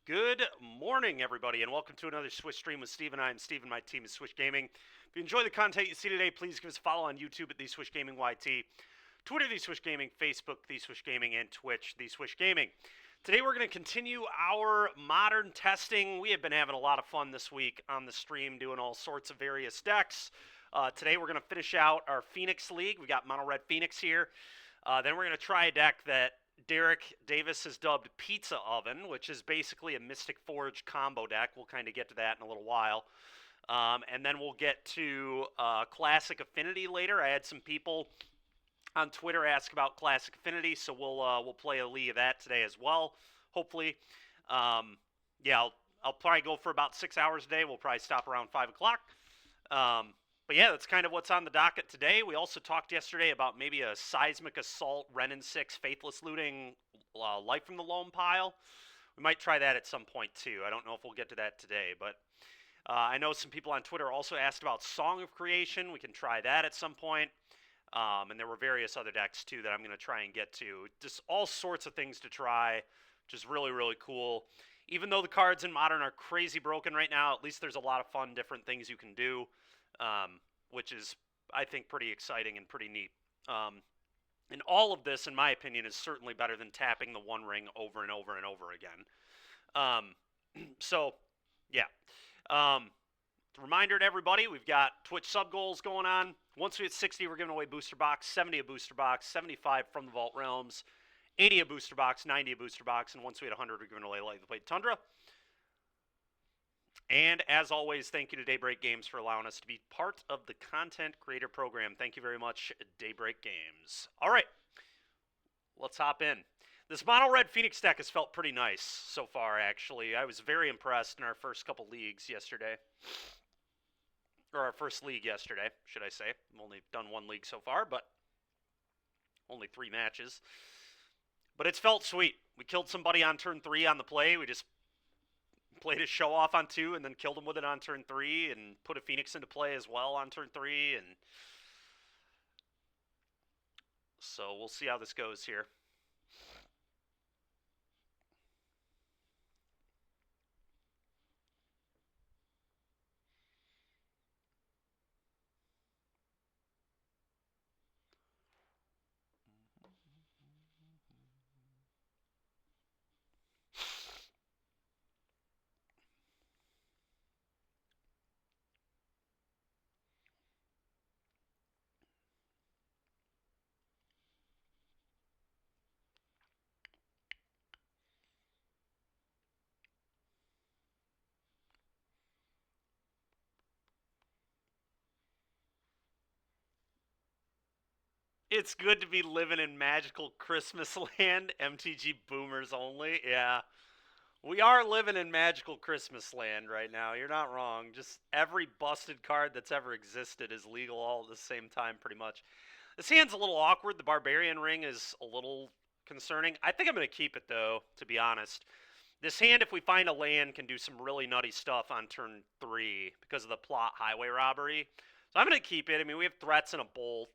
Good morning, everybody, and welcome to another Swish stream with Steve. I'm Steve, and my team is Swish Gaming. If you enjoy the content you see today, please give us a follow on YouTube at The Swish Gaming YT, Twitter, The Swish Gaming, Facebook, The Swish Gaming, and Twitch, The Swish Gaming. Today we're going to continue our modern testing. We have been having a lot of fun this week on the stream doing all sorts of various decks. Today we're going to finish out our Phoenix League. We got Mono Red Phoenix here. Then we're going to try a deck that Derek Davis has dubbed Pizza Oven, which is basically a Mystic Forge combo deck. We'll kind of get to that in a little while. And then we'll get to Classic Affinity later. I had some people on Twitter ask about Classic Affinity, so we'll play a league of that today as well, hopefully. Yeah, I'll probably go for about 6 hours a day. We'll probably stop around 5 o'clock. But yeah, that's kind of what's on the docket today. We also talked yesterday about maybe a Seismic Assault, Renin 6, Faithless Looting, Life from the Loam Pile. We might try that at some point too. I don't know if we'll get to that today, but I know some people on Twitter also asked about Song of Creation. We can try that at some point. And there were various other decks too that I'm going to try and get to. Just all sorts of things to try, which is really, really cool. Even though the cards in Modern are crazy broken right now, at least there's a lot of fun, different things you can do. Which is, I think, pretty exciting and pretty neat. And all of this, in my opinion, is certainly better than tapping the One Ring over and over and over again. So, yeah. Reminder to everybody, we've got Twitch sub goals going on. Once we hit 60, we're giving away booster box, 70 a booster box, 75 from the Vault Realms, 80 a booster box, 90 a booster box, and once we hit 100, we're giving away Light the Blade Tundra. And as always, thank you to Daybreak Games for allowing us to be part of the content creator program. Thank you very much, Daybreak Games. All right, let's hop in. This Mono Red Phoenix deck has felt pretty nice so far, actually. I was very impressed in our first couple leagues yesterday. Or our first league yesterday, should I say. I've only done one league so far, but only 3 matches. But it's felt sweet. We killed somebody on turn 3 on the play. We just played his show off on 2 and then killed him with it on turn 3 and put a Phoenix into play as well on turn 3. And so we'll see how this goes here. It's good to be living in magical Christmas land. MTG boomers only. Yeah. We are living in magical Christmas land right now. You're not wrong. Just every busted card that's ever existed is legal all at the same time, pretty much. This hand's a little awkward. The Barbarian Ring is a little concerning. I think I'm going to keep it, though, to be honest. This hand, if we find a land, can do some really nutty stuff on turn 3 because of the plot Highway Robbery. So I'm going to keep it. I mean, we have threats and a bolt.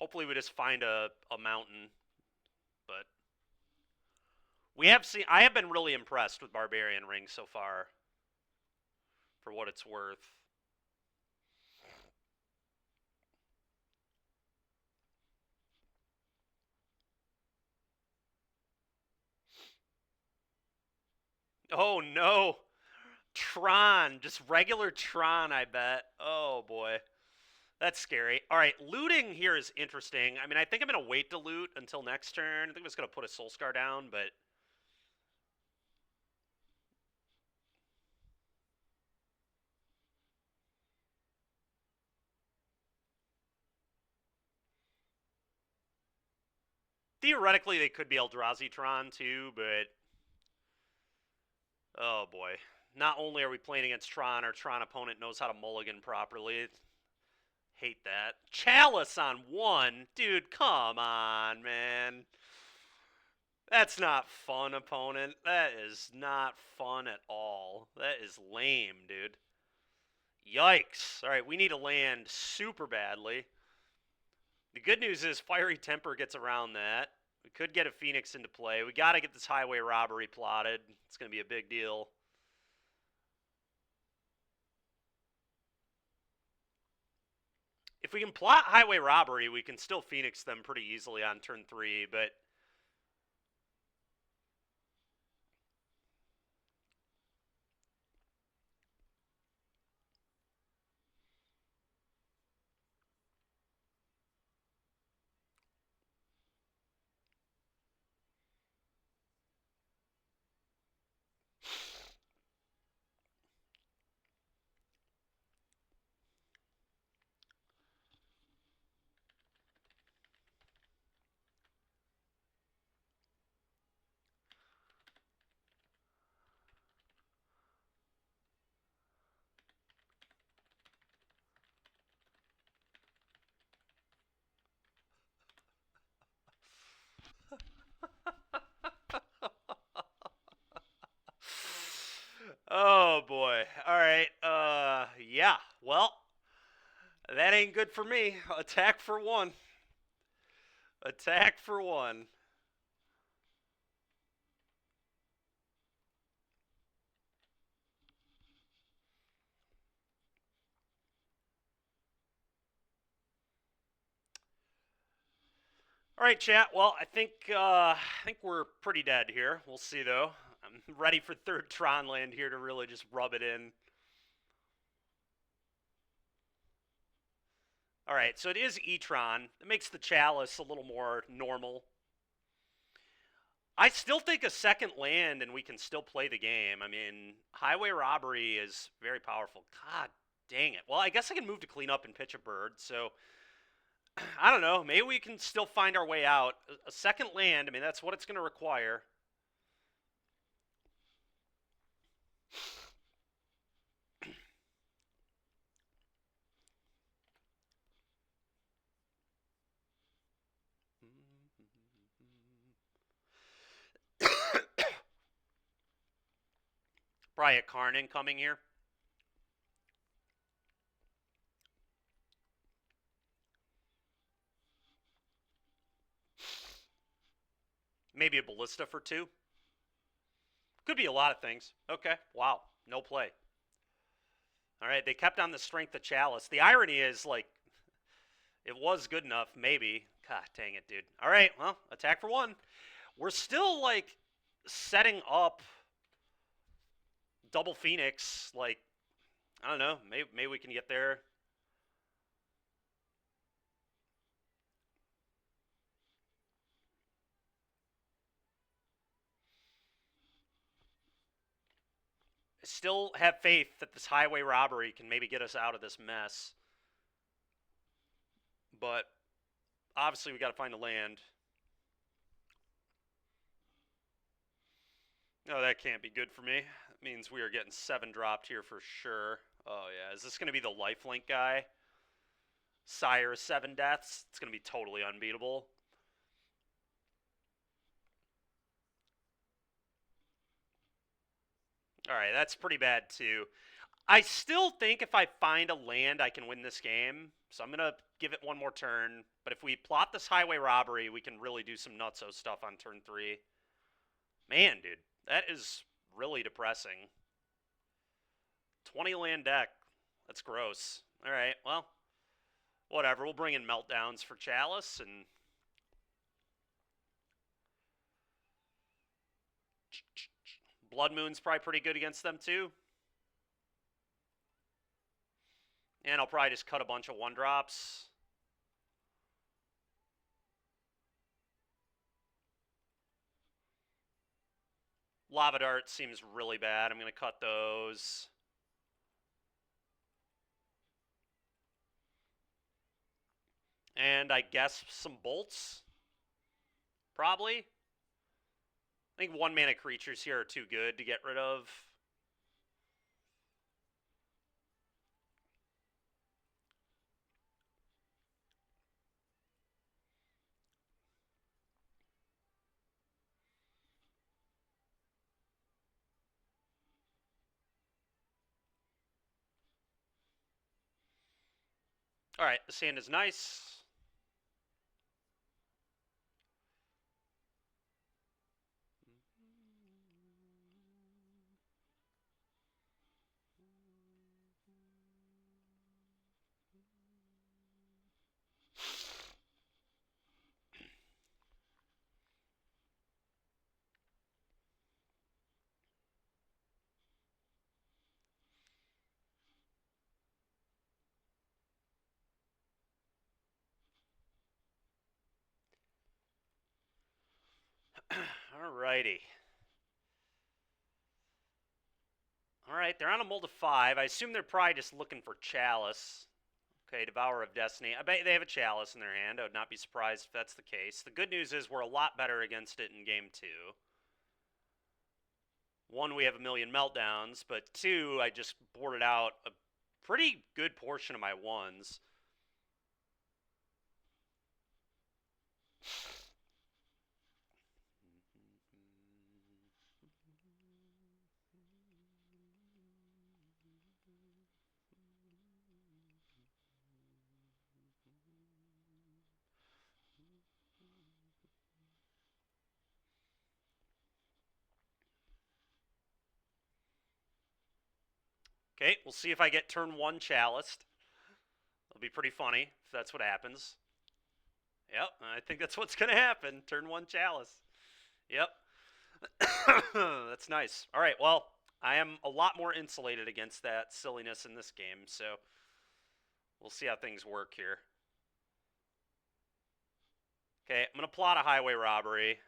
Hopefully we just find a mountain. But we have seen. I have been really impressed with Barbarian Ring so far, for what it's worth. Oh no! Tron, just regular Tron, I bet. Oh boy. That's scary. All right, looting here is interesting. I mean, I think I'm going to wait to loot until next turn. I think I'm just going to put a Soul Scar down, but theoretically they could be Eldrazi Tron too, but oh boy. Not only are we playing against Tron, our Tron opponent knows how to mulligan properly. Hate that. Chalice on 1? Dude, come on, man. That's not fun, opponent. That is not fun at all. That is lame, dude. Yikes. All right, we need to land super badly. The good news is Fiery Temper gets around that. We could get a Phoenix into play. We got to get this highway robbery plotted. It's going to be a big deal. If we can plot highway robbery, we can still Phoenix them pretty easily on turn 3, but oh boy. All right. Yeah. Well, that ain't good for me. Attack for 1. Attack for 1. All right, chat. Well, I think we're pretty dead here. We'll see though. I'm ready for third Tron land here to really just rub it in. All right, so it is E-Tron. It makes the Chalice a little more normal. I still think a second land and we can still play the game. I mean, highway robbery is very powerful. God dang it. Well, I guess I can move to clean up and pitch a bird. So I don't know. Maybe we can still find our way out. A second land, I mean, that's what it's going to require. Probably a Karn incoming here. Maybe a Ballista for 2. Could be a lot of things. Okay. Wow. No play. All right. They kept on the strength of Chalice. The irony is, like, it was good enough, maybe. God dang it, dude. All right. Well, attack for 1. We're still, like, setting up double Phoenix. Like, I don't know. Maybe we can get there. I still have faith that this highway robbery can maybe get us out of this mess. But obviously we got to find a land. Oh, that can't be good for me. That means we are getting 7 dropped here for sure. Oh, yeah. Is this going to be the lifelink guy? Sire 7 deaths? It's going to be totally unbeatable. All right, that's pretty bad too. I still think if I find a land, I can win this game. So I'm going to give it one more turn. But if we plot this highway robbery, we can really do some nutso stuff on turn 3. Man, dude, that is really depressing. 20 land deck. That's gross. All right, well, whatever. We'll bring in meltdowns for Chalice and Blood Moon's probably pretty good against them too. And I'll probably just cut a bunch of 1-drops. Lava Dart seems really bad. I'm going to cut those. And I guess some bolts. Probably. I think 1-mana creatures here are too good to get rid of. All right, the sand is nice. Alrighty. Alright, they're on a mold of 5. I assume they're probably just looking for Chalice. Okay, Devourer of Destiny. I bet they have a Chalice in their hand. I would not be surprised if that's the case. The good news is we're a lot better against it in game 2. 1, we have a million meltdowns, but 2, I just boarded out a pretty good portion of my 1s. Okay, we'll see if I get turn 1 Chaliced. It'll be pretty funny if that's what happens. Yep, I think that's what's going to happen. Turn 1 Chalice. Yep. That's nice. All right, well, I am a lot more insulated against that silliness in this game, so we'll see how things work here. Okay, I'm going to plot a highway robbery.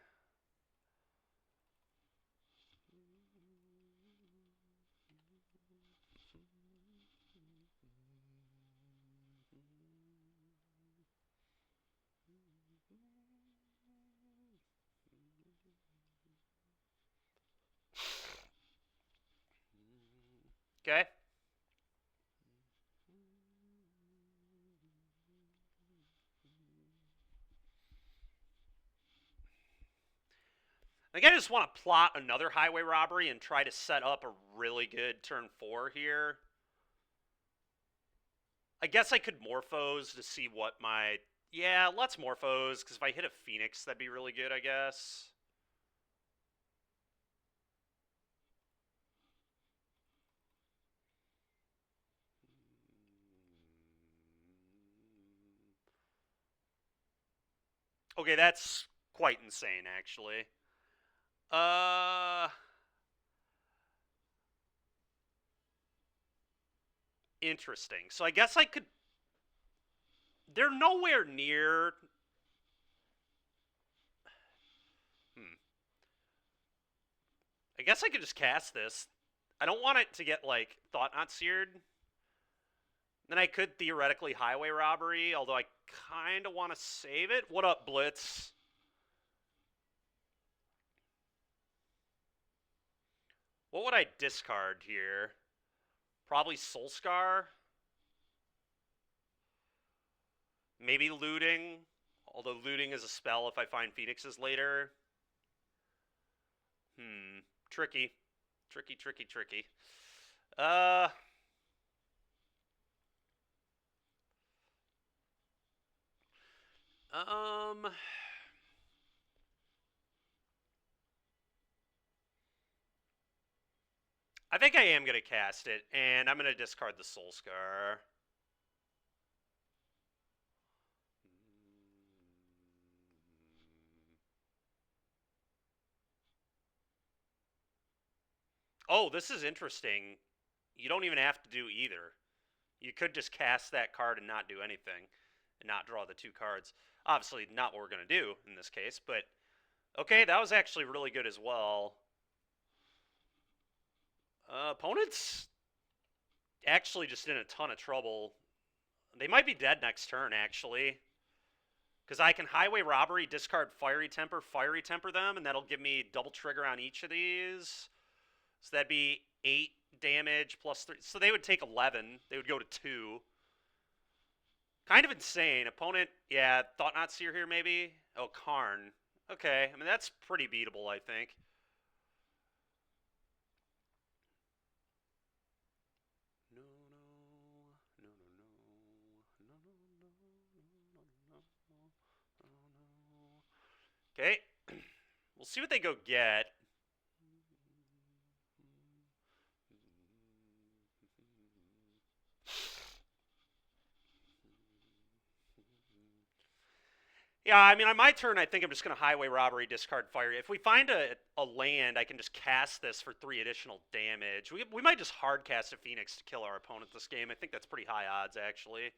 Okay. I think I just want to plot another highway robbery and try to set up a really good turn 4 here. I guess I could Morphose to see what my... Yeah, let's Morphose, because if I hit a Phoenix, that'd be really good, I guess. Okay, that's quite insane, actually. Interesting. So I guess I could... They're nowhere near... I guess I could just cast this. I don't want it to get, like, Thought-Knot Seared. Then I could theoretically highway robbery, although I kind of want to save it. What up, Blitz? What would I discard here? Probably Soulscar. Maybe Looting. Although Looting is a spell if I find Phoenixes later. Tricky. Tricky. I think I am going to cast it, and I'm going to discard the Soulscar. Oh, this is interesting. You don't even have to do either. You could just cast that card and not do anything, and not draw the 2 cards. Obviously, not what we're going to do in this case, but okay, that was actually really good as well. Opponents actually just in a ton of trouble. They might be dead next turn, actually. Because I can highway robbery, discard fiery temper them, and that'll give me double trigger on each of these. So that'd be 8 damage plus 3. So they would take 11. They would go to 2. Kind of insane. Opponent, yeah, Thought-Knot Seer here maybe? Oh, Karn. Okay, I mean, that's pretty beatable, I think. Okay, we'll see what they go get. Yeah, I mean, on my turn, I think I'm just going to highway robbery, discard fire. If we find a land, I can just cast this for 3 additional damage. We might just hard cast a Phoenix to kill our opponent this game. I think that's pretty high odds, actually.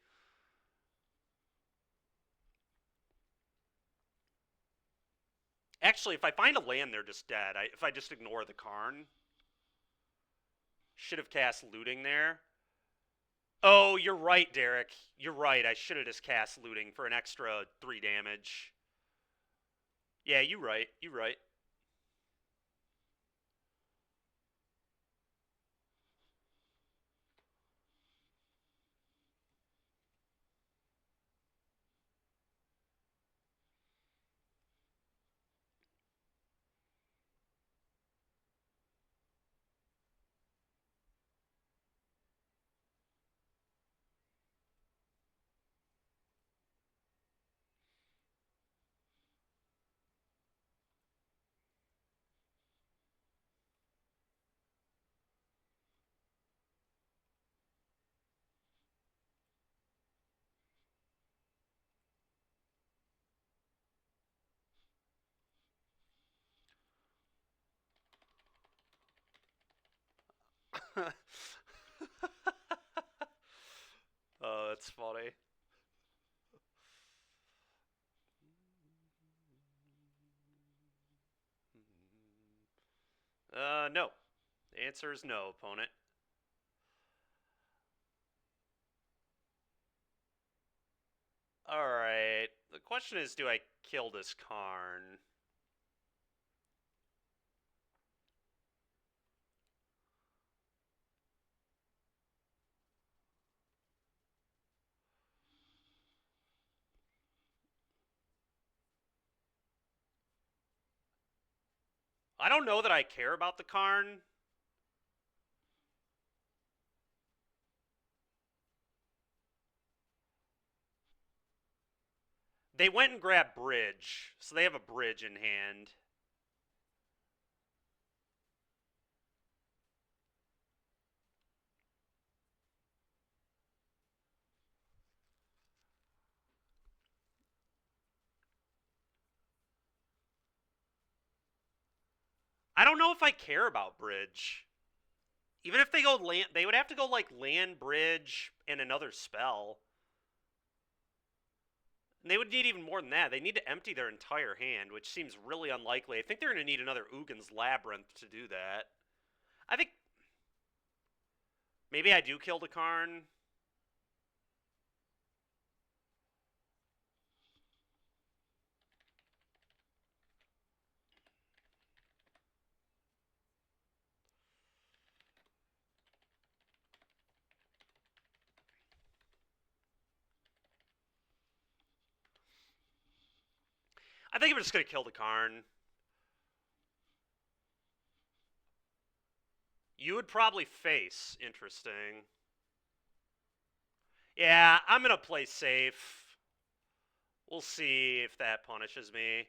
Actually, if I find a land, they're just dead. If I just ignore the Karn. Should have cast Looting there. Oh, you're right, Derek. You're right. I should have just cast Looting for an extra 3 damage. Yeah, you're right. You're right. Oh, that's funny. No. The answer is no, opponent. Alright. The question is, do I kill this Karn? I don't know that I care about the Karn. They went and grabbed Bridge, so they have a Bridge in hand. I don't know if I care about Bridge. Even if they go land, they would have to go like land, Bridge, and another spell. And they would need even more than that. They need to empty their entire hand, which seems really unlikely. I think they're going to need another Ugin's Labyrinth to do that. I think maybe I do kill the Karn. I think I'm just going to kill the Karn. You would probably face. Interesting. Yeah, I'm going to play safe. We'll see if that punishes me.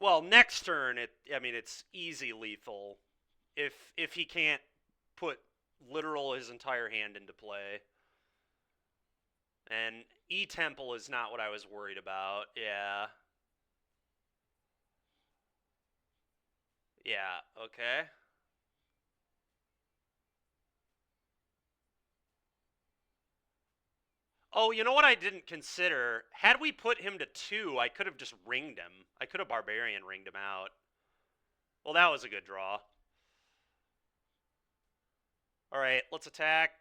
Well, next turn, it's easy lethal if he can't put literal his entire hand into play. And E-Temple is not what I was worried about. Yeah. Yeah, okay. Oh, you know what I didn't consider? Had we put him to 2, I could have just ringed him. I could have Barbarian ringed him out. Well, that was a good draw. Alright, let's attack.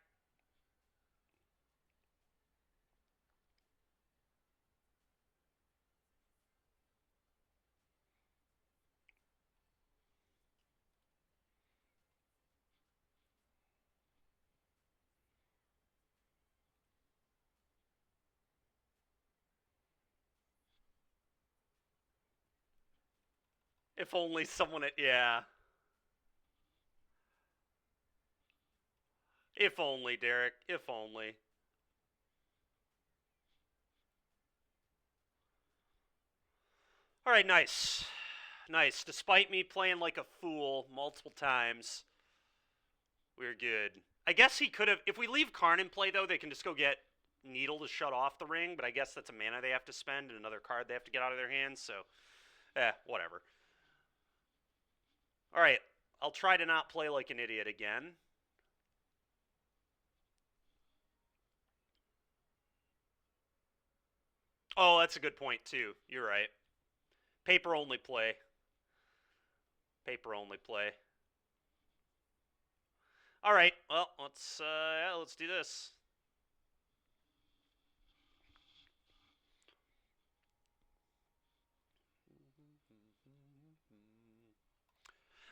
If only someone had, yeah. If only, Derek. If only. Alright, nice. Nice. Despite me playing like a fool multiple times, we're good. I guess he could have... If we leave Karn in play, though, they can just go get Needle to shut off the ring, but I guess that's a mana they have to spend and another card they have to get out of their hands, so... whatever. Alright, I'll try to not play like an idiot again. Oh, that's a good point, too. You're right. Paper only play. Paper only play. All right. Well, let's do this.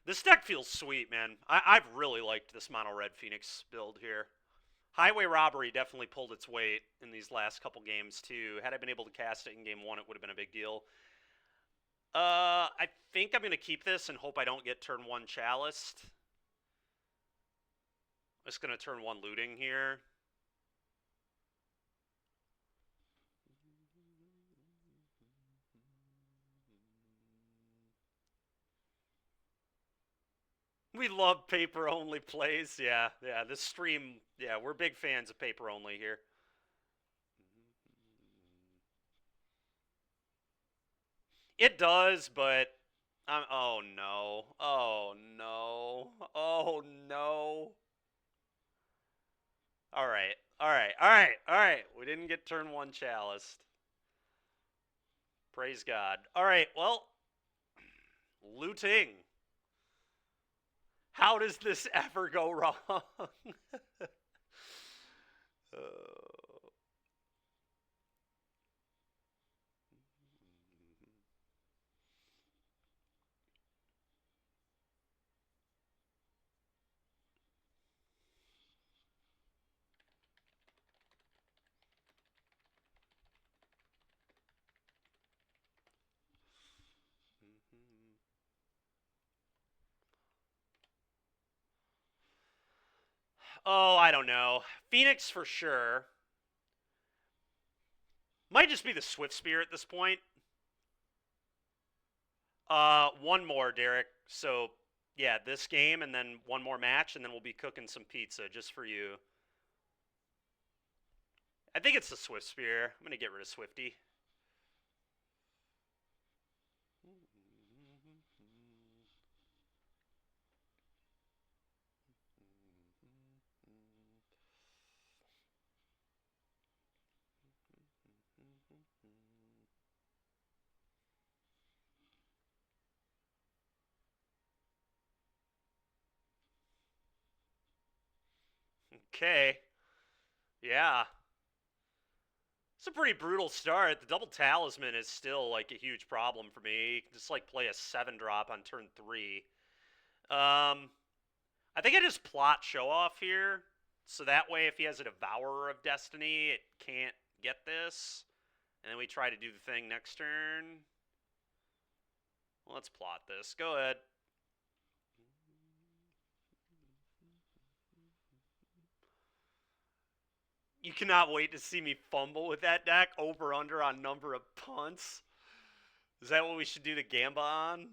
This deck feels sweet, man. I've really liked this mono red Phoenix build here. Highway Robbery definitely pulled its weight in these last couple games too. Had I been able to cast it in game one, it would have been a big deal. I think I'm gonna keep this and hope I don't get turn one chaliced. I'm just gonna turn one looting here. We love paper only plays. Yeah. This stream, yeah, we're big fans of paper only here. It does, but oh no. Oh no. Oh no. All right. All right. All right. All right. We didn't get turn one chaliced. Praise God. All right. Well, looting. How does this ever go wrong? Oh, I don't know. Phoenix for sure. Might just be the Swift Spear at this point. One more, Derek. So, yeah, this game and then one more match, and then we'll be cooking some pizza just for you. I think it's the Swift Spear. I'm gonna get rid of Swifty. Okay. Yeah. It's a pretty brutal start. The double talisman is still like a huge problem for me. You can just like play a 7-drop on turn 3. I think I just plot show off here. So that way if he has a Devourer of Destiny, it can't get this. And then we try to do the thing next turn. Well, let's plot this. Go ahead. You cannot wait to see me fumble with that deck. Over under on number of punts. Is that what we should do the Gamba on?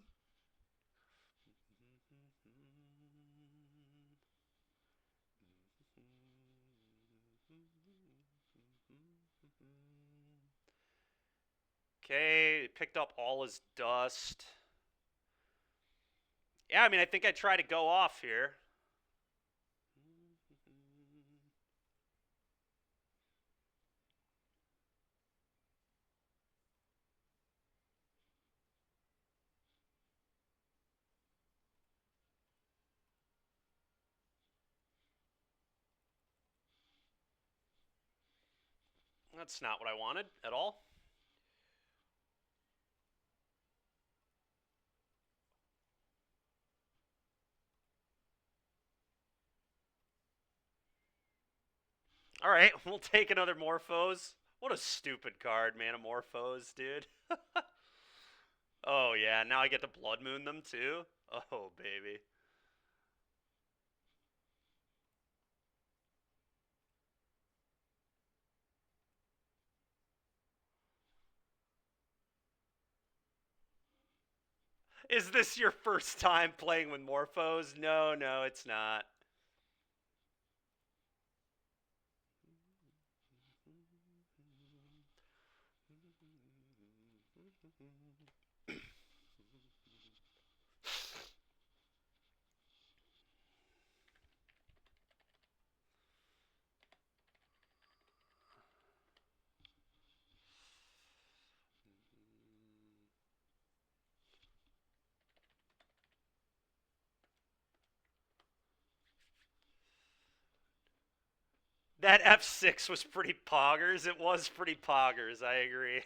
Okay, picked up all his dust. Yeah, I mean, I think I try to go off here. That's not what I wanted at all. All right, we'll take another Morphos. What a stupid card, Manamorphose, dude. Oh, yeah, now I get to Blood Moon them, too? Oh, baby. Is this your first time playing with Morphos? No, no, it's not. That F6 was pretty poggers. It was pretty poggers. I agree.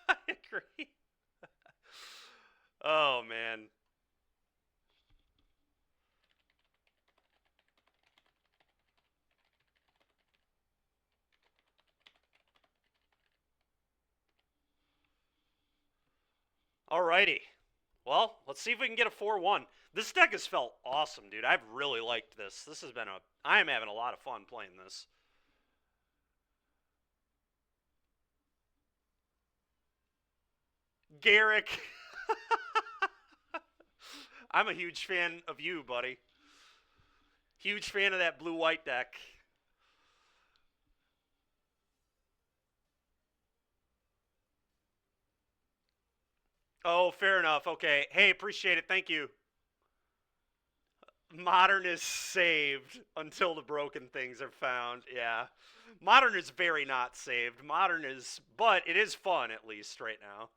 I agree. Oh, man. Alrighty. Well, let's see if we can get a 4-1. This deck has felt awesome, dude. I've really liked this. This has been I am having a lot of fun playing this. Garrick. I'm a huge fan of you, buddy. Huge fan of that blue-white deck. Oh, fair enough. Okay. Hey, appreciate it. Thank you. Modern is saved until the broken things are found. Yeah. Modern is very not saved. Modern is, but it is fun at least right now.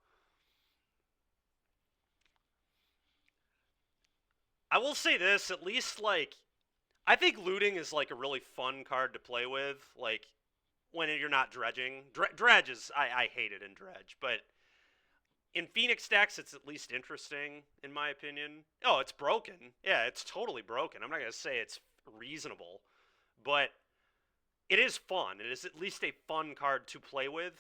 I will say this, at least, like, I think looting is, like, a really fun card to play with, like, when you're not dredging. Dredge is, I hate it in Dredge, but in Phoenix decks, it's at least interesting, in my opinion. Oh, it's broken. Yeah, it's totally broken. I'm not going to say it's reasonable, but it is fun. It is at least a fun card to play with.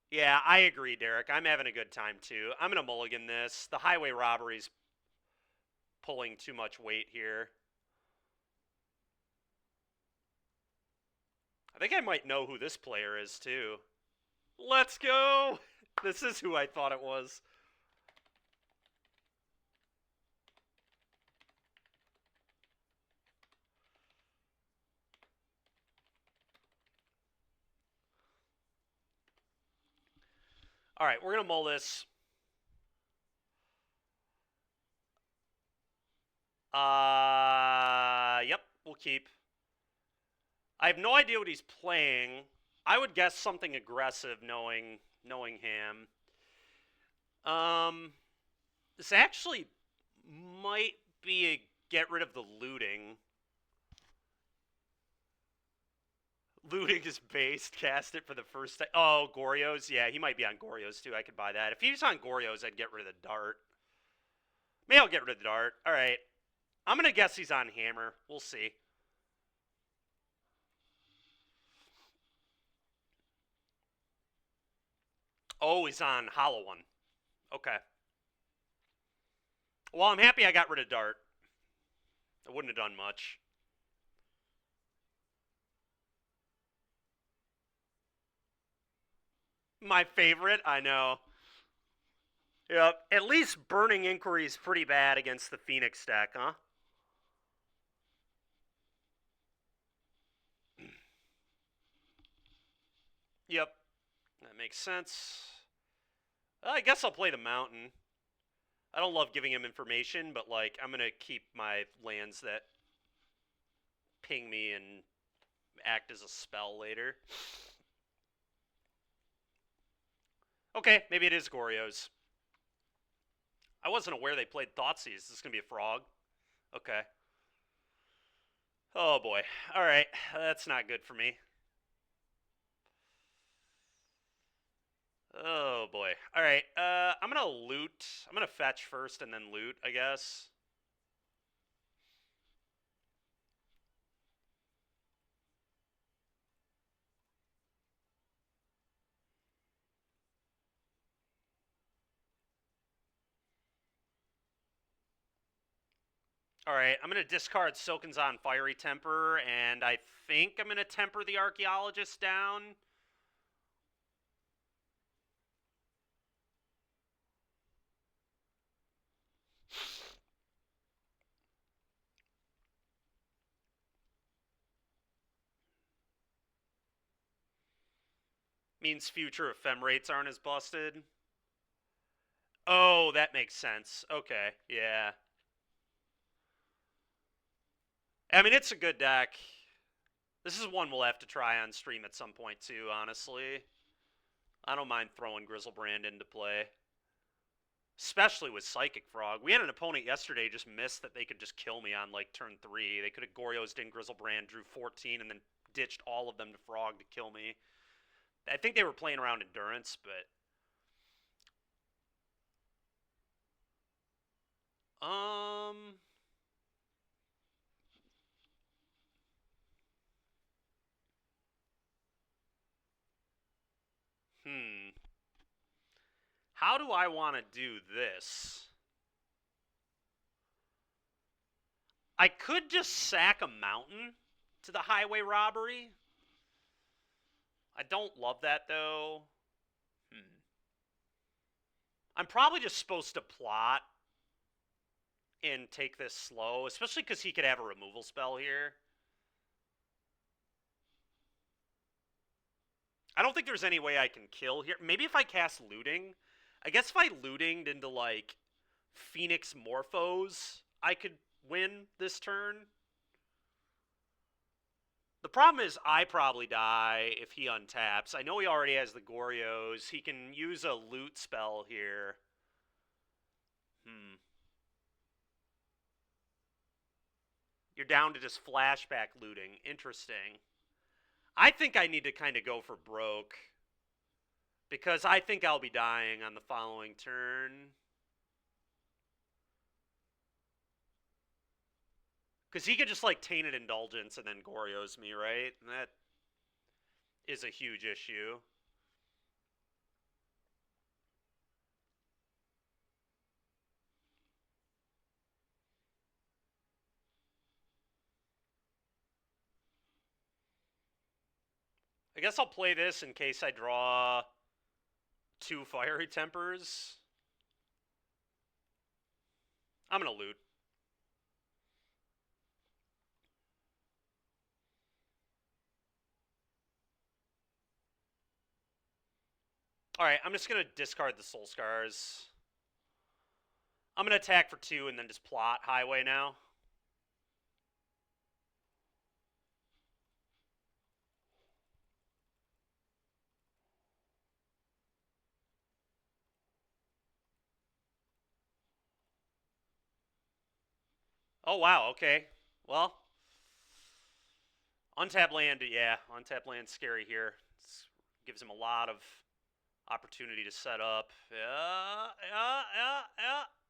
Yeah, I agree, Derek. I'm having a good time, too. I'm going to mulligan this. The highway robbery's pulling too much weight here. I think I might know who this player is, too. Let's go! This is who I thought it was. All right, we're going to mull this. Yep, we'll keep. I have no idea what he's playing. I would guess something aggressive, knowing him. This actually might be a get rid of the looting. Looting is based. Cast it for the first time. Oh, Goryo's. Yeah, he might be on Goryo's too. I could buy that. If he was on Goryo's, I'd get rid of the dart. Maybe I'll get rid of the dart. All right. I'm going to guess he's on Hammer. We'll see. Oh, he's on Hollow One. Okay. Well, I'm happy I got rid of dart. I wouldn't have done much. My favorite? I know. Yep. At least Burning Inquiry is pretty bad against the Phoenix deck, huh? Yep. That makes sense. I guess I'll play the Mountain. I don't love giving him information, but, like, I'm going to keep my lands that ping me and act as a spell later. Okay, maybe it is Goryo's. I wasn't aware they played Thoughtseize. This is going to be a frog. Okay. Oh, boy. All right. That's not good for me. Oh, boy. All right. I'm going to loot. I'm going to fetch first and then loot, I guess. All right, I'm going to discard Silken's on Fiery Temper, and I think I'm going to temper the Archaeologist down. Means future ephemerates aren't as busted. Oh, that makes sense. Okay, yeah. I mean, it's a good deck. This is one we'll have to try on stream at some point, too, honestly. I don't mind throwing Griselbrand into play. Especially with Psychic Frog. We had an opponent yesterday just missed that they could just kill me on like turn 3. They could have Goryo's in Grizzlebrand, drew 14, and then ditched all of them to Frog to kill me. I think they were playing around Endurance, but... How do I want to do this? I could just sack a mountain to the highway robbery. I don't love that, though. I'm probably just supposed to plot and take this slow, especially because he could have a removal spell here. I don't think there's any way I can kill here. Maybe if I cast Looting. I guess if I Lootinged into, like, Phoenix Morphos, I could win this turn. The problem is I probably die if he untaps. I know he already has the Goryos. He can use a loot spell here. You're down to just flashback looting. Interesting. I think I need to kind of go for broke. Because I think I'll be dying on the following turn. Because he could just, like, Tainted Indulgence and then Goryos me, right? And that is a huge issue. I guess I'll play this in case I draw 2 Fiery Tempers. I'm going to loot. Alright, I'm just going to discard the Soul Scars. I'm going to attack for 2 and then just plot Highway now. Oh, wow, okay. Well, untap land, yeah, untap land's scary here. Gives him a lot of opportunity to set up. Yeah.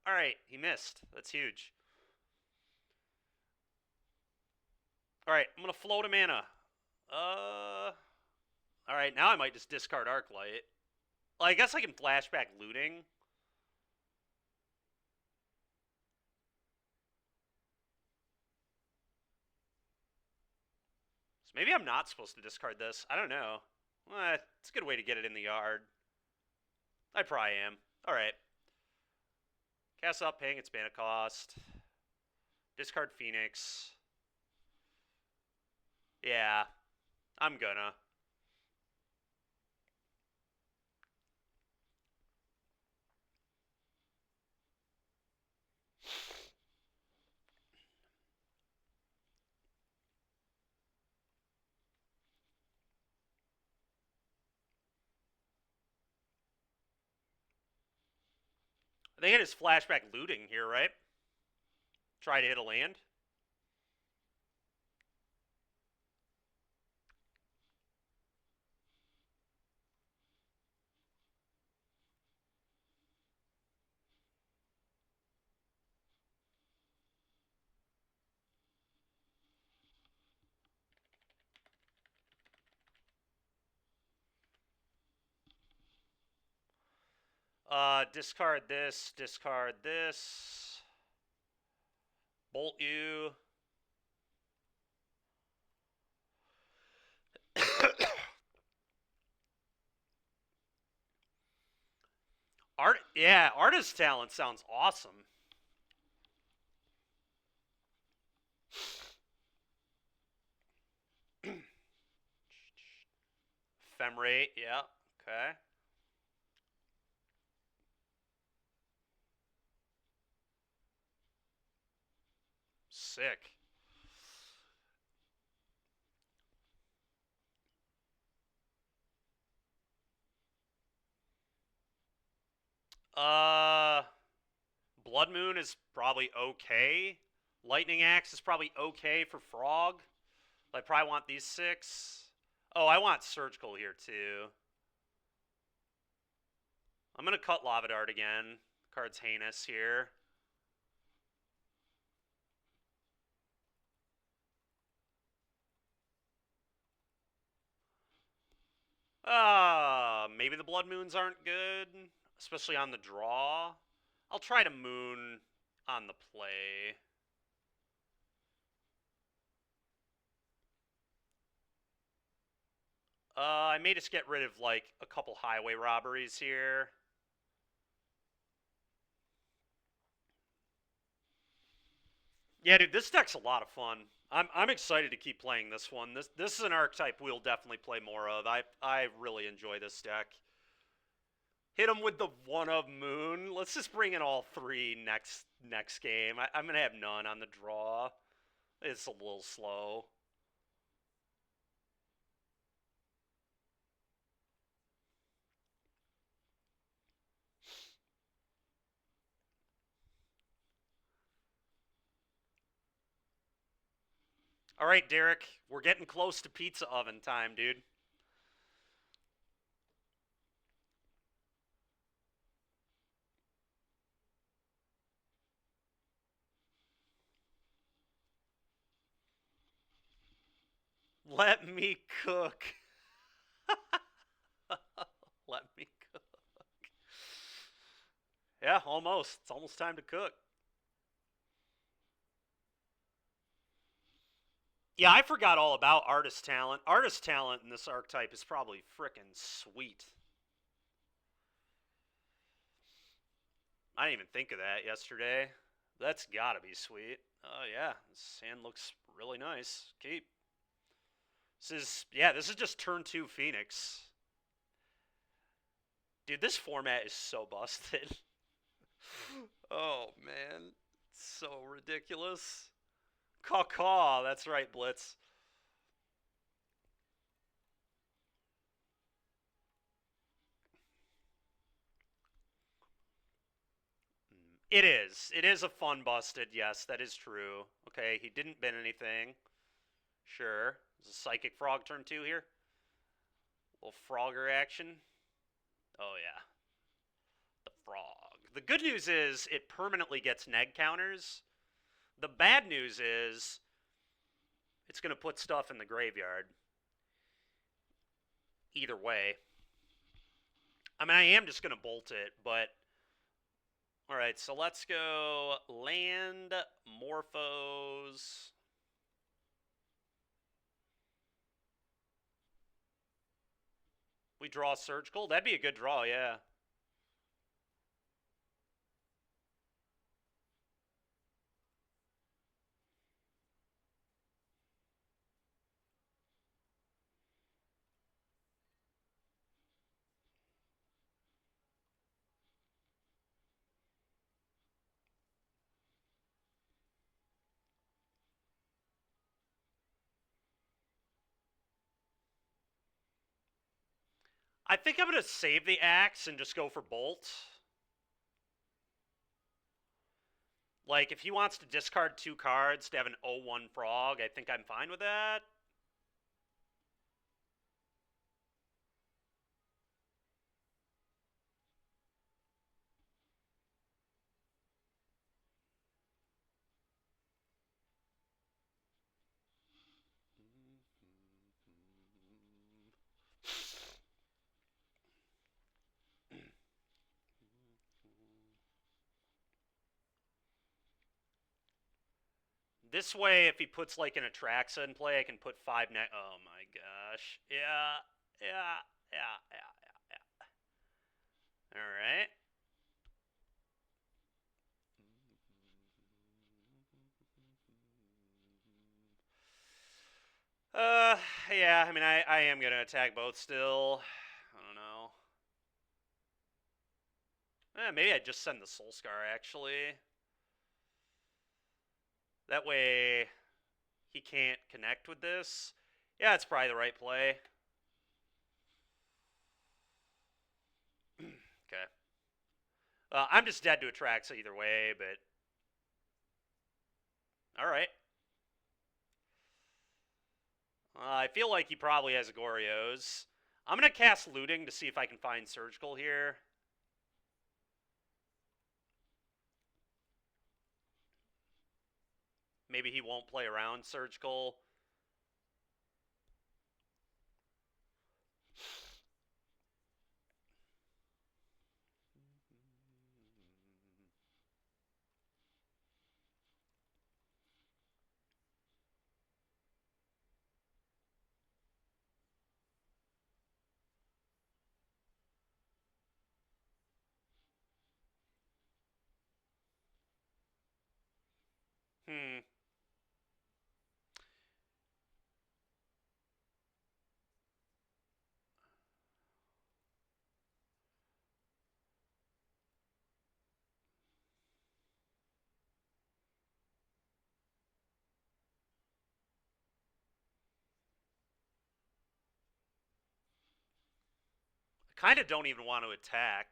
All right, he missed. That's huge. All right, I'm going to float a mana. All right, now I might just discard Arclight. Well, I guess I can flashback looting. So maybe I'm not supposed to discard this. I don't know. Well, it's a good way to get it in the yard. I probably am. All right. Cast up, paying its mana cost. Discard Phoenix. Yeah, I'm gonna. I think it is flashback looting here, right? Try to hit a land. Discard this, discard this. Bolt you. Artist talent sounds awesome. Femrate, yeah, okay. Sick. Blood Moon is probably okay. Lightning Axe is probably okay for Frog. I probably want these 6. Oh, I want Surgical here too. I'm going to cut Lava Dart again. Card's heinous here. Maybe the Blood Moons aren't good, especially on the draw. I'll try to Moon on the play. I may just get rid of, like, a couple highway robberies here. Yeah, dude, this deck's a lot of fun. I'm excited to keep playing this one. This is an archetype we'll definitely play more of. I really enjoy this deck. Hit him with the 1-of Moon. Let's just bring in all 3 next game. I'm gonna have none on the draw. It's a little slow. All right, Derek, we're getting close to pizza oven time, dude. Let me cook. Let me cook. Yeah, almost. It's almost time to cook. Yeah, I forgot all about artist talent. Artist talent in this archetype is probably frickin' sweet. I didn't even think of that yesterday. That's gotta be sweet. Oh yeah, this hand looks really nice. Keep. This is just turn 2 Phoenix. Dude, this format is so busted. Oh man, it's so ridiculous. Caw, that's right, Blitz. It is. It is a fun busted, yes, that is true. Okay, he didn't bin anything. Sure. There's a Psychic Frog turn 2 here. A little Frogger action. Oh yeah. The Frog. The good news is it permanently gets neg counters. The bad news is it's going to put stuff in the graveyard. Either way. I mean, I am just going to bolt it, but... Alright, so let's go land, Morphos. We draw Surgical? That'd be a good draw, yeah. I think I'm going to save the axe and just go for bolt. Like, if he wants to discard 2 cards to have an 0-1 Frog, I think I'm fine with that. This way, if he puts, like, an Atraxa in play, I can put 5 net. Oh my gosh. Yeah. Alright. Yeah, I mean, I am going to attack both still. I don't know. Maybe I just send the Soul Scar, actually. That way, he can't connect with this. Yeah, it's probably the right play. Okay. I'm just dead to Atraxa either way, but... Alright. I feel like he probably has Gorios. I'm going to cast Looting to see if I can find Surgical here. Maybe he won't play around Surgical. Hmm. I kind of don't even want to attack.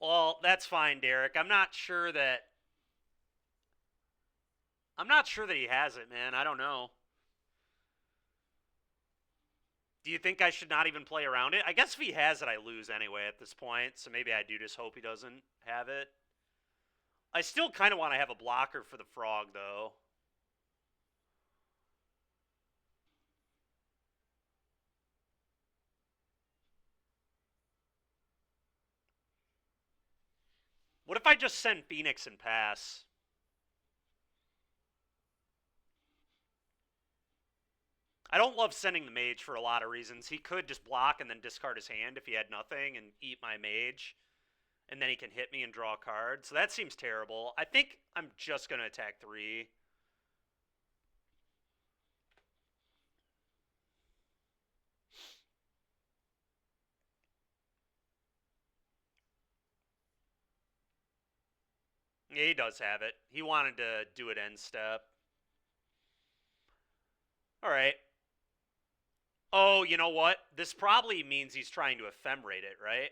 Well, that's fine, Derek. I'm not sure that he has it, man. I don't know. Do you think I should not even play around it? I guess if he has it, I lose anyway at this point, so maybe I do just hope he doesn't have it. I still kind of want to have a blocker for the frog, though. What if I just send Phoenix and pass? I don't love sending the mage for a lot of reasons. He could just block and then discard his hand if he had nothing and eat my mage. And then he can hit me and draw a card. So that seems terrible. I think I'm just going to attack 3. Yeah, he does have it. He wanted to do it end step. All right. Oh, you know what? This probably means he's trying to ephemerate it, right?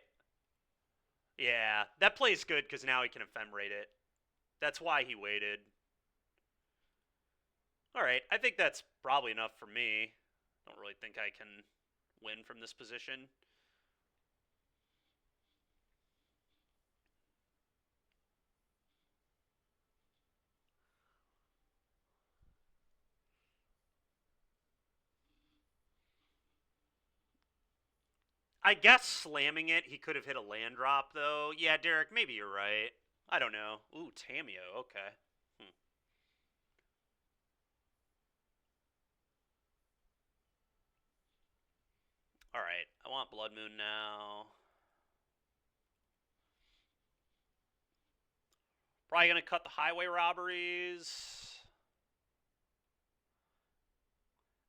Yeah, that plays good because now he can ephemerate it. That's why he waited. All right, I think that's probably enough for me. Don't really think I can win from this position. I guess slamming it, he could have hit a land drop, though. Yeah, Derek, maybe you're right. I don't know. Ooh, Tamio, okay. All right, I want Blood Moon now. Probably going to cut the highway robberies.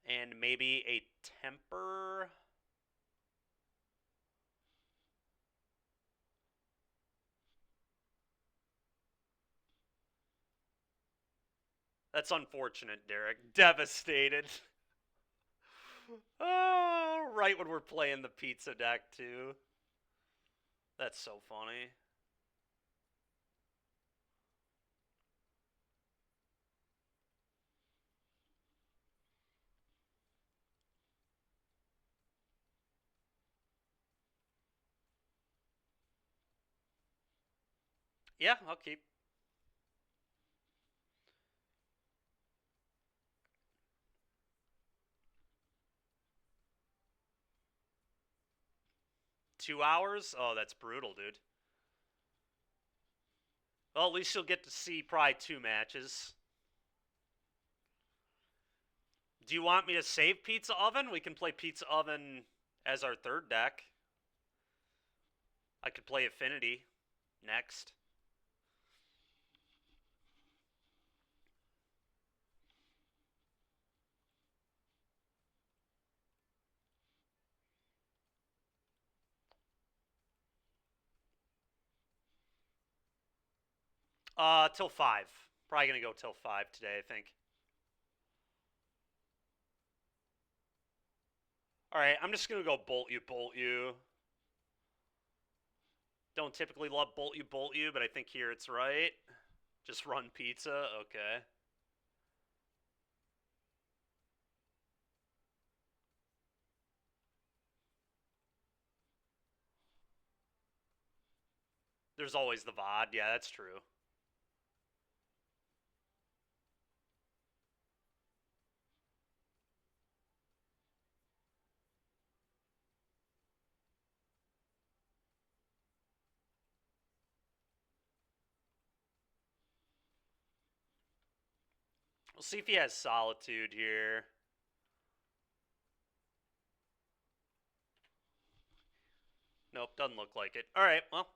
And maybe a temper. That's unfortunate, Derek. Devastated. Oh, right when we're playing the pizza deck, too. That's so funny. Yeah, I'll keep. $2? Oh, that's brutal, dude. Well, at least you'll get to see probably 2 matches. Do you want me to save Pizza Oven? We can play Pizza Oven as our third deck. I could play Affinity next. Till 5. Probably gonna go till 5 today, I think. Alright, I'm just gonna go bolt you. Don't typically love bolt you, but I think here it's right. Just run pizza, okay. There's always the VOD, yeah, that's true. We'll see if he has Solitude here. Nope, doesn't look like it. Alright, well,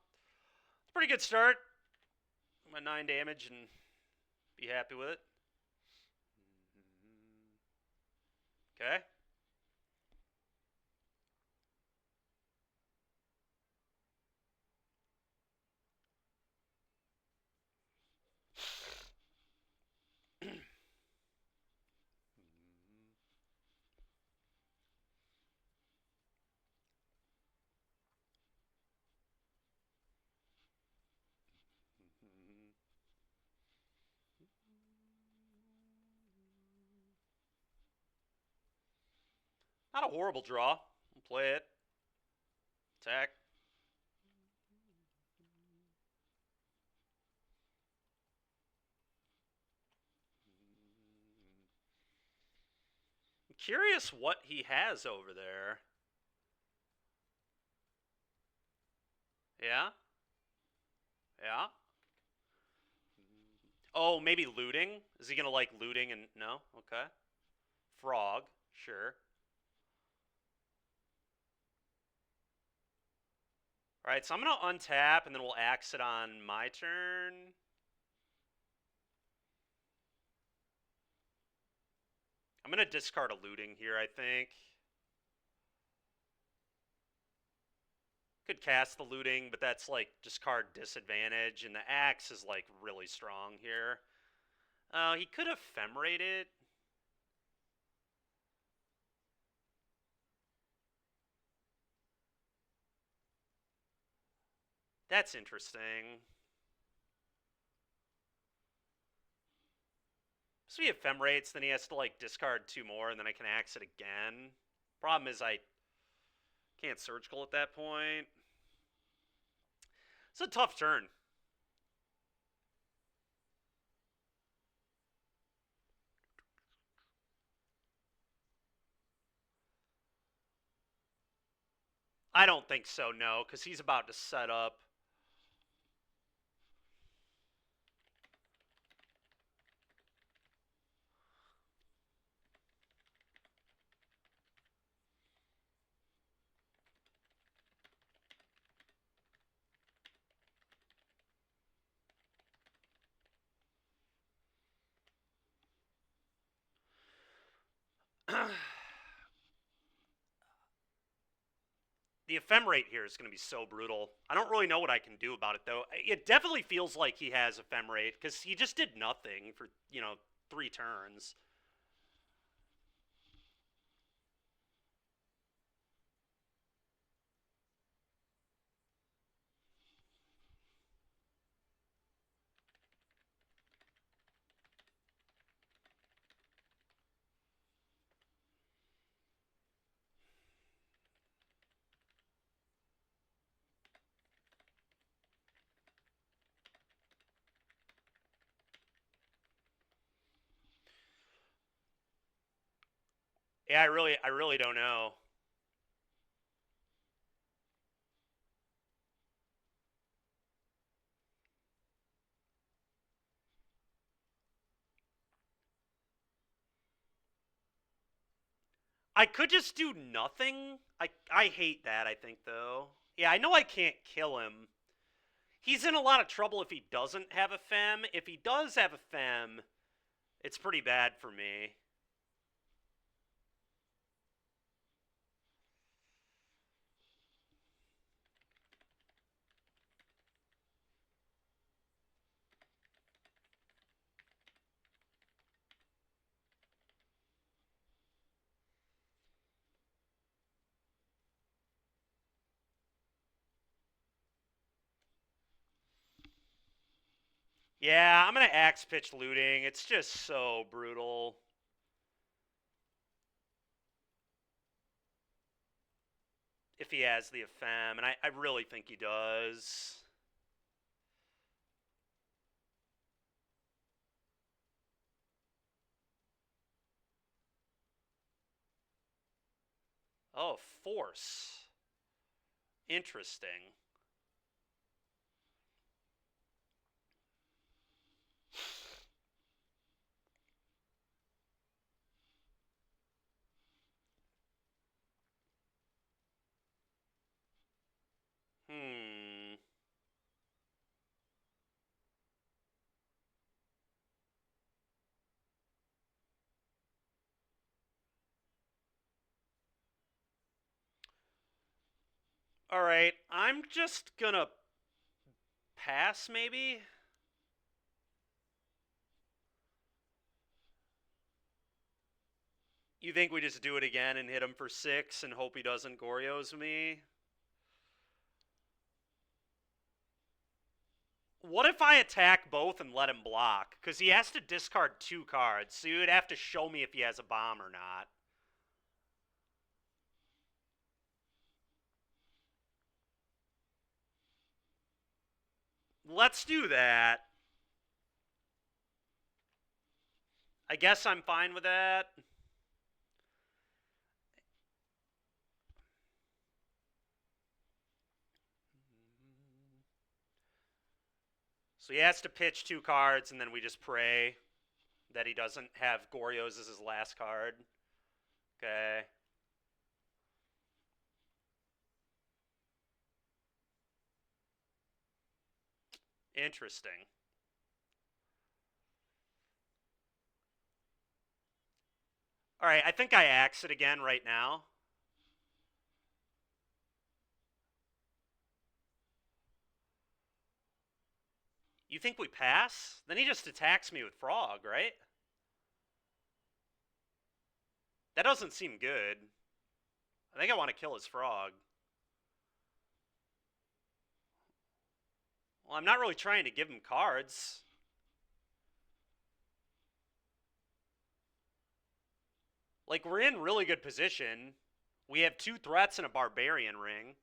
it's a pretty good start. My 9 damage and be happy with it. Okay. Not a horrible draw. We'll play it. Attack. I'm curious what he has over there. Yeah? Yeah? Oh, maybe looting? Is he gonna like looting and... No? Okay. Frog. Sure. Alright, so I'm gonna untap and then we'll axe it on my turn. I'm gonna discard a looting here, I think. Could cast the looting, but that's like discard disadvantage, and the axe is like really strong here. He could ephemerate it. That's interesting. So he ephemerates, then he has to like discard 2 more, and then I can axe it again. Problem is I can't surgical at that point. It's a tough turn. I don't think so, no, because he's about to set up. The ephemerate here is going to be so brutal. I don't really know what I can do about it, though. It definitely feels like he has ephemerate, because he just did nothing for, 3 turns. Yeah, I really don't know. I could just do nothing. I hate that, I think, though. Yeah, I know I can't kill him. He's in a lot of trouble if he doesn't have a fem. If he does have a fem, it's pretty bad for me. Yeah, I'm going to axe pitch looting. It's just so brutal. If he has the FM, and I really think he does. Oh, force. Interesting. Hmm. All right, I'm just gonna pass, maybe? You think we just do it again and hit him for 6 and hope he doesn't Gorios me? What if I attack both and let him block? Because he has to discard 2 cards, so you would have to show me if he has a bomb or not. Let's do that. I guess I'm fine with that. So he has to pitch 2 cards, and then we just pray that he doesn't have Gorios as his last card. Okay. Interesting. All right, I think I axe it again right now. You think we pass? Then he just attacks me with Frog, right? That doesn't seem good. I think I want to kill his Frog. Well, I'm not really trying to give him cards. Like, we're in really good position. We have 2 threats and a Barbarian Ring.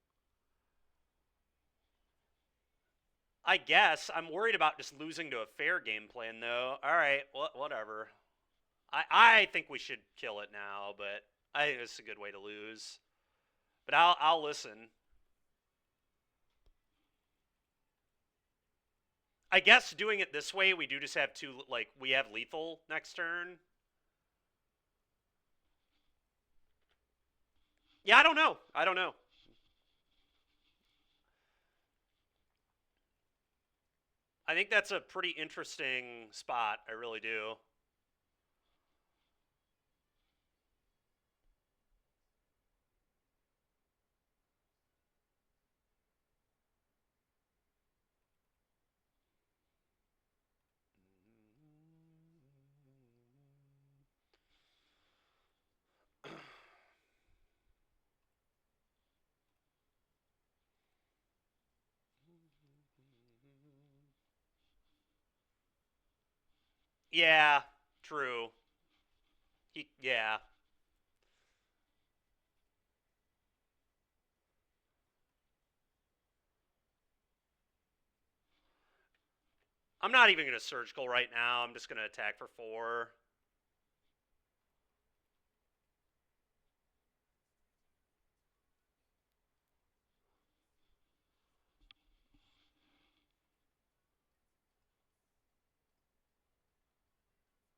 I guess. I'm worried about just losing to a fair game plan, though. Alright, whatever. I think we should kill it now, but I think it's a good way to lose. But I'll listen. I guess doing it this way, we do just have 2, like, we have lethal next turn. Yeah, I don't know. I don't know. I think that's a pretty interesting spot. I really do. Yeah, true. Yeah. I'm not even going to surgical right now. I'm just going to attack for 4.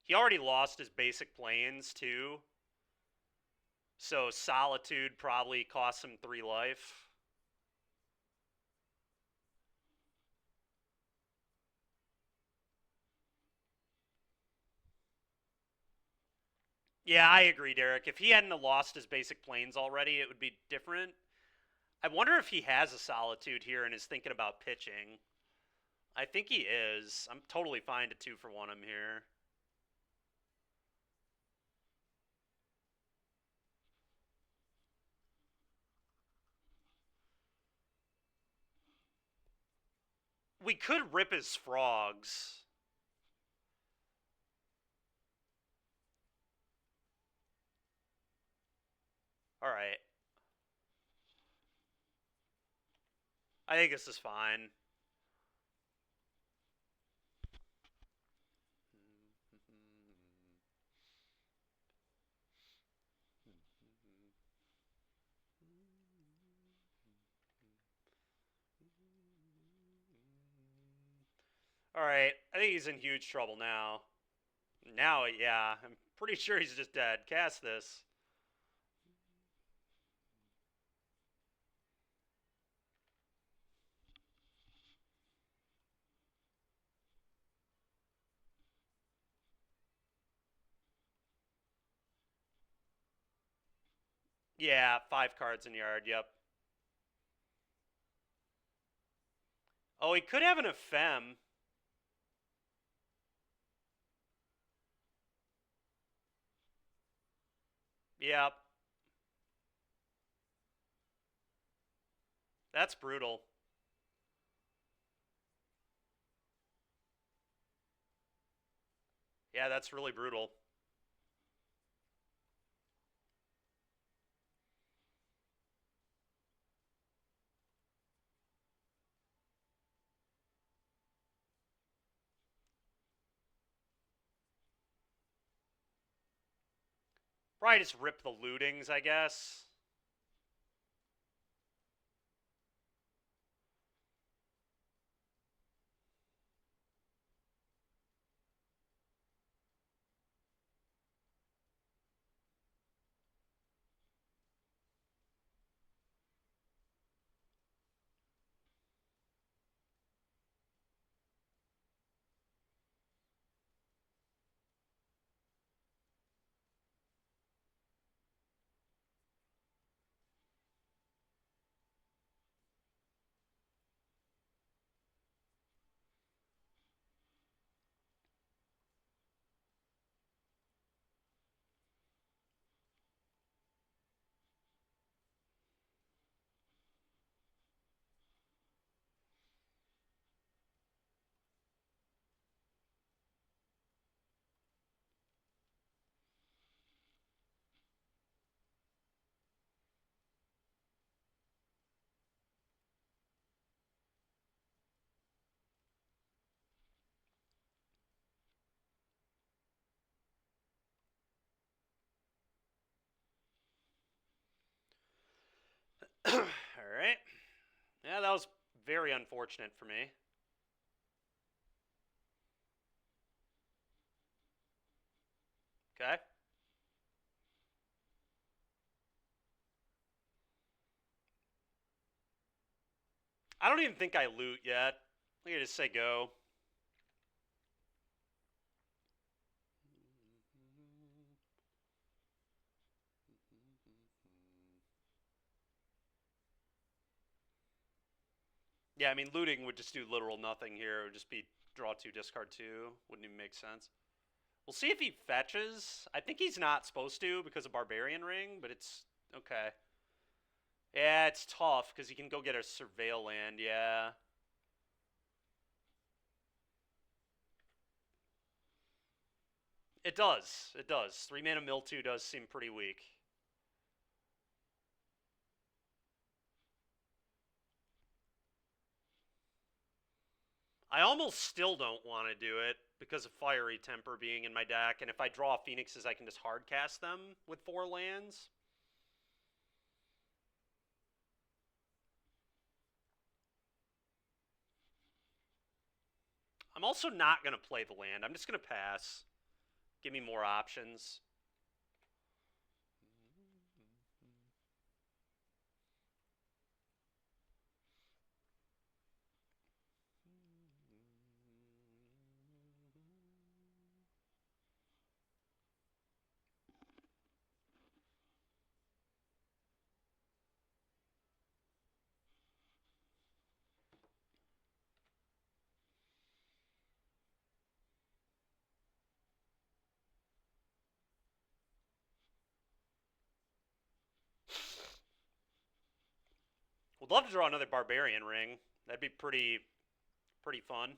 He already lost his basic planes, too. So Solitude probably costs him 3 life. Yeah, I agree, Derek. If he hadn't lost his basic planes already, it would be different. I wonder if he has a Solitude here and is thinking about pitching. I think he is. I'm totally fine to 2-for-1 him here. We could rip his Frogs. Alright. I think this is fine. Alright, I think he's in huge trouble now. Now, yeah, I'm pretty sure he's just dead. Cast this. Yeah, 5 cards in yard, yep. Oh, he could have an Ephem. Yep. That's brutal. Yeah, that's really brutal. Probably just rip the lootings, I guess. Alright. Yeah, that was very unfortunate for me. Okay. I don't even think I loot yet. I think I just say go. Yeah, I mean, looting would just do literal nothing here. It would just be draw 2, discard 2. Wouldn't even make sense. We'll see if he fetches. I think he's not supposed to because of Barbarian Ring, but it's okay. Yeah, it's tough because he can go get a Surveil land, yeah. It does. It does. 3 mana mill 2 does seem pretty weak. I almost still don't want to do it because of Fiery Temper being in my deck, and if I draw Phoenixes, I can just hard cast them with 4 lands. I'm also not going to play the land. I'm just going to pass. Give me more options. Would love to draw another Barbarian Ring. That'd be pretty fun.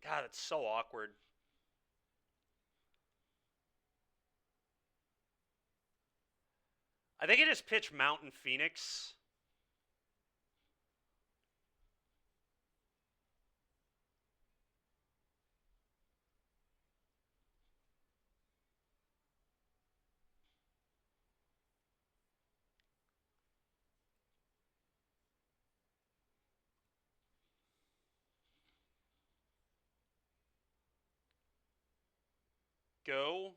God, that's so awkward. I think I just pitched Mountain Phoenix. Go.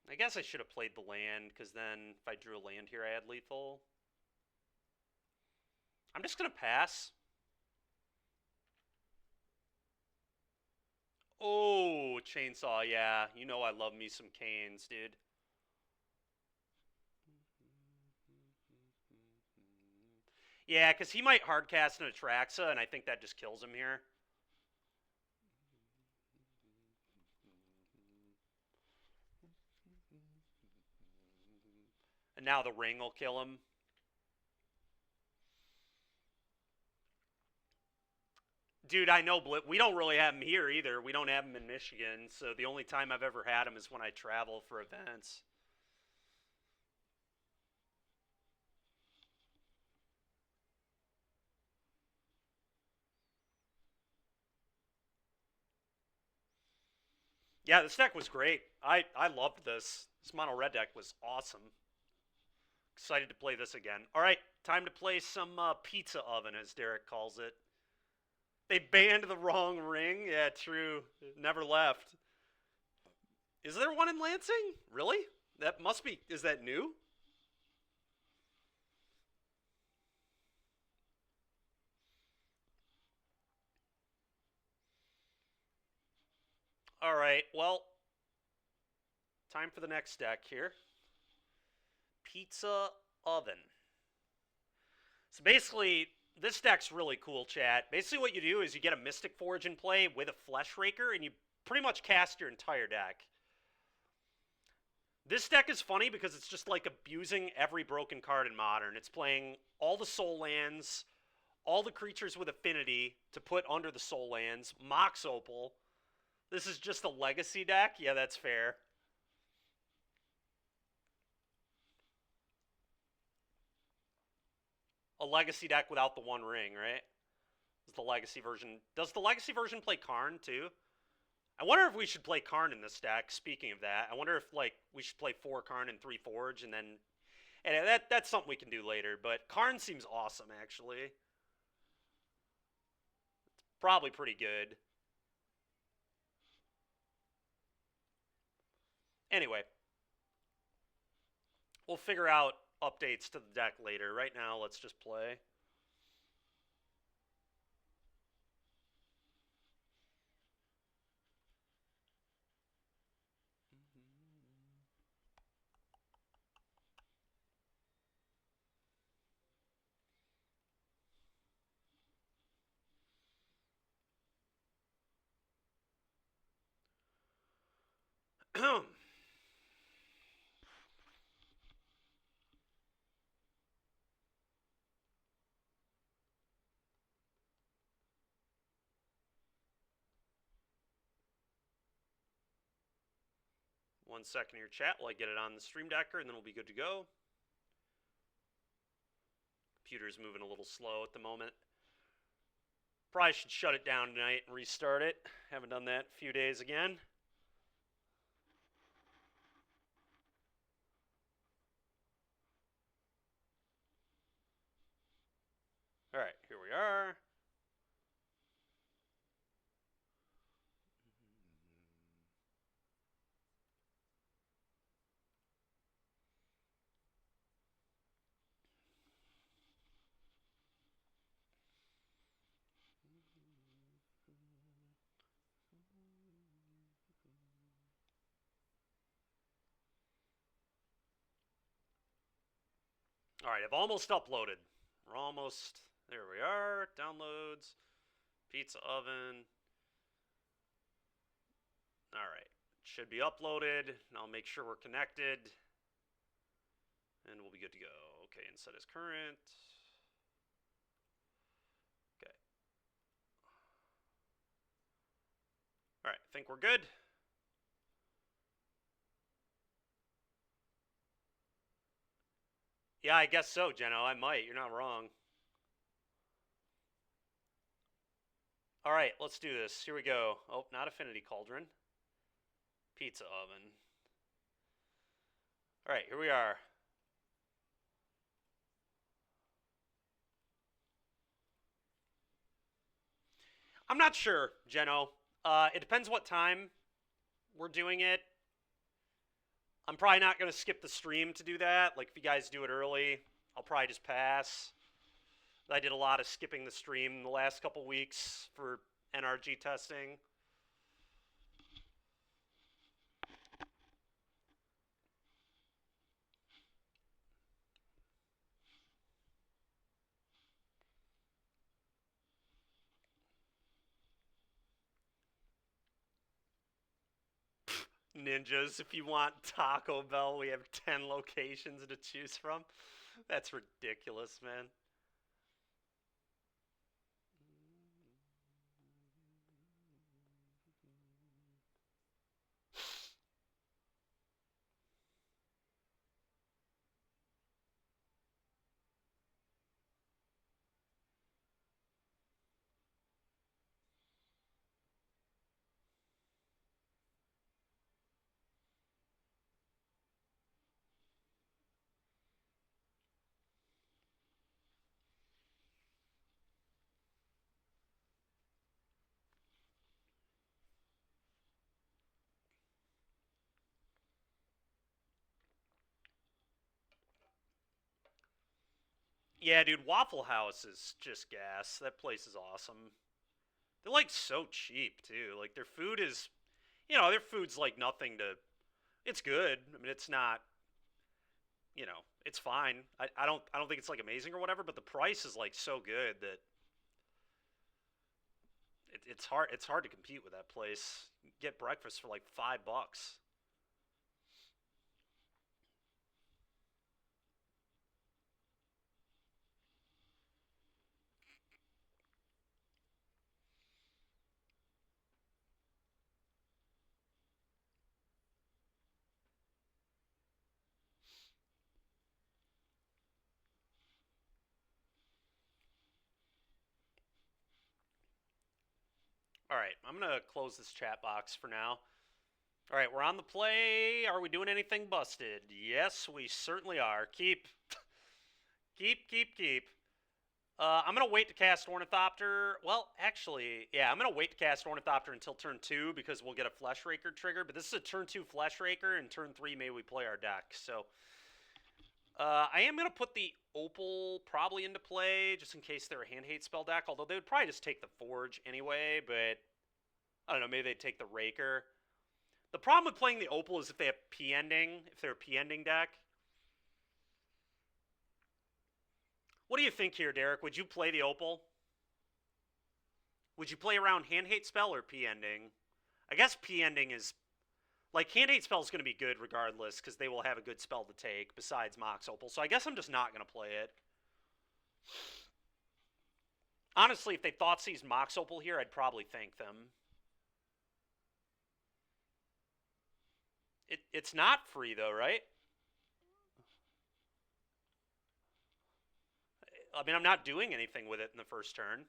I guess I should have played the land, because then if I drew a land here, I had lethal. I'm just going to pass. Oh, chainsaw, yeah. You know I love me some canes, dude. Yeah, because he might hardcast an Atraxa, and I think that just kills him here. And now the ring will kill him. Dude, I know we don't really have him here either. We don't have him in Michigan, so the only time I've ever had him is when I travel for events. Yeah, this deck was great. I loved this. This mono red deck was awesome. Excited to play this again. All right, time to play some pizza oven, as Derek calls it. They banned the wrong ring. Yeah, true. Never left. Is there one in Lansing? Really? That must be. Is that new? All right. Well, time for the next deck here. Pizza oven. So basically, this deck's really cool, chat. Basically, what you do is you get a Mystic Forge in play with a Flesh Raker, and you pretty much cast your entire deck. This deck is funny because it's just like abusing every broken card in Modern. It's playing all the Soul Lands, all the creatures with affinity to put under the Soul Lands, Mox Opal. This is just a Legacy deck? Yeah, that's fair. A Legacy deck without the one ring, right? Is the Legacy version. Does the Legacy version play Karn too? I wonder if we should play Karn in this deck. Speaking of that, I wonder if like we should play 4 Karn and 3 Forge, and then that's something we can do later. But Karn seems awesome, actually. Probably pretty good. Anyway, we'll figure out updates to the deck later. Right now, let's just play. One second here, chat, while I get it on the Stream Decker, and then we'll be good to go. Computer's moving a little slow at the moment. Probably should shut it down tonight and restart it. Haven't done that in a few days again. All right, here we are. All right, I've almost uploaded. We're almost, there we are. Downloads, pizza oven. All right, should be uploaded. And I'll make sure we're connected. And we'll be good to go. OK instead is current. Okay. All right, I think we're good. Yeah, I guess so, Jeno. I might. You're not wrong. All right, let's do this. Here we go. Oh, not Affinity Cauldron. Pizza oven. All right, here we are. I'm not sure, Jeno. It depends what time we're doing it. I'm probably not going to skip the stream to do that. Like, if you guys do it early, I'll probably just pass. I did a lot of skipping the stream the last couple weeks for NRG testing. Ninjas, if you want Taco Bell, we have 10 locations to choose from. That's ridiculous, man. Yeah, dude, Waffle House is just gas. That place is awesome. They're like so cheap too. Like their food is, their food's like nothing to. It's good. I mean, it's not. It's fine. I don't think it's like amazing or whatever. But the price is like so good that it's hard. It's hard to compete with that place. You get breakfast for like $5. All right, I'm gonna close this chat box for now. All right, we're on the play. Are we doing anything busted? Yes, we certainly are. Keep. I'm going to wait to cast Ornithopter. Well, actually, yeah, I'm going to wait to cast Ornithopter until turn 2 because we'll get a Flesh Raker trigger. But this is a turn 2 Flesh Raker, and turn 3 maybe we play our deck. So I am going to put the Opal probably into play just in case they're a hand hate spell deck. Although they would probably just take the Forge anyway, but I don't know, maybe they'd take the Raker. The problem with playing the Opal is if they have P-Ending, if they're a P-Ending deck. What do you think here, Derek? Would you play the Opal? Would you play around hand hate spell or P-Ending? I guess P-Ending is... Like, hand hate spell is going to be good regardless because they will have a good spell to take besides Mox Opal. So I guess I'm just not going to play it. Honestly, if they Thoughtseize Mox Opal here, I'd probably thank them. It's not free, though, right? I mean, I'm not doing anything with it in the first turn.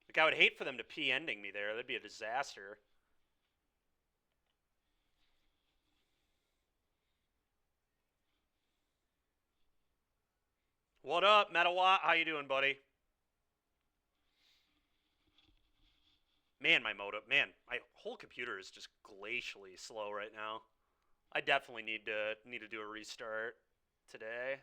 Like, I would hate for them to P-Ending me there. That'd be a disaster. What up, Metawatt? How you doing, buddy? Man, my whole computer is just glacially slow right now. I definitely need to do a restart today.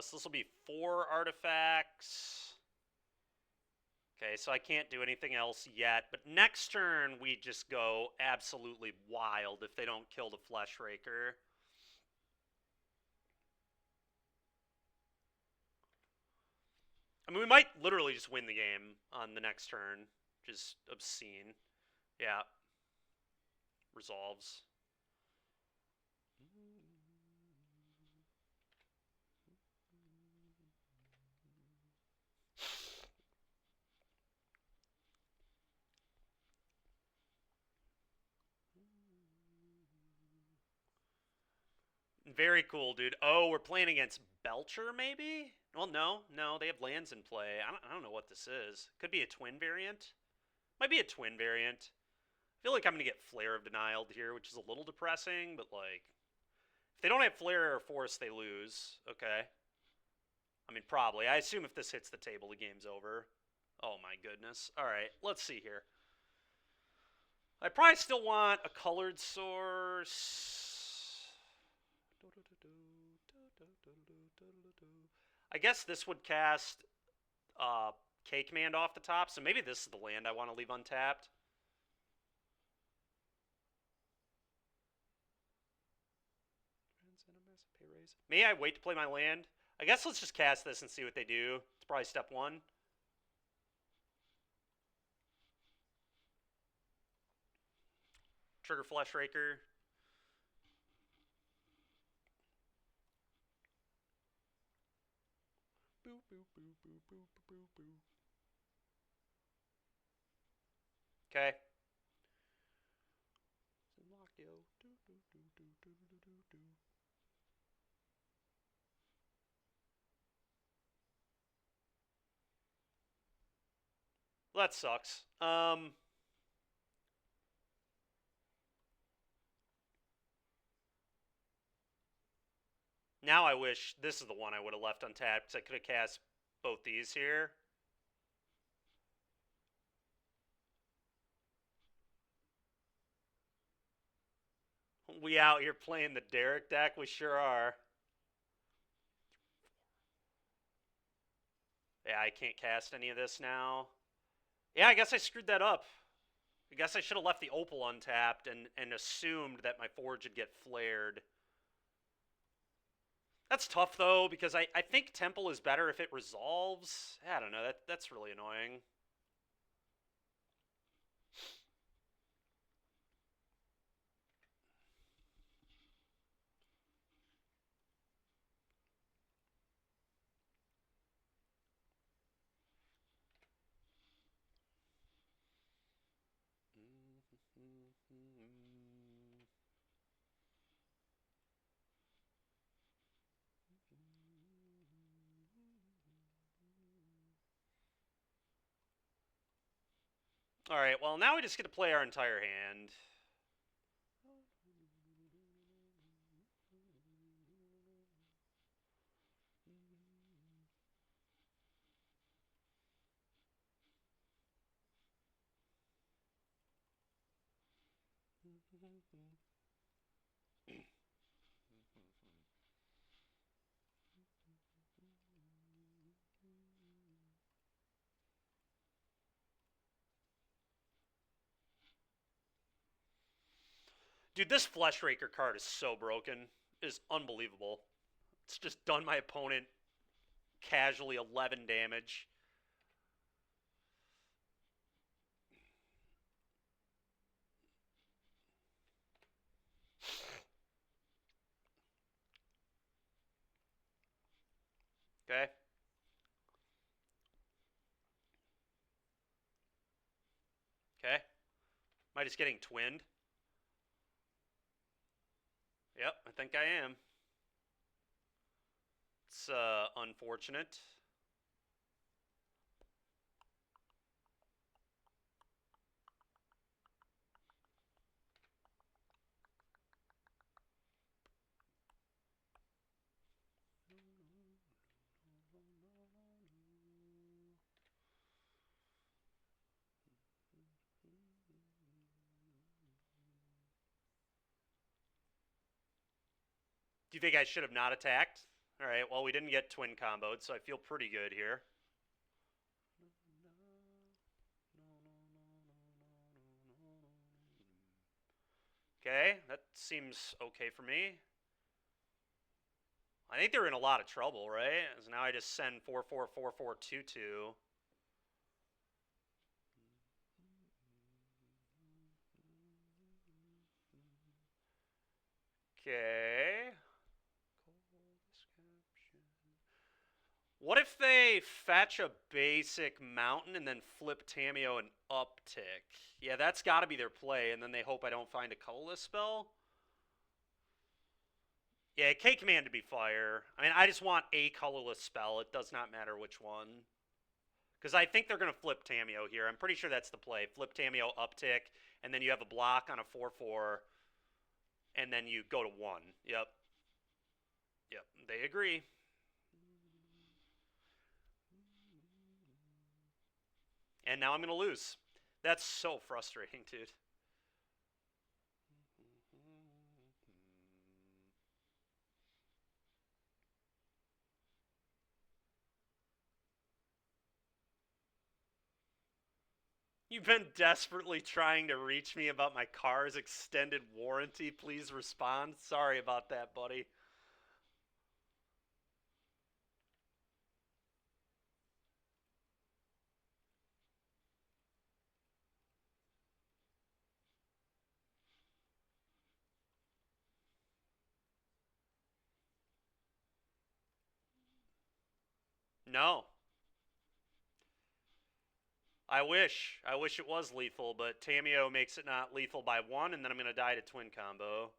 So this will be 4 artifacts. Okay, so I can't do anything else yet, but next turn we just go absolutely wild if they don't kill the Fleshraker. I mean, we might literally just win the game on the next turn. Just obscene. Yeah. Resolves. Very cool, dude. Oh, we're playing against Belcher, maybe? Well, no, they have lands in play. I don't know what this is. Could be a twin variant. Might be a twin variant. I feel like I'm gonna get Flare of Denial here, which is a little depressing, but like, if they don't have Flare or Force, they lose. Okay. I mean, probably. I assume if this hits the table, the game's over. Oh my goodness. All right, let's see here. I probably still want a colored source. I guess this would cast K command off the top, so maybe this is the land I want to leave untapped. May I wait to play my land? I guess let's just cast this and see what they do. It's probably step one. Trigger Fleshraker. Boo, boo, boo, boo, boo, boo, boo. Okay. Well, that sucks. Now I wish this is the one I would have left untapped because I could have cast both these here. We out here playing the Derek deck? We sure are. Yeah, I can't cast any of this now. Yeah, I guess I screwed that up. I guess I should have left the Opal untapped and assumed that my Forge would get flared. That's tough, though, because I think Temple is better if it resolves. I don't know, that's really annoying. Alright, well, now we just get to play our entire hand. Dude, this Fleshraker card is so broken. It is unbelievable. It's just done my opponent casually 11 damage. Okay. Okay. Am I just getting twinned? Yep, I think I am. It's unfortunate. Do you think I should have not attacked? All right, well, we didn't get twin comboed, so I feel pretty good here. Okay, that seems okay for me. I think they're in a lot of trouble, right? So now I just send 4-4-4-4-2-2. Okay. What if they fetch a basic mountain and then flip Tamiyo an uptick? Yeah, that's got to be their play, and then they hope I don't find a colorless spell. Yeah, K-Command to be fire. I mean, I just want a colorless spell. It does not matter which one. Because I think they're going to flip Tamiyo here. I'm pretty sure that's the play. Flip Tamiyo uptick, and then you have a block on a 4-4, and then you go to 1. Yep. Yep, they agree. And now I'm going to lose. That's so frustrating, dude. You've been desperately trying to reach me about my car's extended warranty. Please respond. Sorry about that, buddy. No. I wish. I wish it was lethal, but Tamiyo makes it not lethal by 1, and then I'm going to die to twin combo.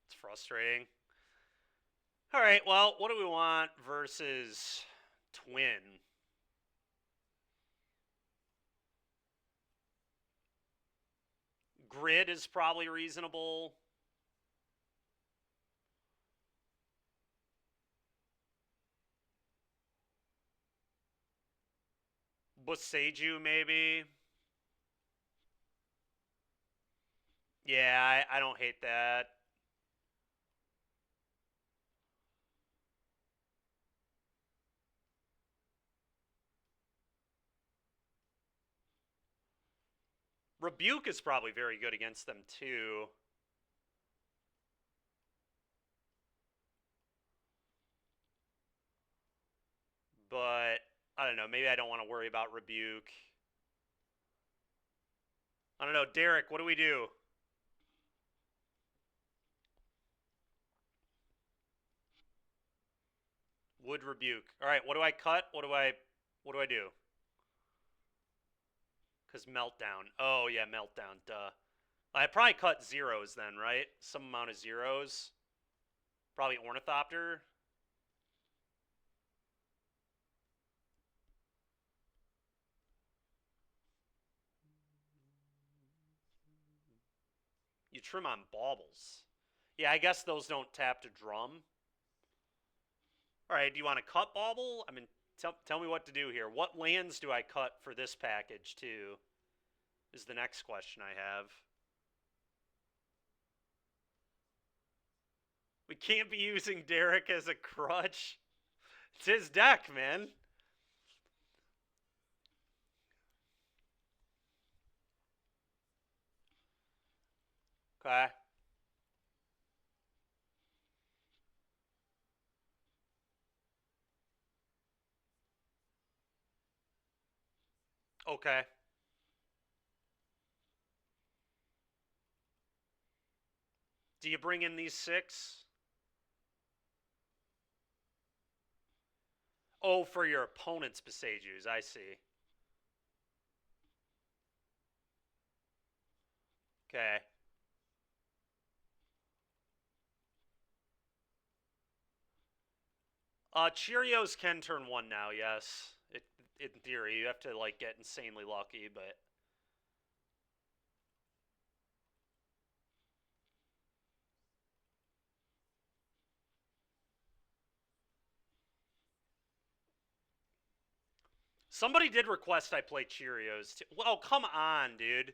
It's frustrating. All right, well, what do we want versus twin? Grid is probably reasonable. Boseiju, maybe. Yeah, I don't hate that. Rebuke is probably very good against them, too. But, I don't know, maybe I don't want to worry about Rebuke. I don't know, Derek, what do we do? Would Rebuke. All right, what do I cut? What do I do? Because Meltdown. Oh, yeah, Meltdown, duh. I probably cut zeros then, right? Some amount of zeros. Probably Ornithopter. You trim on baubles. Yeah, I guess those don't tap to drum. All right, do you want to cut bauble? I mean, tell me what to do here. What lands do I cut for this package, too? Is the next question I have. We can't be using Derek as a crutch. It's his deck, man. Okay. Okay. Do you bring in these 6? Oh, for your opponent's Besejus. I see. Okay. Cheerios can turn 1 now, yes. In theory, you have to, like, get insanely lucky, but... Somebody did request I play Cheerios. Well, come on, dude.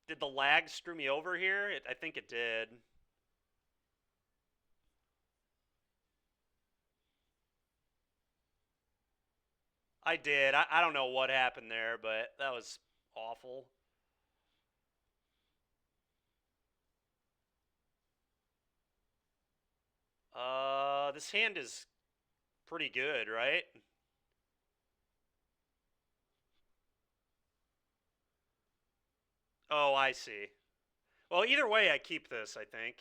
Did the lag screw me over here? I think it did. I did. I don't know what happened there, but that was awful. This hand is pretty good, right? Oh, I see. Well, either way, I keep this, I think.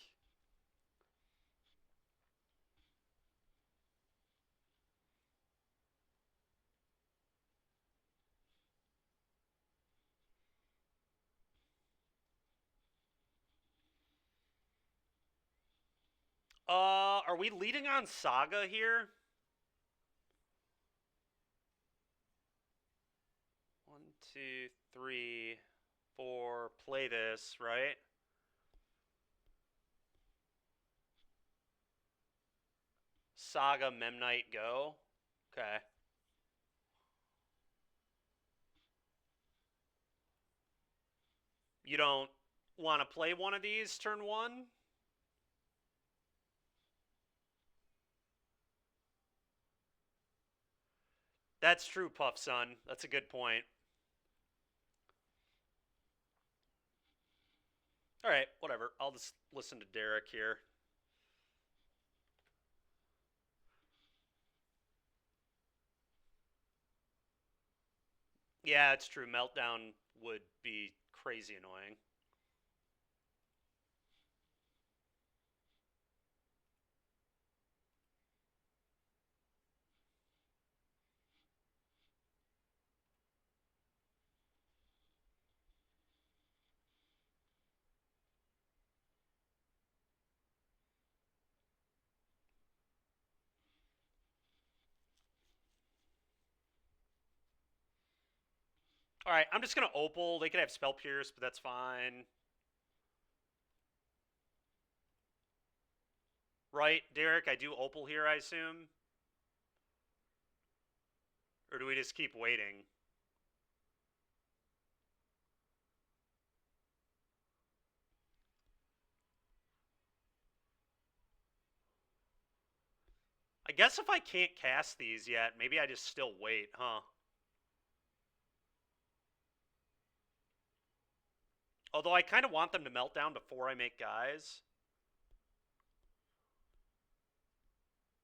Are we leading on Saga here? 1, 2, 3, 4. Play this, right? Saga, Memnite, go. Okay. You don't want to play one of these turn one? That's true, Puff Son. That's a good point. All right, whatever. I'll just listen to Derek here. Yeah, it's true. Meltdown would be crazy annoying. All right, I'm just gonna Opal. They could have Spell Pierce, but that's fine. Right, Derek? I do Opal here, I assume? Or do we just keep waiting? I guess if I can't cast these yet, maybe I just still wait, huh? Although I kind of want them to melt down before I make guys.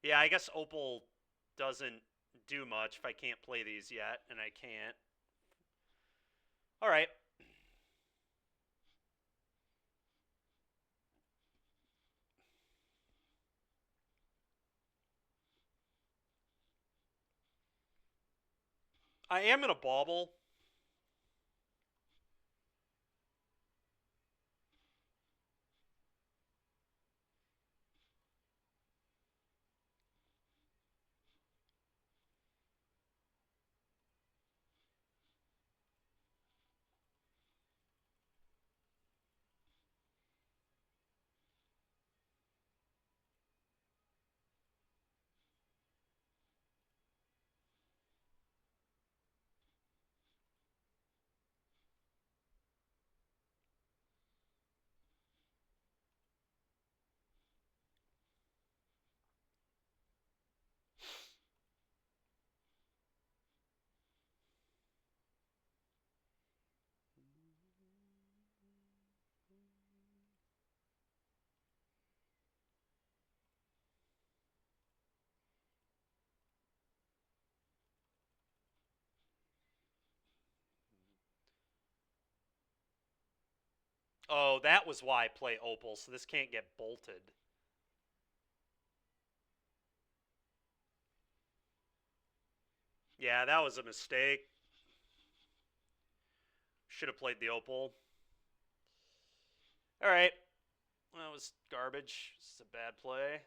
Yeah, I guess Opal doesn't do much if I can't play these yet, and I can't. All right. I am in a bauble. Oh, that was why I play Opal, so this can't get bolted. Yeah, that was a mistake. Should have played the Opal. All right. That was garbage. It's a bad play.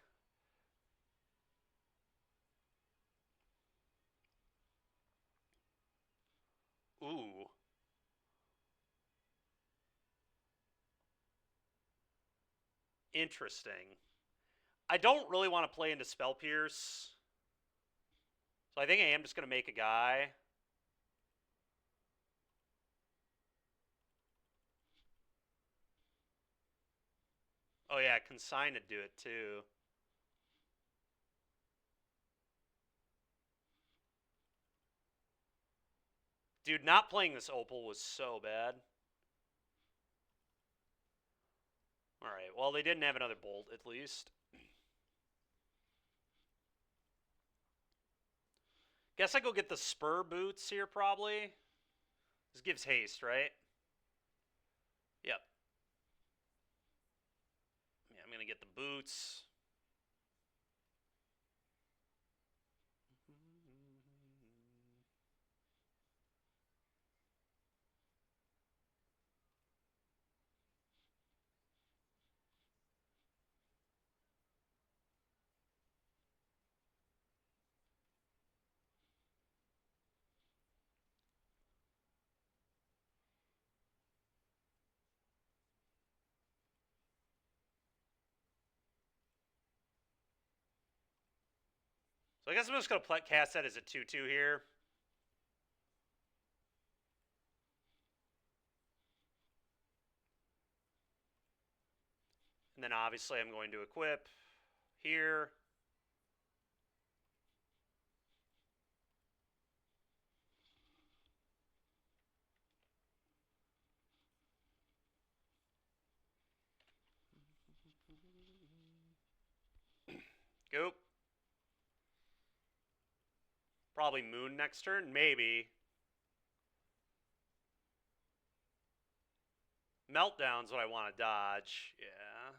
Ooh. Interesting. I don't really want to play into Spell Pierce. So I think I am just going to make a guy. Oh yeah, consign to do it too. Dude, not playing this Opal was so bad. Alright, well, they didn't have another Bolt, at least. Guess I go get the Spur boots here, probably. This gives haste, right? Yep. Yeah, I'm going to get the boots. So I guess I'm just going to cast that as a 2-2 here. And then obviously I'm going to equip here. Go. Probably Moon next turn, maybe. Meltdown's what I want to dodge. Yeah.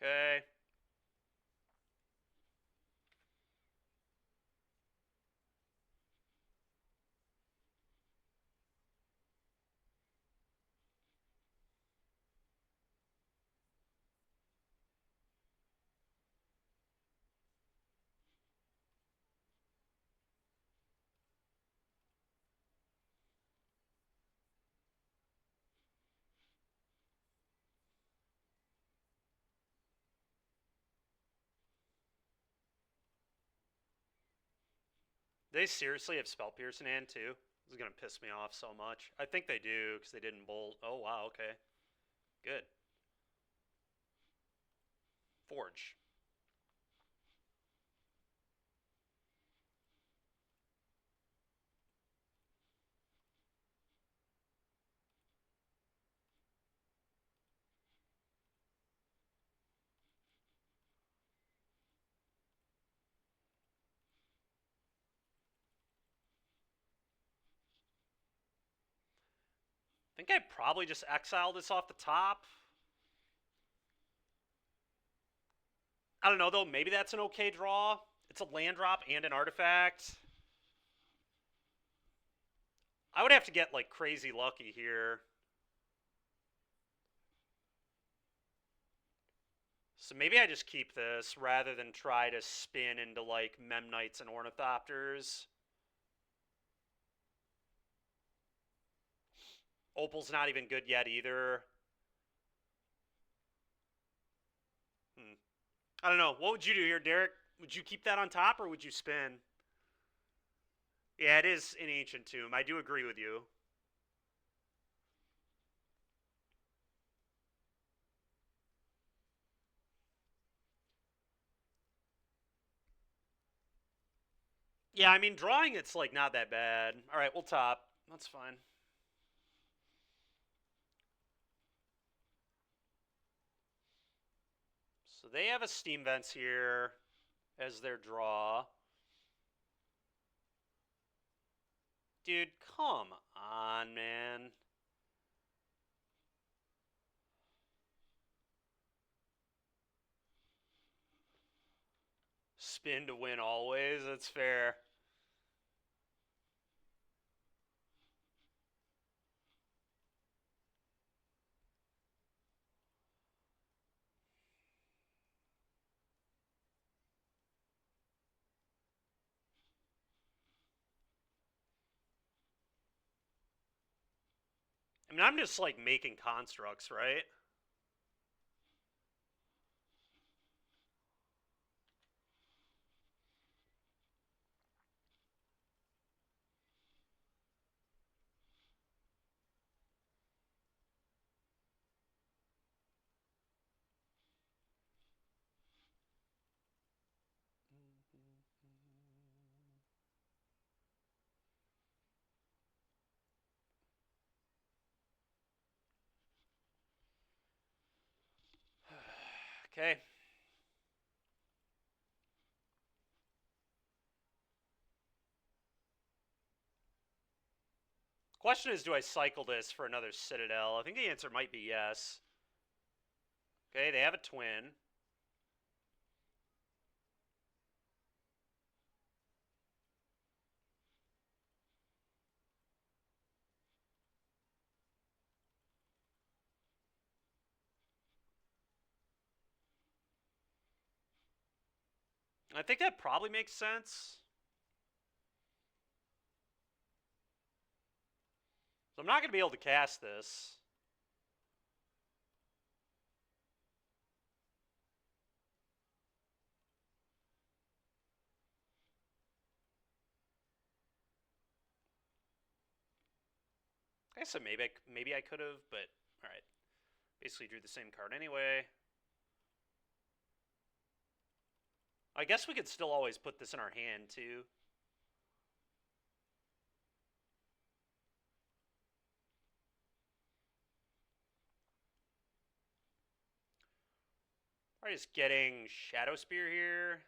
Okay. They seriously have Spell Pierce in hand, too? This is going to piss me off so much. I think they do, because they didn't bolt. Oh, wow, okay. Good. Forge. I think I probably just exile this off the top. I don't know, though. Maybe that's an okay draw. It's a land drop and an artifact. I would have to get, like, crazy lucky here. So maybe I just keep this rather than try to spin into, like, Memnites and Ornithopters. Opal's not even good yet either. I don't know. What would you do here, Derek? Would you keep that on top or would you spin? Yeah, it is an Ancient Tomb. I do agree with you. Yeah, I mean, drawing it's, like, not that bad. All right, we'll top. That's fine. So they have a Steam Vents here as their draw. Dude, come on, man. Spin to win always. That's fair. I mean, I'm just, like, making constructs, right? Okay. Question is, do I cycle this for another Citadel? I think the answer might be yes. Okay, they have a twin. I think that probably makes sense. So I'm not going to be able to cast this. I guess maybe I could have, but all right. Basically drew the same card anyway. I guess we could still always put this in our hand too. Probably just getting Shadow Spear here.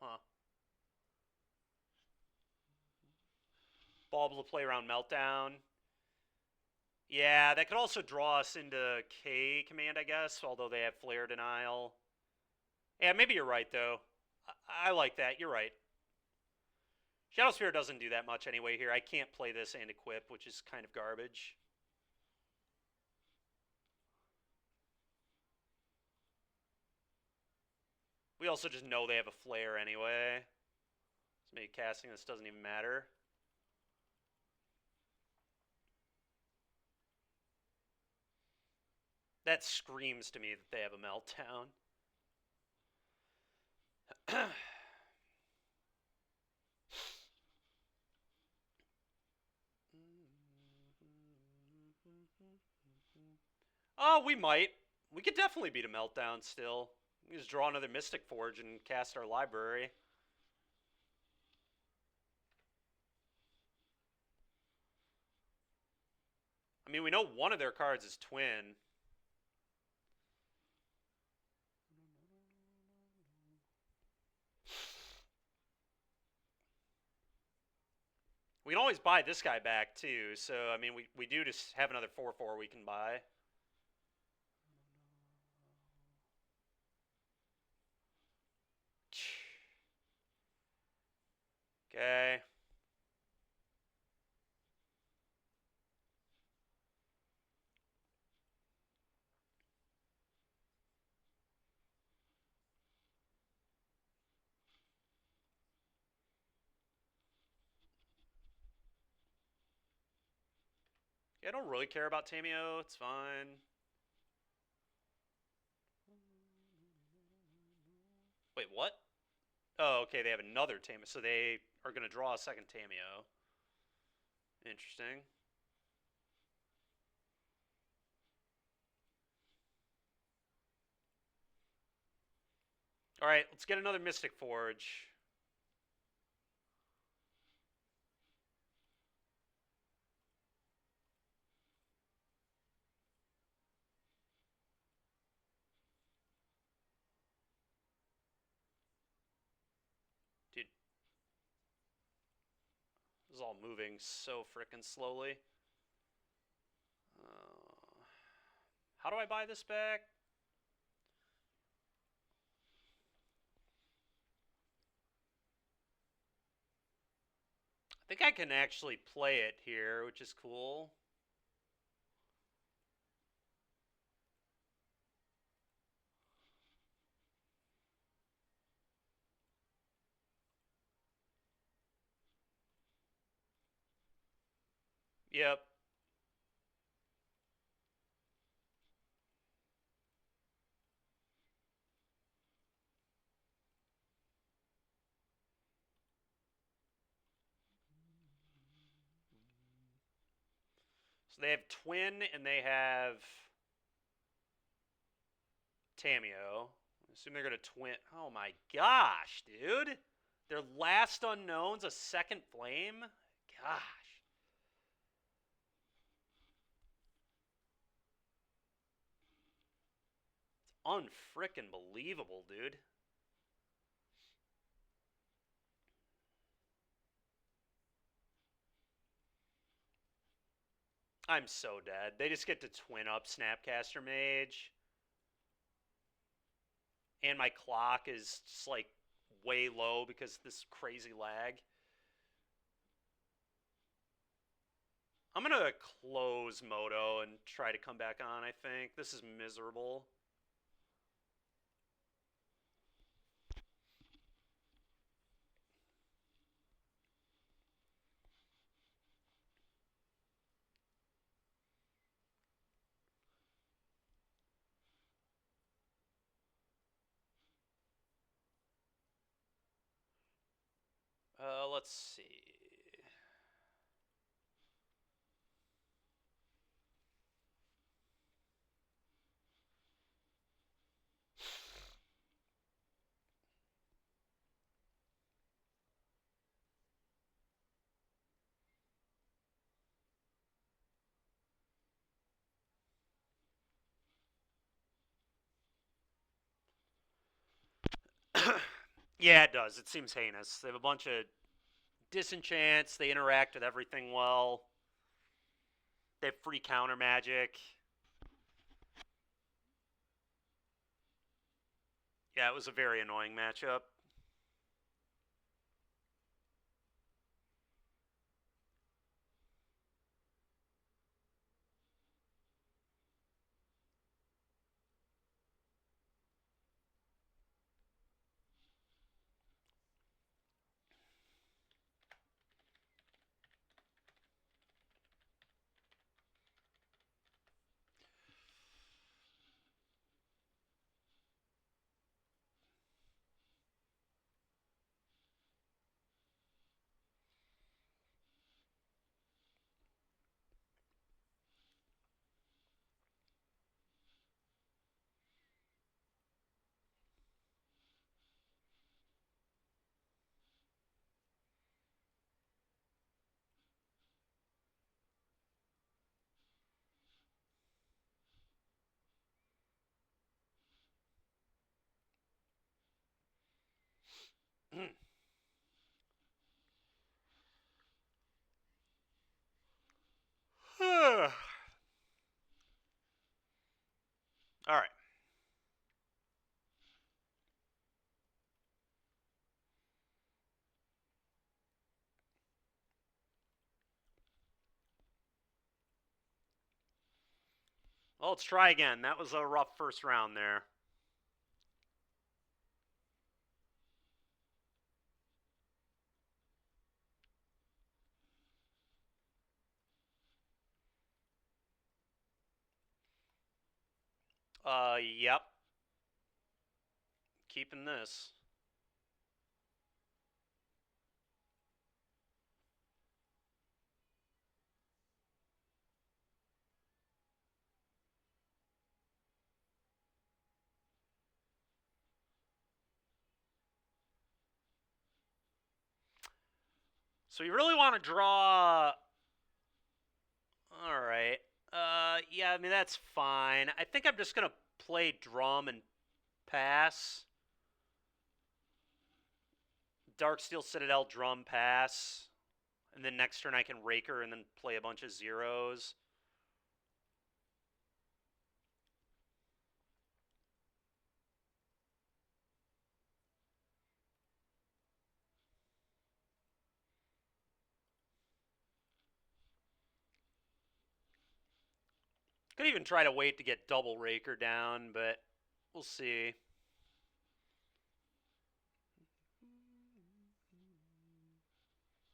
Huh. Ball to play around Meltdown. Yeah, that could also draw us into K command, I guess, although they have Flare Denial. Yeah, maybe you're right, though. I like that. You're right. Shadow Spear doesn't do that much anyway here. I can't play this and equip, which is kind of garbage. We also just know they have a Flare anyway. So maybe casting this doesn't even matter. That screams to me that they have a Meltdown. Oh, we might. We could definitely beat a Meltdown still. We can just draw another Mystic Forge and cast our library. I mean, we know one of their cards is Twin. We can always buy this guy back, too. So, I mean, we do just have another 4/4 we can buy. Okay. Yeah, I don't really care about Tameo. It's fine. Wait, what? Oh, okay, they have another Tameo. So they are going to draw a second Tameo. Interesting. All right, let's get another Mystic Forge. Dude, this is all moving so freaking slowly. How do I buy this back? I think I can actually play it here, which is cool. Yep. So they have Twin and they have Tameo. Assume they're going to twin. Oh my gosh, dude. Their last unknown's a second flame? Gosh. It's unfrickin' believable, dude. I'm so dead. They just get to twin up Snapcaster Mage. And my clock is just like way low because of this crazy lag. I'm going to close Moto and try to come back on, I think. This is miserable. Let's see. Yeah, it does. It seems heinous. They have a bunch of disenchants. They interact with everything well. They have free counter magic. Yeah, it was a very annoying matchup. All right. Well, let's try again. That was a rough first round there. Yep. Keeping this. So you really want to draw... All right. Yeah, I mean, that's fine. I think I'm just going to play drum and pass. Darksteel Citadel, drum, pass. And then next turn I can Raker and then play a bunch of zeros. Could even try to wait to get double Raker down, but we'll see.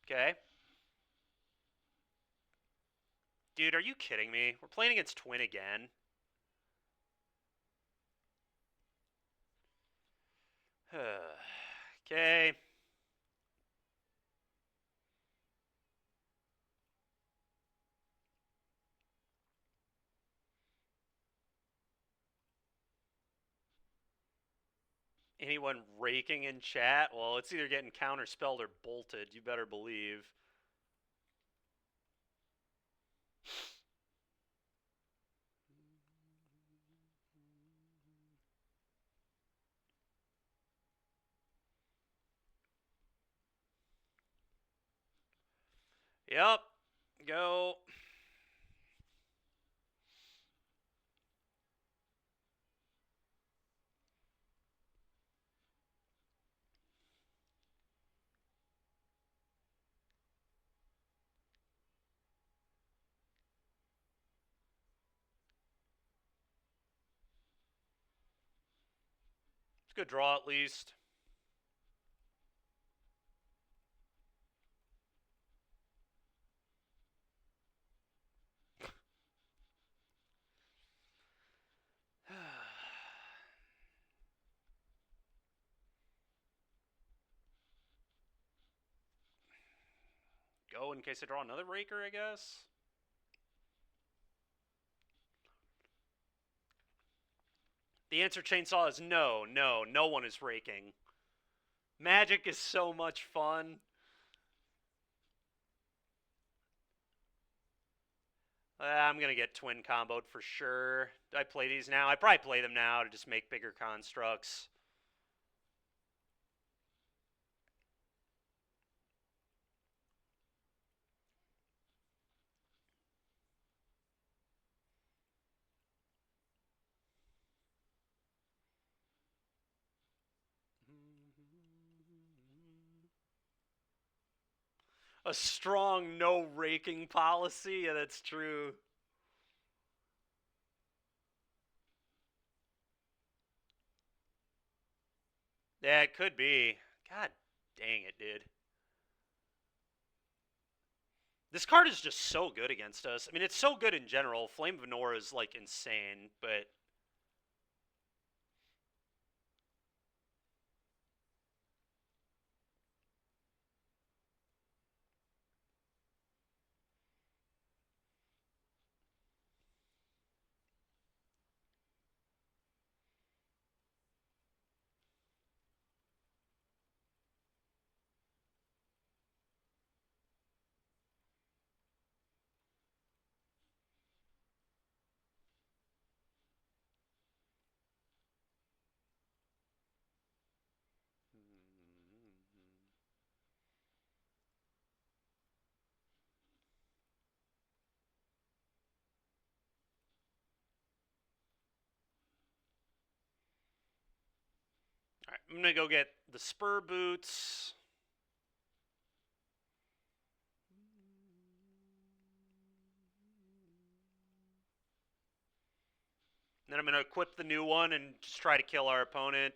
Okay. Dude, are you kidding me? We're playing against Twin again. Okay. Anyone raking in chat? Well, it's either getting counterspelled or bolted. You better believe. Yep. Go. It's a good draw at least. Go in case I draw another raker, I guess. The answer, Chainsaw, is no, no one is raking. Magic is so much fun. I'm going to get twin comboed for sure. Do I play these now? I probably play them now to just make bigger constructs. A strong no raking policy? Yeah, that's true. Yeah, it could be. God dang it, dude. This card is just so good against us. I mean, it's so good in general. Flame of Nora is, like, insane, but... Alright, I'm gonna go get the Spur Boots. Then I'm gonna equip the new one and just try to kill our opponent.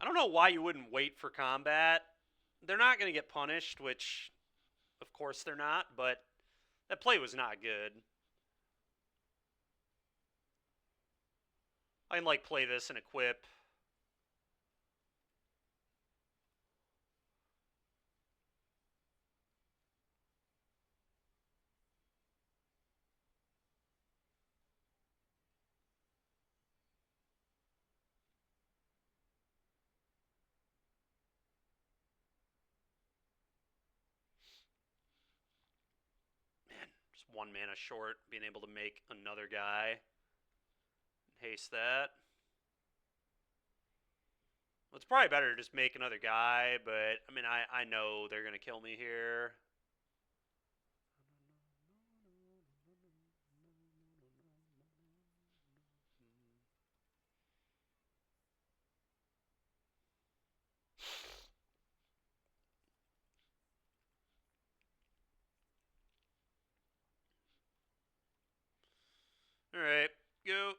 I don't know why you wouldn't wait for combat. They're not going to get punished, which, of course, they're not, but that play was not good. I can, like, play this and equip. Man, just 1 mana short, being able to make another guy. Haste that. Well, it's probably better to just make another guy, but, I mean, I know they're going to kill me here. Alright, go.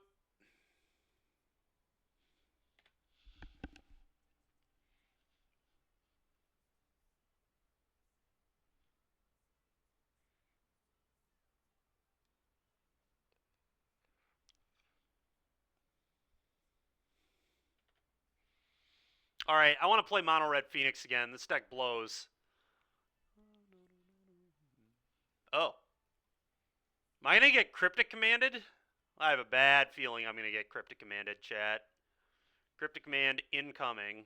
Alright, I want to play Mono Red Phoenix again. This deck blows. Oh. Am I going to get Cryptic Commanded? I have a bad feeling I'm going to get Cryptic Commanded, chat. Cryptic Command incoming.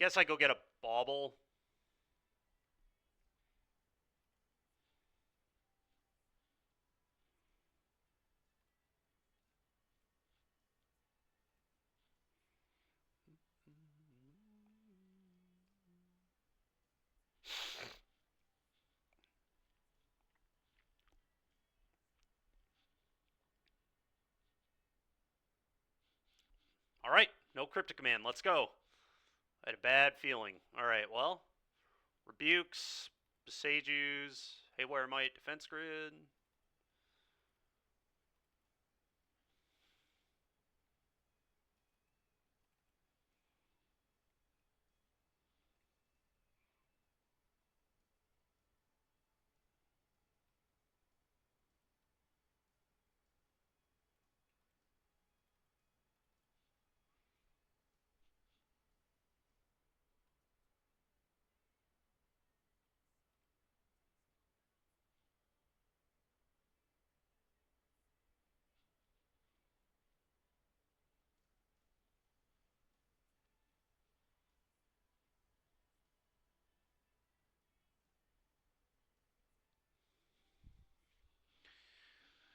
Guess I go get a Bauble. Alright, no Cryptic Command. Let's go. I had a bad feeling. Alright, well. Rebukes, Besagus, Haywire Might, Defense Grid.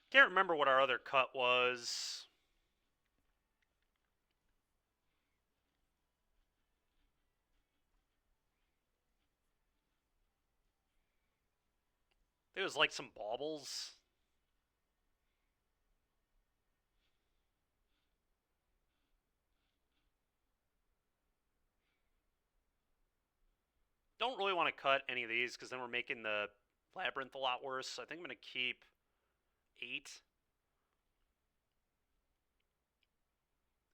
Can't remember what our other cut was. It was like some baubles. Don't really want to cut any of these because then we're making the Labyrinth a lot worse. So I think I'm going to keep 8.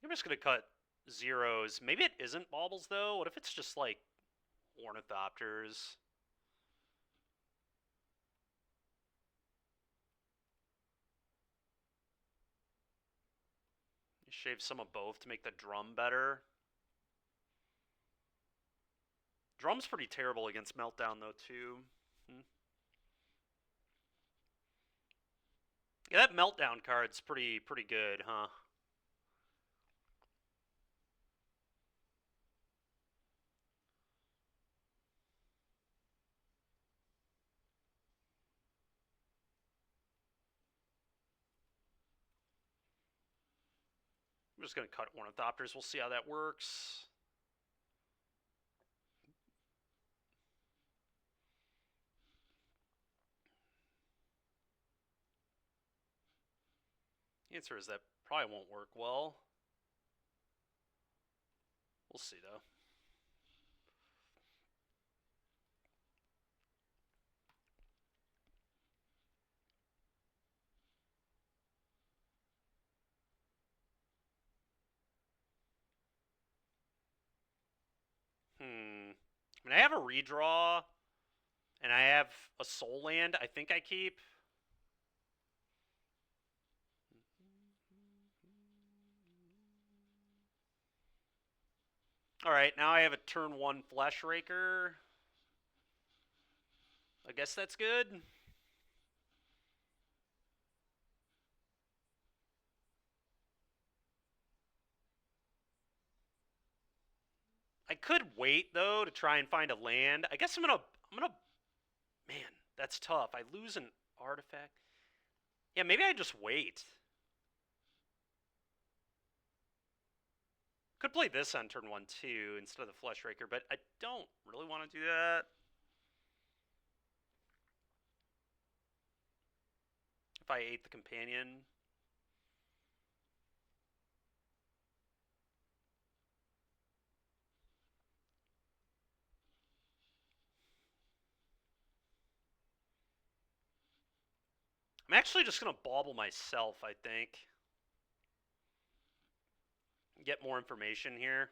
I'm just going to cut zeros. Maybe it isn't baubles though. What if it's just like Ornithopters? Shave some of both to make the drum better. Drum's pretty terrible against Meltdown though too. Yeah, that Meltdown card's pretty good, huh? I'm just going to cut Ornithopters. We'll see how that works. The answer is that probably won't work well. We'll see, though. I mean, I have a redraw, and I have a soul land. I think I keep. Alright, now I have a turn 1 Flesh Raker. I guess that's good. I could wait though to try and find a land. I guess I'm gonna man, that's tough. I lose an artifact. Yeah, maybe I just wait. Could play this on turn 1 too instead of the Flesh Raker, but I don't really want to do that. If I ate the companion. I'm actually just going to bauble myself, I think. Get more information here.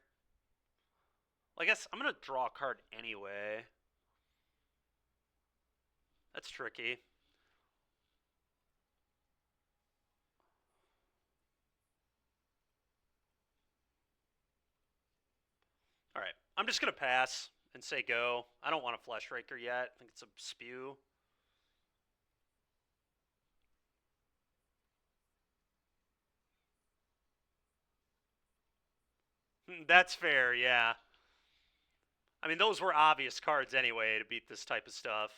Well, I guess I'm going to draw a card anyway. That's tricky. Alright, I'm just going to pass and say go. I don't want a Fleshraker yet. I think it's a spew. That's fair, yeah. I mean, those were obvious cards anyway to beat this type of stuff.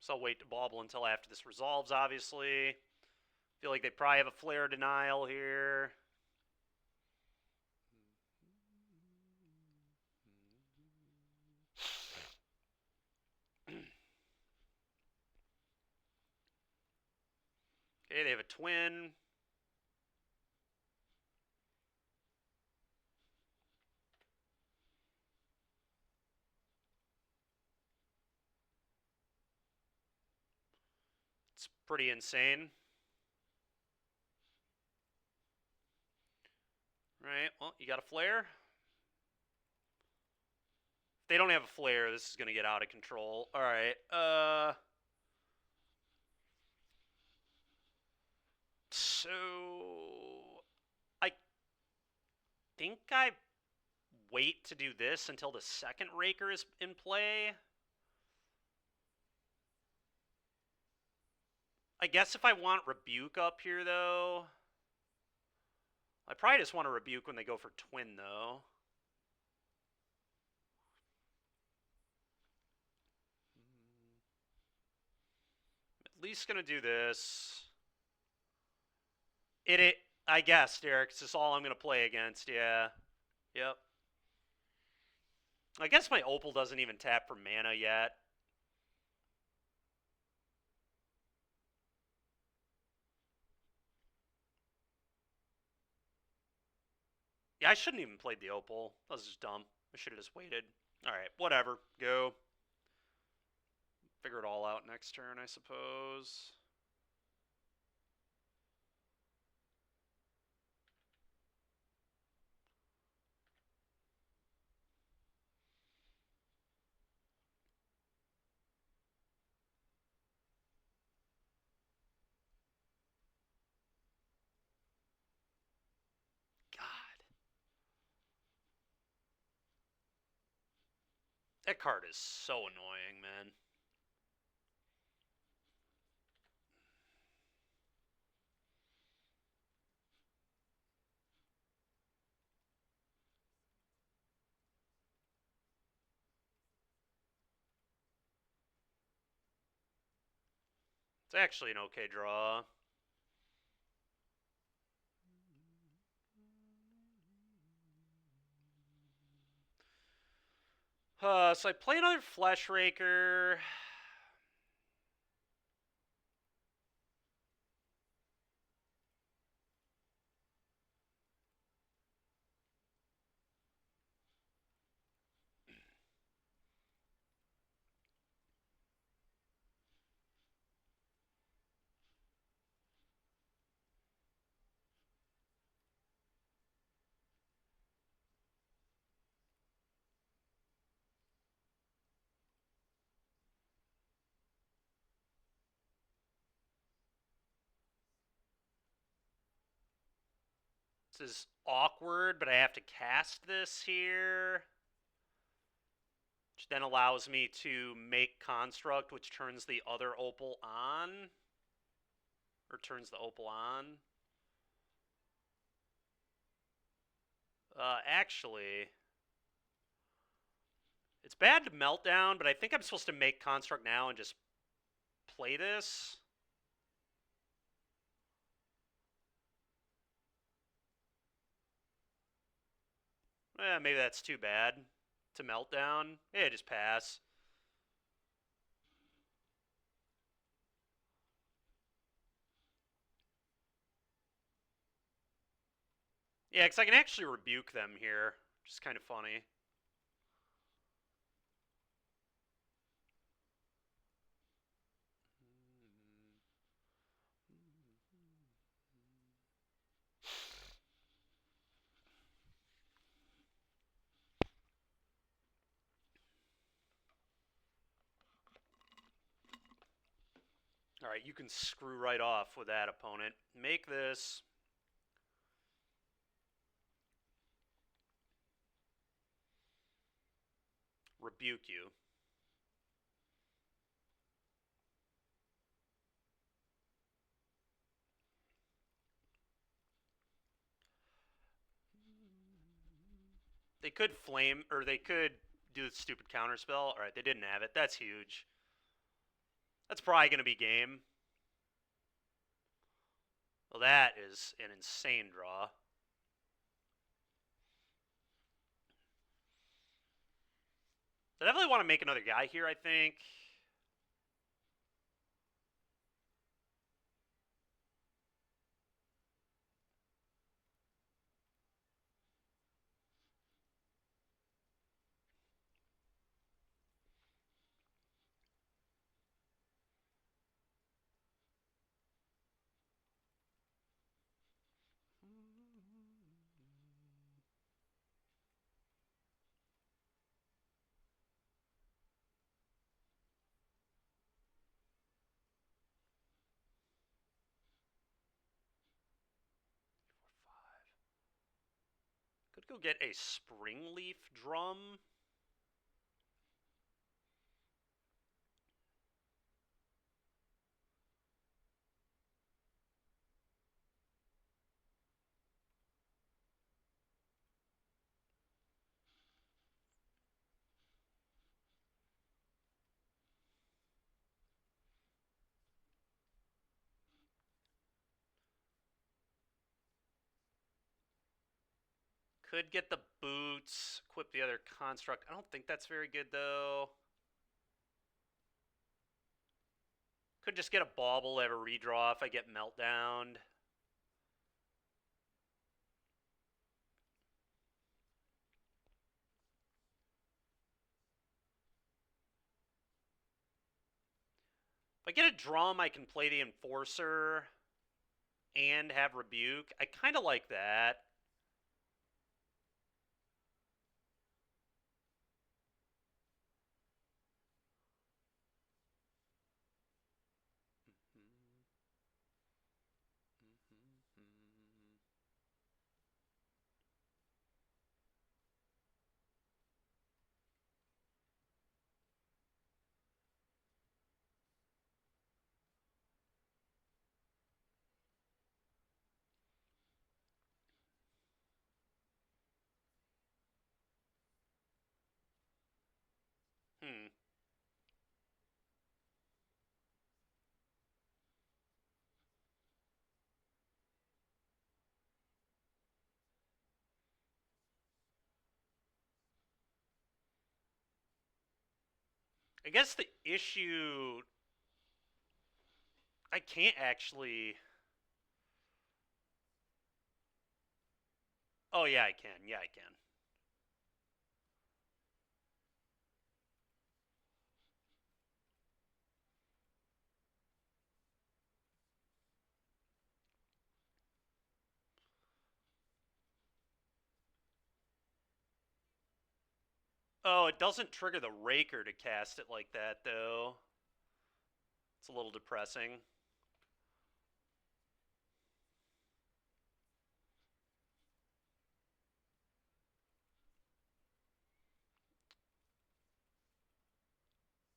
So I'll wait to bauble until after this resolves, obviously. Feel like they probably have a flare denial here. Okay, they have a twin. It's pretty insane. Right, well, you got a flare. If they don't have a flare, this is going to get out of control. Alright, so I think I wait to do this until the second Raker is in play. I guess if I want Rebuke up here, though, I probably just want to Rebuke when they go for Twin, though. At least going to do this. I guess, Derek. This is all I'm going to play against, yeah. Yep. I guess my Opal doesn't even tap for mana yet. Yeah, I shouldn't even played the Opal. That was just dumb. I should have just waited. Alright, whatever. Go. Figure it all out next turn, I suppose. God. That card is so annoying, man. It's actually an okay draw. So I play another Fleshraker. This is awkward, but I have to cast this here. Which then allows me to make Construct, which turns the other Opal on. Or turns the Opal on. Actually, it's bad to Meltdown, but I think I'm supposed to make Construct now and just play this. Maybe that's too bad to Meltdown. Yeah, just pass. Yeah, because I can actually rebuke them here, which is kind of funny. Alright, you can screw right off with that, opponent. Make this. Rebuke you. They could flame, or they could do the stupid counterspell. Alright, they didn't have it. That's huge. That's probably going to be game. Well, that is an insane draw. I definitely want to make another guy here, I think. Could go get a Springleaf Drum. Could get the boots, equip the other construct. I don't think that's very good, though. Could just get a bauble, have a redraw if I get Meltdowned. If I get a drum, I can play the Enforcer and have Rebuke. I kind of like that. Hmm. I guess the issue... I can't actually... Oh, yeah, I can. Yeah, I can. Oh, it doesn't trigger the Raker to cast it like that, though. It's a little depressing.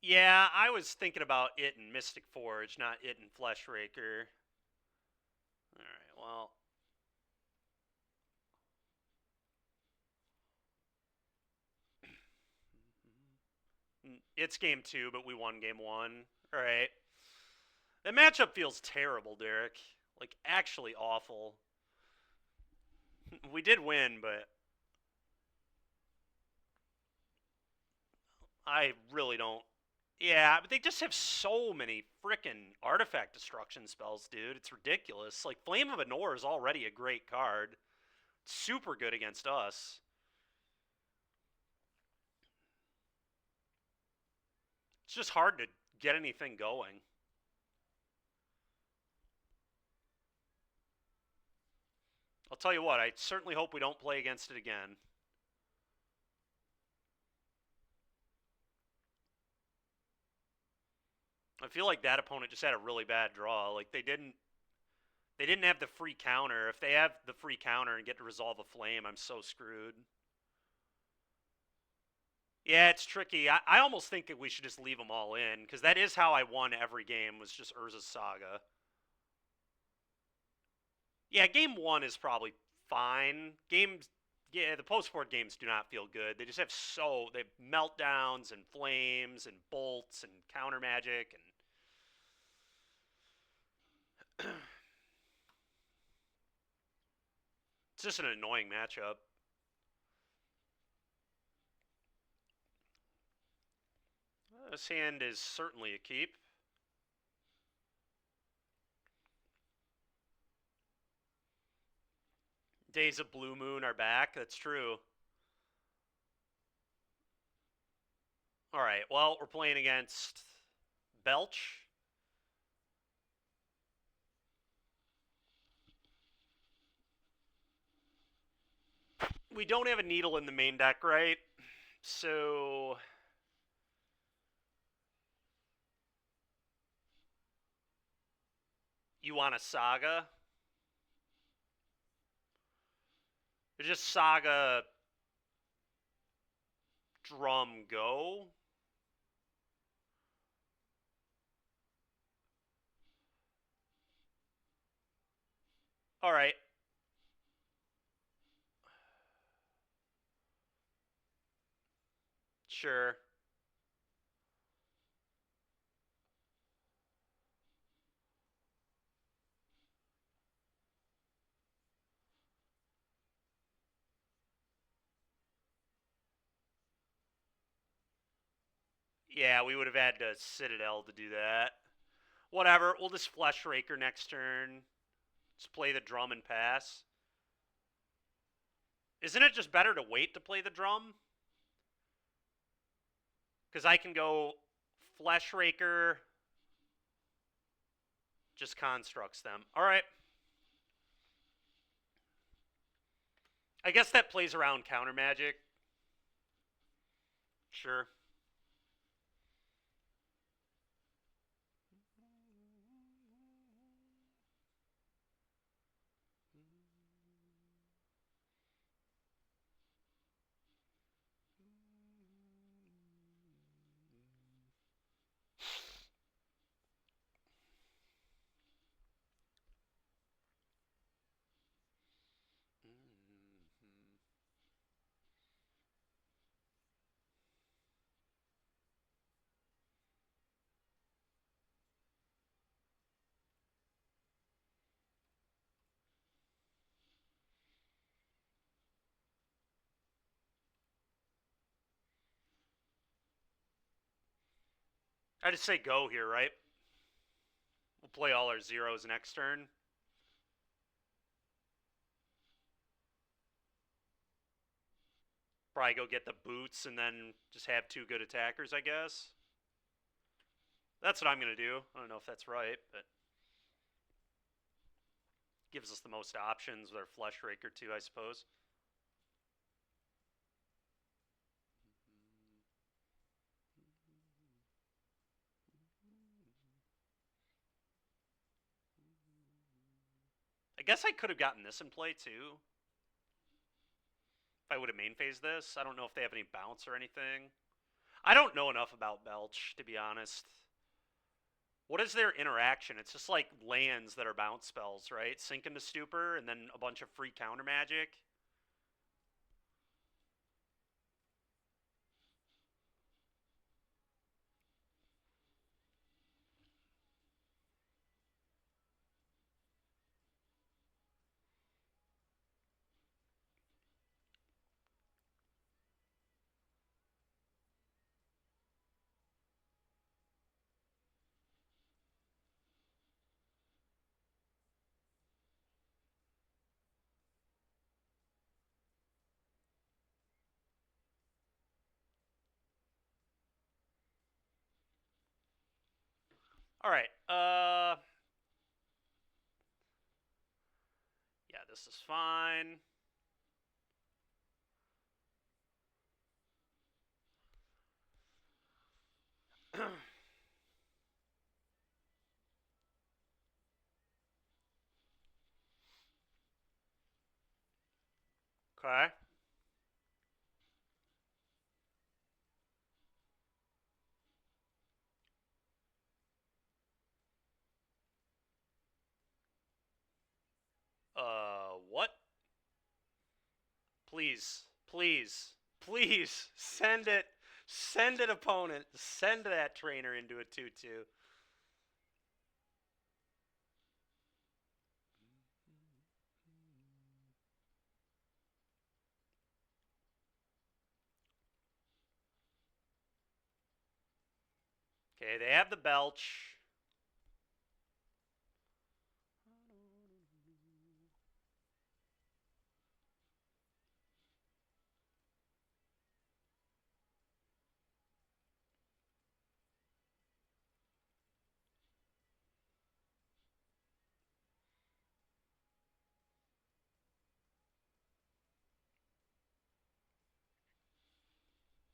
Yeah, I was thinking about it in Mystic Forge, not it in Flesh Raker. Alright, well... It's game 2, but we won game 1. Alright. That matchup feels terrible, Derek. Like, actually awful. We did win, but... I really don't. Yeah, but they just have so many frickin' artifact destruction spells, dude. It's ridiculous. Like, Flame of Anor is already a great card. Super good against us. It's just hard to get anything going. I'll tell you what, I certainly hope we don't play against it again. I feel like that opponent just had a really bad draw. Like, they didn't have the free counter. If they have the free counter and get to resolve a flame, I'm so screwed. Yeah, it's tricky. I almost think that we should just leave them all in, because that is how I won every game, was just Urza's Saga. Yeah, game one is probably fine. Yeah, the post-board games do not feel good. They just have they have meltdowns and flames and bolts and counter magic and it's just an annoying matchup. This hand is certainly a keep. Days of Blue Moon are back. That's true. All right. Well, we're playing against Belch. We don't have a needle in the main deck, right? So you want a Saga? Or just Saga Drum Go? All right. Sure. Yeah, we would have had to Citadel to do that. Whatever. We'll just Flesh Raker next turn. Just play the drum and pass. Isn't it just better to wait to play the drum? Because I can go Flesh Raker, just constructs them. All right. I guess that plays around counter magic. Sure. I just say go here, right? We'll play all our zeros next turn. Probably go get the boots and then just have two good attackers, I guess. That's what I'm going to do. I don't know if that's right, but gives us the most options with our Flesh Raker too, I suppose. I guess I could have gotten this in play too. If I would have main phased this. I don't know if they have any bounce or anything. I don't know enough about Belch, to be honest. What is their interaction? It's just like lands that are bounce spells, right? Sink into Stupor and then a bunch of free counter magic. All right. Yeah, this is fine. Okay. What? Please, please, please send it. Send it, opponent. Send that trainer into a 2-2. Okay, they have the Belch.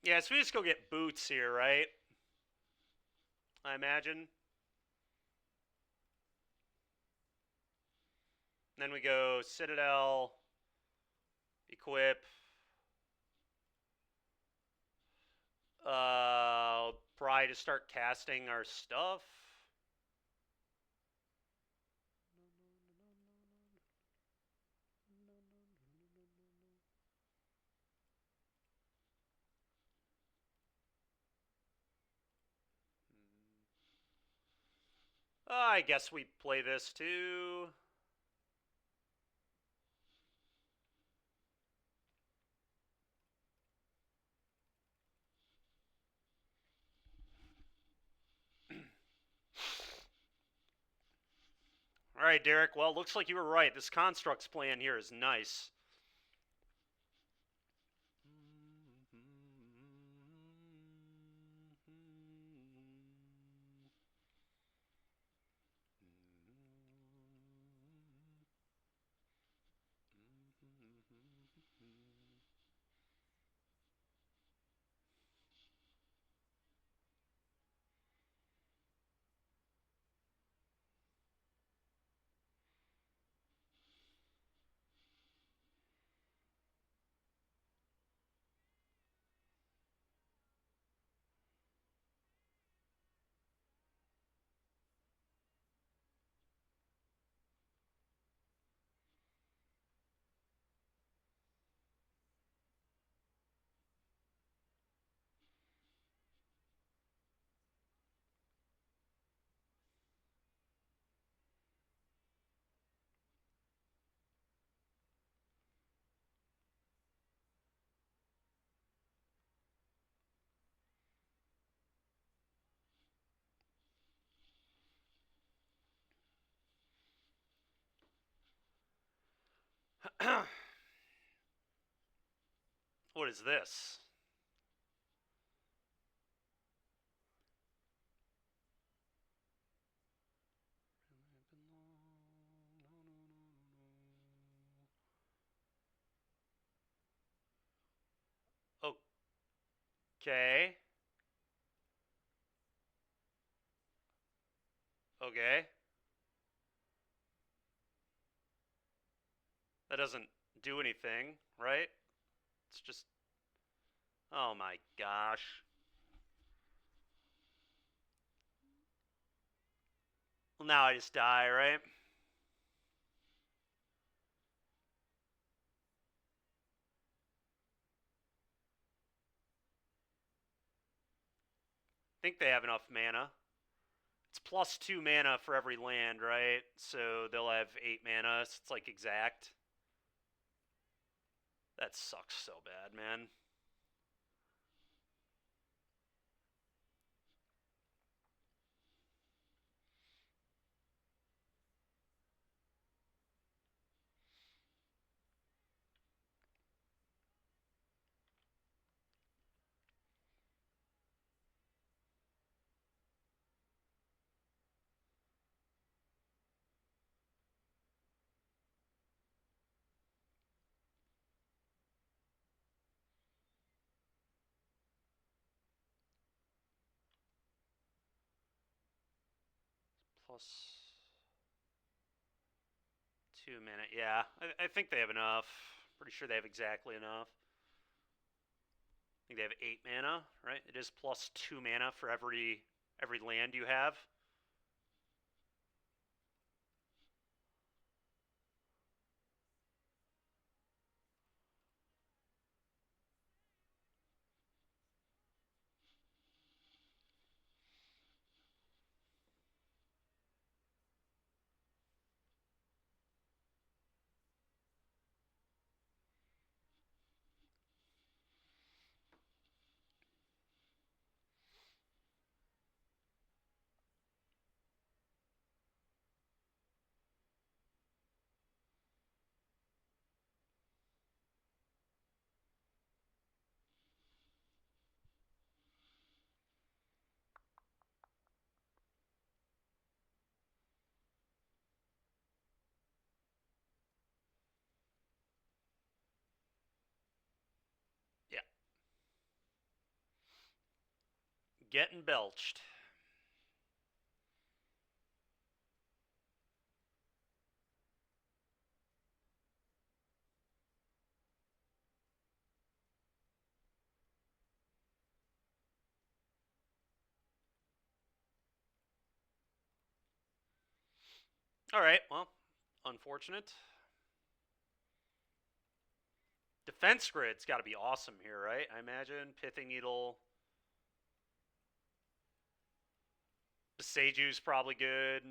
Yeah, so we just go get boots here, right? I imagine. Then we go Citadel, equip. Probably to start casting our stuff. I guess we play this too. All right, Derek. Well, looks like you were right. This Constructs plan here is nice. What is this? Okay. Okay. That doesn't do anything, right? It's just. Oh my gosh. Well, now I just die, right? I think they have enough mana. It's +2 mana for every land, right? So they'll have 8 mana. So it's like exact. That sucks so bad, man. plus 2 mana. Yeah, I think they have enough. Pretty sure they have exactly enough. I think they have 8 mana, right? It is plus 2 mana for every land you have. Yeah. Getting belched. Alright, well, unfortunate. Defense grid's got to be awesome here, right? I imagine. Pithing Needle. Boseju's probably good.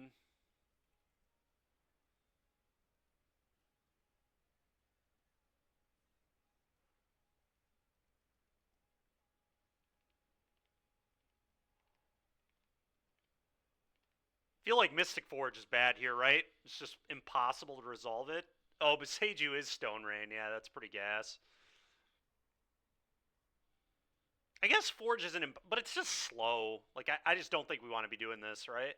Feel like Mystic Forge is bad here, right? It's just impossible to resolve it. Oh, Boseju is Stone Rain. Yeah, that's pretty gas. I guess Forge isn't, but it's just slow. Like, I just don't think we want to be doing this, right?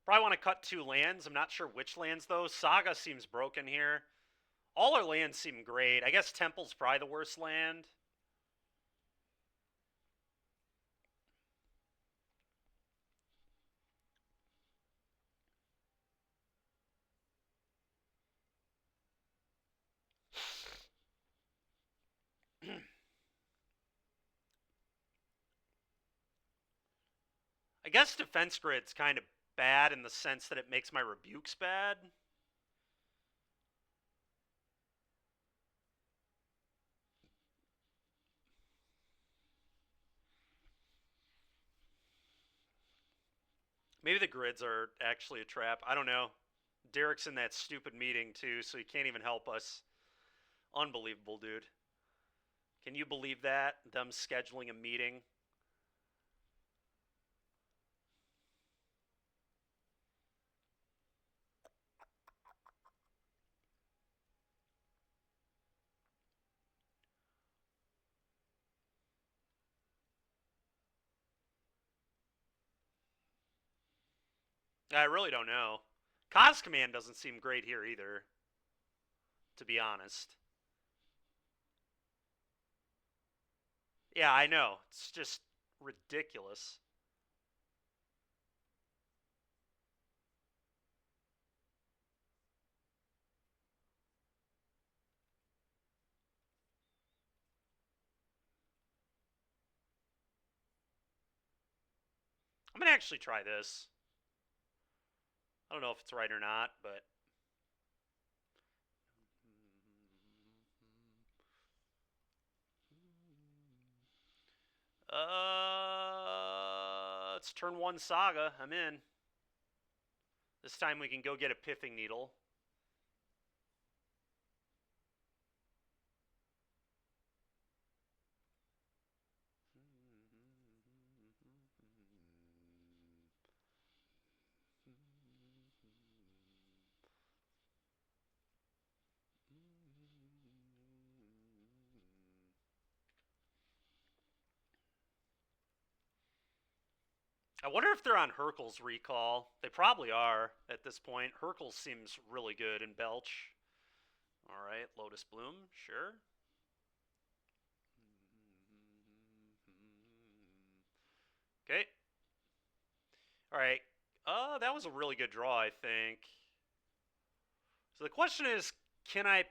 Probably want to cut 2 lands. I'm not sure which lands, though. Saga seems broken here. All our lands seem great. I guess Temple's probably the worst land. I guess Defense Grid's kind of bad in the sense that it makes my rebukes bad. Maybe the grids are actually a trap. I don't know. Derek's in that stupid meeting too, so he can't even help us. Unbelievable, dude. Can you believe that? Them scheduling a meeting? I really don't know. Cos Command doesn't seem great here either, to be honest. Yeah, I know. It's just ridiculous. I'm going to actually try this. I don't know if it's right or not, but... It's turn 1 Saga. I'm in. This time we can go get a Pithing Needle. I wonder if they're on Hurkyl's recall. They probably are at this point. Hurkyl seems really good in Belch. Alright, Lotus Bloom, sure. Okay. Alright. That was a really good draw, I think. So the question is, can I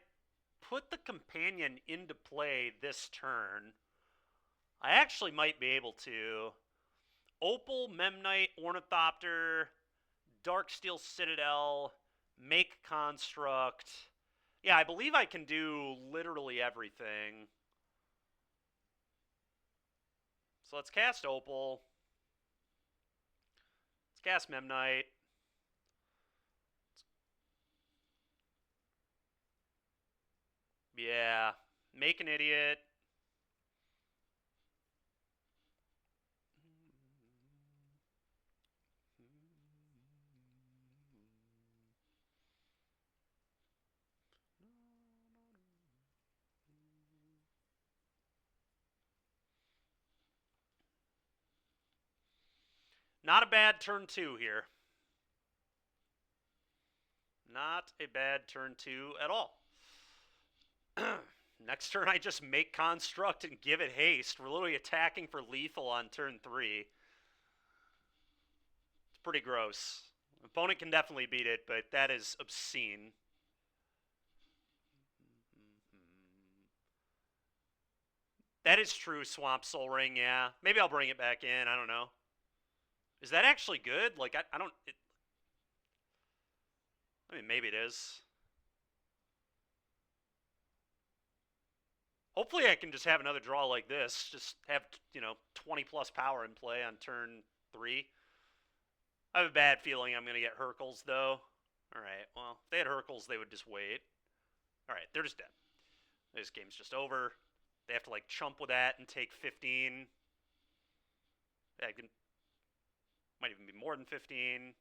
put the companion into play this turn? I actually might be able to. Opal, Memnite, Ornithopter, Darksteel Citadel, make Construct. Yeah, I believe I can do literally everything. So let's cast Opal. Let's cast Memnite. Yeah, make an idiot. Not a bad turn 2 here. Not a bad turn 2 at all. Next turn, I just make Construct and give it haste. We're literally attacking for lethal on turn 3. It's pretty gross. Opponent can definitely beat it, but that is obscene. That is true, Swamp Soul Ring, yeah. Maybe I'll bring it back in, I don't know. Is that actually good? Like, I don't... I mean, maybe it is. Hopefully I can just have another draw like this. Just have, 20 plus power in play on turn 3. I have a bad feeling I'm going to get Hercules, though. Alright, well, if they had Hercules, they would just wait. Alright, they're just dead. This game's just over. They have to, chump with that and take 15. Yeah, might even be more than 15.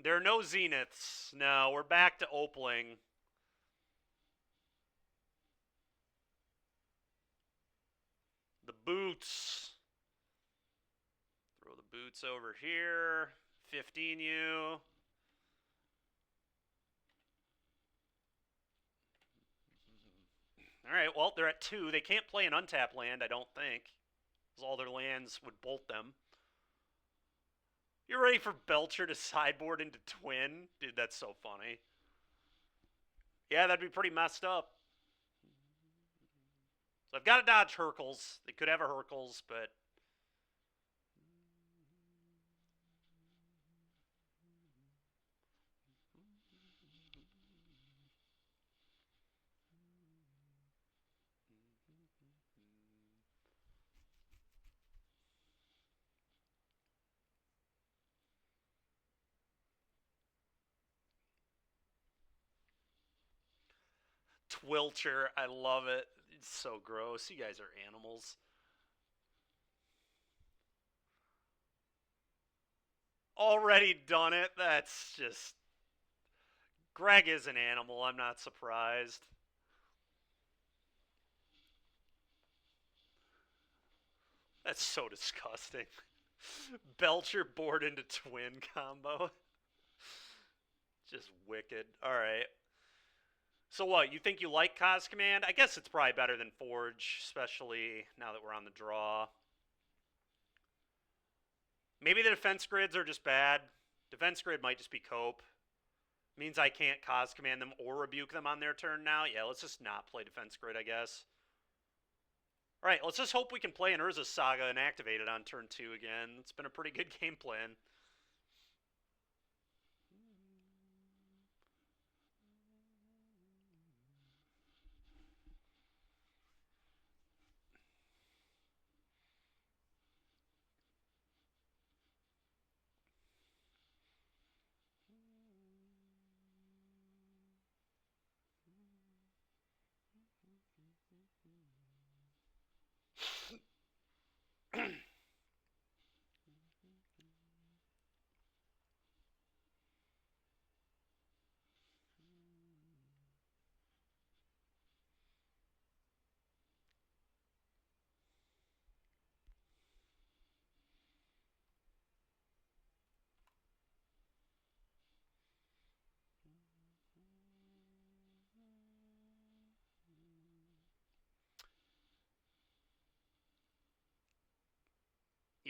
There are no Zeniths. No, we're back to Opaling. The boots. Throw the boots over here. 15U. Alright, well, they're at 2. They can't play an untapped land, I don't think. Because all their lands would bolt them. You're ready for Belcher to sideboard into Twin? Dude, that's so funny. Yeah, that'd be pretty messed up. So I've got to dodge Hercules. They could have a Hercules, but... Twilcher, I love it. It's so gross. You guys are animals. Already done it? That's just... Greg is an animal. I'm not surprised. That's so disgusting. Belcher board into Twin combo. Just wicked. Alright. So what, you think you like Cos Command? I guess it's probably better than Forge, especially now that we're on the draw. Maybe the defense grids are just bad. Defense grid might just be cope. Means I can't Cos Command them or rebuke them on their turn now. Yeah, let's just not play defense grid, I guess. Alright, let's just hope we can play an Urza Saga and activate it on turn 2 again. It's been a pretty good game plan.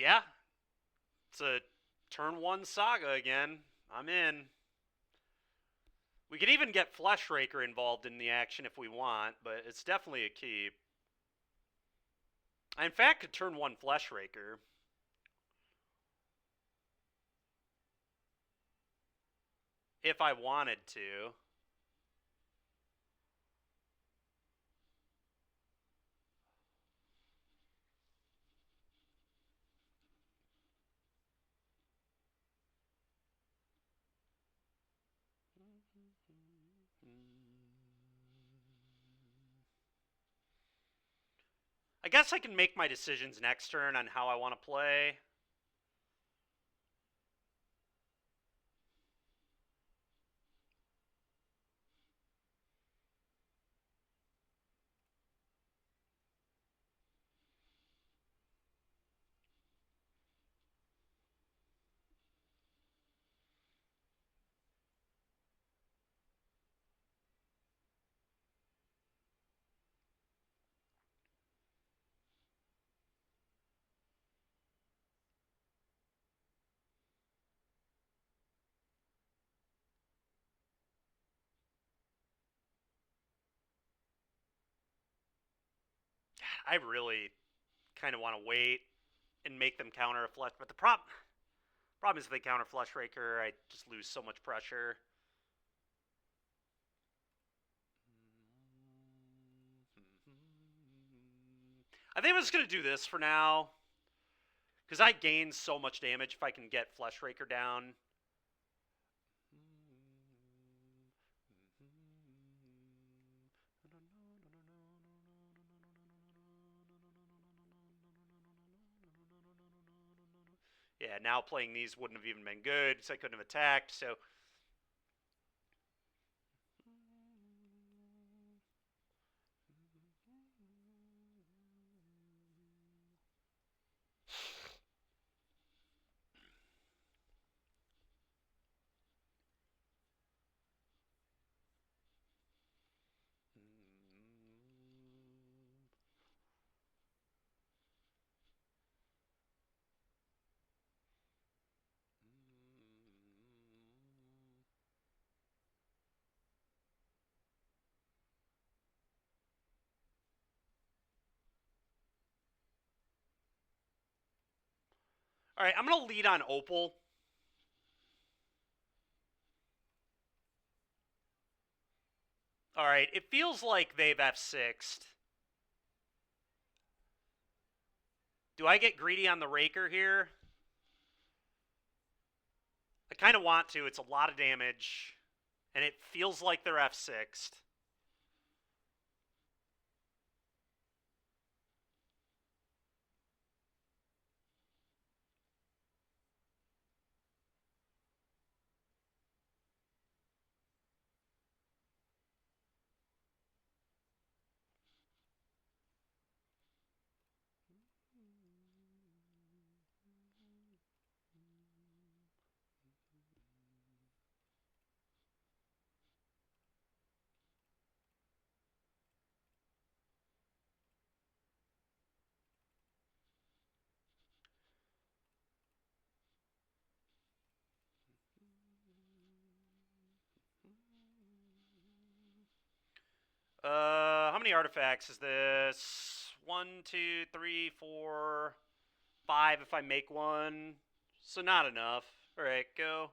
Yeah, it's a turn 1 saga again. I'm in. We could even get Fleshraker involved in the action if we want, but it's definitely a keep. I, in fact, could turn 1 Fleshraker. If I wanted to. I guess I can make my decisions next turn on how I want to play. I really kind of want to wait and make them counter a Flesh, but the problem is if they counter Fleshraker, I just lose so much pressure. I think I'm just going to do this for now, because I gain so much damage if I can get Fleshraker down. Yeah, now playing these wouldn't have even been good, because I couldn't have attacked, so... Alright, I'm going to lead on Opal. Alright, it feels like they've F6'd. Do I get greedy on the Raker here? I kind of want to. It's a lot of damage. And it feels like they're F6'd. How many artifacts is this? 1, 2, 3, 4, 5 if I make one. So not enough. Alright, go.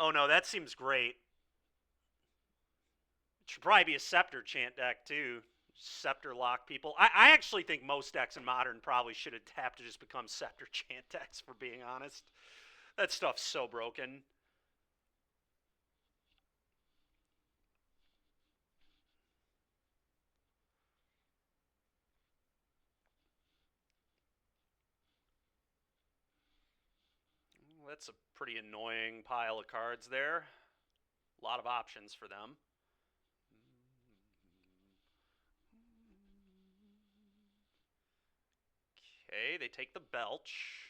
Oh no, that seems great. It should probably be a Scepter chant deck too. Scepter lock people. I actually think most decks in Modern probably should have to just become Scepter chant decks, for being honest. That stuff's so broken. That's a pretty annoying pile of cards there. A lot of options for them. Okay, they take the Belch.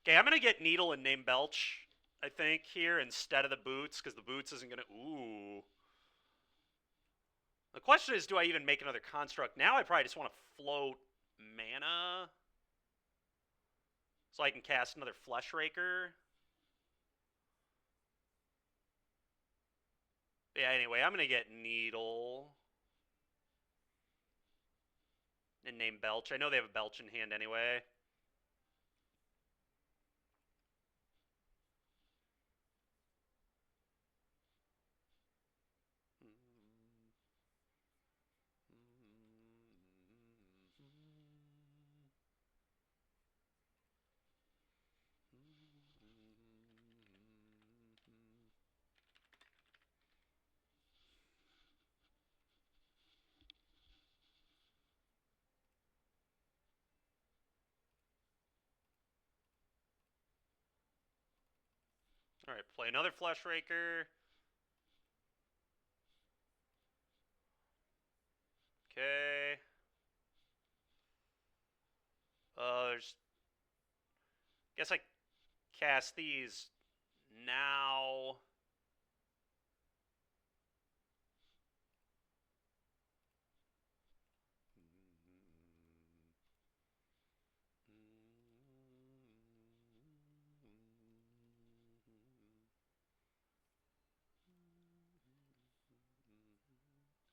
Okay, I'm going to get Needle and name Belch, I think, here instead of the Boots, because the Boots isn't going to... Ooh. The question is, do I even make another construct? Now I probably just want to float mana so I can cast another Fleshraker. Yeah, anyway, I'm going to get Needle and name Belch. I know they have a Belch in hand anyway. Alright, play another Fleshraker. Okay. There's... Guess I cast these now.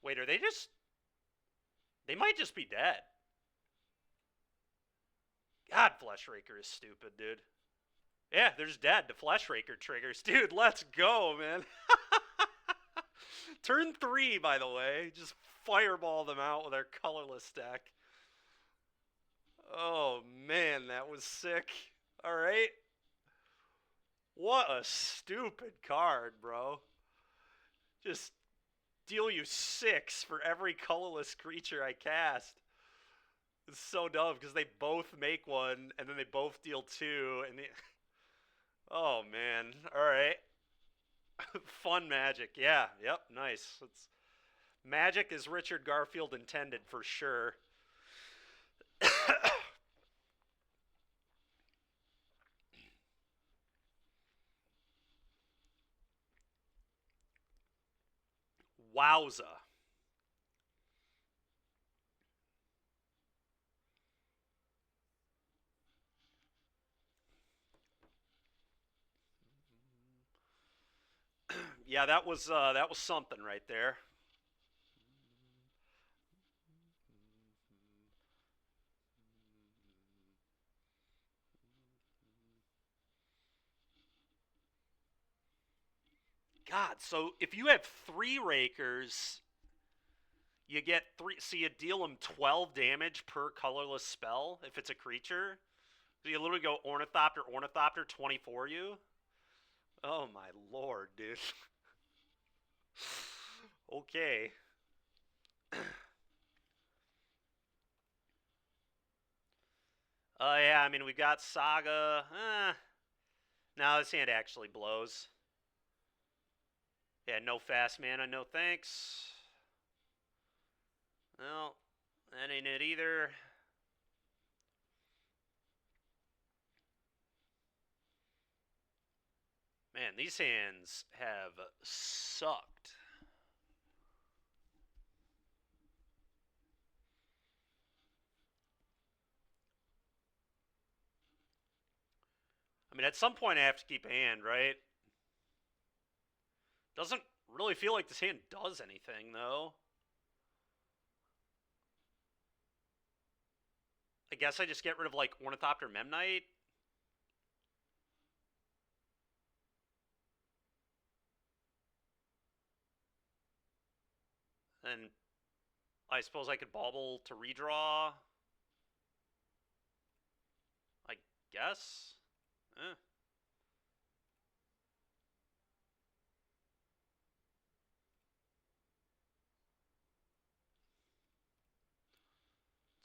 Wait, are they just... They might just be dead. God, Fleshraker is stupid, dude. Yeah, they're just dead. The Fleshraker triggers. Dude, let's go, man. Turn 3, by the way. Just fireball them out with our colorless deck. Oh, man, that was sick. Alright. What a stupid card, bro. Just deal you 6 for every colorless creature I cast. It's so dumb because they both make 1 and then they both deal 2 and oh man. Alright. Fun Magic. Yeah, yep, nice. It's Magic as Richard Garfield intended for sure. Wowza. Yeah, that was something right there. God, so if you have 3 Rakers, you get 3, so you deal them 12 damage per colorless spell if it's a creature. So you literally go Ornithopter, Ornithopter, 24 you. Oh my lord, dude. Okay. Yeah, I mean, we've got Saga. No, this hand actually blows. Yeah, no fast mana, no thanks. Well, that ain't it either. Man, these hands have sucked. I mean, at some point I have to keep a hand, right? Doesn't really feel like this hand does anything, though. I guess I just get rid of, like, Ornithopter Memnite. And I suppose I could bauble to redraw. I guess. Eh.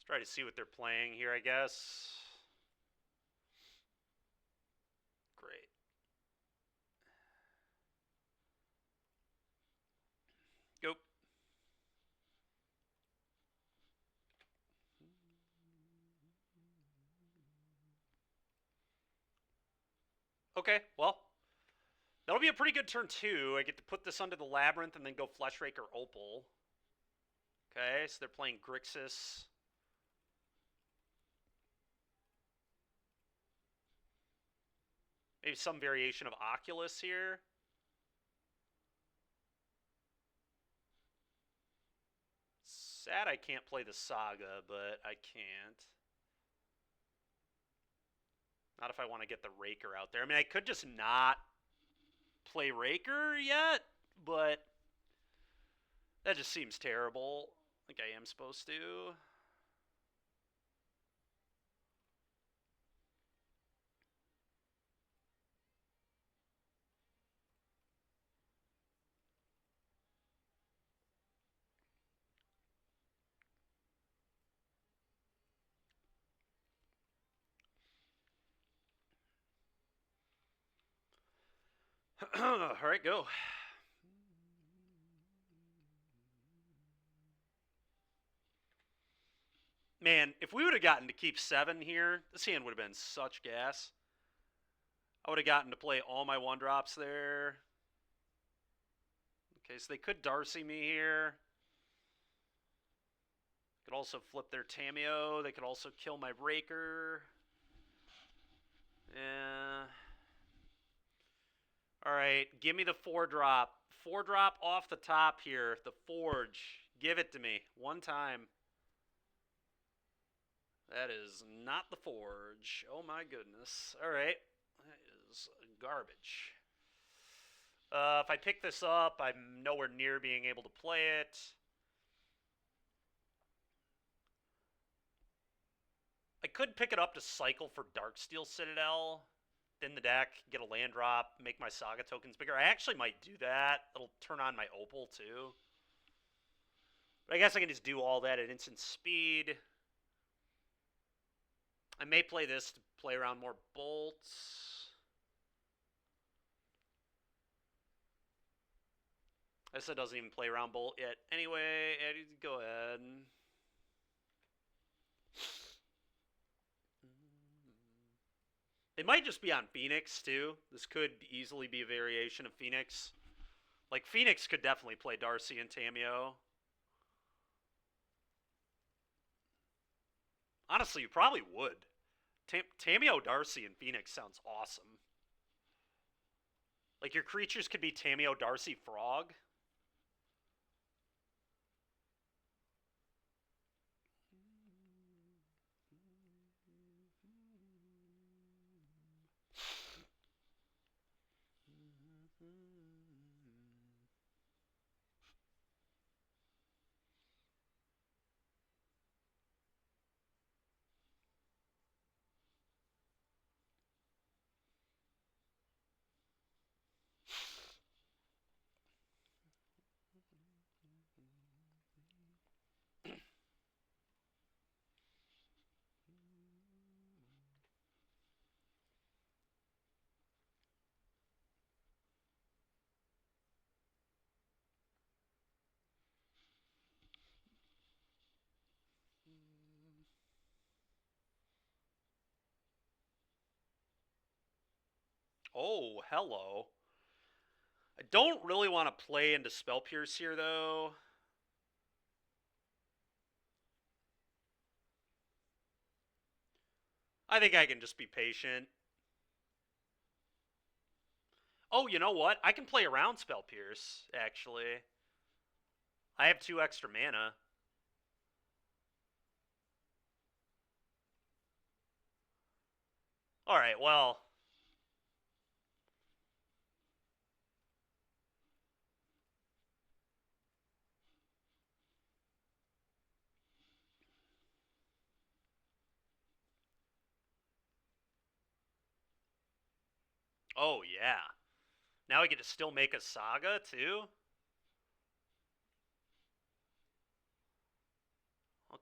Try to see what they're playing here, I guess. Great. Go. Okay, well, that'll be a pretty good turn 2. I get to put this under the Labyrinth and then go Fleshrake or Opal. Okay, so they're playing Grixis. Maybe some variation of Oculus here. Sad I can't play the Saga, but I can't. Not if I want to get the Raker out there. I mean, I could just not play Raker yet, but that just seems terrible. I think I am supposed to. All right, go. Man, if we would have gotten to keep 7 here, this hand would have been such gas. I would have gotten to play all my 1-drops there. Okay, so they could Darcy me here. Could also flip their Tamiyo. They could also kill my Raker. Yeah. Alright, give me the 4-drop. 4-drop off the top here. The Forge. Give it to me. One time. That is not the Forge. Oh my goodness. Alright. That is garbage. If I pick this up, I'm nowhere near being able to play it. I could pick it up to cycle for Darksteel Citadel. In the deck, get a land drop, make my Saga tokens bigger. I actually might do that. It'll turn on my Opal too. But I guess I can just do all that at instant speed. I may play this to play around more bolts. I guess it doesn't even play around bolt yet. Anyway, go ahead. They might just be on Phoenix, too. This could easily be a variation of Phoenix. Like, Phoenix could definitely play Darcy and Tamiyo. Honestly, you probably would. Tamiyo, Darcy, and Phoenix sounds awesome. Like, your creatures could be Tamiyo, Darcy, Frog. Oh, hello. I don't really want to play into Spell Pierce here, though. I think I can just be patient. Oh, you know what? I can play around Spell Pierce, actually. I have 2 extra mana. Alright, well. Oh, yeah. Now I get to still make a Saga, too?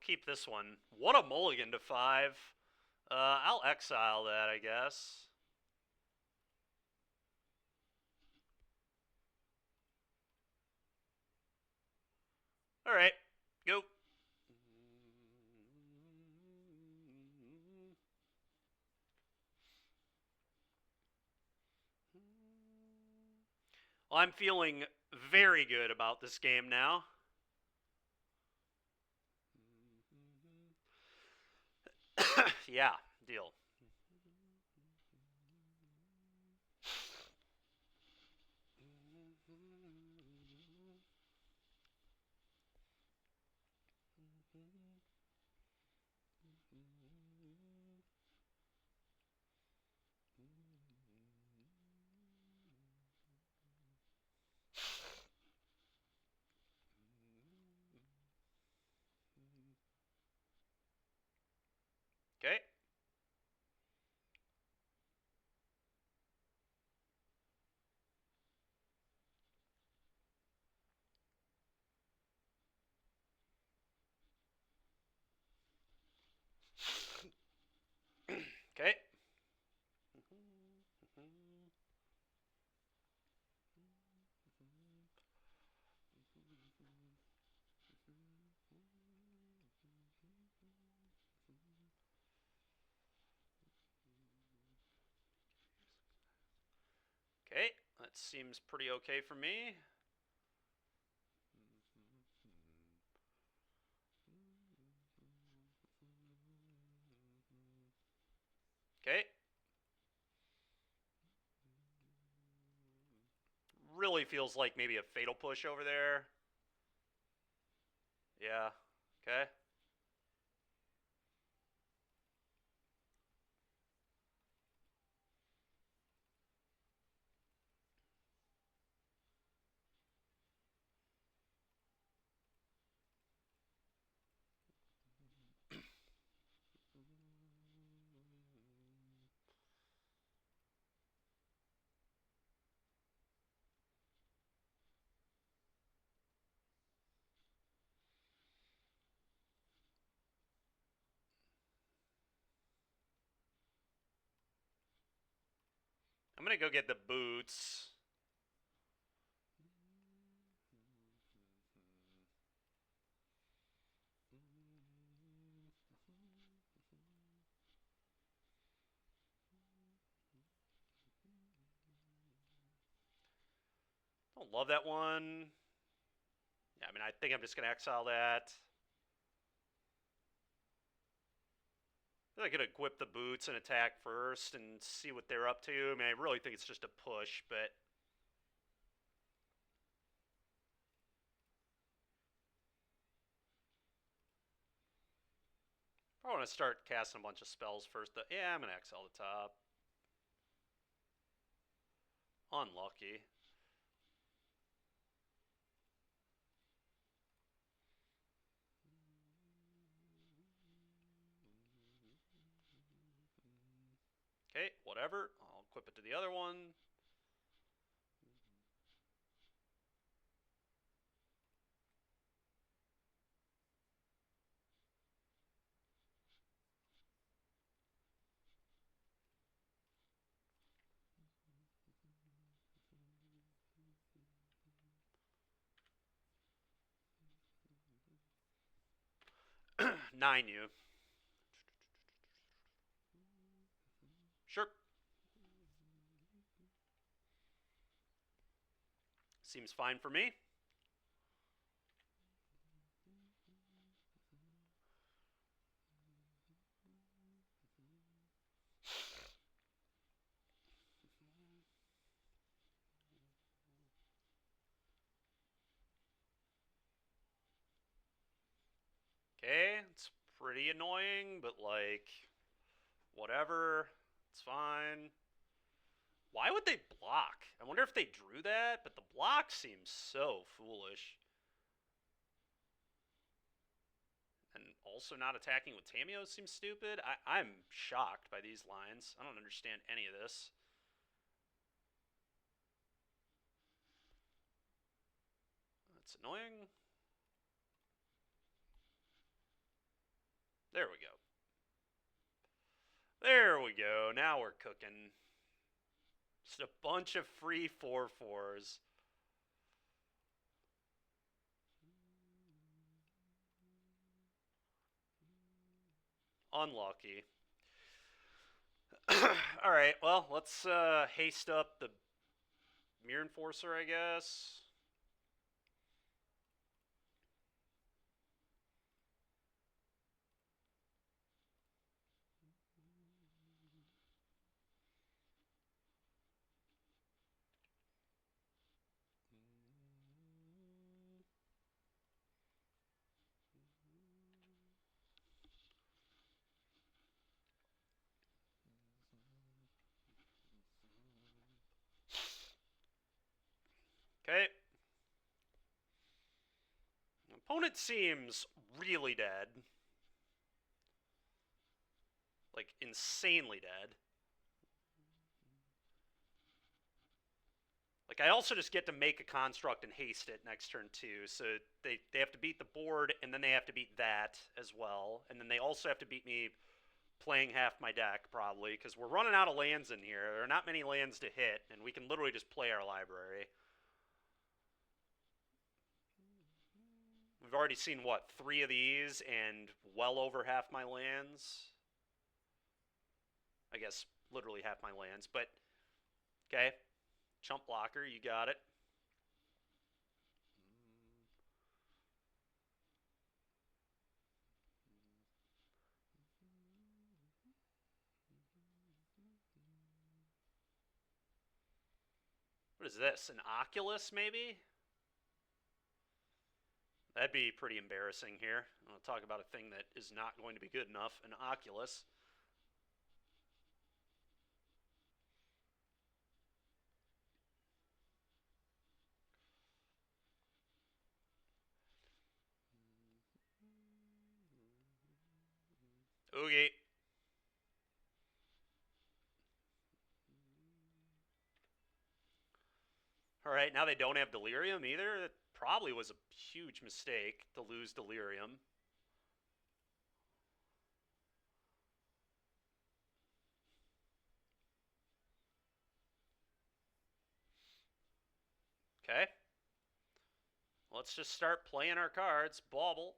keep this one. What a mulligan to 5. I'll exile that, I guess. Alright, go. Well, I'm feeling very good about this game now. Yeah, deal. Okay. Okay. Okay, that seems pretty okay for me. Okay. Really feels like maybe a fatal push over there. Yeah. Okay. I'm gonna go get the boots. Don't love that one. Yeah, I mean, I think I'm just gonna exile that. I could equip the boots and attack first and see what they're up to. I mean, I really think it's just a push, but I want to start casting a bunch of spells first. Yeah, I'm gonna exile the top. Unlucky. Okay, whatever. I'll equip it to the other one. Nine you. Sure. Seems fine for me. Okay, it's pretty annoying, but like, whatever. It's fine. Why would they block? I wonder if they drew that, but the block seems so foolish. And also not attacking with Tamiyo seems stupid. I'm shocked by these lines. I don't understand any of this. That's annoying. There we go. There we go. Now we're cooking. Just a bunch of free 4/4s. Unlucky. Alright, well, let's haste up the Mirror Enforcer, I guess. Okay. Opponent seems really dead. Like, insanely dead. Like, I also just get to make a construct and haste it next turn, too. So they have to beat the board, and then they have to beat that as well. And then they also have to beat me playing half my deck, probably, because we're running out of lands in here. There are not many lands to hit, and we can literally just play our library. We've already seen, what, 3 of these, and well over half my lands? I guess literally half my lands, but okay. Chump blocker, you got it. What is this? An Oculus, maybe? That'd be pretty embarrassing here. I'll talk about a thing that is not going to be good enough. An Oculus. Okay. Alright, now they don't have Delirium either. That probably was a huge mistake to lose Delirium. Okay. Let's just start playing our cards. Bauble.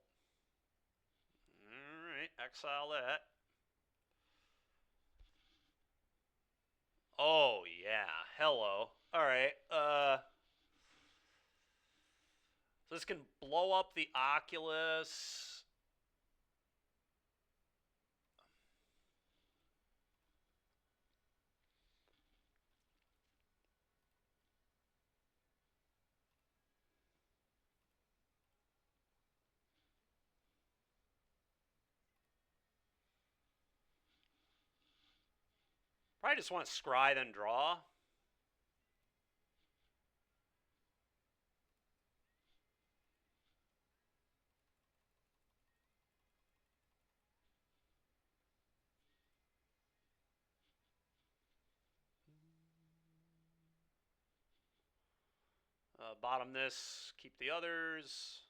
Alright, exile that. Oh, yeah. Hello. Alright, so this can blow up the Oculus. Probably just want to scry, then draw. Bottom this, keep the others.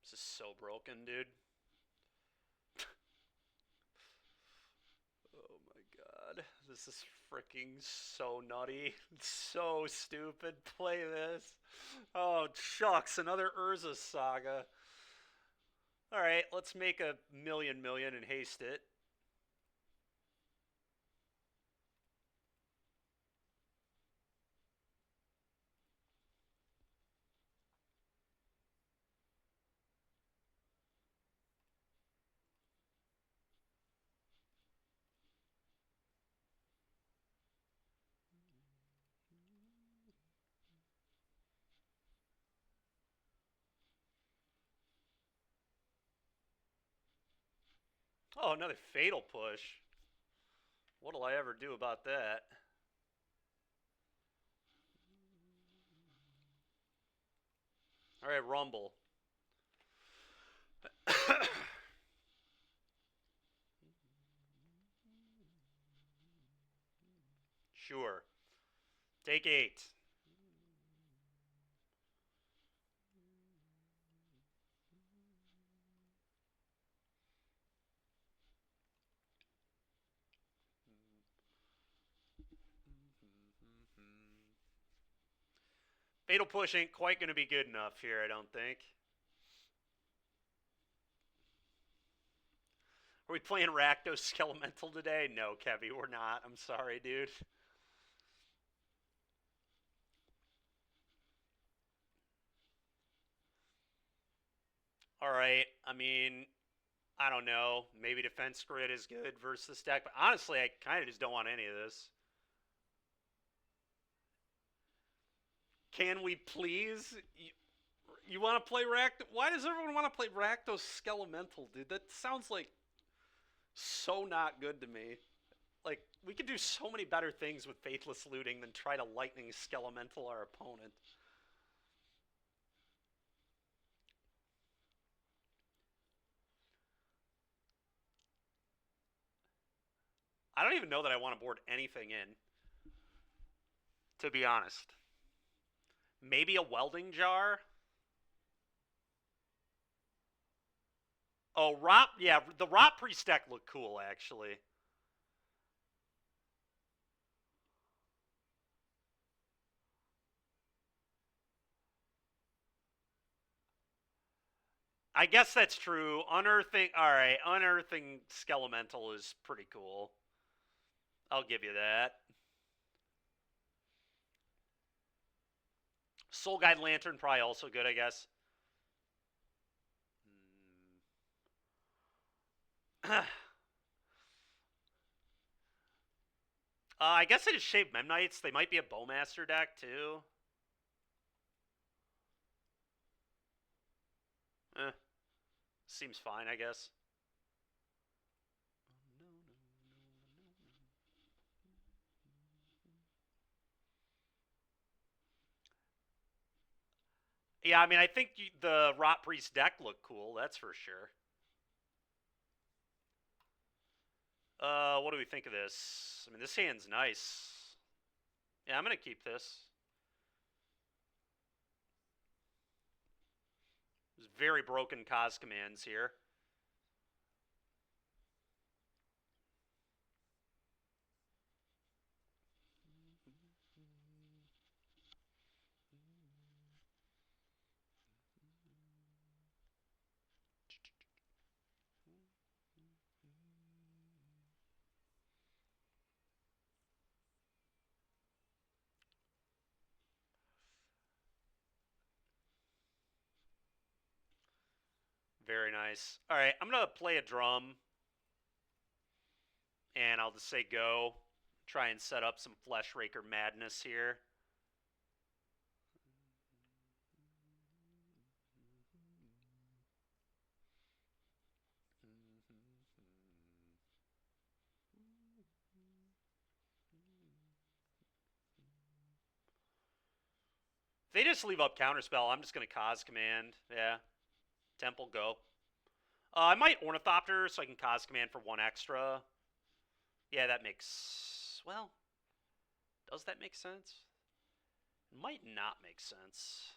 This is so broken, dude. Oh my god. This is freaking so nutty. It's so stupid. Play this. Oh, shucks. Another Urza saga. Alright, let's make a million and haste it. Oh, another Fatal Push. What'll I ever do about that? Alright, Rumble. Take 8. Fatal Push ain't quite going to be good enough here, I don't think. Are we playing Rakdos Skelemental today? No, Kevy, we're not. I'm sorry, dude. Alright, I mean, I don't know. Maybe Defense Grid is good versus this deck, but honestly, I kind of just don't want any of this. Can we please? You want to play Rakdos? Why does everyone want to play Rakdos Skelemental, dude? That sounds like so not good to me. Like, we could do so many better things with Faithless Looting than try to Lightning Skelemental our opponent. I don't even know that I want to board anything in, to be honest. Maybe a Welding Jar? Oh, yeah, the Rot Priest deck looked cool, actually. I guess that's true. Alright, Unearthing Skelemental is pretty cool. I'll give you that. Soul Guide Lantern, probably also good, I guess. I guess I just shaved Memnites. They might be a Bowmaster deck, too. Seems fine, I guess. Yeah, I mean, I think the Rot Priest deck looked cool, that's for sure. What do we think of this? I mean, this hand's nice. Yeah, I'm going to keep this. There's very broken Cos commands here. Very nice. All right, I'm going to play a drum. And I'll just say go. Try and set up some Fleshraker madness here. If they just leave up Counterspell, I'm just going to Cos Command. Yeah. Temple, go. I might Ornithopter so I can Cos Command for 1 extra. Yeah, that makes... Well, does that make sense? It might not make sense.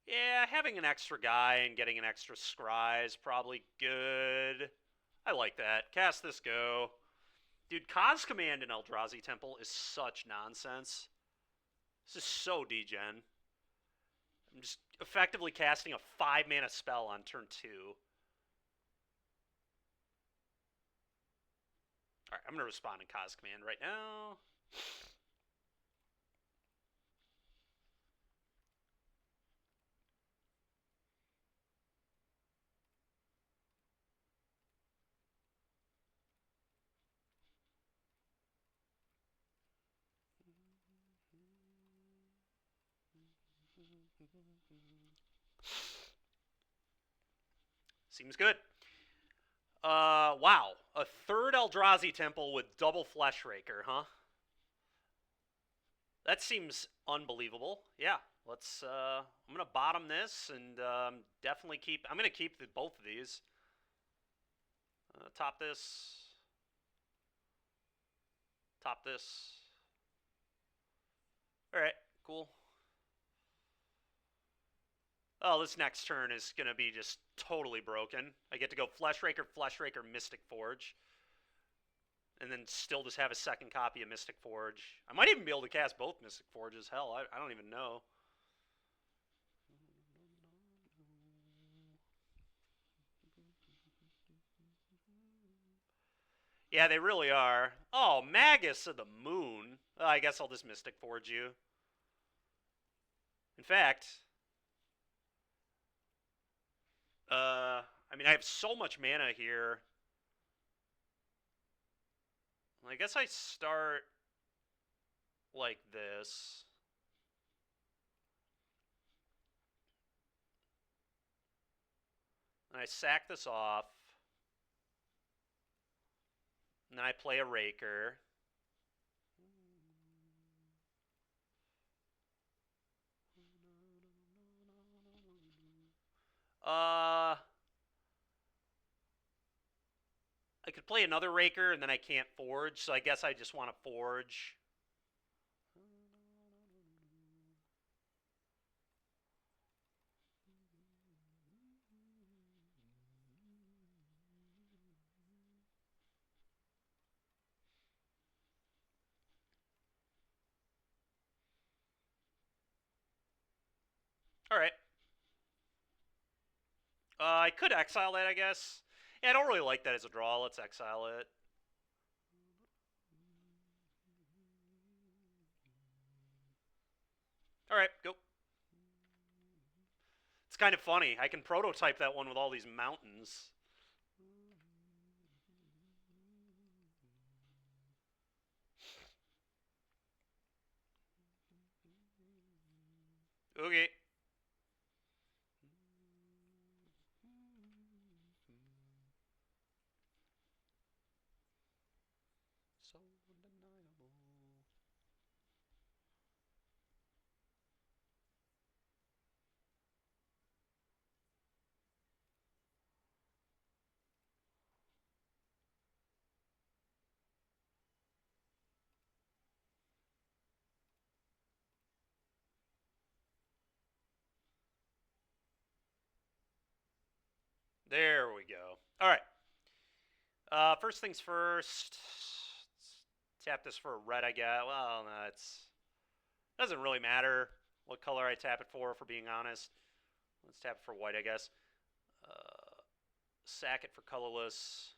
Yeah, having an extra guy and getting an extra scry is probably good. I like that. Cast this, go. Dude, Cos Command in Eldrazi Temple is such nonsense. This is so degen. I'm just effectively casting a 5-mana spell on turn 2. Alright, I'm going to respond in Cos Command right now. Seems good. Wow. A 3rd Eldrazi Temple with double Fleshraker, huh? That seems unbelievable. Yeah, let's, I'm gonna bottom this and, definitely keep, I'm gonna keep both of these. Top this. Top this. Alright, cool. Oh, this next turn is going to be just totally broken. I get to go Fleshraker, Mystic Forge. And then still just have a second copy of Mystic Forge. I might even be able to cast both Mystic Forges. Hell, I don't even know. Yeah, they really are. Oh, Magus of the Moon. Oh, I guess I'll just Mystic Forge you. In fact, I mean, I have so much mana here. I guess I start like this. And I sack this off. And then I play a Raker. I could play another Raker, and then I can't Forge, so I guess I just want to Forge. Alright. I could exile that, I guess. Yeah, I don't really like that as a draw. Let's exile it. Alright, go. It's kind of funny. I can prototype that one with all these mountains. Okay. So undeniable. There we go. Alright. First things first. Tap this for a red, I guess. Well, no, doesn't really matter what color I tap it for being honest. Let's tap it for white, I guess. Sack it for colorless.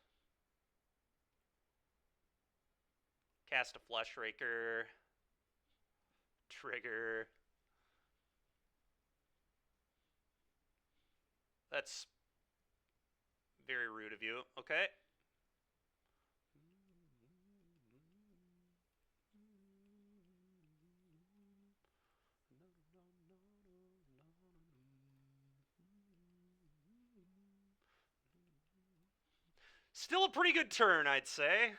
Cast a Fleshraker. Trigger. That's very rude of you. Okay. Still a pretty good turn, I'd say.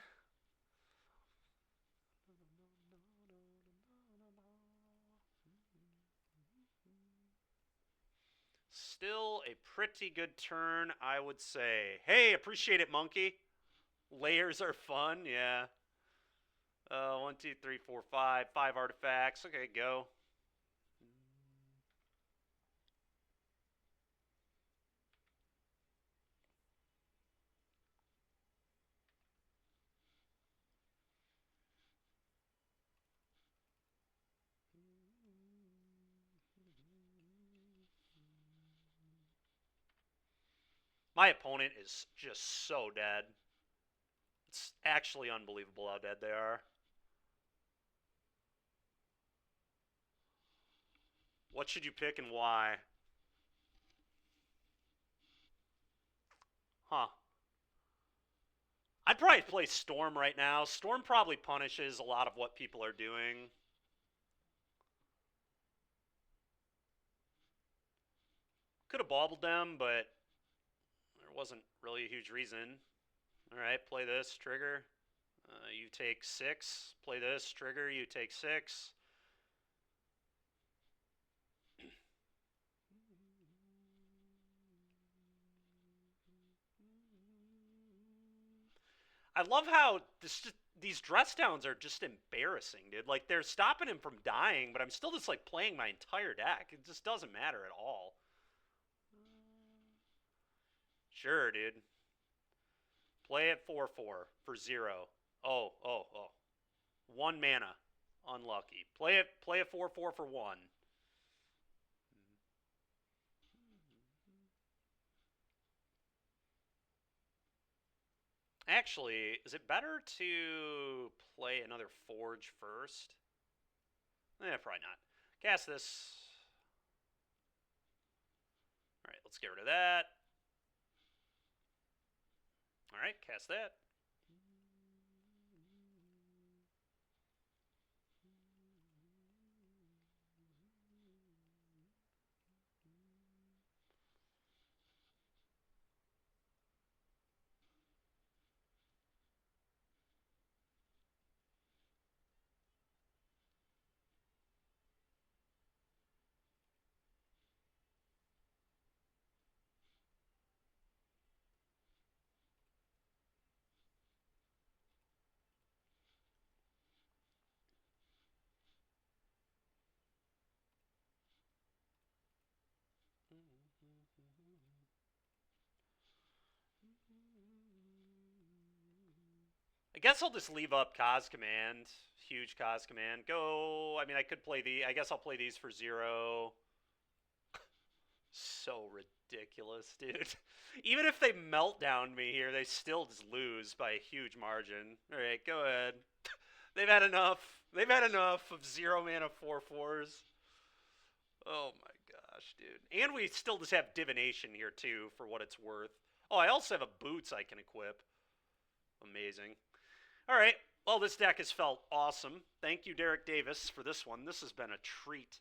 Still a pretty good turn, I would say. Hey, appreciate it, monkey. Layers are fun, yeah. 1, 2, 3, 4, 5. 5 artifacts. Okay, go. My opponent is just so dead. It's actually unbelievable how dead they are. What should you pick and why? Huh. I'd probably play Storm right now. Storm probably punishes a lot of what people are doing. Could have bobbled them, but there wasn't really a huge reason. Alright, play this, trigger. You take 6. Play this, trigger, you take 6. I love how these dress downs are just embarrassing, dude. Like they're stopping him from dying, but I'm still just like playing my entire deck. It just doesn't matter at all. Sure, dude. Play it 4/4 for 0. Oh, oh, oh. 1 mana. Unlucky. Play it 4/4 for 1. Actually, is it better to play another Forge first? Probably not. Cast this. Alright, let's get rid of that. Alright, cast that. I guess I'll just leave up Kaz Command. Huge Kaz Command. Go. I mean, I could play I guess I'll play these for 0. So ridiculous, dude. Even if they melt down me here, they still just lose by a huge margin. Alright, go ahead. They've had enough. They've had enough of 0 mana 4/4s. Oh my gosh, dude. And we still just have Divination here, too, for what it's worth. Oh, I also have a Boots I can equip. Amazing. Alright, well, this deck has felt awesome. Thank you, Derek Davis, for this one. This has been a treat.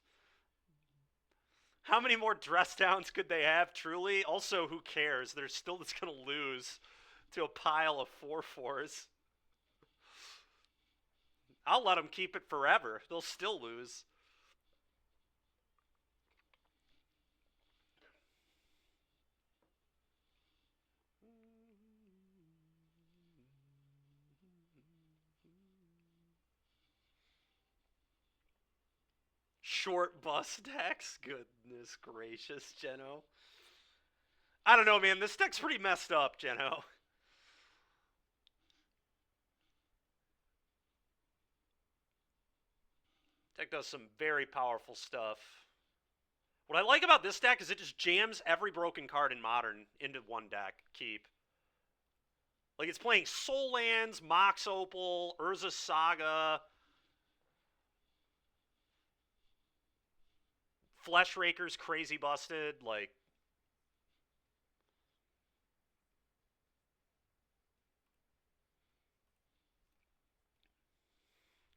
How many more dress downs could they have, truly? Also, who cares? They're still just going to lose to a pile of 4/4s. I'll let them keep it forever. They'll still lose. Short bus decks? Goodness gracious, Geno. I don't know, man. This deck's pretty messed up, Geno. Deck does some very powerful stuff. What I like about this deck is it just jams every broken card in Modern into one deck. Keep. Like, it's playing Soul Lands, Mox Opal, Urza Saga, Flesh Raker's crazy busted. Like,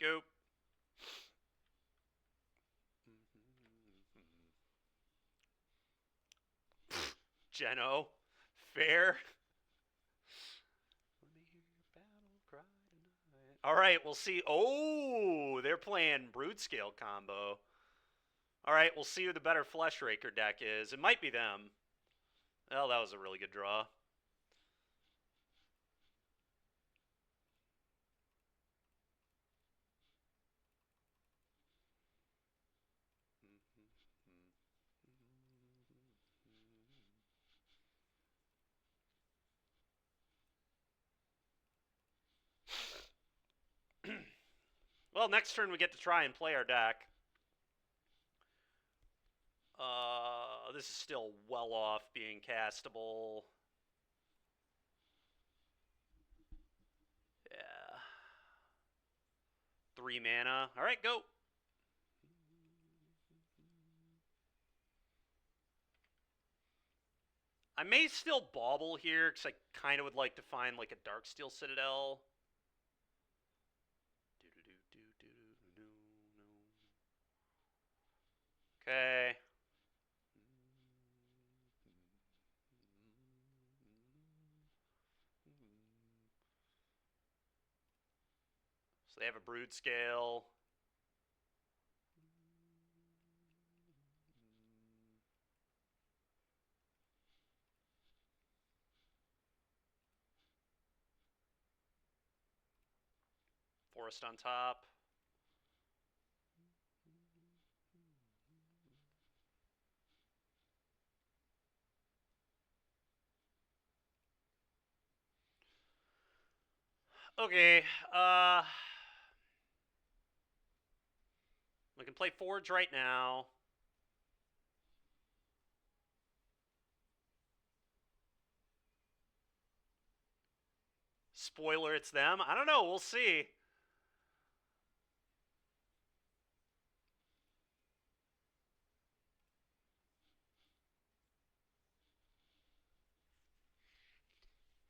go. Geno. Fair. All right, we'll see. Oh, they're playing Brood Scale combo. All right, we'll see who the better Flesh Raker deck is. It might be them. Oh, that was a really good draw. Well, next turn we get to try and play our deck. This is still well off being castable. Yeah. 3 mana. All right, go. I may still bauble here because I kind of would like to find like a Darksteel Citadel. Okay. So they have a Brood Scale. forest on top. Okay, we can play Forge right now. Spoiler, it's them. I don't know, we'll see.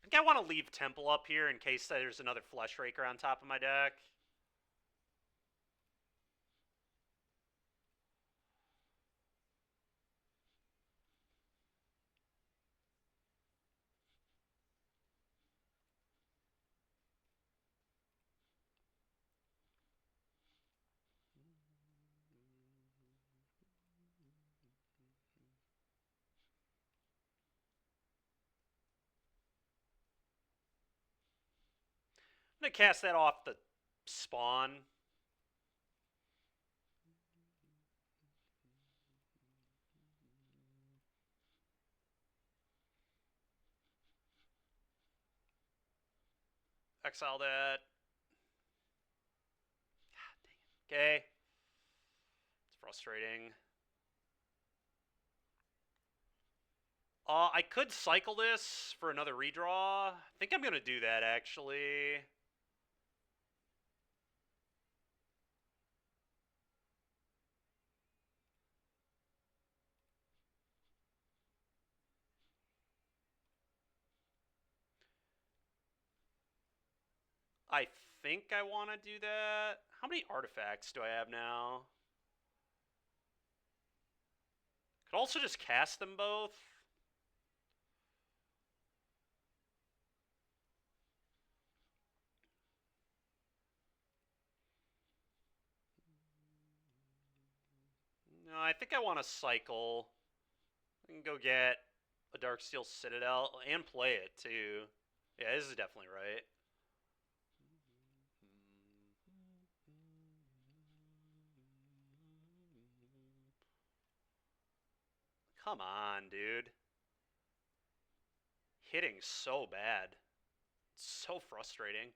I think I want to leave Temple up here in case there's another Flesh Raker on top of my deck. I'm going to cast that off the spawn. Exile that. God dang it. Okay. It's frustrating. I could cycle this for another redraw. I think I'm going to do that, actually. I think I want to do that. How many artifacts do I have now? Could also just cast them both. No, I think I want to cycle. I can go get a Darksteel Citadel and play it, too. Yeah, this is definitely right. Come on, dude. Hitting so bad. It's so frustrating.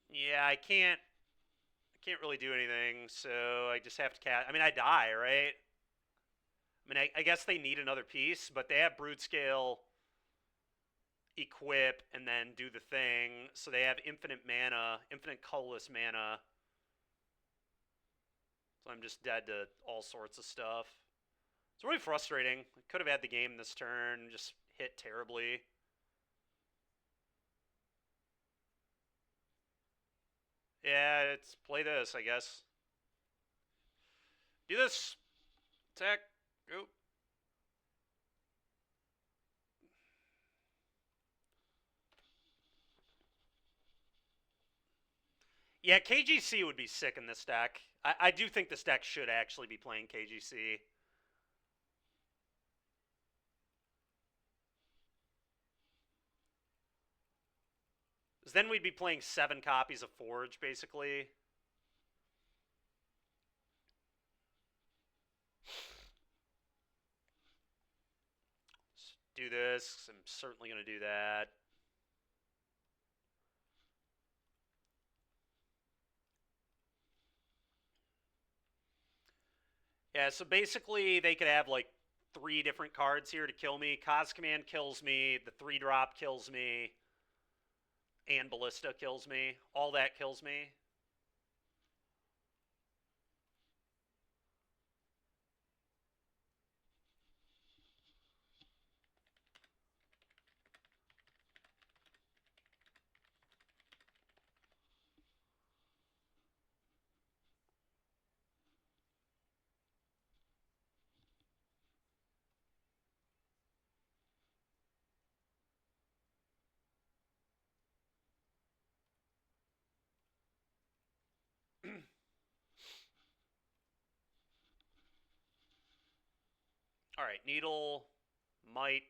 Yeah, I can't really do anything, so I just have to cast. I mean, I die, right? I mean, I guess they need another piece, but they have Brood Scale, equip, and then do the thing, so they have infinite mana, infinite colorless mana. So I'm just dead to all sorts of stuff. It's really frustrating. I could have had the game this turn, just hit terribly. Yeah, it's play this, I guess. Do this. Attack. Go. Yeah, KGC would be sick in this deck. I do think this deck should actually be playing KGC. Because then we'd be playing 7 copies of Forge, basically. Let's do this. I'm certainly going to do that. Yeah, so basically they could have like 3 different cards here to kill me. Cos Command kills me, the 3-drop kills me, and Ballista kills me. All that kills me. All right, Needle, Might.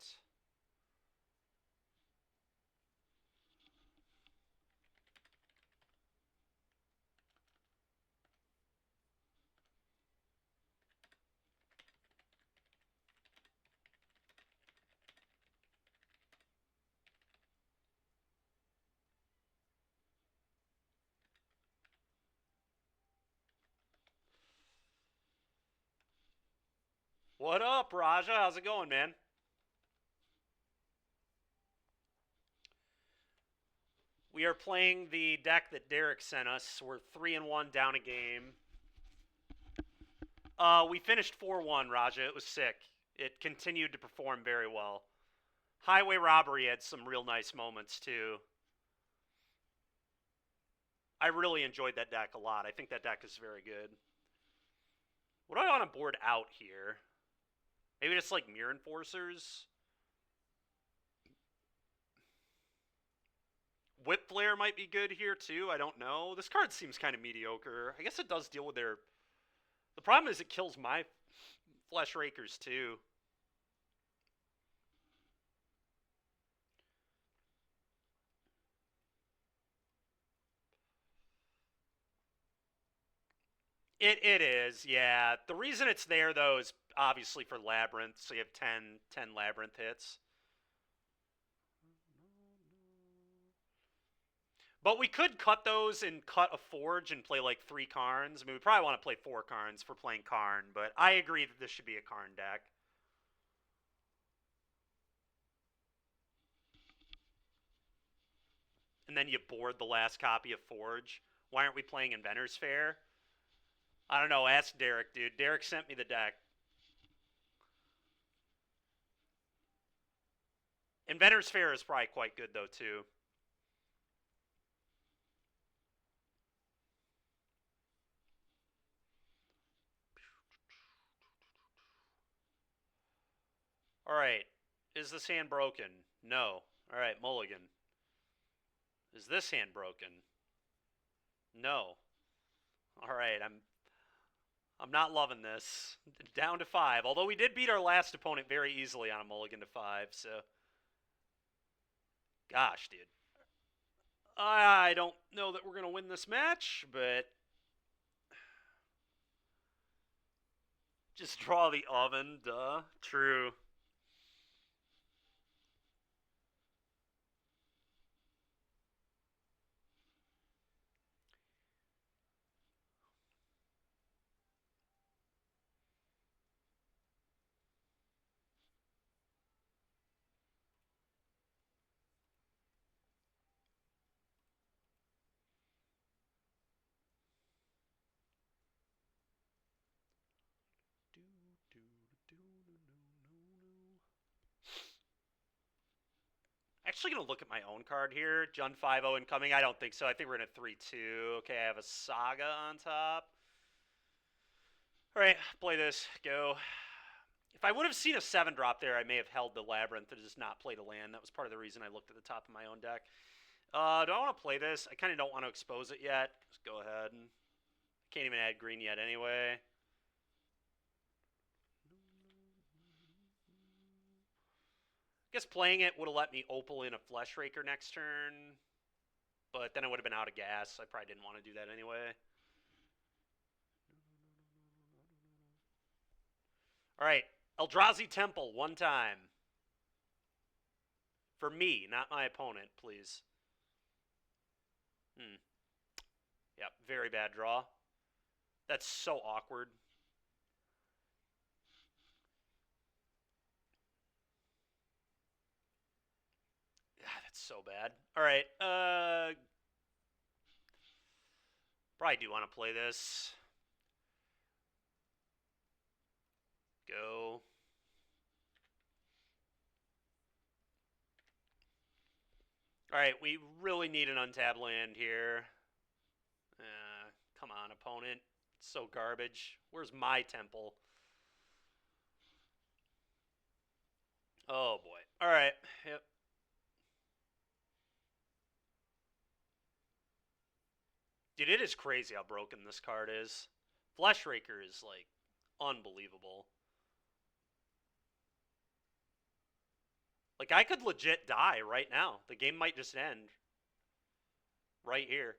What up, Raja? How's it going, man? We are playing the deck that Derek sent us. We're 3-1 down a game. We finished 4-1, Raja. It was sick. It continued to perform very well. Highway Robbery had some real nice moments, too. I really enjoyed that deck a lot. I think that deck is very good. What do I want to board out here? Maybe just like Mirror Enforcers? Whip Flare might be good here too. I don't know. This card seems kind of mediocre. I guess it does deal with their... The problem is it kills my Flesh Rakers too. It is, yeah. The reason it's there though is obviously for Labyrinth, so you have 10 Labyrinth hits. But we could cut those and cut a Forge and play like 3 Karns. I mean, we probably want to play 4 Karns for playing Karn, but I agree that this should be a Karn deck. And then you board the last copy of Forge. Why aren't we playing Inventor's Fair? I don't know. Ask Derek, dude. Derek sent me the deck. Inventor's Fair is probably quite good, though, too. Alright. Is this hand broken? No. Alright, mulligan. Is this hand broken? No. Alright, I'm not loving this. Down to 5. Although we did beat our last opponent very easily on a mulligan to 5, so... Gosh, dude. I don't know that we're going to win this match, but... Just draw the oven, duh. True. Actually going to look at my own card here. Jund 5-0 incoming. I don't think so. I think we're in a 3-2. Okay, I have a Saga on top. Alright, play this. Go. If I would have seen a 7-drop there, I may have held the Labyrinth and just not played a land. That was part of the reason I looked at the top of my own deck. Do I want to play this? I kind of don't want to expose it yet. Just go ahead. Can't even add green yet anyway. I guess playing it would have let me opal in a Flesh Raker next turn. But then I would have been out of gas. I probably didn't want to do that anyway. Alright. Eldrazi Temple, 1 time. For me, not my opponent, please. Yep, very bad draw. That's so awkward. Yeah, that's so bad. Alright, probably do want to play this. Go. Alright, we really need an untapped land here. Come on, opponent. It's so garbage. Where's my temple? Oh, boy. Alright, yep. Dude, it is crazy how broken this card is. Flesh Raker is, like, unbelievable. Like, I could legit die right now. The game might just end right here.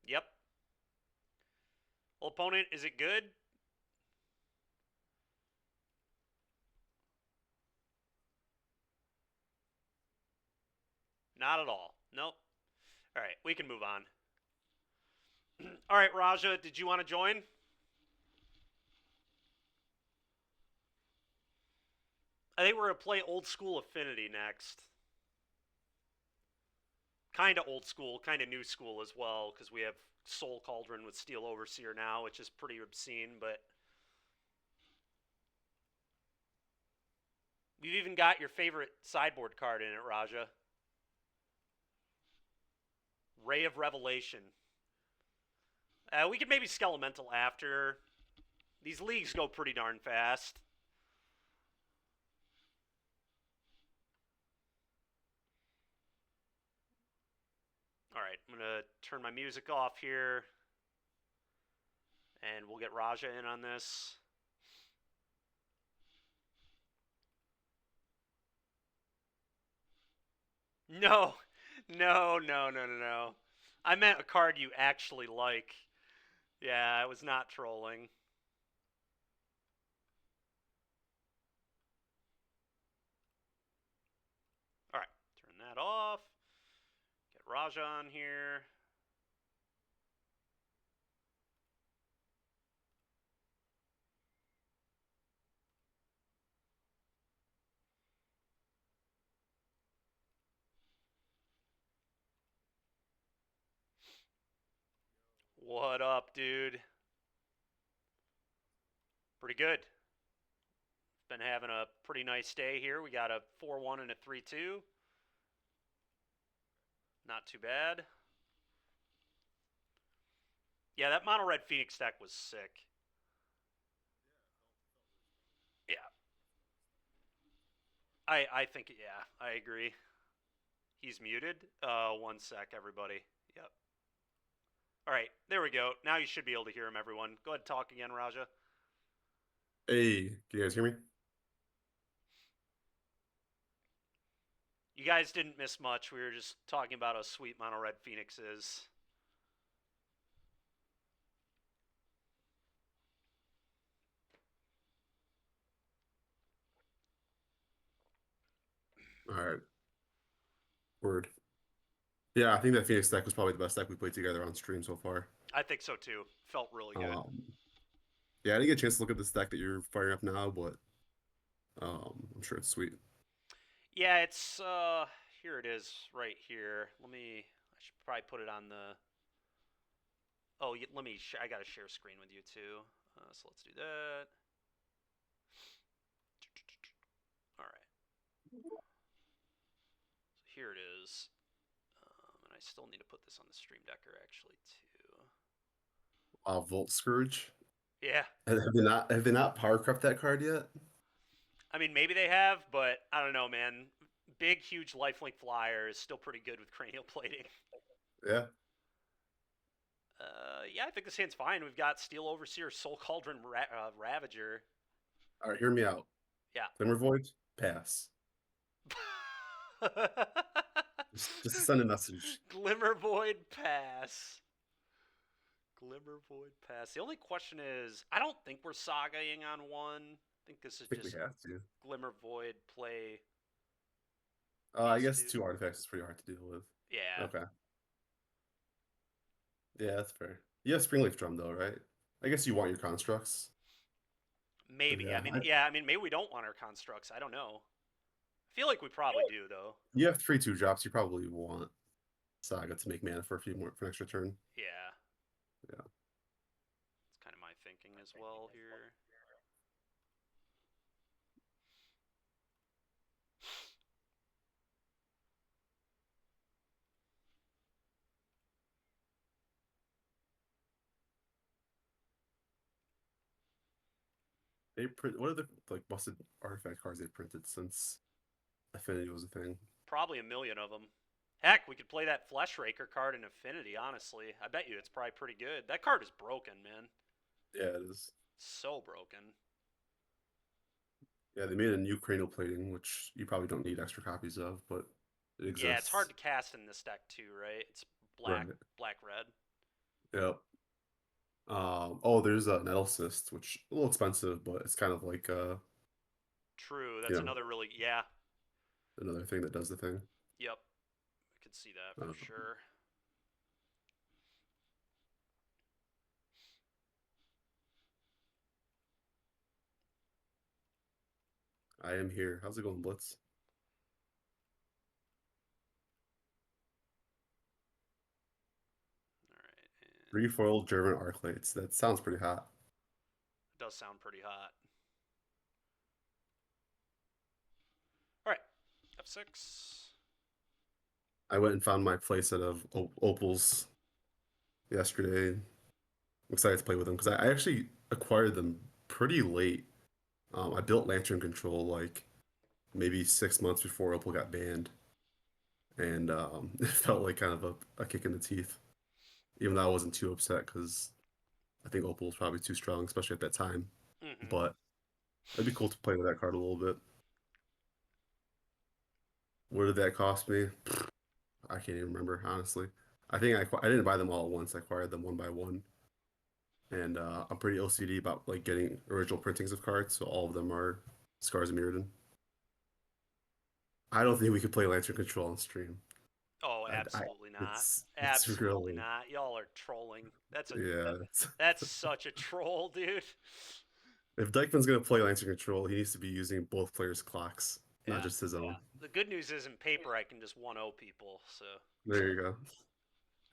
Yep. Well, opponent, is it good? Not at all. Nope. All right, we can move on. All right, Raja, did you want to join? I think we're going to play Old School Affinity next. Kind of old school, kind of new school as well, because we have Soul Cauldron with Steel Overseer now, which is pretty obscene, but we've even got your favorite sideboard card in it, Raja. Ray of Revelation. We could maybe Skelemental after. These leagues go pretty darn fast. All right, I'm going to turn my music off here, and we'll get Raja in on this. No, no. I meant a card you actually like. Yeah, I was not trolling. All right, turn that off. Get Raja on here. What up, dude? Pretty good. Been having a pretty nice day here. We got a 4-1 and a 3-2. Not too bad. Yeah, that mono red Phoenix deck was sick. Yeah. I think, yeah, I agree. He's muted. 1 sec, everybody. Yep. All right, there we go. Now you should be able to hear him, everyone. Go ahead and talk again, Raja. Hey, can you guys hear me? You guys didn't miss much. We were just talking about how sweet mono red Phoenix is. All right, word. Yeah, I think that Phoenix deck was probably the best deck we played together on stream so far. I think so too. Felt really good. Um, yeah, I didn't get a chance to look at this deck that you're firing up now, but I'm sure it's sweet. Yeah, it's here it is right here. I should probably put it on the Oh, let me I got to share screen with you too. So let's do that. All right. So here it is. And I still need to put this on the Stream Decker actually too. Volt Scourge. Yeah. Have they not power crept that card yet? I mean, maybe they have, but I don't know, man. Big, huge lifelink flyer is still pretty good with cranial plating. Yeah. Yeah, I think this hand's fine. We've got Steel Overseer, Soul Cauldron, Ravager. All right, hear me out. Yeah. Glimmer Void, pass. Just to send a message. Glimmer Void pass. Glimmer Void pass. The only question is, I don't think we're sagaing on one. I think this is I think we just have to. Glimmer Void play I these guess two. 2 artifacts is pretty hard to deal with. Yeah, Okay. Yeah, that's fair. You have Springleaf Drum though, right? I guess you want your constructs. But maybe. yeah, I mean, maybe we don't want our constructs. I don't know. I feel like we probably do though. you have 3/2 drops. You probably want Saga to make mana for a few more for an extra turn. Yeah, Yeah. it's kind of my thinking as well here. They print what are the like busted artifact cards they printed since Affinity was a thing? Probably a million of them. Heck, we could play that Flesh Raker card in Affinity, honestly. I bet you it's probably pretty good. That card is broken, man. Yeah, it is. So broken. Yeah, they made a new cranial plating, which you probably don't need extra copies of, but it Yeah, it's hard exists. to cast in this deck too, right? It's black, Right. black, red. Yep. Oh, there's a Nettle Cyst, which a little expensive, but it's kind of like True, you that's know, another really, yeah. another thing that does the thing. Yep, I could see that for Uh, sure. I am here. How's it going, Blitz? All right, and Refoiled German Arclights. That sounds pretty hot. it does sound pretty hot. All right, F6. I went and found my playset of Opals yesterday. I'm excited to play with them because I actually acquired them pretty late. I built Lantern Control like maybe 6 months before Opal got banned, and it felt like kind of a kick in the teeth. Even though I wasn't too upset because I think Opal was probably too strong, especially at that time. Mm-hmm. But it'd be cool to play with that card a little bit. What did that cost me? I can't even remember, honestly. I think I didn't buy them all at once. I acquired them one by one. And I'm pretty OCD about like getting original printings of cards, so all of them are Scars of Mirrodin. I don't think we could play Lantern Control on stream. Oh, I absolutely not. it's Absolutely really not. Y'all are trolling. yeah. That's such a troll, dude. If Dykeman's gonna play Lantern Control, he needs to be using both players' clocks, not Yeah. just his own. The good news is in paper I can just 1-0 people. So. There you go.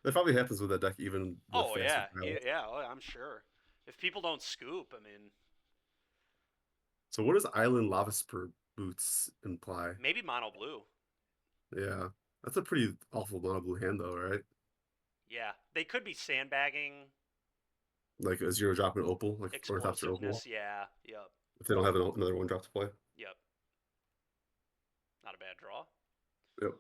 That probably happens with that deck, even with Oh faster yeah, piles. yeah. Oh, I'm sure. If people don't scoop, I mean, So what does Island Lava Spur boots imply? maybe mono blue. Yeah, that's a pretty awful mono blue hand though, right? Yeah, they could be sandbagging Like a zero drop and opal, like Ornithopter opal. explosiveness. Yeah. Yep. If they don't have another one drop to play. Yep. Not a bad draw. Yep.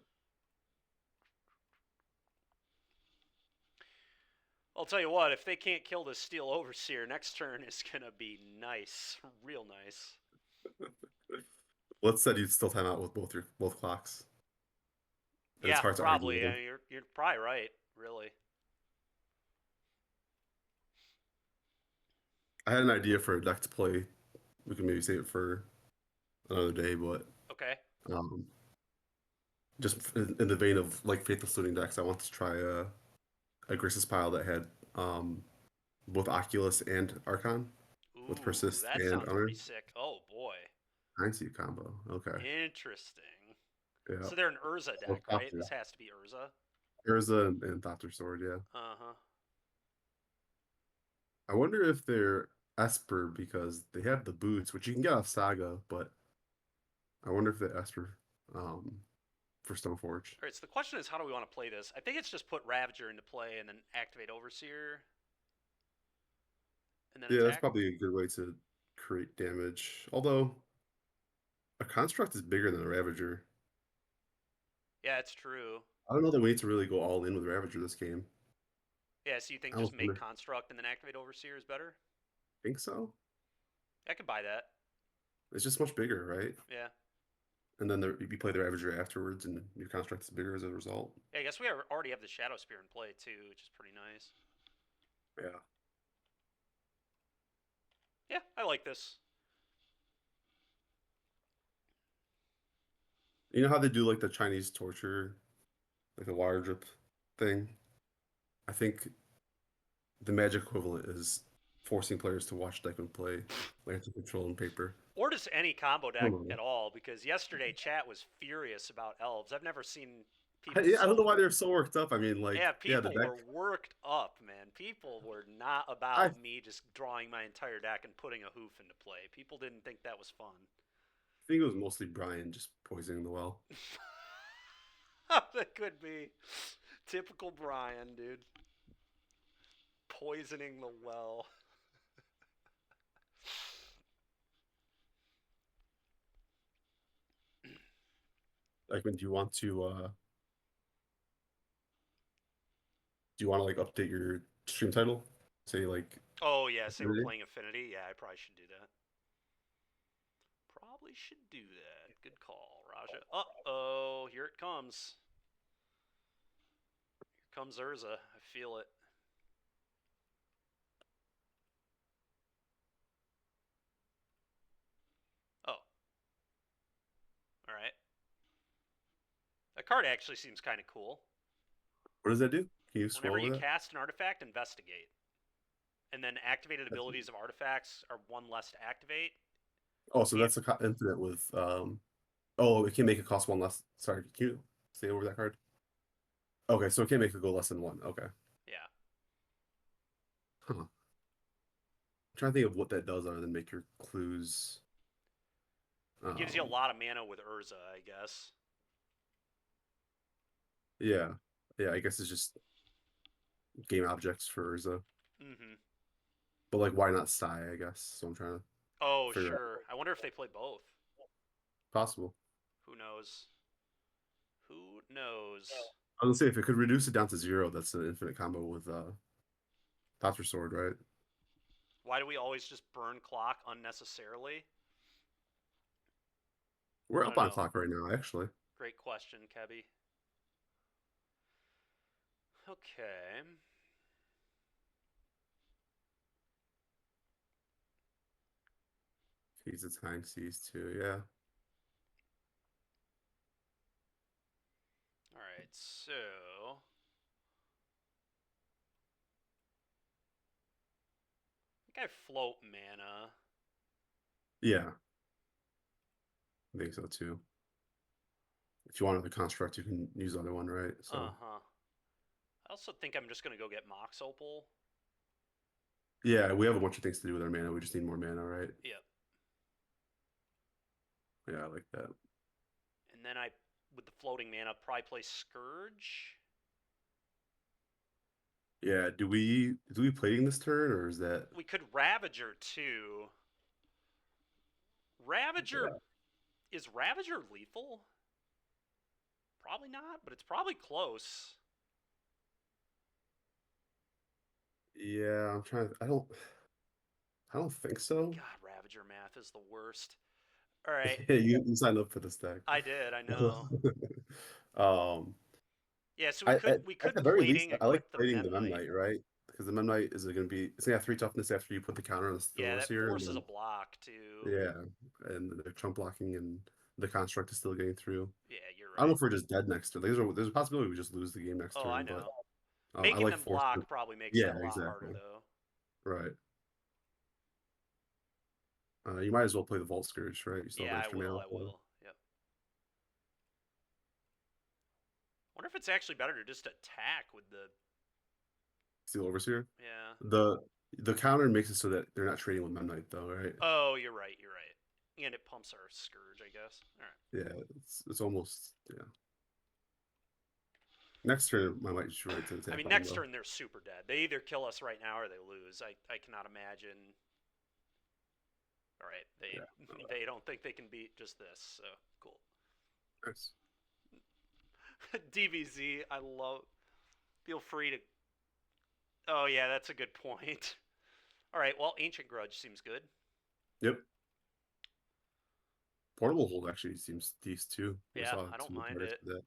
I'll tell you what, if they can't kill this Steel Overseer, next turn is gonna be nice, real nice. Let's said you'd still time out with both clocks. And it's Yeah, hard to argue with probably. them. You're probably right. Really. I had an idea for a deck to play. We can maybe save it for another day, but Okay. um, just in the vein of like Faithless Looting decks, I want to try a Grixis pile that had both Oculus and Archon with Ooh, Persist that and sounds Honor. pretty sick. Oh boy. 9 combo. Okay. Interesting. Yeah. So they're an Urza Both deck, right? Thopter. This has to be Urza. Urza and Thopter Sword, yeah. Uh huh. I wonder if they're Esper because they have the boots, which you can get off Saga, but I wonder if they're Esper for Stoneforge. All right. So the question is, how do we want to play this? I think it's just put Ravager into play and then activate Overseer and then Yeah, that's attack. probably a good way to create damage. Although a construct is bigger than a Ravager. Yeah, it's true. I don't know that we need to really go all in with Ravager this game. Yeah. So you think I just don't make wonder. Construct and then activate Overseer is better? Think so. I could buy that. It's just much bigger, right? Yeah. And then you play the Ravager afterwards, and your construct is bigger as a result. Yeah. I guess we already have the Shadow Spear in play too, which is pretty nice. Yeah. Yeah, I like this. You know how they do like the Chinese torture, like the water drip thing? I think the Magic equivalent is forcing players to watch Dykeman play Lantern Control and paper. Or just any combo I deck don't know. at all, because yesterday chat was furious about elves. I've never seen I, people yeah, I don't know so. why they're so worked up. I mean, like, Yeah, yeah, the people deck. were worked up, man. People were not I about me just drawing my entire deck and putting a hoof into play. People didn't think that was fun. think it was mostly Brian just poisoning the well. That could be typical Brian, dude. Poisoning the well. Like, when do you want to Do you want to like update your stream title? Say like Oh yeah, say we're Affinity? playing Affinity. Yeah, I probably should do that. Probably should do that. Good call, Raja. Uh-oh, here it comes. Here comes Urza. I feel it. Oh, all right. That card actually seems kind of cool. What does that do? Can you scroll Whenever you over that? cast an artifact, investigate. And then activated abilities of artifacts are one less to activate. Oh, so And that's a infinite with Oh, it can make it cost one less. Sorry, can you say over that card? Okay, so it can make it go less than one. Okay. yeah, Huh. I'm trying to think of what that does other than make your clues. it gives you a Um, lot of mana with Urza, I guess. yeah. Yeah, I guess it's just game objects for Urza. Mm-hmm. But like why not Sai, I guess. So I'm trying to Oh, figure out sure. I wonder if they play both. possible. Who knows? Who knows? I was gonna say if it could reduce it down to zero, that's an infinite combo with Doctor Sword, right? Why do we always just burn clock unnecessarily? We're I up don't on know. clock right now, actually. Great question, Kebby. Okay. He's a time sees too, yeah. All right. So I think I float mana. Yeah, I think so too. If you want another construct, you can use the other one, right? Uh So huh. I also think I'm just gonna go get Mox Opal. yeah, we have a bunch of things to do with our mana. We just need more mana, right? Yep. Yeah, I like that. And then I, with the floating mana, probably play Scourge. Yeah, do we plating this turn or is that We could Ravager too. Ravager yeah. is Ravager lethal? Probably not, but it's probably close. Yeah, I'm trying I don't think so. God, Ravager math is the worst. All right, Yeah, you signed up for this deck. I did. I know. Um, Yeah, so we I could at, we at could the very least, plating I like equip the plating the Memnite. Memnite, right? Because the Memnite is going to be it's gonna have 3 toughness after you put the counter on the Yeah, that Overseer, and forces a then block too. yeah, and the chump blocking and the construct is still getting through. Yeah, you're I don't know right. if we're just dead next turn. There's a possibility we just lose the game next Oh, I turn, but know. I Making like them forcing. block probably makes Yeah, that a lot harder exactly. though. Right. You might as well play the Vault Scourge, right? You still have Yeah, I extra will. mana. I will. Yep. Wonder if it's actually better to just attack with the. Steel Overseer. Yeah. The the counter makes it so that they're not trading with Memnite though, right? Oh, you're right. You're right. And it pumps our Scourge, I guess. All right. Yeah, it's almost yeah. Next turn, I might just right to I attack mean, on them next though. turn they're super dead. They either kill us right now or they lose. I cannot imagine. All right, they Yeah, they don't think they can beat just this. So cool. nice. DBZ, I love. Feel free to. Oh yeah, that's a good point. All right, well, Ancient Grudge seems good. Yep. Portable hold actually seems decent too. I Yeah, saw I don't some mind targets it. for that.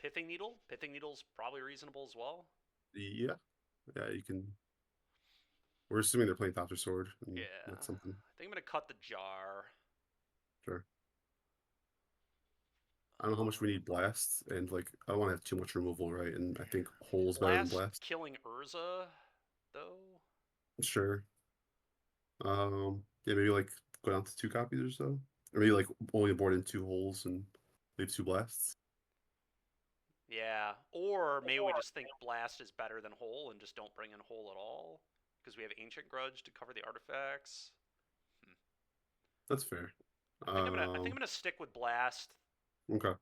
Pithing Needle. Pithing Needle's probably reasonable as well. Yeah, yeah. You can. We're assuming they're playing Doctor Sword, and Yeah, that's something. I think I'm gonna cut the jar. Sure. I don't know how much we need blasts, and like I don't want to have too much removal, right? And I think hole is better than Blast blast. killing Urza, though. Sure. Yeah, maybe like go down to 2 copies or so, or maybe like only board in 2 holes and leave 2 blasts. Yeah, or maybe we just think Blast is better than Hole and just don't bring in Hole at all because we have Ancient Grudge to cover the artifacts. Hmm. That's fair. I think I'm gonna stick with Blast Okay.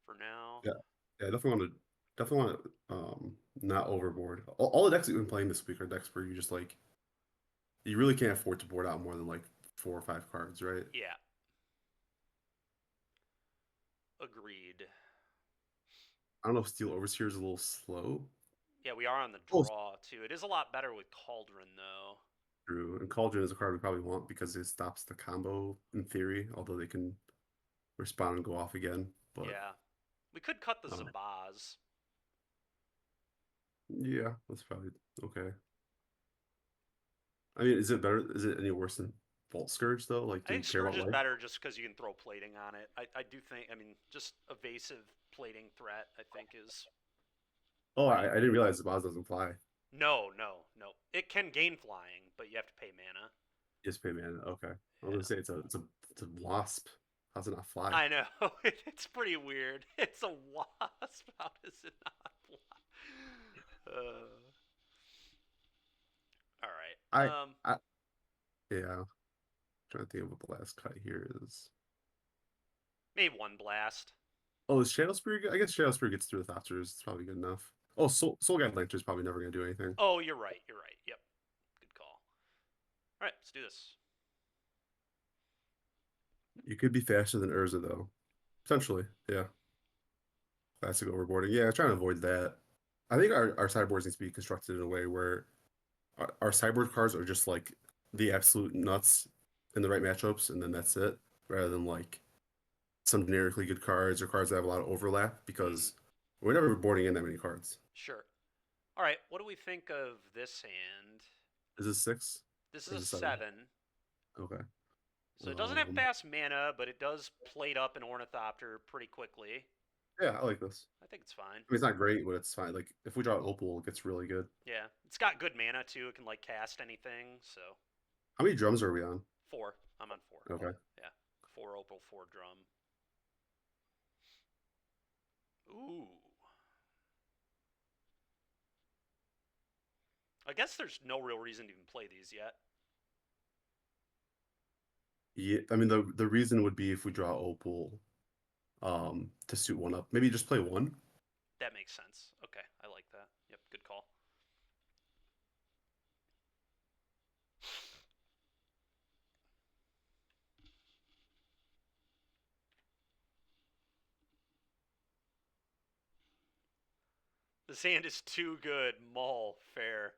for now. Yeah. Yeah, definitely want to not overboard. All the decks that we've been playing this week are decks where you just like you really can't afford to board out more than like 4 or 5 cards, right? Yeah, agreed. I don't know if Steel Overseer is a little slow. Yeah, we are on the Oh, draw too. It is a lot better with Cauldron though. true. And Cauldron is a card we probably want because it stops the combo in theory, although they can respond and go off again. But Yeah, we could cut the uh, Zabaz. yeah, that's probably okay. I mean, is it better? Is it any worse than Vault Scourge though? Like, I do we think care Scourge about is life? better just because you can throw plating on it. I do think, I mean, just evasive plating threat, I think, is Oh, pretty I didn't realize the boss doesn't fly. No, no, no. It can gain flying, but you have to pay mana. Just pay mana. Okay. I was gonna Yeah. say it's a wasp. How's it not fly? I know. It's pretty weird. It's a wasp. How does it not fly? All I right. I yeah. Trying to think of what the last cut here is. Maybe one blast. Oh, is Shadow Spear good? I guess Shadow Spear gets through the Thopters. It's probably good enough. Oh, Soul Guide Lantern is probably never gonna do anything. Oh, you're right. You're right. Yep. Good call. All right, let's do this. You could be faster than Urza though. Potentially, yeah. Classic overboarding. Yeah, trying to avoid that. I think our sideboards needs to be constructed in a way where our sideboard cards are just like the absolute nuts in the right matchups, and then that's it, rather than like some generically good cards or cards that have a lot of overlap Mm-hmm. because we're never boarding in that many cards. Sure. All right. What do we think of this hand? Is this six This is or a is it seven? 7. Okay. So it doesn't have Um, fast mana, but it does plate up an Ornithopter pretty quickly. yeah, I like this. I think it's fine. I mean, it's not great, but it's fine. Like if we draw an Opal, it gets really good. Yeah, it's got good mana too. It can like cast anything. So How many drums are we on? 4. I'm on 4. Okay. Yeah, 4 opal, 4 drum. Ooh. I guess there's no real reason to even play these yet. Yeah, I mean the reason would be if we draw Opal, to suit one up. Maybe just play one. That makes sense. Okay, I like that. Yep, good call. The sand is too good. Maul, fair.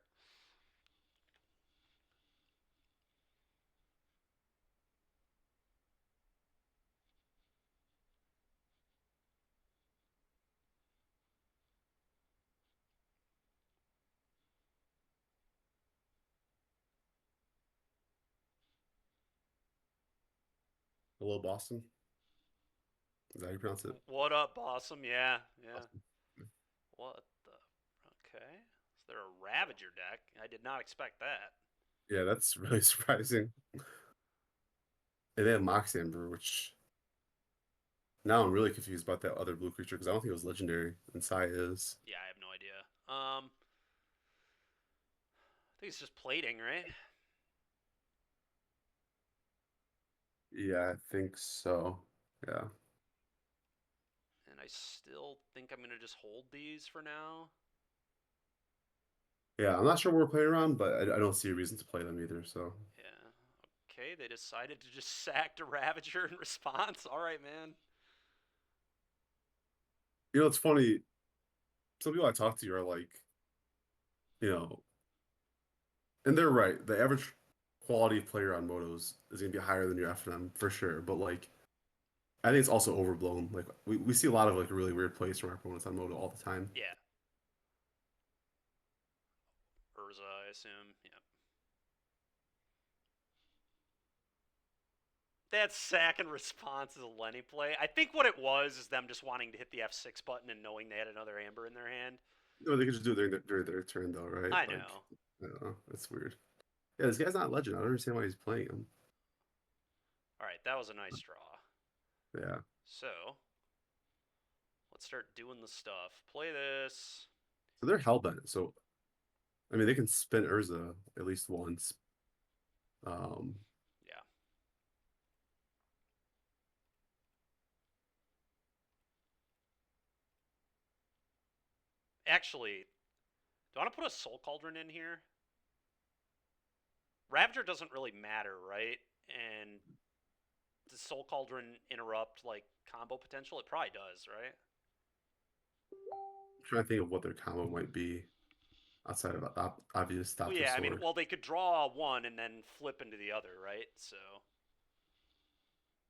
Hello, Boston. Is that how you pronounce it? What up, Bossum? Yeah, yeah. Boston. What the? Okay. Is there a Ravager deck? I did not expect that. Yeah, that's really surprising. And they have Mox Amber, which now I'm really confused about that other blue creature because I don't think it was legendary, and Sai is. Yeah, I have no idea. I think it's just plating, right? Yeah, I think so. Yeah. And I still think I'm gonna just hold these for now. Yeah, I'm not sure what we're playing around, but I don't see a reason to play them either. So, Yeah. Okay, they decided to just sack a Ravager in response. All right, man. it's funny. Some people I talk to are like, you know, and they're right. The average quality of player on Motos is going to be higher than your FNM for sure. But like, I think it's also overblown. Like, we see a lot of like really weird plays from our opponents on Moto all the time. Yeah. Urza, I assume. Yep. That sack in response is a Lenny play. I think what it was is them just wanting to hit the F6 button and knowing they had another Amber in their hand. No, they could just do it during their turn though, right? I Like, know. I don't know. That's weird. Yeah, this guy's not legend. I don't understand why he's playing him. All right, that was a nice draw. Yeah. So, let's start doing the stuff. Play this. So they're hellbent. So I mean, they can spin Urza at least once. Um, Yeah. Actually, do I want to put a Soul Cauldron in here? Ravager doesn't really matter, right? And does Soul Cauldron interrupt like combo potential? It probably does, right? I'm trying to think of what their combo might be outside of obvious Well, stop the yeah, I mean, sword. well, they could draw one and then flip into the other, right? So,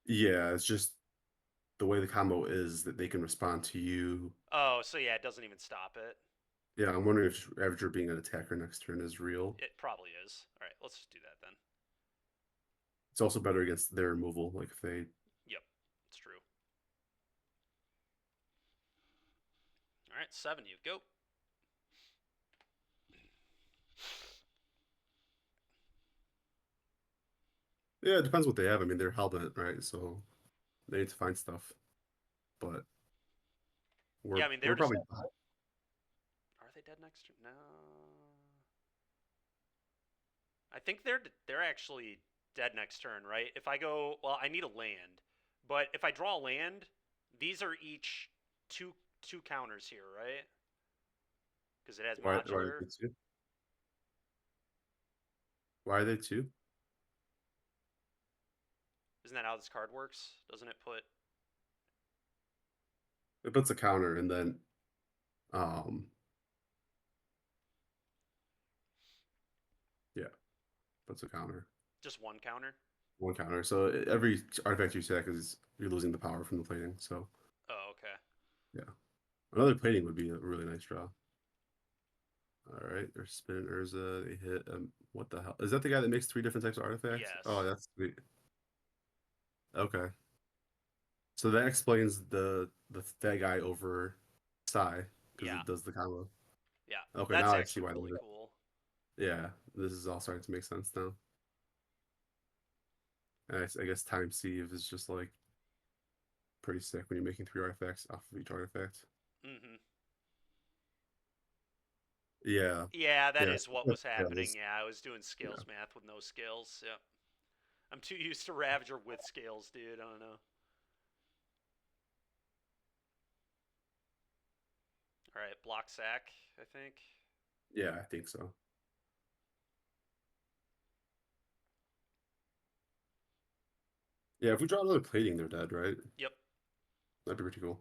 Yeah, it's just the way the combo is that they can respond to you. oh, so yeah, it doesn't even stop it. Yeah, I'm wondering if Ravager being an attacker next turn is real. It probably is. All right, let's just do that then. It's also better against their removal, like if they. Yep, it's true. All right, 7, you go. Yeah, it depends what they have. I mean, they're hellbent, right? So they need to find stuff. But Yeah, we're I mean, they're we're just. probably Are they dead next turn? No. I think they're actually dead next turn, right? If I go, well, I need a land, but if I draw a land, these are each two counters here, right? Because it has why are modular. they two? Why are they two? Isn't that how this card works? Doesn't it put? It puts a counter and then um yeah, puts a counter. Just one counter? One counter. So every artifact you sack is you're losing the power from the plating. So Oh, okay. yeah. Another plating would be a really nice draw. All right, they're spinning Urza. They hit what the hell? Is that the guy that makes 3 different types of artifacts? Oh, Yes. that's sweet. Okay. So that explains the that guy over Psy because Yeah. it does the combo. Yeah. Okay, That's now I see actually why really they're cool. yeah, this is all starting to make sense now. And I guess Time Sieve is just like pretty sick when you're making 3 artifacts off of each artifact. Mm-hmm. Yeah, Yeah, that yeah, is what was happening. scales. Yeah, I was doing Yeah. scales math with no scales. Yep. I'm too used to Ravager with scales, dude. I don't know. All right, block sack, I think. Yeah, I think so. Yeah, if we draw another plating, they're dead, right? Yep. That'd be pretty cool.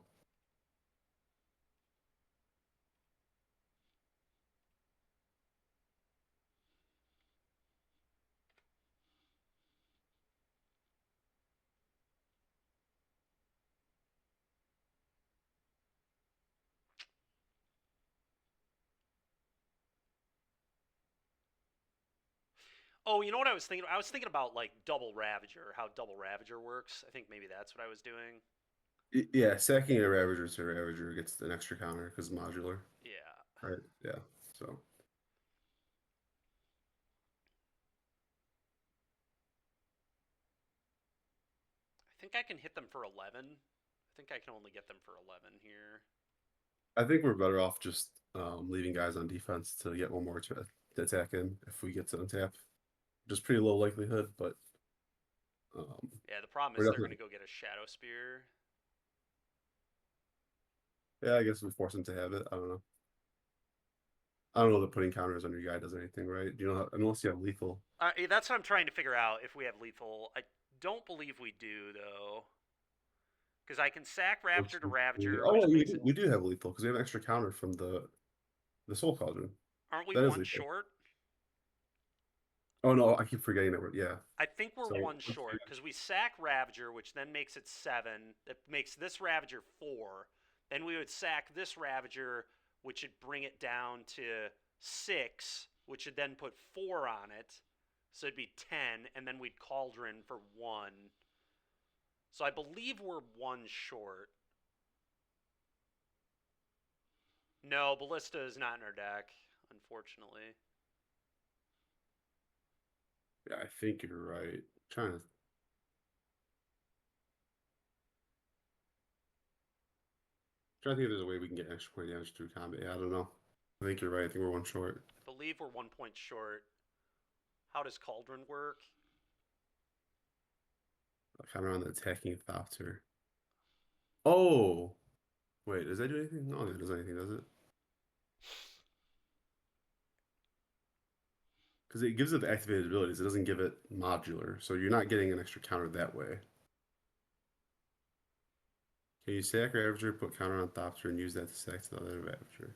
Oh, you know what I was thinking? I was thinking about like double Ravager, how double Ravager works. I think maybe that's what I was doing. Yeah, sacking a Ravager to a Ravager gets an extra counter because modular, Yeah. right? Yeah, so I think I can hit them for 11. I think I can only get them for 11 here. I think we're better off just leaving guys on defense to get one more to attack in if we get to untap. Just pretty low likelihood, but um, Yeah, the problem we're is they're going to definitely go get a Shadow Spear. yeah. I guess we force them to have it. I don't know. I don't know that putting counters on your guy does anything, right? You know, unless you have lethal. That's what I'm trying to figure out if we have lethal. I don't believe we do, though. Because I can sack Ravager to Ravager, Oh, which we makes do, it. we do have lethal because we have an extra counter from the Soul Cauldron. Aren't we That is one lethal. short? Oh no, I keep forgetting that we're yeah. I think we're So one short because we sack Ravager, which then makes it 7. That makes this Ravager 4. Then we would sack this Ravager, which would bring it down to 6, which would then put 4 on it. So it'd be 10, and then we'd Cauldron for 1. So I believe we're one short. No, Ballista is not in our deck, unfortunately. yeah, I think you're right. Trying to trying to think if there's a way we can get extra point damage through combat. Yeah, I don't know. I think you're right. I think we're one short. I believe we're 1 point short. How does Cauldron work? Kind of on the attacking Thopter. Oh, wait, does that do anything? No, it doesn't anything, does it? Because it gives it the activated abilities. It doesn't give it modular, so you're not getting an extra counter that way. Can you sack Ravager, put counter on Thopter, and use that to sack the other Ravager?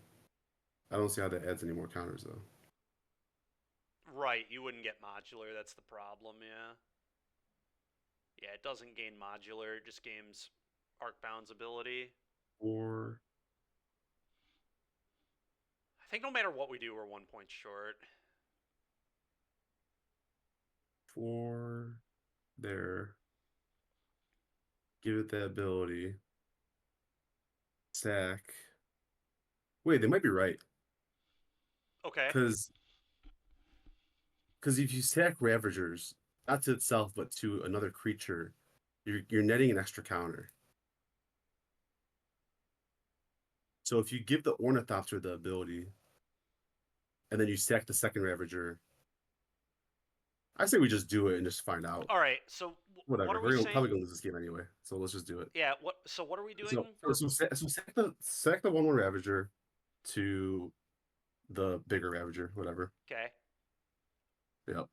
I don't see how that adds any more counters though. Right, you wouldn't get modular. That's the problem. Yeah. Yeah, it doesn't gain modular. It just gains Arcbound's ability. Or I think no matter what we do, we're 1 point short. for there, give it that ability. Sack. Wait, they might be right. Okay. Because if you sack Ravagers, not to itself but to another creature, you're netting an extra counter. So if you give the Ornithopter the ability, and then you sack the second Ravager, I say we just do it and just find out. All right. So what Whatever. are we We're saying? probably gonna lose this game anyway, so let's just do it. Yeah. What? So what are we doing? So sack the 1/1 Ravager to the bigger Ravager, whatever. Okay. Yep.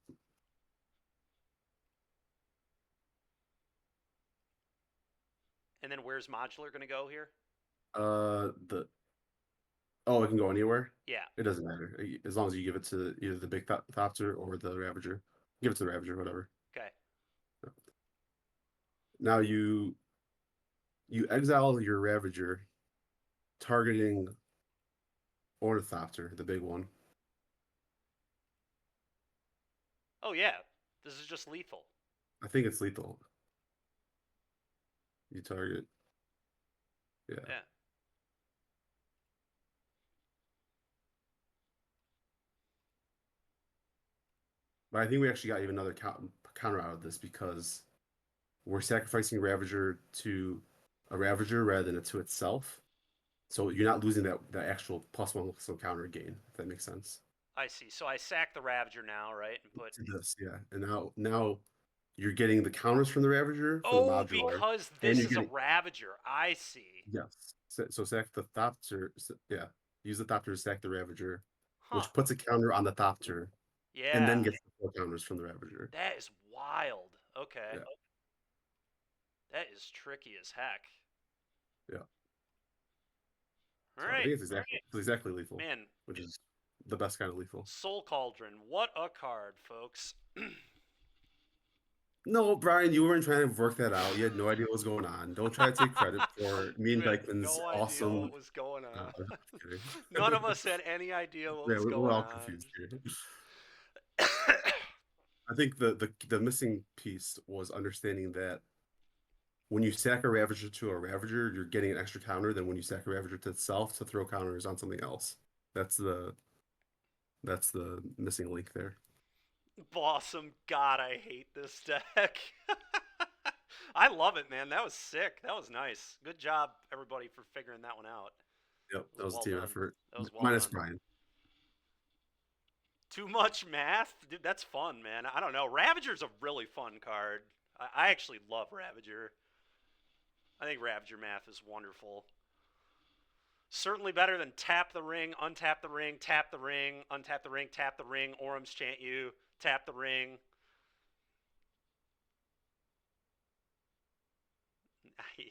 And then where's modular going to go here? The it can go anywhere. Yeah. It doesn't matter as long as you give it to either the big Thopter or the Ravager. Give it to the Ravager, whatever. Okay. Now you exile your Ravager, targeting Ornithopter, the big one. Oh yeah. This is just lethal. I think it's lethal. You target. Yeah. Yeah. But I think we actually got even another counter out of this because we're sacrificing Ravager to a Ravager rather than it to itself. So you're not losing that actual +1 counter gain, if that makes sense. I see. So I sack the Ravager now, right? And put To this, yeah. And now you're getting the counters from the Ravager for the modular. Because this is a Ravager. I see. Yes. So sack the Thopter. Yeah. Use the Thopter to sack the Ravager, Huh. which puts a counter on the Thopter. Yeah. And then gets the 4 counters from the Ravager. That is wild. Okay. Yeah. That is tricky as heck. Yeah. All right. I think it's exactly lethal. Man. Which is the best kind of lethal. Soul Cauldron. What a card, folks. No, Brian, you weren't trying to work that out. You had no idea what was going on. Don't try to take credit for me and Dykeman's awesome. Idea what was going on. Okay. None of us had any idea what was going on. We're all confused here. I think the missing piece was understanding that when you sack a Ravager to a Ravager, you're getting an extra counter than when you sack a Ravager to itself to throw counters on something else. That's the missing link there. Blossom, God, I hate this deck. I love it, man. That was sick. That was nice. Good job, everybody, for figuring that one out. Yep, that was a team effort. That was well minus done. Brian. Too much math? Dude, that's fun, man. I don't know. Ravager's a really fun card. I actually love Ravager. I think Ravager math is wonderful. Certainly better than tap the ring, untap the ring, tap the ring, untap the ring, tap the ring, Orum's chant you, tap the ring.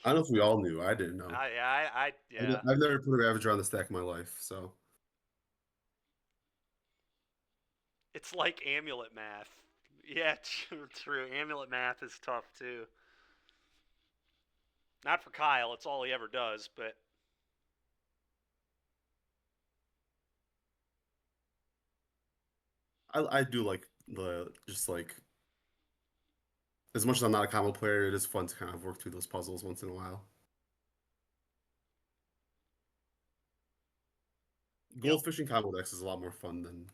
I don't know if we all knew. I didn't know. Yeah. I've never put a Ravager on the stack in my life, so. It's like amulet math. Yeah, true. Amulet math is tough, too. Not for Kyle. It's all he ever does, but... I do like just like, as much as I'm not a combo player, it is fun to kind of work through those puzzles once in a while. Goldfishing combo decks is a lot more fun than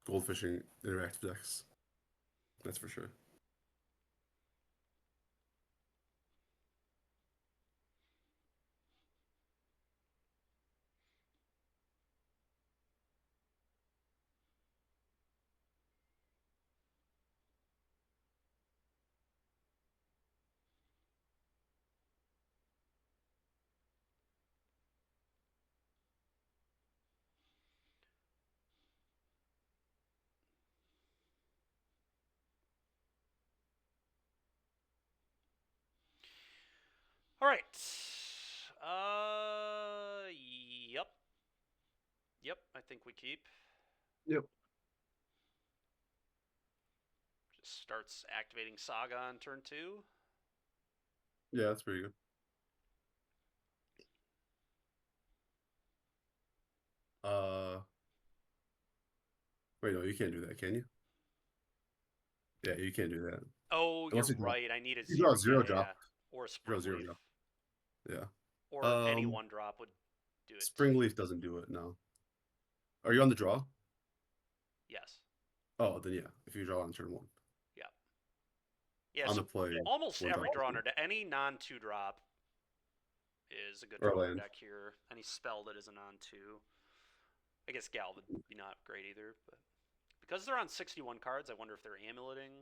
goldfishing interactive decks. That's for sure. All right. Yep. Yep, I think we keep. Yep. Just starts activating Saga on turn 2. Yeah, that's pretty good. Uh, Wait, no, you can't do that, can you? Yeah, you can't do that. Oh, you're Unless you draw, right. I need a you draw zero. a Yeah, zero yeah, yeah. drop. Or a Draw a zero Springleaf. drop. Yeah. Or any one drop would do it too. Springleaf doesn't do it, no. Are you on the draw? Yes. Oh, then yeah. If you draw on turn 1. Yeah. Yeah, On the so play, almost one every drop. draw under any non 2 drop is a good Or draw under land. deck here. Any spell that is a non 2. I guess Gal would be not great either, but because they're on 61 cards, I wonder if they're amuleting.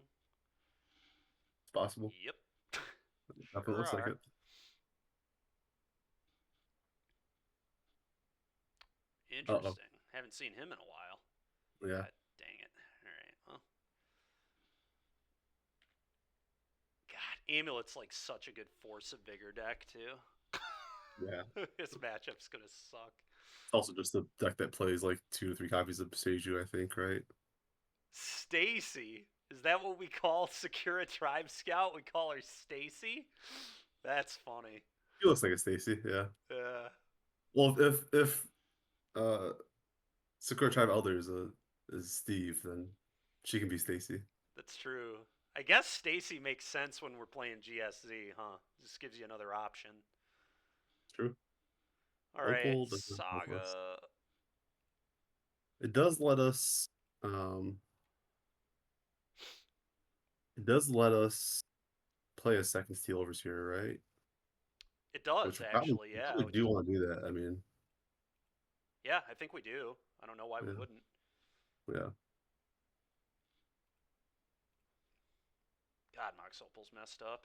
It's possible. Yep. Definitely Sure looks like are. it. Uh-oh. Interesting. Haven't seen him in a while. Yeah. God dang it. Alright, well. God, Amulet's like such a good Force of Vigor deck, too. Yeah. This matchup's gonna suck. It's also just a deck that plays like 2 to 3 copies of Seiju, I think, right? Stacy. Is that what we call Sakura Tribe Scout? We call her Stacy? That's funny. He looks like a Stacy, yeah. Uh, Well, if Sakura Tribe Elder is Steve, then she can be Stacy. that's true. I guess Stacy makes sense when we're playing GSZ, huh? Just gives you another option. It's true. All right, Opal doesn't help us. Saga. It does let us um it does let us play a second Steel Overseer, right? It does, Which we probably, actually, we yeah. probably Which do is, want to do that. I mean, yeah, I think we do. I don't know why we yeah, wouldn't. yeah. God, Mox Opal's messed up.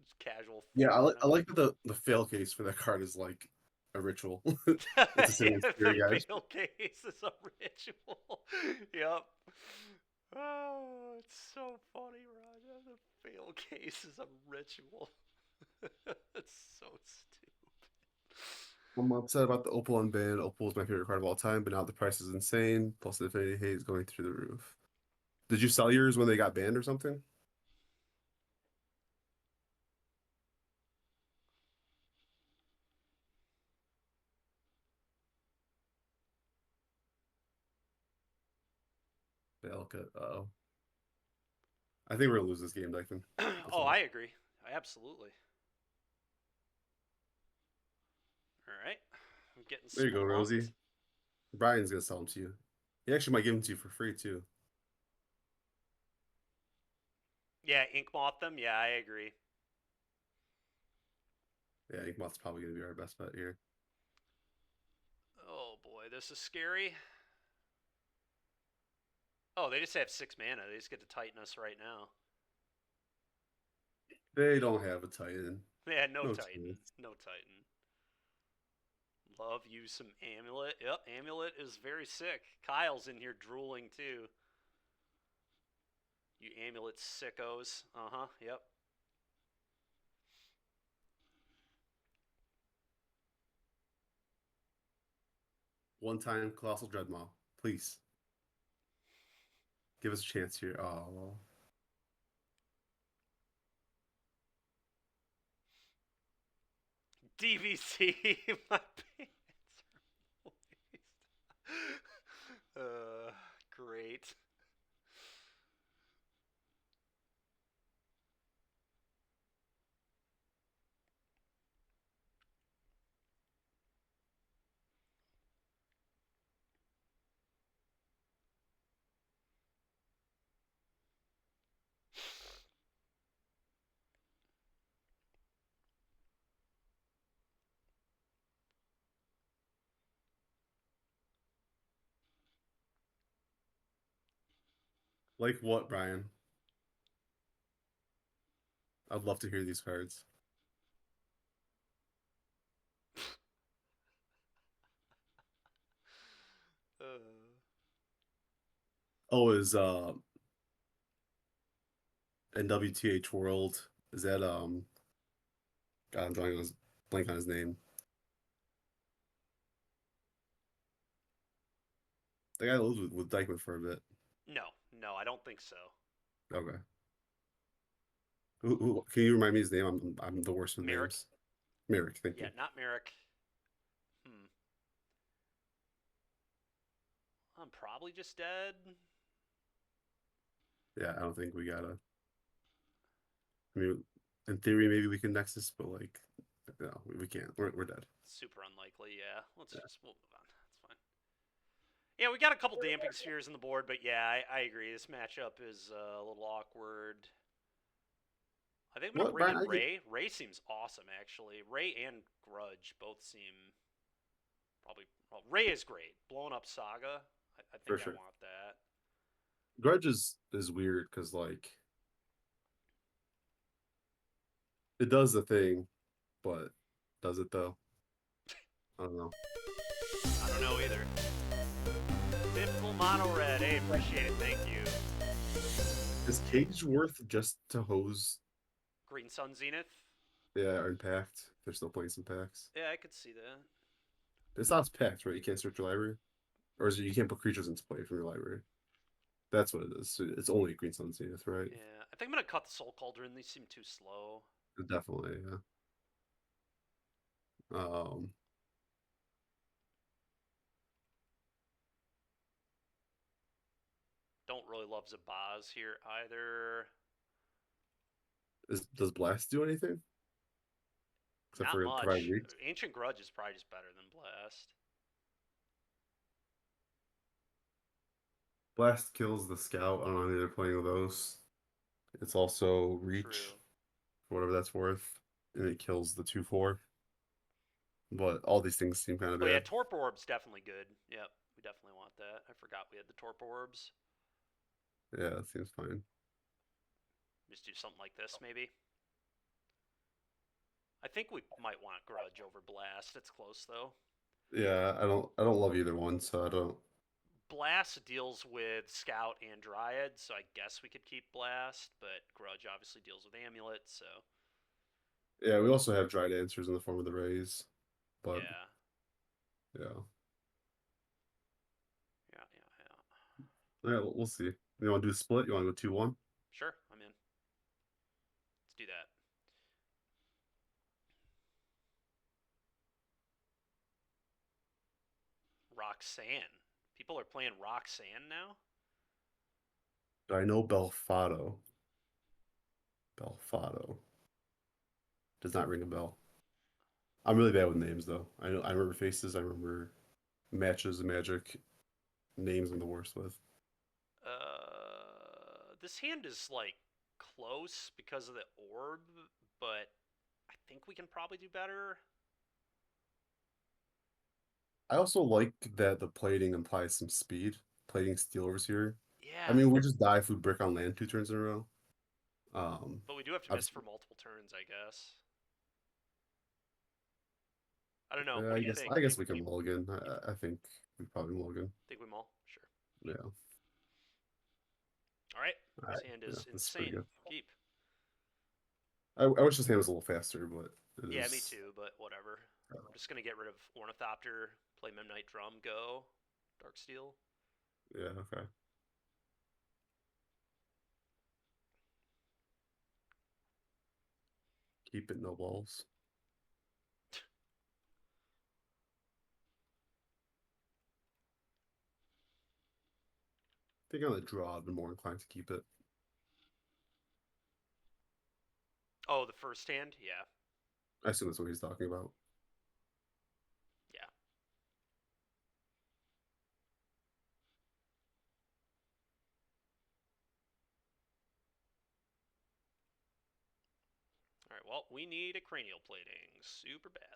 Just casual Yeah, 4 I mana. like that the fail case for that card is like a ritual. It's a Yeah, Simian the Fury, guys. fail case is a ritual. Yep. Oh, it's so funny, Raja. The fail case is a ritual. It's so stupid. I'm upset about the Opal unban. Opal is my favorite card of all time, but now the price is insane. Plus, the Infinity Hate is going through the roof. Did you sell yours when they got banned or something? Fail cut. Uh-oh. I think we're gonna lose this game, Dyson. That's Oh, all. I agree. Absolutely. All right. I'm getting There you go, spunked. Rosie. Brian's gonna sell them to you. He actually might give them to you for free too. Yeah, ink moth them. Yeah, I agree. Yeah, Inkmoth's probably gonna be our best bet here. Oh boy, this is scary. Oh, they just have 6 mana. They just get to Titan us right now. They don't have a Titan. Yeah, no No Titan. chance. No Titan. Love you some Amulet. Yep, Amulet is very sick. Kyle's in here drooling too. You Amulet sickos. Uh-huh, yep. One time, Colossal Dreadmaw. Please. Give us a chance here. Oh, well. DVC, my pants are moist. Great. Like what, Brian? I'd love to hear these cards. Uh, Oh, is NWTH World, is that God, I'm drawing on his blank on his name. The guy lives with Dykeman for a bit. No, no, I don't think so. Okay. Can you remind me his name? I'm the worst with Merrick? names. Merrick, thank Yeah, you. not Merrick. Hmm. I'm probably just dead. Yeah, I don't think we gotta. I mean, in theory, maybe we can Nexus, but like, no, we can't. We're dead. Super unlikely, yeah. Yeah. We'll move on. That's fine. Yeah, we got a couple damping spheres on the board, but yeah, I agree. This matchup is a little awkward. I think I'm gonna What, bring Brian? in Ray. Ray seems awesome, actually. Ray and Grudge both seem probably. Well, Ray is great. Blowing up Saga. I For think I sure. want that. Grudge is weird because like it does the thing, but does it though? I don't know. I don't know either. Typical mono red. Hey, appreciate it. Thank you. Is Cage worth just to hose? Green Sun Zenith. Yeah, or in Pact? They're still playing some packs. Yeah, I could see that. It's not Pact, right? You can't search your library, or is it you can't put creatures into play from your library? That's what it is. So it's only Green Sun Zenith, right? Yeah, I think I'm gonna cut the Soul Cauldron. These seem too slow. Definitely, yeah. Um, Don't really love Zabaz here either. does Blast do anything except Not for provide much. reach? Ancient Grudge is probably just better than Blast. Blast kills the scout. I don't know how they're playing with those. It's also reach, True. whatever that's worth, and it kills the 2/4. But all these things seem kind of Oh yeah, bad. Torpor Orb's definitely good. Yep, we definitely want that. I forgot we had the Torpor Orbs. Yeah, that seems fine. Just do something like this, maybe. I think we might want Grudge over Blast. It's close though. Yeah, I don't love either one, so I don't. Blast deals with Scout and Dryad, so I guess we could keep Blast, but Grudge obviously deals with Amulet, so Yeah, we also have dried answers in the form of the rays, but yeah. yeah. Yeah, yeah, yeah. All right, we'll see. You want to do a split? You want to go 2-1? Sure, I'm in. Let's do that. Roxanne. People are playing Roxanne now? I know Belfado. Belfado does not ring a bell. I'm really bad with names though. I remember faces. I remember matches of Magic. Names I'm the worst with. This hand is like close because of the orb, but I think we can probably do better. I also like that the plating implies some speed. Plating steel over here. I Yeah, mean, we just die if we brick on land 2 turns in a row. but we do have to miss for Obviously, multiple turns, I guess. I don't know. What I do you guess think? I guess we can mulligan. I think we probably mulligan. Think we mull? Sure. Yeah. All right. All This right. hand Yeah, is that's pretty insane. good. Keep. I wish this hand was a little faster, but it Yeah, me is. too, but whatever. I'm just going to get rid of Ornithopter, play Memnite Drum, go. Darksteel. Yeah. Okay. Keep it no balls. I think on the draw, I'd be more inclined to keep it. Oh, the first hand? Yeah. I assume that's what he's talking about. Yeah. All right, well, we need a cranial plating super badly.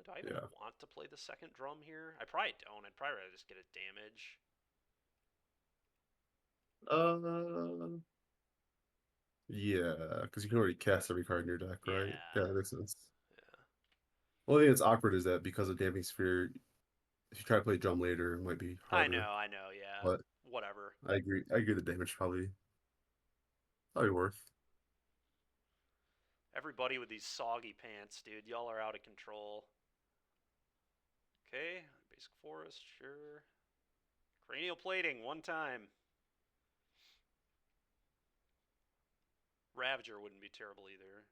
Do I even Yeah. want to play the second drum here? I probably don't. I'd probably rather just get a damage. Uh, yeah, because you can already cast every card in your deck, right? Yeah. Yeah, that makes sense. Yeah. Only thing that's awkward is that because of Damping Sphere, if you try to play drum later, it might be harder. I know, yeah. But Whatever. I agree. I agree the damage probably worth. Everybody with these soggy pants, dude. Y'all are out of control. Okay, basic forest, sure. Cranial plating, one time. Ravager wouldn't be terrible either.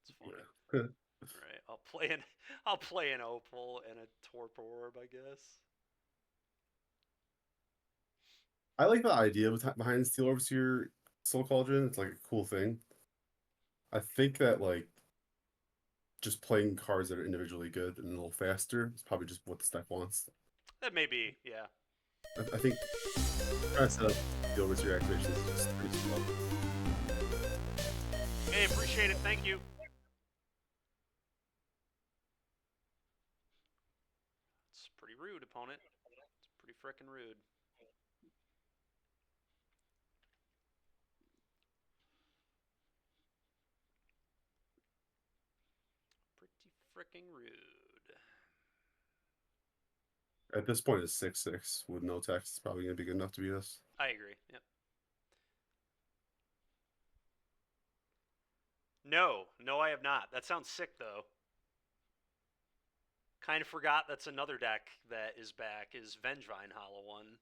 It's funny. Yeah. Alright, I'll play an Opal and a Torpor Orb, I guess. I like the idea behind Steel Overseer Soul Cauldron. It's like a cool thing. I think that like just playing cards that are individually good and a little faster is probably just what the deck wants. That may be, yeah. I think trying to set up Steel Overseer activation is just pretty slow. Hey, appreciate it, thank you. It's pretty rude, opponent. It's pretty frickin' rude. Pretty fricking rude. At this point, it's 6/6 with no text. It's probably gonna be good enough to beat us. I agree, yep. No, I have not. That sounds sick, though. Kind of forgot that's another deck that is back, is Vengevine Hollow One.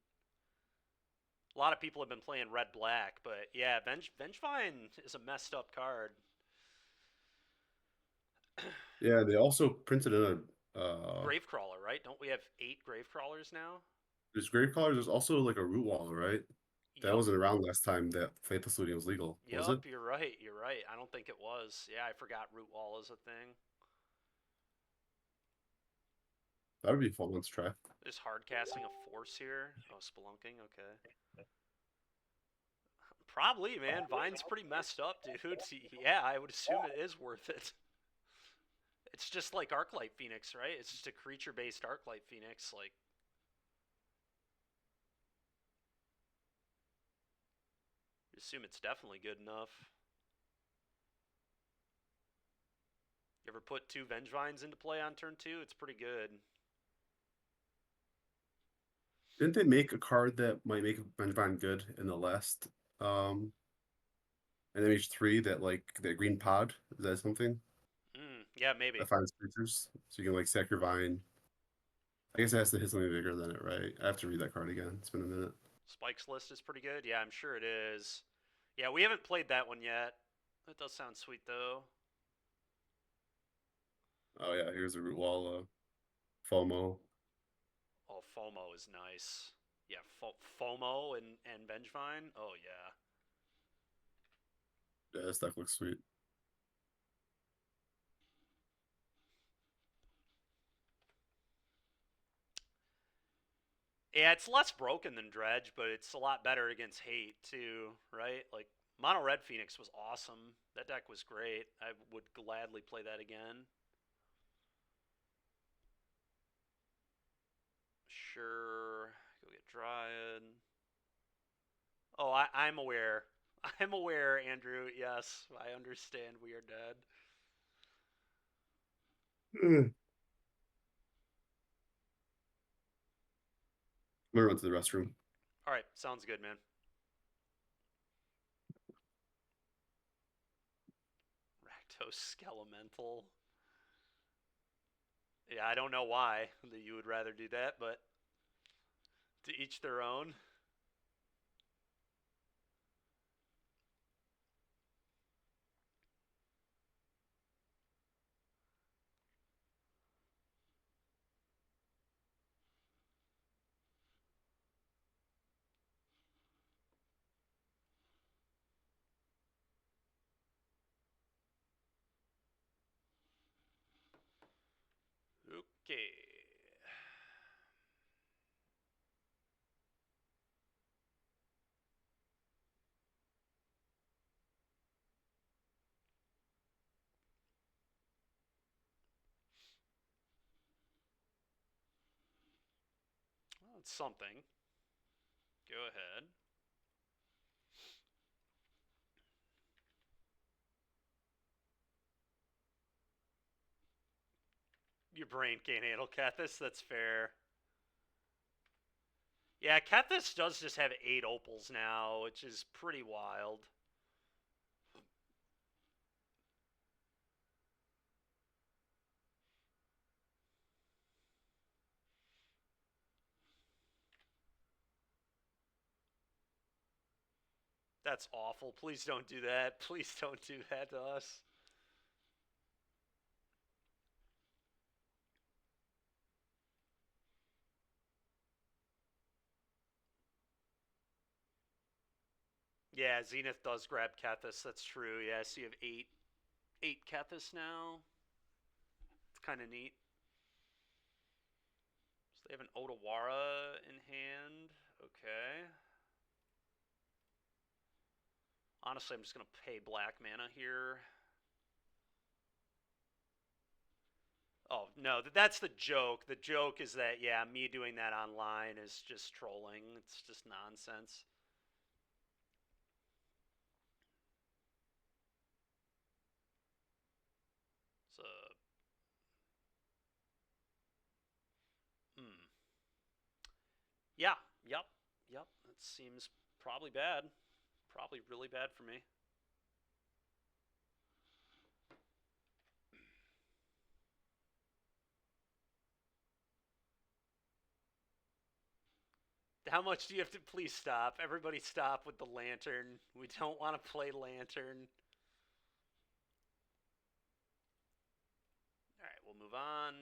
A lot of people have been playing red-black, but yeah, Vengevine is a messed up card. Yeah, they also printed in a Gravecrawler, right? Don't we have 8 Gravecrawlers now? there's Gravecaller. There's also like a Root Wall, right? That Yep. wasn't around last time that Faithless Looting was legal, was it? Yup, you're right. You're right. I don't think it was. Yeah, I forgot Root Wall is a thing. That would be a fun one to try. There's hard casting a force here. Oh, spelunking. Okay. Probably, man. Vine's pretty messed up, dude. Yeah, I would assume it is worth it. It's just like Arclight Phoenix, right? It's just a creature-based Arclight Phoenix. Like, I assume it's definitely good enough. You ever put 2 Vengevines into play on turn 2? It's pretty good. Didn't they make a card that might make Vengevine good in the last NMH3 that like that green pod? Is that something? Yeah, maybe. That finds creatures. So you can like sack your vine. I guess it has to hit something bigger than it, right? I have to read that card again. It's been a minute. Spike's List is pretty good. Yeah, I'm sure it is. Yeah, we haven't played that one yet. That does sound sweet, though. Oh yeah, here's a root wall FOMO. Oh, FOMO is nice. Yeah, FOMO and Vengevine. Oh, yeah. Yeah, this deck looks sweet. Yeah, it's less broken than Dredge, but it's a lot better against Hate, too, right? Like, Mono Red Phoenix was awesome. That deck was great. I would gladly play that again. Sure. Go get Dryad. Oh, I'm aware. I'm aware, Andrew. Yes, I understand we are dead. I'm gonna run to the restroom. All right, sounds good, man. Rakdos Skelemental. Yeah, I don't know why that you would rather do that, but to each their own. Okay. Well, it's something. Go ahead. Your brain can't handle Kethis, that's fair. Yeah, Kethis does just have 8 opals now, which is pretty wild. That's awful. Please don't do that. Please don't do that to us. Yeah, Zenith does grab Kethis. That's true. Yeah, so you have eight Kethis now. It's kind of neat. So they have an Otawara in hand. Okay. Honestly, I'm just going to pay black mana here. Oh, no, that's the joke. The joke is that, yeah, me doing that online is just trolling. It's just nonsense. So, hmm. Yeah, yep. That seems probably bad. Probably really bad for me. How much do you have to please stop? Everybody stop with the lantern. We don't want to play lantern. All right, we'll move on.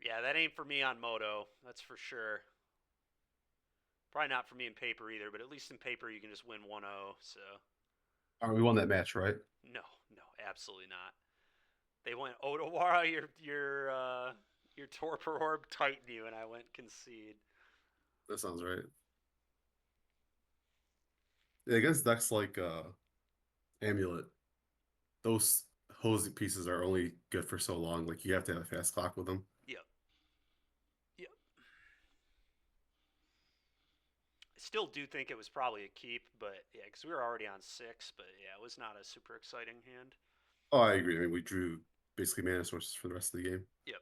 Yeah, that ain't for me on Moto. That's for sure. Probably not for me in paper either, but at least in paper you can just win 1-0. So All right, we won that match, right? no, absolutely not. They went Otawara, your Torpor Orb, Titan you, and I went Concede. That sounds right. Yeah, against decks like Amulet, those hosing pieces are only good for so long. Like you have to have a fast clock with them. Yep, yep. I still do think it was probably a keep, but yeah, because we were already on 6, but yeah, it was not a super exciting hand. Oh, I agree. I mean, we drew basically mana sources for the rest of the game. Yep.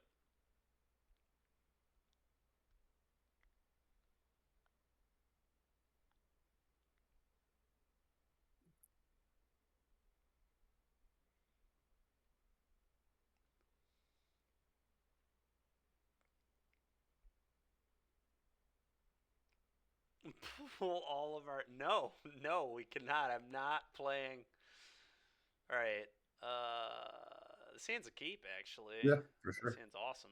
Pull all of our. No, no, we cannot. I'm not playing. All right. This hand's a keep, actually. Yeah, for This sure. hand's awesome.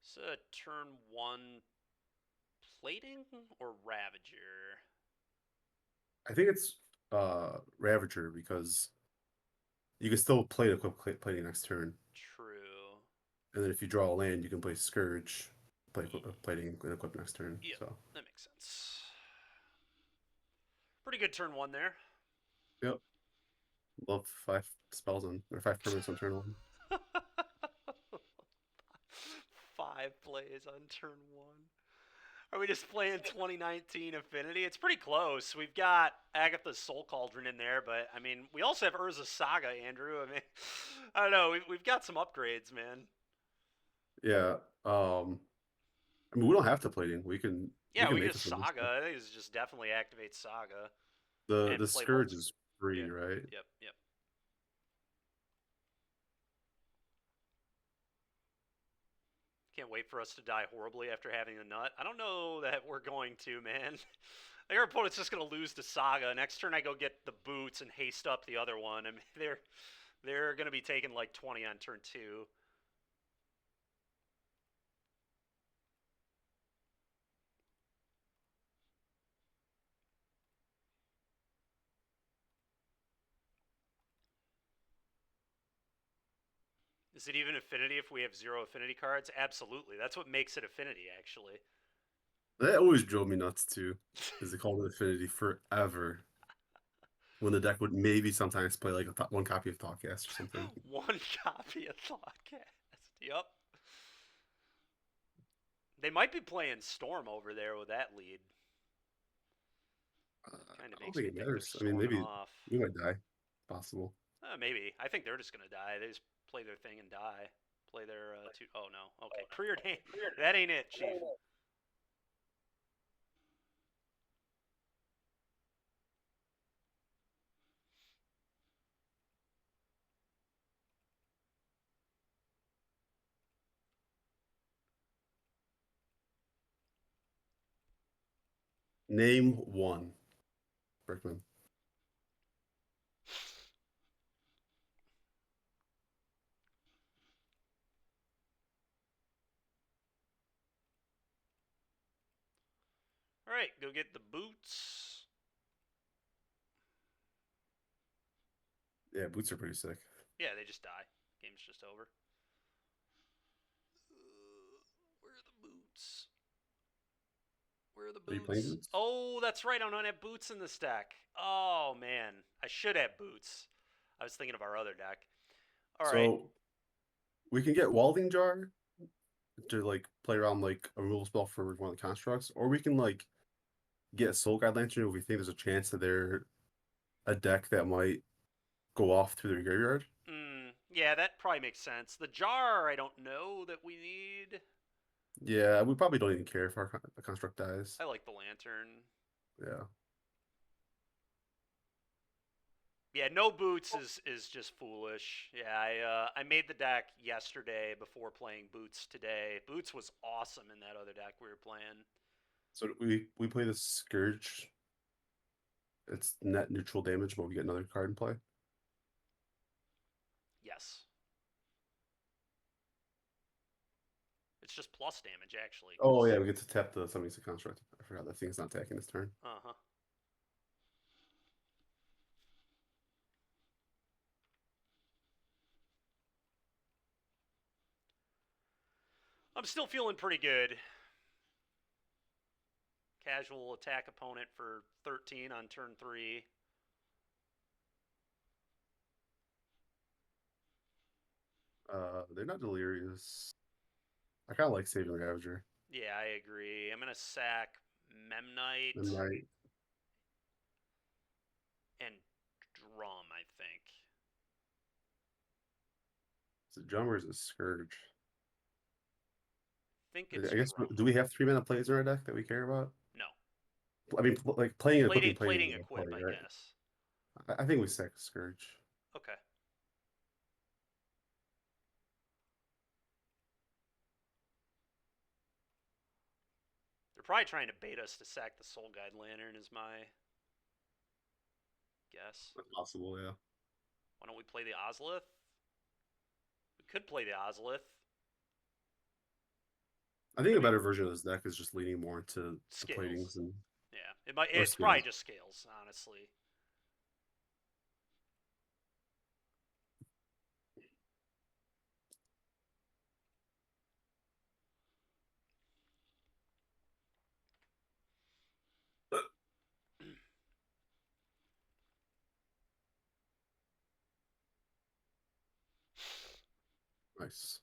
So, turn 1 plating or Ravager? I think it's Ravager because you can still play the equip plating next turn. True. And then if you draw a land, you can play Scourge, play Ye- plating and equip next turn. Yep, So that makes sense. Pretty good turn 1 there. yep. Love 5 spells on or 5 permanents on turn one. 5 plays on turn 1. Are we just playing 2019 Affinity? It's pretty close. We've got Agatha's Soul Cauldron in there, but I mean, we also have Urza's Saga, Andrew. I mean, I don't know. We've got some upgrades, man. Yeah. I mean we don't have to plating. We Yeah, can we make get this with this Saga. stuff. I think this just definitely activates Saga The and play both. Scourge is free, Yeah. right? Yep. Can't wait for us to die horribly after having a nut. I don't know that we're going to, man. Our opponent's just gonna lose to Saga. Next turn, I go get the boots and haste up the other one. I mean, they're gonna be taking like 20 on turn 2. Is it even Affinity if we have 0 Affinity cards? Absolutely. That's what makes it Affinity, actually. That always drove me nuts too. Is they called it Affinity forever. when the deck would maybe sometimes play like one copy of Thoughtcast or something. One copy of Thoughtcast. Yep. They might be playing Storm over there with that lead. Kind of I don't makes think me it think they're matters. I mean, storming maybe off. we might die. Possible. Maybe. I think they're just gonna die. They just play their thing and die. Play their two. Oh no. Okay. Preordained. That ain't it, Chief. Name one, Brickman. All right. Go get the boots. Yeah, boots are pretty sick. Yeah, they just die. Game's just over. Where are the boots? Where are the Are you playing boots? boots? Oh, that's right. I don't have boots in the stack. Oh man, I should have boots. I was thinking of our other deck. All right. So we can get Welding Jar to like play around like a removal spell for one of the constructs, or we can like get Soul Guide Lantern if we think there's a chance that they're a deck that might go off through their graveyard. Yeah, that probably makes sense. The jar, I don't know that we need. Yeah, we probably don't even care if our the construct dies. I like the lantern. Yeah. Yeah, no boots is just foolish. Yeah, I made the deck yesterday before playing boots today. Boots was awesome in that other deck we were playing. So we play the Scourge. It's net neutral damage, but we get another card in play. Yes. It's just plus damage actually. Oh yeah, we get to tap the somebody's a construct. I forgot that thing's not attacking this turn. Uh-huh. I'm still feeling pretty good. Casual attack opponent for 13 on turn 3. They're not delirious. I kind of like saving Ravager. Yeah, I agree. I'm going to sack Memnite And right, and Drum, I think. is it Drum or is it Scourge? I think it's I guess Drum. do we have 3-mana plays in our deck that we care about? No. I mean, like playing and equipping, Plating playing, equip, I right? guess. I think we sack Scourge. Okay. They're probably trying to bait us to sack the Soul Guide Lantern is my guess. That's possible, yeah. Why don't we play the Ozolith? We could play the Ozolith. I think a better version of this deck is just leaning more into the Scales. platings and Yeah, it's probably just scales, honestly. nice.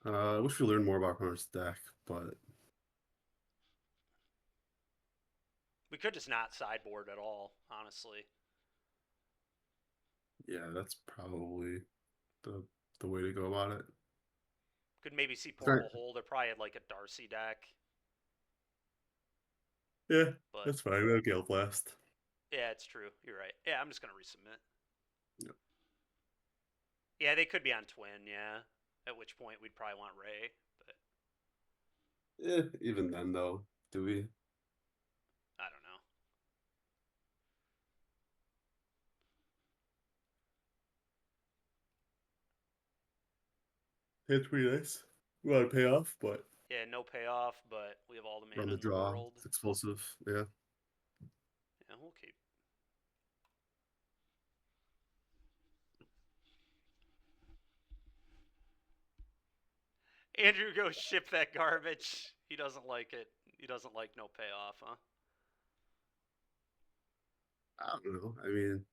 I wish we learned more about Hunter's deck, but We could just not sideboard at all, honestly. yeah, that's probably the way to go about it. Could maybe see Portable Hole. They're probably had like a Darcy deck. Yeah, but that's fine. We'll Gale Blast. Yeah, it's true. You're right. Yeah, I'm just gonna resubmit. Yep. Yeah, they could be on Twin. Yeah, at which point we'd probably want Ray. But Yeah, even then though, do we? I don't know. It's pretty nice. We want to pay off, but Yeah, no payoff, but we have all the mana run the in the draw. world. It's explosive. Yeah. Yeah, we'll keep. Andrew goes ship that garbage. He doesn't like it. He doesn't like no payoff, huh? I don't know. I mean,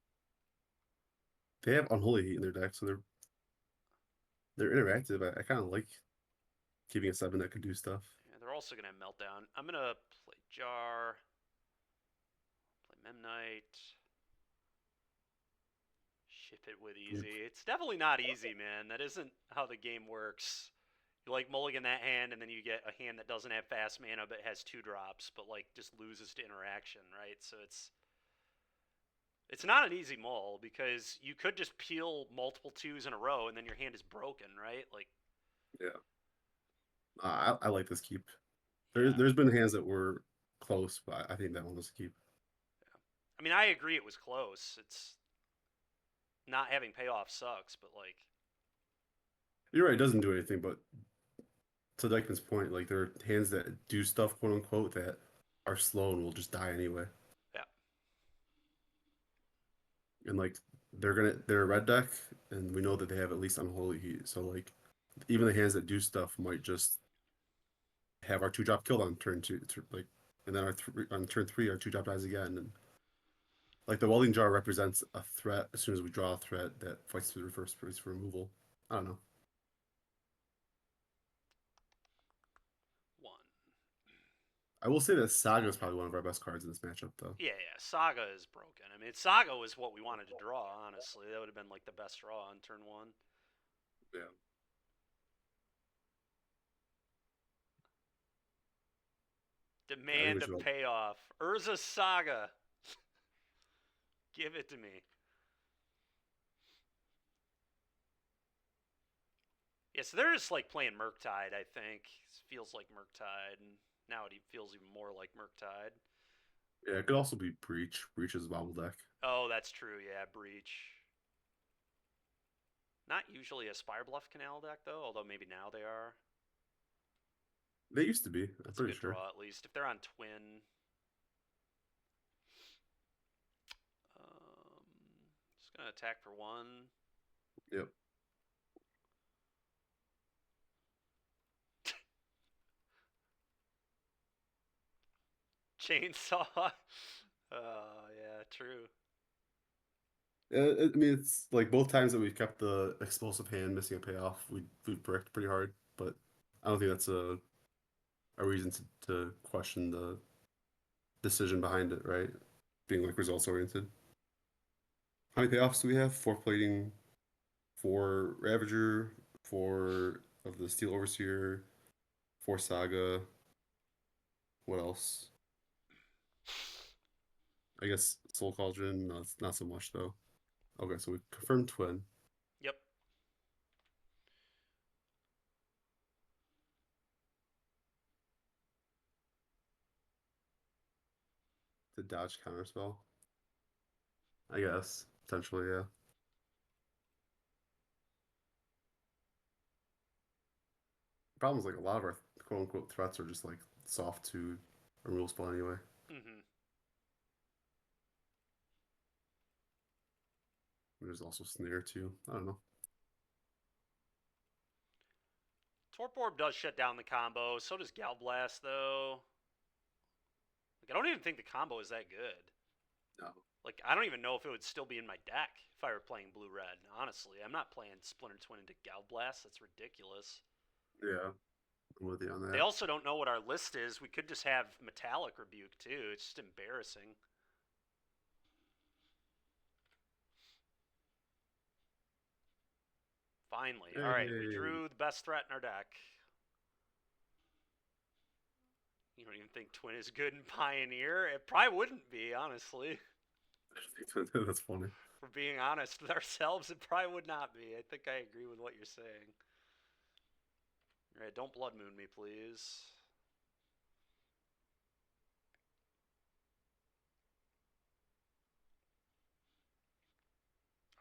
they have Unholy Heat in their deck, so they're interactive. I kind of like keeping a 7 that can do stuff. Yeah, they're also gonna have Meltdown. I'm gonna play Jar, play Memnite, ship it with easy. It's definitely not easy, man. That isn't how the game works. You like mulligan that hand, and then you get a hand that doesn't have fast mana but has 2 drops, but like just loses to interaction, right? So it's not an easy mull because you could just peel multiple 2s in a row and then your hand is broken, right? Like, Yeah, I like this keep. yeah. There's been hands that were close, but I think that one was a keep. I mean, I agree it was close. It's not having payoff sucks, but like, You're right, it doesn't do anything, but to Dykeman's point, like there are hands that do stuff, quote unquote, that are slow and will just die anyway. yeah. And like they're a red deck, and we know that they have at least Unholy Heat. So like even the hands that do stuff might just have our 2 drop killed on turn 2, like, and then on turn 3 our 2 drop dies again. And like the Welding Jar represents a threat as soon as we draw a threat that fights through the reverse price for removal. I don't know. One. I will say that Saga is probably one of our best cards in this matchup, though. Yeah, yeah. Saga is broken. I mean, Saga was what we wanted to draw, honestly. That would have been like the best draw on turn 1. Yeah. I think we Demand a should. payoff. Urza Saga. Give it to me. Yeah, so they're just like playing Murktide, I think. It feels like Murktide, and now it feels even more like Murktide. Yeah, it could also be Breach. Breach is a bobble deck. Oh, that's true, yeah, Breach. Not usually a Spirebluff Canal deck, though, although maybe now they are. They used to be. I'm That's a pretty good sure. draw, at least. If they're on Twin. Just going to attack for 1. Yep. Chainsaw. Yeah, true. I mean, it's like both times that we've kept the explosive hand missing a payoff, we've bricked pretty hard, but I don't think that's a reason to question the decision behind it, right? Being like results oriented. How many payoffs do we have? 4 plating, 4 Ravager, 4 of the Steel Overseer, 4 Saga. What else? I guess Soul Cauldron. No, it's not so much though. Okay, so we confirmed Twin. Yep. To dodge counterspell. I guess potentially, yeah. The problem is like a lot of our quote unquote threats are just like soft to removal spell anyway. Mm-hmm. There's also snare too. I don't know. Torp Orb does shut down the combo. So does Galblast, though. Like, I don't even think the combo is that good. No. Like, I don't even know if it would still be in my deck if I were playing blue-red, honestly. I'm not playing Splinter Twin into Galblast. That's ridiculous. Yeah, I'm with you on They that. also don't know what our list is. We could just have Metallic Rebuke, too. It's just embarrassing. Finally. All right, we Hey. drew the best threat in our deck. You don't even think Twin is good in Pioneer? It probably wouldn't be, honestly. That's funny. For being honest with ourselves, it probably would not be. I think I agree with what you're saying. All right, don't Blood Moon me, please.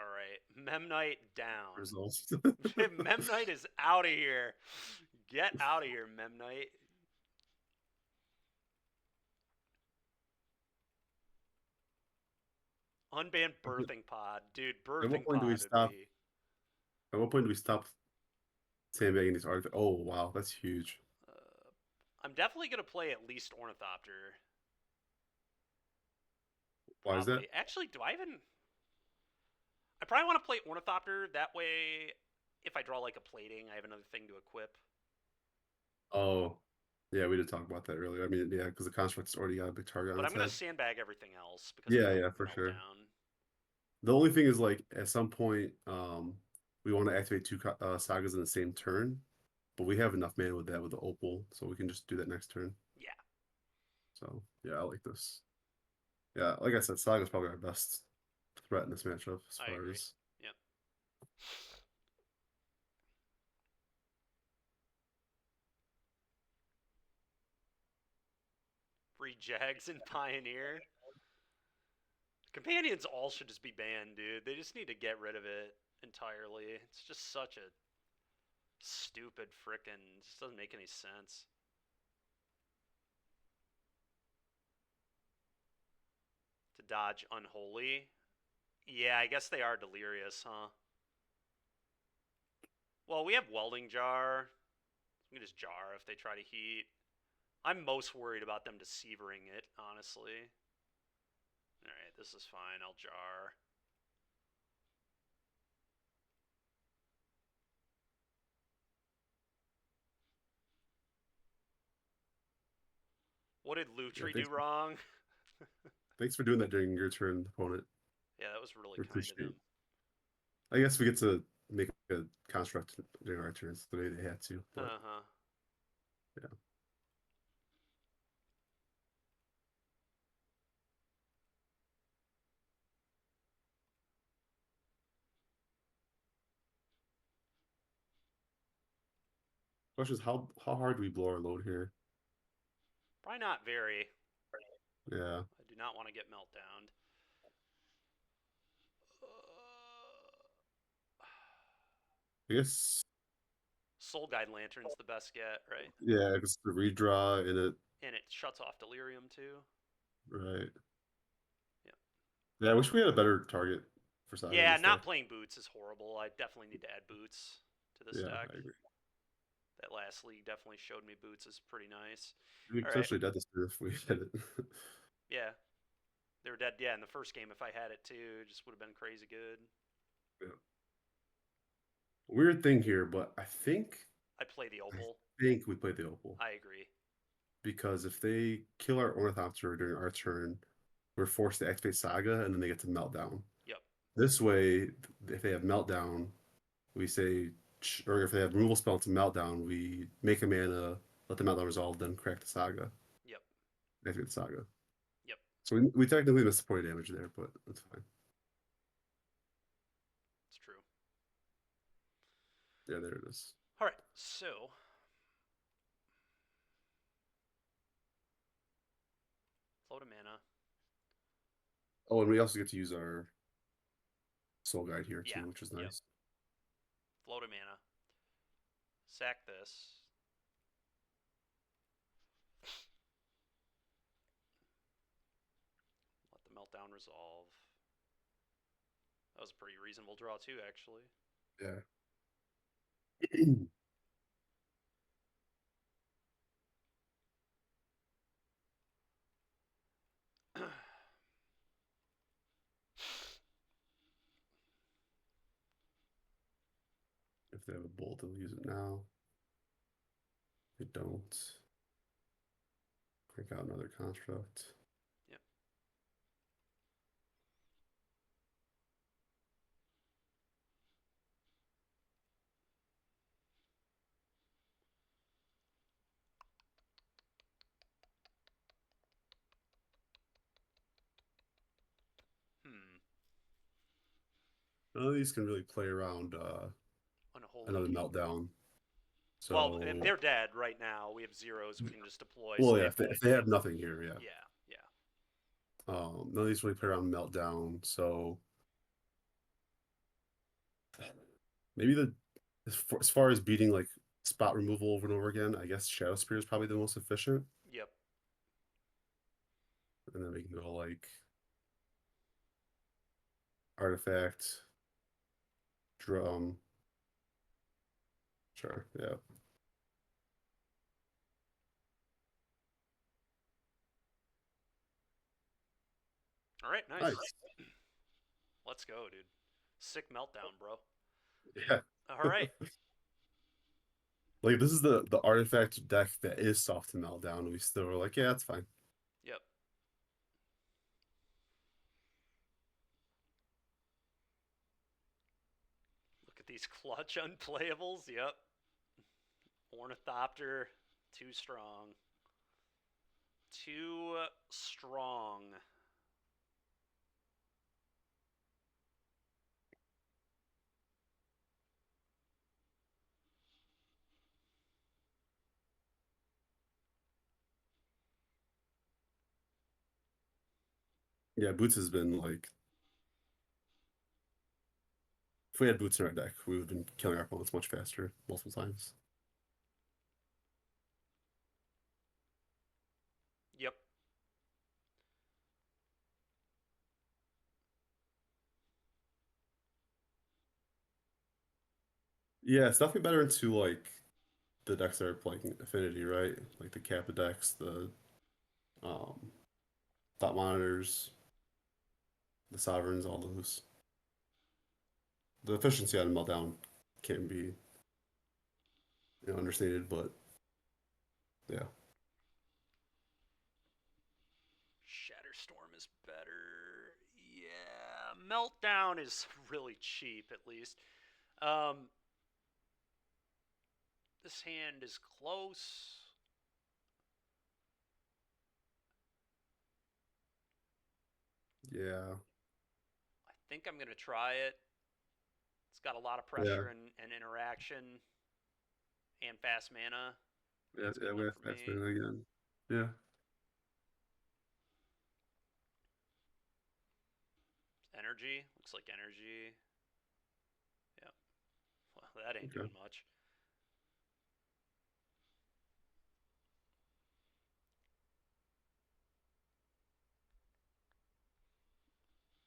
All right, Memnite down. Results. Memnite is out of here. Get out of here, Memnite. Unbanned Birthing Pod. Dude, At what Birthing point do we Pod would stop? be... At what point do we stop sandbagging these artifacts? Oh wow, that's huge. I'm definitely gonna play at least Ornithopter. Why is that? Probably. Actually, do I even? I probably want to play Ornithopter. That way, if I draw like a plating, I have another thing to equip. Oh, yeah, we did talk about that earlier. I mean, yeah, because the construct's already got a big target on But I'm its gonna head. sandbag everything else because of Yeah, yeah, for sure. Meltdown. The only thing is, like, at some point, we want to activate two sagas in the same turn, but we have enough mana with that with the Opal, so we can just do that next turn. Yeah, So yeah, I like this. Yeah, like I said, Saga's probably our best threat in this matchup as I far agree. as Yep. Free Jags and Pioneer. Companions all should just be banned, dude. They just need to get rid of it entirely. It's just such a stupid frickin'. Just doesn't make any sense. To dodge Unholy. Yeah, I guess they are delirious, huh? Well, we have Welding Jar. We can just jar if they try to heat. I'm most worried about them deceivering it, honestly. Alright, this is fine. I'll jar. What did yeah. Lutri do wrong? Thanks for doing that during your turn, opponent. Yeah, that was really We kind of appreciate. him. I guess we get to make a construct during our turns the way they had to, but Uh-huh. yeah. Question is how hard do we blow our load here? Probably not very. Yeah, I do not want to get meltdowned. I guess Soul Guide Lantern's the best get, right? yeah, because the redraw in it, And it shuts off Delirium too. right? Yeah. Yeah, I wish we had a better target for Saga in Yeah, this not deck. playing Boots is horrible. I definitely need to add Boots to this Yeah, deck. I agree. That last league definitely showed me Boots is pretty nice. We All right. potentially dead this turn if we hit it. Yeah. They were dead, yeah, in the first game if I had it too. It just would have been crazy good. Yeah. Weird thing here, but I play the I Opal. think we played the Opal I agree. because if they kill our Ornithopter during our turn, we're forced to activate Saga, and then they get to Meltdown. Yep. This way, if they have Meltdown, we say, or if they have removal spell to Meltdown, we make a mana, let the Meltdown resolve, then crack the Saga, Yep. activate the Saga. Yep. So we technically missed the point of damage there, but that's fine. It's true. Yeah, there it is. All right. So float a mana. Oh, and we also get to use our Soul Guide here Yeah. too, which is Yep. nice. Float a mana. Sack this. Let the meltdown resolve. That was a pretty reasonable draw too, actually. Yeah. If they have a bolt, they'll use it now. They don't. Crank out another construct. Yep. Hmm. None of these can really play around another Unholy. meltdown. Well, if So, they're dead right now, we have zeros we can just deploy, so well, they yeah, have if nothing they to have do. nothing here, yeah. Yeah, yeah. None of these really play around meltdown. So maybe as far as beating like spot removal over and over again, I guess Shadow Spear is probably the most efficient. Yep. And then we can go like artifact, drum. Sure, yeah. All right, nice. Nice. Let's go, dude. Sick meltdown, bro. Yeah. All right. Like this is the artifact deck that is soft to melt down. We still were like, yeah, it's fine. Yep. Look at these clutch unplayables. Yep. Ornithopter, too strong. Too strong. Yeah, Boots has been like, if we had Boots in our deck, we would have been killing our opponents much faster multiple times. Yep. Yeah, it's definitely better into like the decks that are playing Affinity, right? Like the Kappa decks, the um Thought Monitors, the Sovereigns, all those. The efficiency on Meltdown can be, understated, but yeah. Shatterstorm is better. Yeah. Meltdown is really cheap, at least. Um, this hand is close. Yeah. I think I'm going to try it. It's got a lot of Yeah. pressure and interaction and fast mana. Yeah, That's good yeah, we enough have for fast me. mana again. Yeah. Energy. Looks like energy. Yep. Well, that ain't Okay. doing much.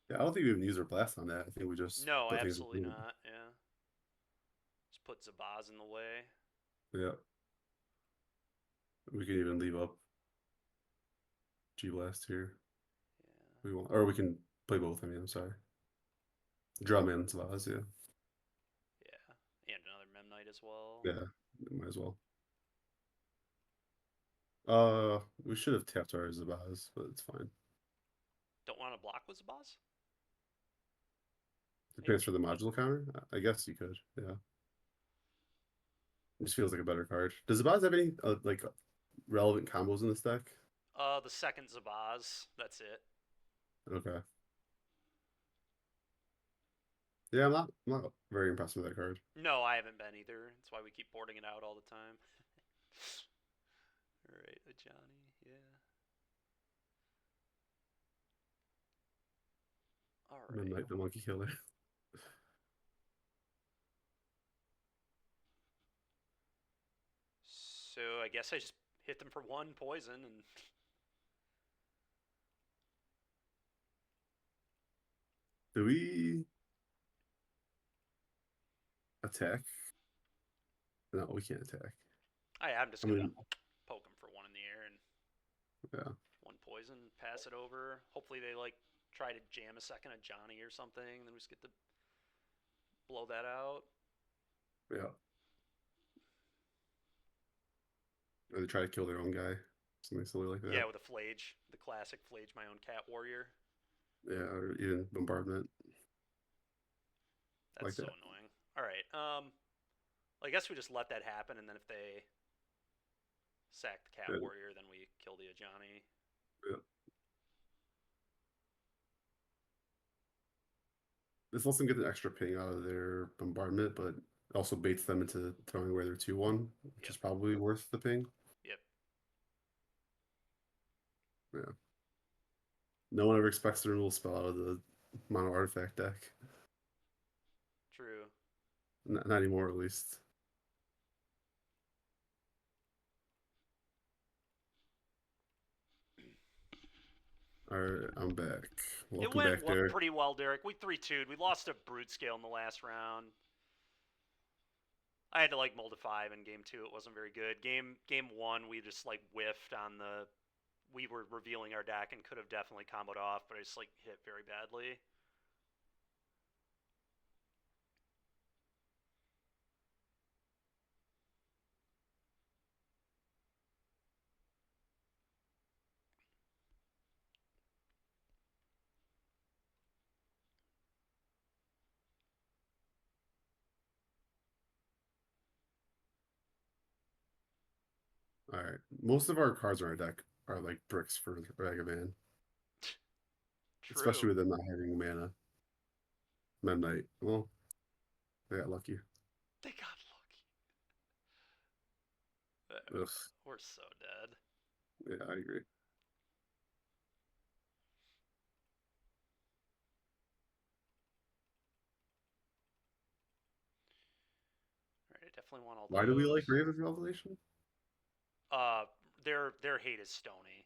Yeah, I don't think we even use our blast on that. I think we just No, put things absolutely in. not. Yeah. Just put Zabaz in the way. Yeah. We can even leave up G Blast here. Yeah. We want, or we can play both. I mean, I'm sorry. Drum and Vaz, yeah. Yeah. And another Memnite as well. Yeah, might as well. We should have tapped our Zabaz, but it's fine. Don't want to block with Zabaz? Depends Maybe. for the module counter. I guess you could. Yeah, it just feels like a better card. Does Zabaz have any like relevant combos in this deck? The second Zabaz. That's it. Okay. Yeah, I'm not very impressed with that card. No, I haven't been either. That's why we keep boarding it out all the time. Alright, Ajani, yeah. Alright. Midnight the Monkey Killer. So I guess I just hit them for one poison and Do we attack? No, we can't attack. I'm just I gonna mean, poke them for one in the air and yeah. one poison, pass it over. Hopefully they like try to jam a second at Johnny or something, then we just get to blow that out. Yeah. Or they try to kill their own guy. Something silly like Yeah, that. with a Flage, the classic Flage my own cat warrior. Yeah, or even bombardment That's like so that. annoying. Alright, I guess we just let that happen, and then if they sack the cat Yeah, warrior, then we kill the Ajani. yeah. This lets them get an extra ping out of their bombardment, but also baits them into throwing away their 2/1, which Yep. is probably worth the ping. Yep. Yeah. No one ever expects the removal spell out of the mono artifact deck. True. Not anymore, at least. All right, I'm back. It Welcome went back, Derek. pretty well, Derek. We 3-2'd. We lost a Brute Scale in the last round. I had to like mold a 5 in game 2. It wasn't very good. Game 1, we just like whiffed on the we were revealing our deck and could have definitely comboed off, but I just like hit very badly. All right. Most of our cards in our deck are like bricks for Mega Man, True. especially with them not having mana. Midnight. Well, they got lucky. They got lucky. Ugh. We're so dead. Yeah, I agree. All right, I definitely want all Why do we like those. Raven Revelation? Uh, their hate is Stony.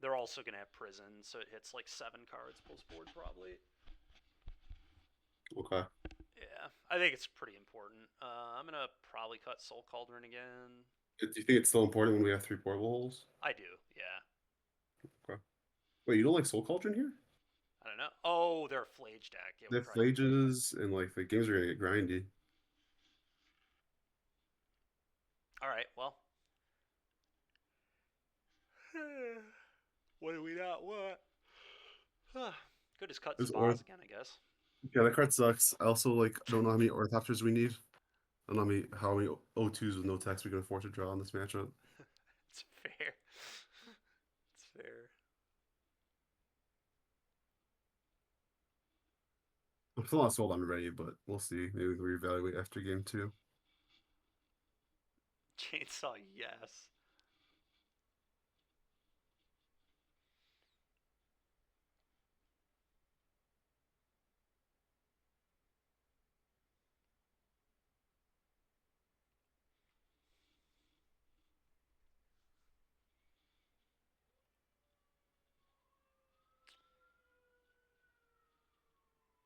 They're also gonna have Prison, so it hits like 7 cards post board probably. Okay. Yeah, I think it's pretty important. I'm gonna probably cut Soul Cauldron again. Do you think it's still important when we have 3 portable holes? I do, yeah. Okay. Wait, you don't like Soul Cauldron here? I don't know. Oh, they're a Flage deck. Yeah, They we have probably. Flages and like the games are gonna get grindy. All right, well. What do we not want? Could just cut This Spas Orth again, I guess. Yeah, that card sucks. I also like don't know how many Orthopters we need. I don't know how many O2s with no text we can afford to draw in this matchup. It's fair. It's fair. I'm still not sold on Ready, but we'll see. Maybe we can reevaluate after game 2. Chainsaw, yes.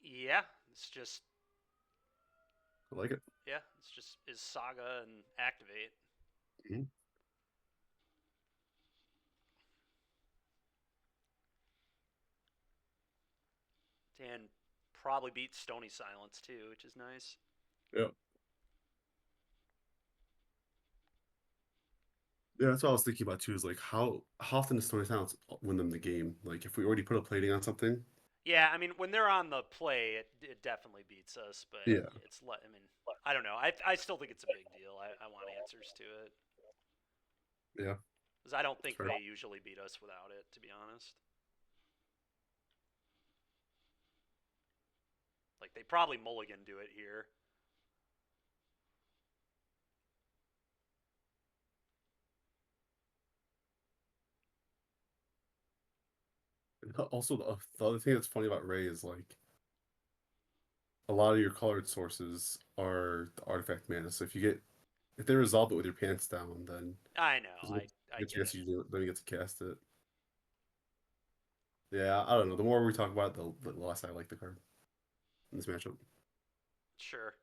Yeah, it's just I like it. yeah, it's just is Saga and Activate. Mhm. And probably beat Stony Silence too, which is nice. Yeah. Yeah, that's what I was thinking about too. Is like how often does Stony Silence win them the game? Like if we already put a plating on something. Yeah, I mean when they're on the play, it definitely beats us, but Yeah. it's I mean I don't know. I still think it's a big deal. I want answers to it Yeah. because I don't think Fair. they usually beat us without it, to be honest. Like they probably mulligan do it here. Also, the other thing that's funny about Ray is like a lot of your colored sources are the artifact mana. So if they resolve it with your pants down, then I know. there's a I good get chance it. then you get to cast it. Yeah, I don't know. The more we talk about it, the less I like the card in this matchup. Sure.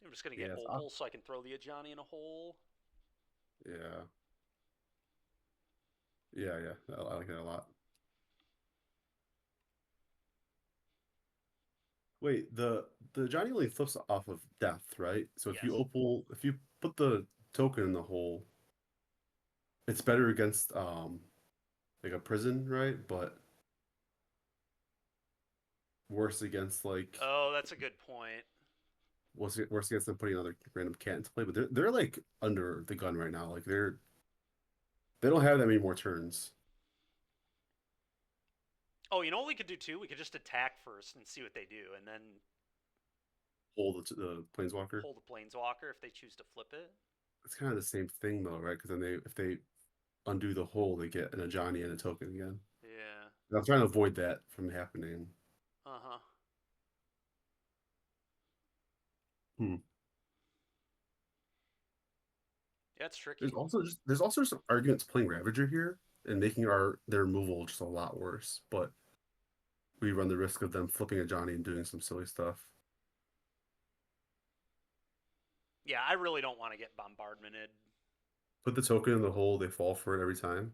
I'm just gonna get Yeah, Opal so I can throw the Ajani in a hole. yeah, yeah. I like that a lot. Wait, the Johnny only flips off of death, right? So Yes. if you put the token in the hole, it's better against like a prison, right? But worse against like Oh, that's a good point. worse against them putting another random cat into play. But they're like under the gun right now. Like they don't have that many more turns. Oh, you know what we could do too? We could just attack first and see what they do, and then Hold the planeswalker. hold the Planeswalker if they choose to flip it. It's kind of the same thing though, right? Because then if they undo the hole, they get an Ajani and a token again. Yeah. And I'm trying to avoid that from happening. Uh huh. Hmm. That's tricky. There's also some arguments playing Ravager here and making their removal just a lot worse, but we run the risk of them flipping a Johnny and doing some silly stuff. Yeah, I really don't want to get bombardmented. Put the token in the hole, they fall for it every time.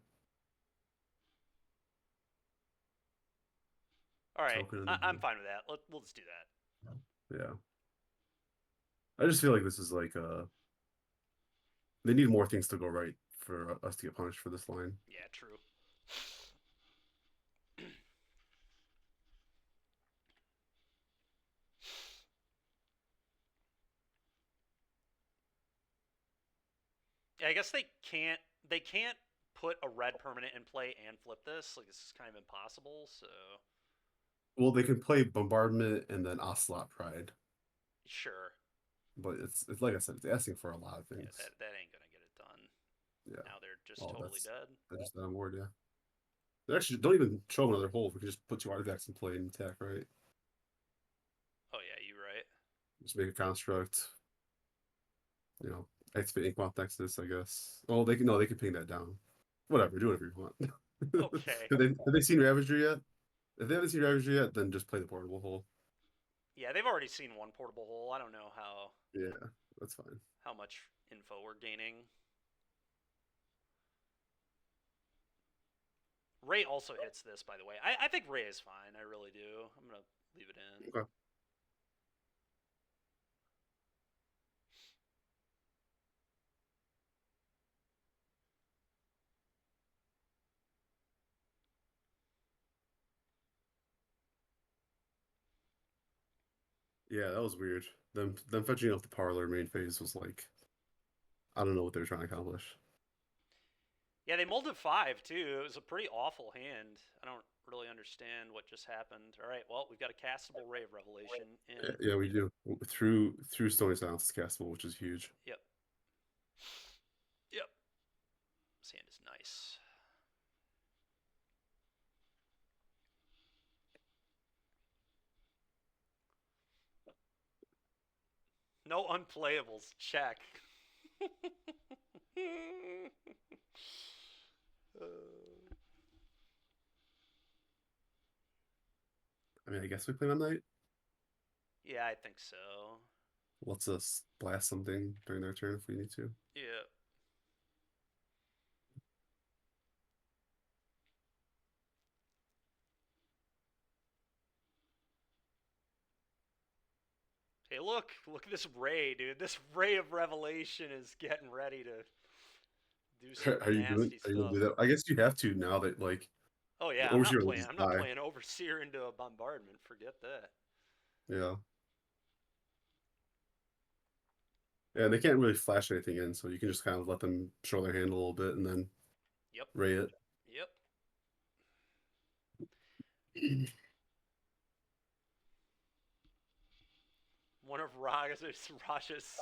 All right, Token in the I'm hole. fine with that. We'll just do that. Yeah. I just feel like this is like they need more things to go right for us to get punished for this line. Yeah, true. Yeah, I guess they can't. They can't put a red permanent in play and flip this. Like, this is kind of impossible. So Well, they can play Bombardment and then Ocelot Pride, sure. but it's like I said, it's asking for a lot of Yeah, things. that ain't gonna get it done. Yeah. Now they're just Oh, totally dead. I just on board, yeah. They actually don't even show another hole. We can just put 2 artifacts in play and attack, right? Oh yeah, you right. Just make a construct. You know, activate Inkmoth Nexus, I guess. Oh, they can ping that down. Whatever, do whatever you want. Okay. Have they seen Ravager yet? If they haven't seen Ravager yet, then just play the portable hole. Yeah, they've already seen one portable hole. I don't know Yeah, that's fine. how much info we're gaining. Ray also hits this, by the way. I think Ray is fine. I really do. I'm gonna leave it in. Okay. Yeah, that was weird. Them fetching off the parlor main phase was like, I don't know what they were trying to accomplish. Yeah, they molded 5 too. It was a pretty awful hand. I don't really understand what just happened. All right, well, we've got a castable Ray of Revelation in. Yeah, we do through Stony Silence is castable, which is huge. Yep. Yep. This hand is nice. No unplayables. Check. I mean, I guess we play Midnight. Yeah, I think so. Lets us blast something during their turn if we need to. Yeah. Hey, look at this Ray, dude. This Ray of Revelation is getting ready to do some Are you nasty gonna stuff. do that? I guess you have to now that like Oh the yeah, Overseer will just I'm not die. playing Overseer into a bombardment. Forget that. Yeah. Yeah, and they can't really flash anything in, so you can just kind of let them show their hand a little bit and then Yep. ray it. Yep. One of Raja's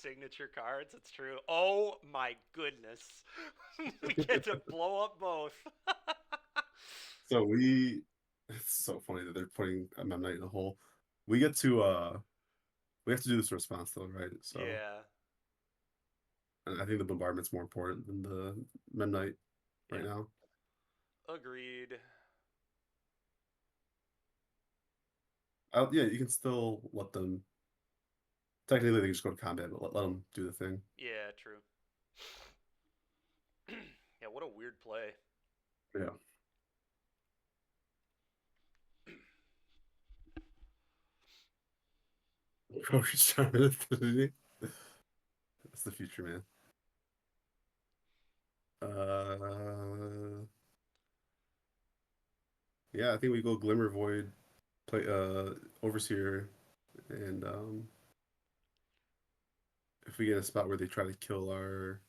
signature cards. It's true. Oh my goodness. We get to blow up both. So it's so funny that they're putting a Mem Knight in the hole. We get to we have to do this response though, right? So Yeah. and I think the bombardment's more important than the Mem Knight right Yeah. now. Agreed. Yeah, you can still let them. Technically, they can just go to combat, but let them do the thing. Yeah, true. Yeah, what a weird play. Yeah. Focus Charm Affinity. That's the future, man. Yeah, I think we go Glimmer Void, play Overseer, and if we get a spot where they try to kill our,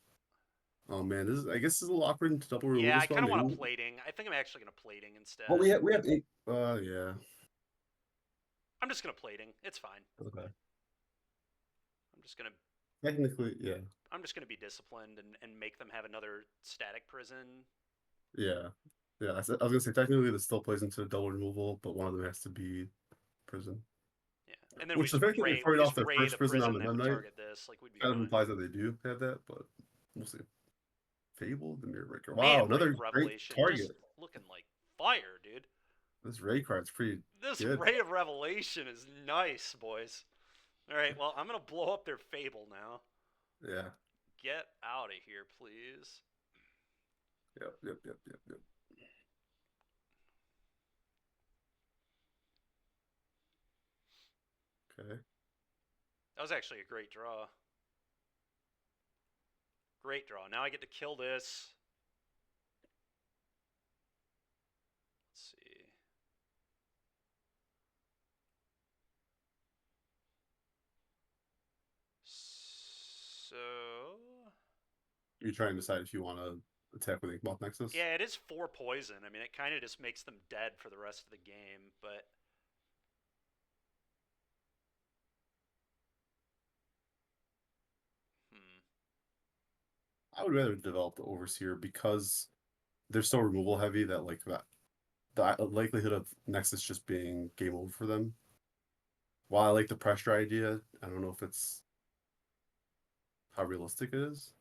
oh man, I guess this is a little awkward into double Yeah, removal I spell. kind of want a Maybe. plating. I think I'm actually going to plating instead. Well, we have eight. Yeah. I'm just going to plating. It's fine. Okay. I'm just going to Technically, yeah. I'm just going to be disciplined and make them have another static prison. Yeah. Yeah. I was gonna say technically this still plays into double removal, but one of them has to be prison. Yeah, and then Which the fact that they we fired just off their ray first the prison on prison the that Mem would Knight target this. Like we'd be kind of fine. implies that they do have that, but we'll see. Fable, the Mirror Breaker. Man, Wow, Ray another of great Revelation just target. looking like fire, dude. This Ray card's pretty This good. Ray of Revelation is nice, boys. All right, well, I'm gonna blow up their Fable now. Yeah. Get out of here, please. Yep. Okay. That was actually a great draw. Great draw. Now I get to kill this. Let's see. So, You're trying to decide if you want to attack with Inkmoth Nexus? yeah, it is 4 poison. I mean, it kind of just makes them dead for the rest of the game, but hmm. I would rather develop the Overseer because they're so removal heavy that like that the likelihood of Nexus just being game over for them. While I like the pressure idea, I don't know if it's how realistic it is.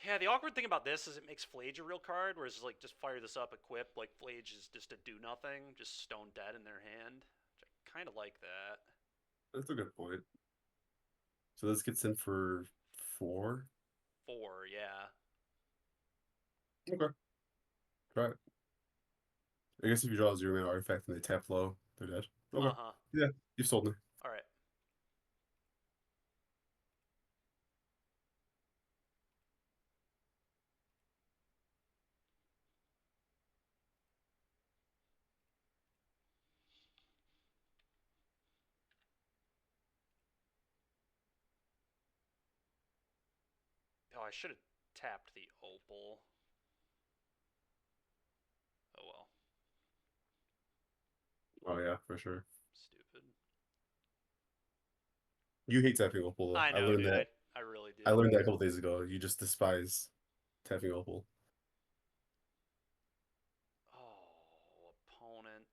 Yeah, the awkward thing about this is it makes Flage a real card, whereas like just fire this up, equip, like Flage is just a do nothing, just stone dead in their hand. Which I kind of like that. That's a good point. So this gets in for 4. 4, yeah. Okay. Try it. I guess if you draw a 0-mana artifact and they tap low, they're dead. Okay. Uh-huh. Yeah, you've sold me. Alright. Oh, I should have tapped the Opal. Oh well. Oh yeah, for sure. Stupid. You hate tapping Opal though. I I know, learned dude. that. I really I do. learned that a couple days ago. You just despise tapping Opal. Oh, opponent.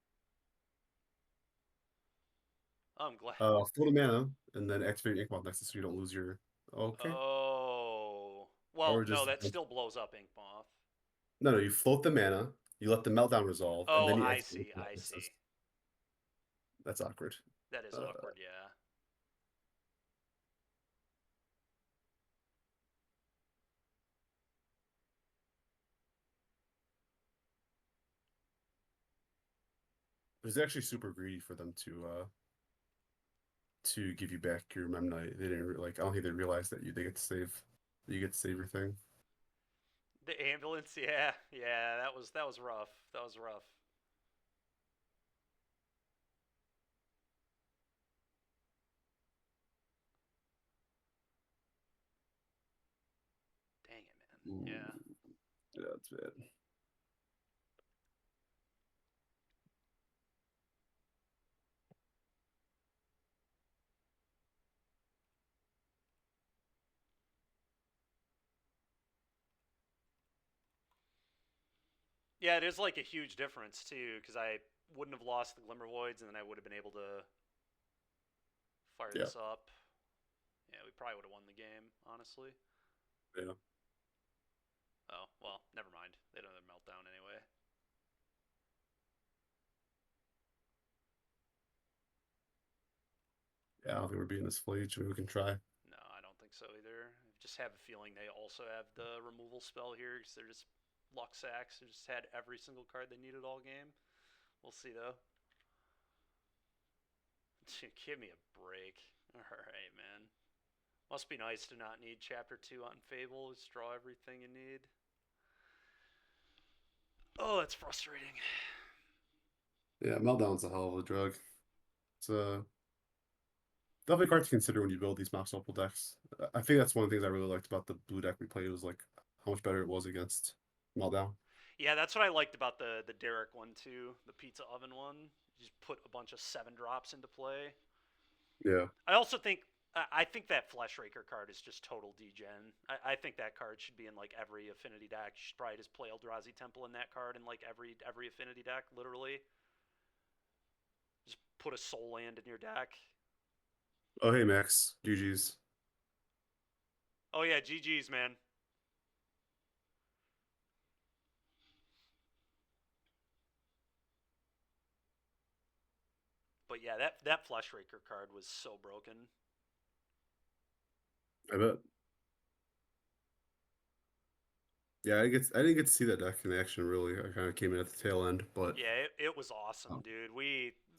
Oh, I'm glad. Float a mana and then activate Inkmoth Nexus so you don't lose your. Okay. Oh. Well, Or no, just that still blows up Inkmoth. no. You float the mana. You let the meltdown resolve, and Oh, then you I activate see. Inkmoth I Nexus. see. That's awkward. That is Uh, awkward, yeah. it was actually super greedy for them to give you back your Memnite. They didn't like. I don't think they realized that they get to save. You get to save your thing. The ambulance, yeah, yeah, that was rough. That was rough. Dang it, man. Ooh, Yeah. yeah, that's bad. Yeah, it is like a huge difference too, because I wouldn't have lost the Glimmer Voids, and then I would have been able to fire Yeah, this up. Yeah, we probably would have won the game, honestly. yeah. Oh, well, never mind. They don't have meltdown anyway. Yeah, I don't think we're beating this Flage. Maybe we can try. No, I don't think so either. I just have a feeling they also have the removal spell here, because they're just luck sacks. They just had every single card they needed all game. We'll see, though. Give me a break. Alright, man. Must be nice to not need Chapter 2 on Fable. Just draw everything you need. Oh, that's frustrating. Yeah, meltdown's a hell of a drug. It's definitely a card to consider when you build these Mox Opal decks. I think that's one of the things I really liked about the blue deck we played was like how much better it was against meltdown. Yeah, that's what I liked about the Derek one too, the pizza oven one. You just put a bunch of 7 drops into play. Yeah. I also think I think that Fleshraker card is just total degen. I think that card should be in like every affinity deck. You should probably just play Eldrazi Temple in that card in like every affinity deck, literally. Just put a soul land in your deck. Oh hey Max, GG's. Oh yeah, GG's man. But yeah, that Flesh Raker card was so broken. I bet. Yeah, I didn't get to see that deck in action really. I kind of came in at the tail end, but Yeah, it was awesome, um, dude.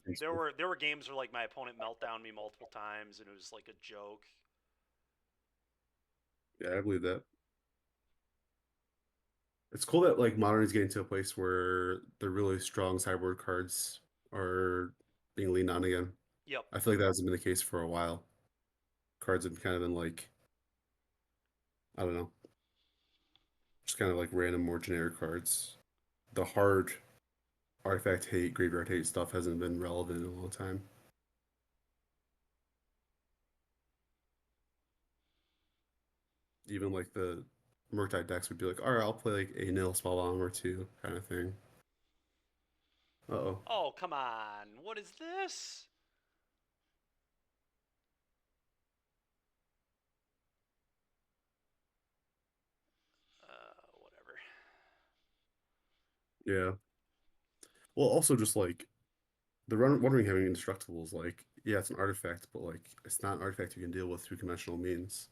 thanks, There man. were games where like my opponent meltdowned me multiple times, and it was like a joke. Yeah, I believe that. It's cool that like Modern is getting to a place where the really strong sideboard cards are being leaned on again. Yep. I feel like that hasn't been the case for a while. Cards have kind of been like, I don't know, just kind of like random, more generic cards. The hard artifact hate, graveyard hate stuff hasn't been relevant in a long time. Even like the Murktide decks would be like, all right, I'll play like a nil Spellbomb or two kind of thing. Uh-oh. Oh, come on. What is this? Whatever. Yeah. Well, also just like the Wandering having indestructible is like, yeah, it's an artifact, but like it's not an artifact you can deal with through conventional means.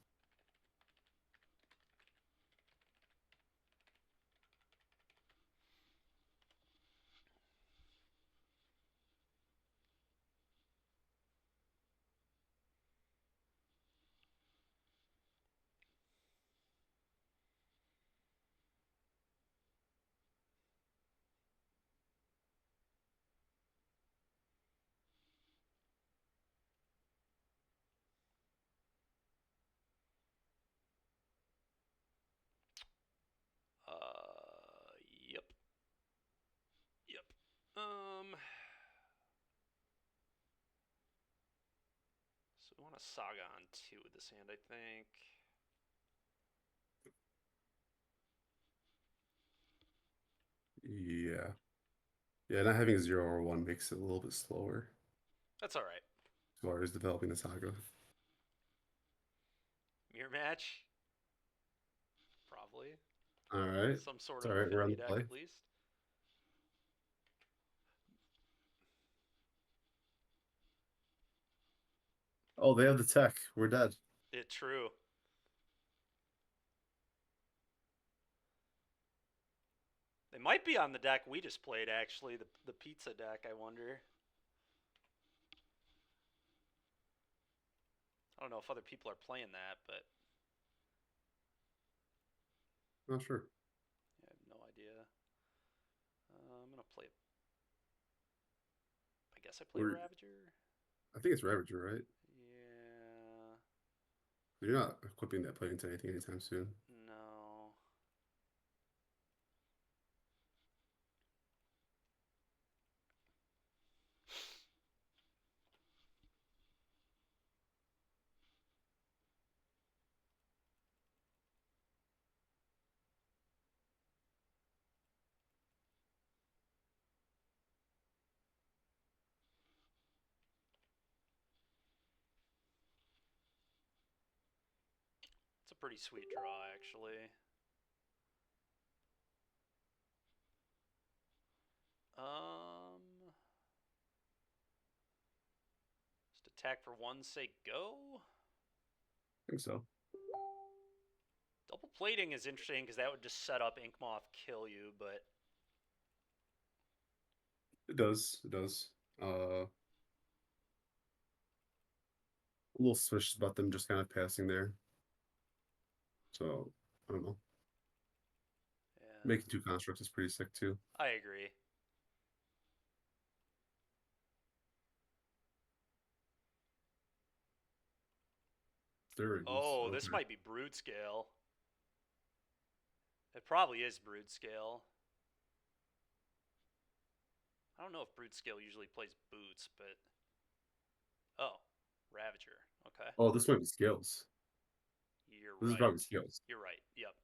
Yep. Yep. Um, so we want to Saga on 2 with this hand, I think. Yeah. Yeah, not having a 0 or 1 makes it a little bit slower That's alright. as far as developing the saga. Mirror match? Probably. All right. Some sort It's of all right. We're on the affiliate deck, play. at least. Oh, they have the tech. We're dead. True. They might be on the deck we just played, actually. The pizza deck, I wonder. I don't know if other people are playing that, but Not sure. I have no idea. I'm going to play. I guess I play We're Ravager? I think it's Ravager, right? Yeah. You're not equipping that play into anything anytime soon. No. It's a pretty sweet draw, actually. Um, just attack for one, say go. I think so. Double plating is interesting because that would just set up Inkmoth kill you, but It does. It does. A little suspicious about them just kind of passing there. So I don't know. yeah, Making two constructs is pretty sick too. I agree. Stirrings. Oh, this Okay. might be Brood Scale. It probably is Brood Scale. I don't know if Brood Scale usually plays boots, but oh, Ravager. Okay, Oh, this might be scales. you're This is right. probably scales. You're right. Yep,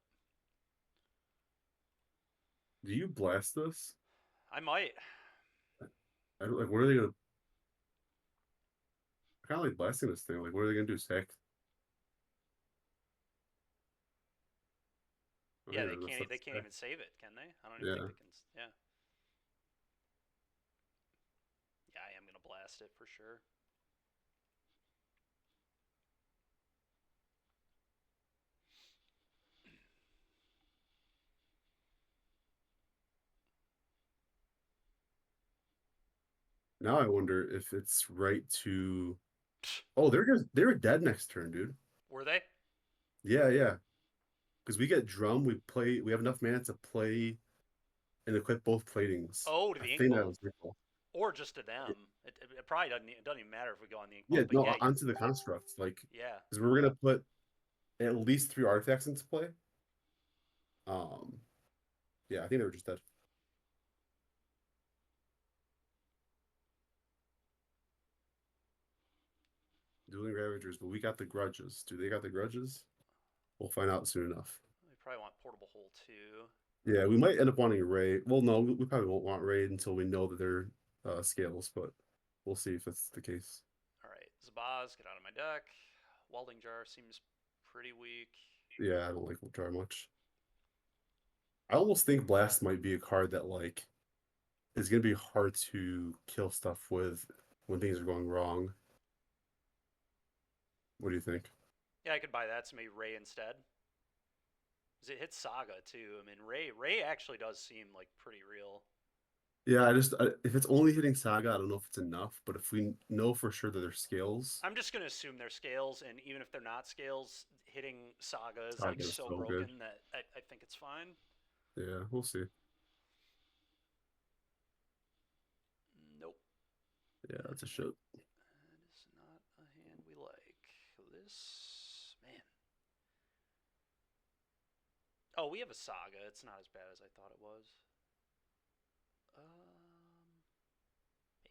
Do you blast this? I might. I don't like. What are they gonna? I kind of like blasting this thing. Like, what are they gonna do? Sack? Oh, Yeah, yeah, they that's can't. not They can't sack. even save it, can they? I don't even think Yeah. they can. Yeah. Yeah, I am gonna blast past it for sure. Now I wonder if it's right to. Oh, they were dead next turn, dude. Were they? Yeah, yeah. Because we get drum, we have enough mana to play and equip both platings. Oh, to I the ink think that moth, was recall. or just to them. It probably doesn't even matter if we go on the ink Yeah, moth. But no, yeah, onto the construct. Like, yeah. because we're gonna put at least 3 artifacts into play. Um, yeah, I think they were just dead. Dueling Ravagers, but we got the grudges. Do they got the grudges? We'll find out soon enough. They probably want portable hole too. Yeah, we might end up wanting a raid. Well, no, we probably won't want raid until we know that they're scales, but we'll see if that's the case. All right, Zabaz, get out of my deck. Welding jar seems pretty weak. Yeah, I don't like Ultrar much. I almost think Blast might be a card that like is gonna be hard to kill stuff with when things are going wrong. What do you think? Yeah, I could buy that. So maybe Ray instead. Cause it hits Saga too. I mean, Ray actually does seem like pretty real. Yeah, if it's only hitting Saga, I don't know if it's enough, but if we know for sure that they're scales, I'm just gonna assume they're scales, and even if they're not scales, hitting Saga is like Saga is so so good. broken that I think it's fine. Yeah, we'll see. Nope. Yeah, that's a shit. That is not a hand we like. This man. Oh, we have a Saga. It's not as bad as I thought it was.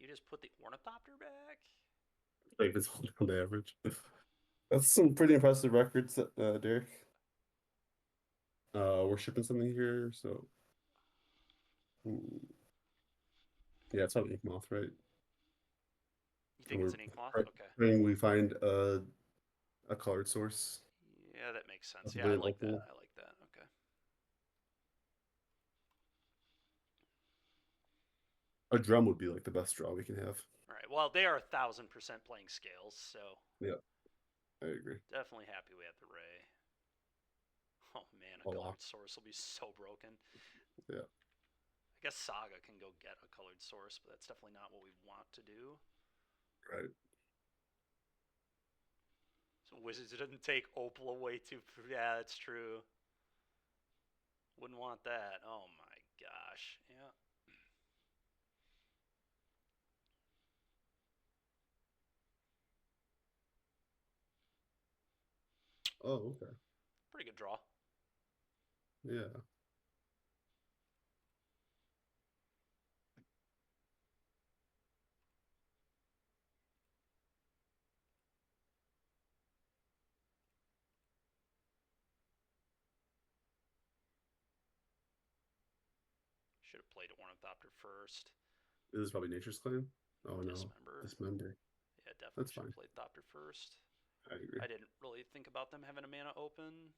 You just put the Ornithopter back? Like it's on the average. That's some pretty impressive records, Derek. We're shipping something here, so yeah, it's on Ink Moth, right? You And think it's an ink moth? Okay. praying we find a colored source, Yeah, that makes sense. Yeah, possibly I an like that. opal. I like that. Okay. A drum would be like the best draw we can have. All right. Well, they are 1,000% playing scales, so Yeah, I agree. definitely happy we have the Ray. Oh man, a A lot. colored source will be so broken. Yeah. I guess Saga can go get a colored source, but that's definitely not what we want to do. Right. So Wizards didn't take Opal away too. Yeah, that's true. Wouldn't want that. Oh my gosh. Yeah. Oh, okay. Pretty good draw. Yeah. Should have played Ornithopter first. This is probably Nature's Claim. Oh no, Dismember. Dismember. Yeah, definitely That's should fine. have played Thopter first. I agree. I didn't really think about them having a mana open.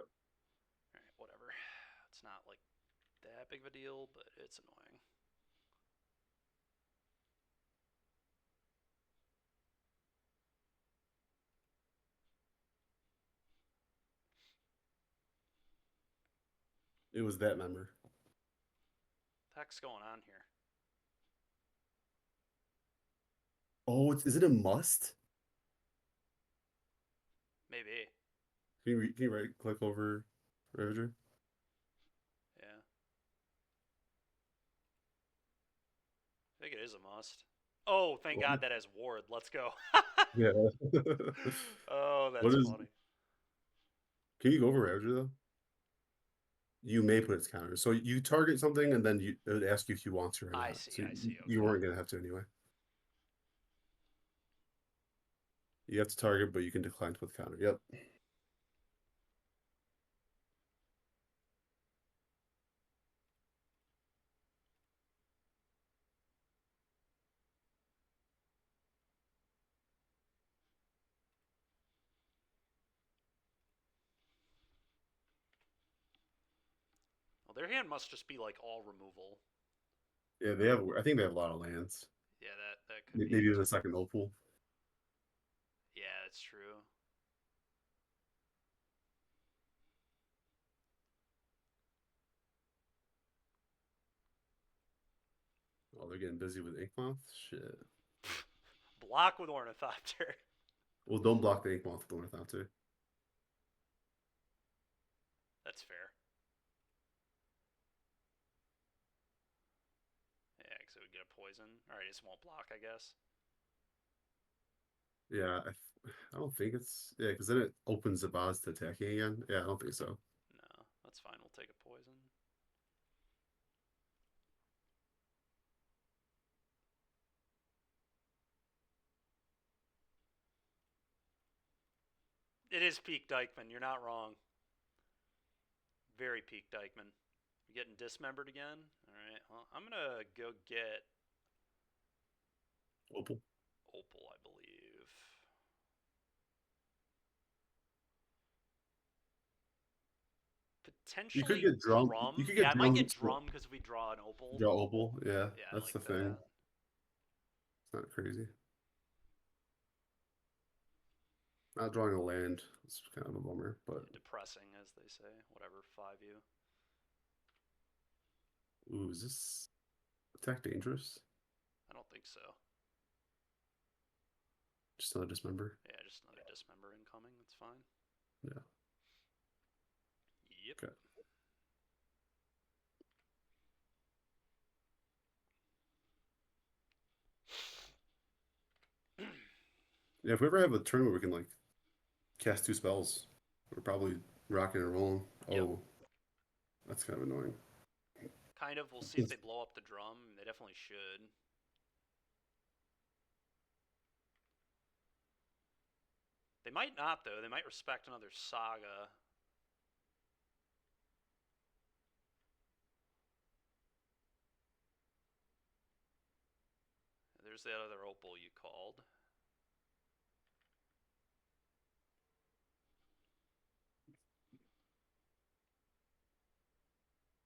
Alright, whatever. It's not like that big of a deal, but it's annoying. It was that member. What the heck's going on here? Oh, is it a must? Maybe. Can you right click over Ravager? Yeah. I think it is a must. Oh, thank God that has Ward. Let's go. Yeah. Oh, What that's is? funny. Can you go over Ravager though? You may put its counter. So you target something, and then it would ask you if you want to or I not. see, So I see. you Okay. weren't gonna have to anyway. You have to target, but you can decline to put the counter. Yep. Well, their hand must just be like all removal. Yeah, they have. I think they have a lot of lands. Yeah, that that could be Maybe it. even a second opal. Yeah, that's true. Oh, they're getting busy with Inkmoth? Shit. Block with Ornithopter. Well, don't block the Inkmoth with the Ornithopter. That's fair. Yeah, because it would get a poison. Alright, it just won't block, I guess. Yeah, I don't think it's yeah, because then it opens the Vase to attacking again. Yeah, I don't think so. No, that's fine. We'll take a poison. It is peak Dykeman. You're not wrong. Very peak Dykeman. You're getting dismembered again? Alright, well, I'm gonna go get Opal. Opal, I believe. You could Potentially get drum. You Drum. could Yeah, get I might drum. get Drum because if we draw an Opal. Draw opal. Yeah, Yeah, I that's like the thing. that. It's not crazy. Not drawing a land. It's kind of a bummer, but Depressing, as they say. Whatever, 5U. ooh, is this attack dangerous? I don't think so. Just another dismember. Yeah, just another Dismember incoming. That's fine. Yeah. Yep. Okay. Yeah, if we ever have a turn where we can like cast 2 spells, we're probably rocking and rolling. Yep. Oh, that's kind of annoying. Kind of. We'll see if they blow up the drum. They definitely should. They might not, though. They might respect another Saga. There's that other Opal you called.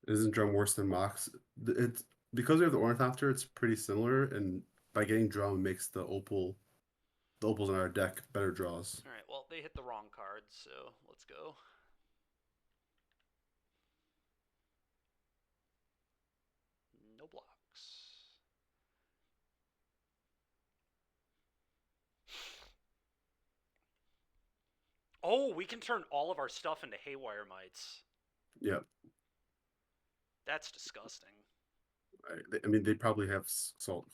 Isn't drum worse than Mox? It's because we have the Ornithopter, it's pretty similar, and by getting drum makes the opals in our deck better draws. Alright, well, they hit the wrong card, so let's go. No blocks. Oh, we can turn all of our stuff into Haywire Mites. Yeah, That's disgusting. I mean they probably have Soul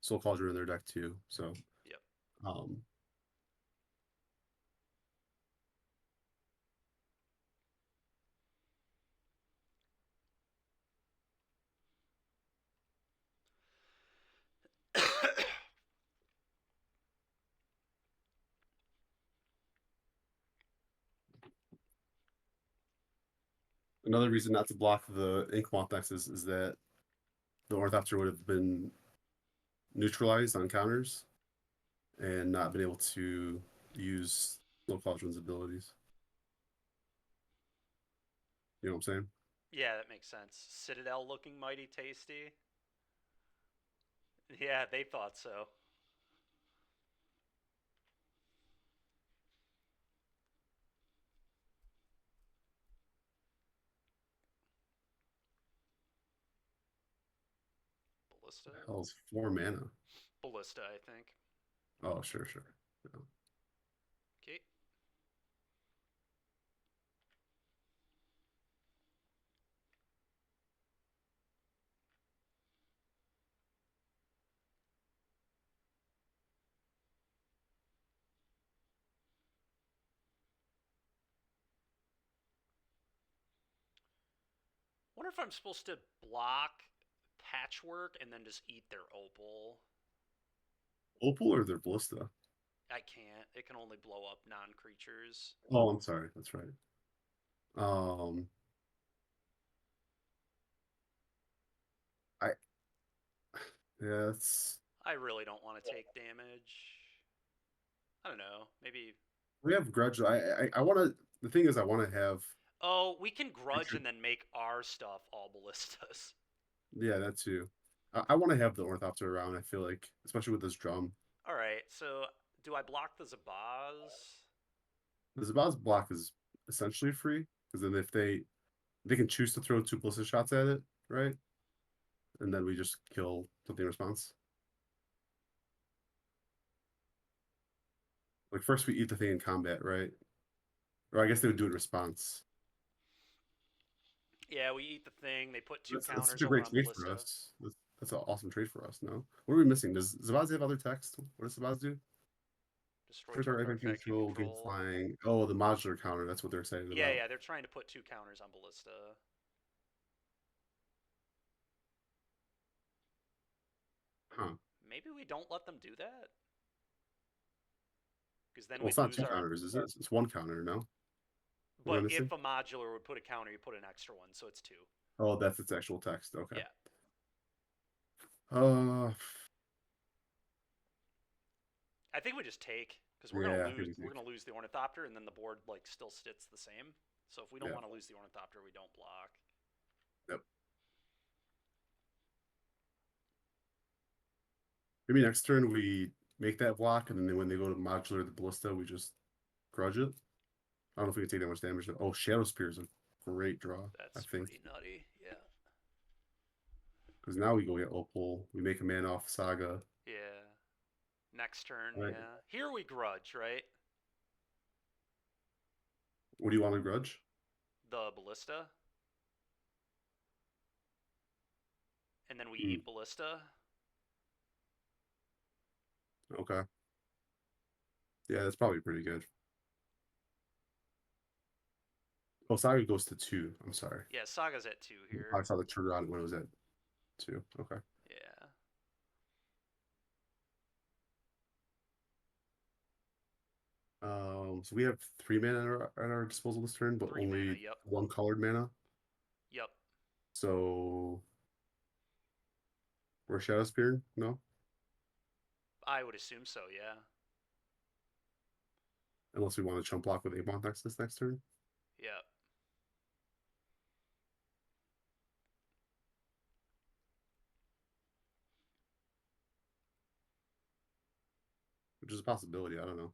Cauldron in their deck too. So, Yep. um, another reason not to block the Inkmoth decks is that the Ornithopter would have been neutralized on counters and not been able to use Soul Cauldron's abilities. You know what I'm saying? Yeah, that makes sense. Citadel looking mighty tasty. Yeah, they thought so. Ballista? Hell's 4 mana. Ballista, I think. Oh, sure, sure. Yeah. Okay. Wonder if I'm supposed to block Patchwork and then just eat their Opal. Opal or their Ballista? I can't. It can only blow up non-creatures. Oh, I'm sorry. That's right. Um, I yeah, it's I really don't want to take damage. I don't know. Maybe. we have grudge. I want to. The thing is, I want to have. Oh, we can grudge Creature. and then make our stuff all ballistas. Yeah, that too. I want to have the Ornithopter around. I feel like, especially with this drum, All right, so do I block the Zabaz? the Zabaz block is essentially free because then if they can choose to throw 2 ballistic shots at it, right? And then we just kill something in response. Like first we eat the thing in combat, right? Or I guess they would do it in response. Yeah, we eat the thing. They put two That's such counters a over great on trade for Ballista. us. That's an awesome trade for us. No, what are we missing? Does Zabaz have other text? What does Zabaz do? Destroy First, our target infantry artifact you control, gain control. flying. Oh, the modular counter. That's what they're excited Yeah, about. yeah, they're trying to put two counters on Ballista. Huh. Maybe we don't let them do that? Because then Well, we'd it's not lose 2 our. counters, is it? It's 1 counter. No, what am I But if missing? a modular would put a counter, you put an extra one, so it's two. Oh, that's its actual text. Okay. Yeah. Uh, I think we just take because we're gonna yeah, I think lose. we We're take. gonna lose the Ornithopter, and then the board like still sits the same. So if we don't Yeah. want to lose the Ornithopter, we don't block. Yep. Maybe next turn we make that block, and then when they go to modular the ballista, we just grudge it. I don't know if we can take that much damage. Oh, Shadow Spear is a great draw, I That's think. pretty nutty. Yeah. Because now we go get Opal. We make a man off Saga. Yeah. Next turn, Right. yeah. Here we grudge, right? What do you want to grudge? The Ballista. And then we Hmm. eat Ballista. Okay. Yeah, that's probably pretty good. Oh, Saga goes to 2. I'm sorry. Yeah, Saga's at 2 I here. saw the trigger on it when it was at 2. Okay. Yeah. So we have 3 mana at our disposal this turn, but 3 mana, only yep. 1 colored mana. Yep. So we're Shadow Spear? No? I would assume so, yeah. Unless we want to chump block with Avon Nexus next turn. Yep. Which is a possibility. I don't know.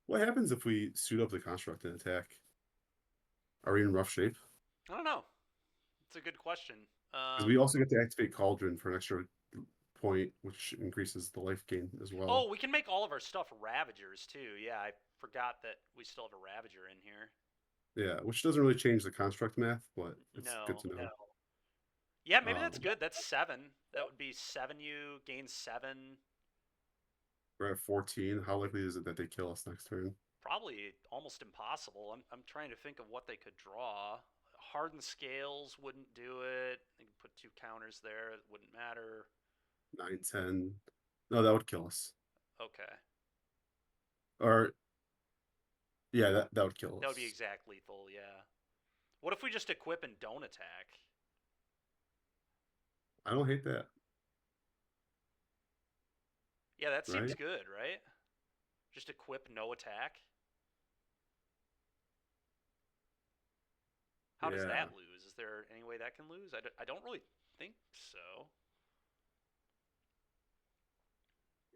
What happens if we suit up the construct and attack? Are we in rough shape? I don't know. It's a good question. Because we also get to activate Cauldron for an extra point, which increases the life gain as well. Oh, we can make all of our stuff Ravagers too. Yeah, I forgot that we still have a Ravager in here. Yeah, which doesn't really change the construct math, but it's good No. to know. Yeah, maybe that's Um, good. That's 7. That would be 7 you gain 7. we're at 14. How likely is it that they kill us next turn? Probably almost impossible. I'm trying to think of what they could draw. Hardened Scales wouldn't do it. They could put 2 counters there. It wouldn't matter. 9, 10. No, that would kill us. Okay. Or, yeah, that would kill us. That would be exact lethal, yeah. What if we just equip and don't attack? I don't hate that, Yeah, that seems right? good, right? Just equip no attack. How does Yeah. that lose? Is there any way that can lose? I don't really think so.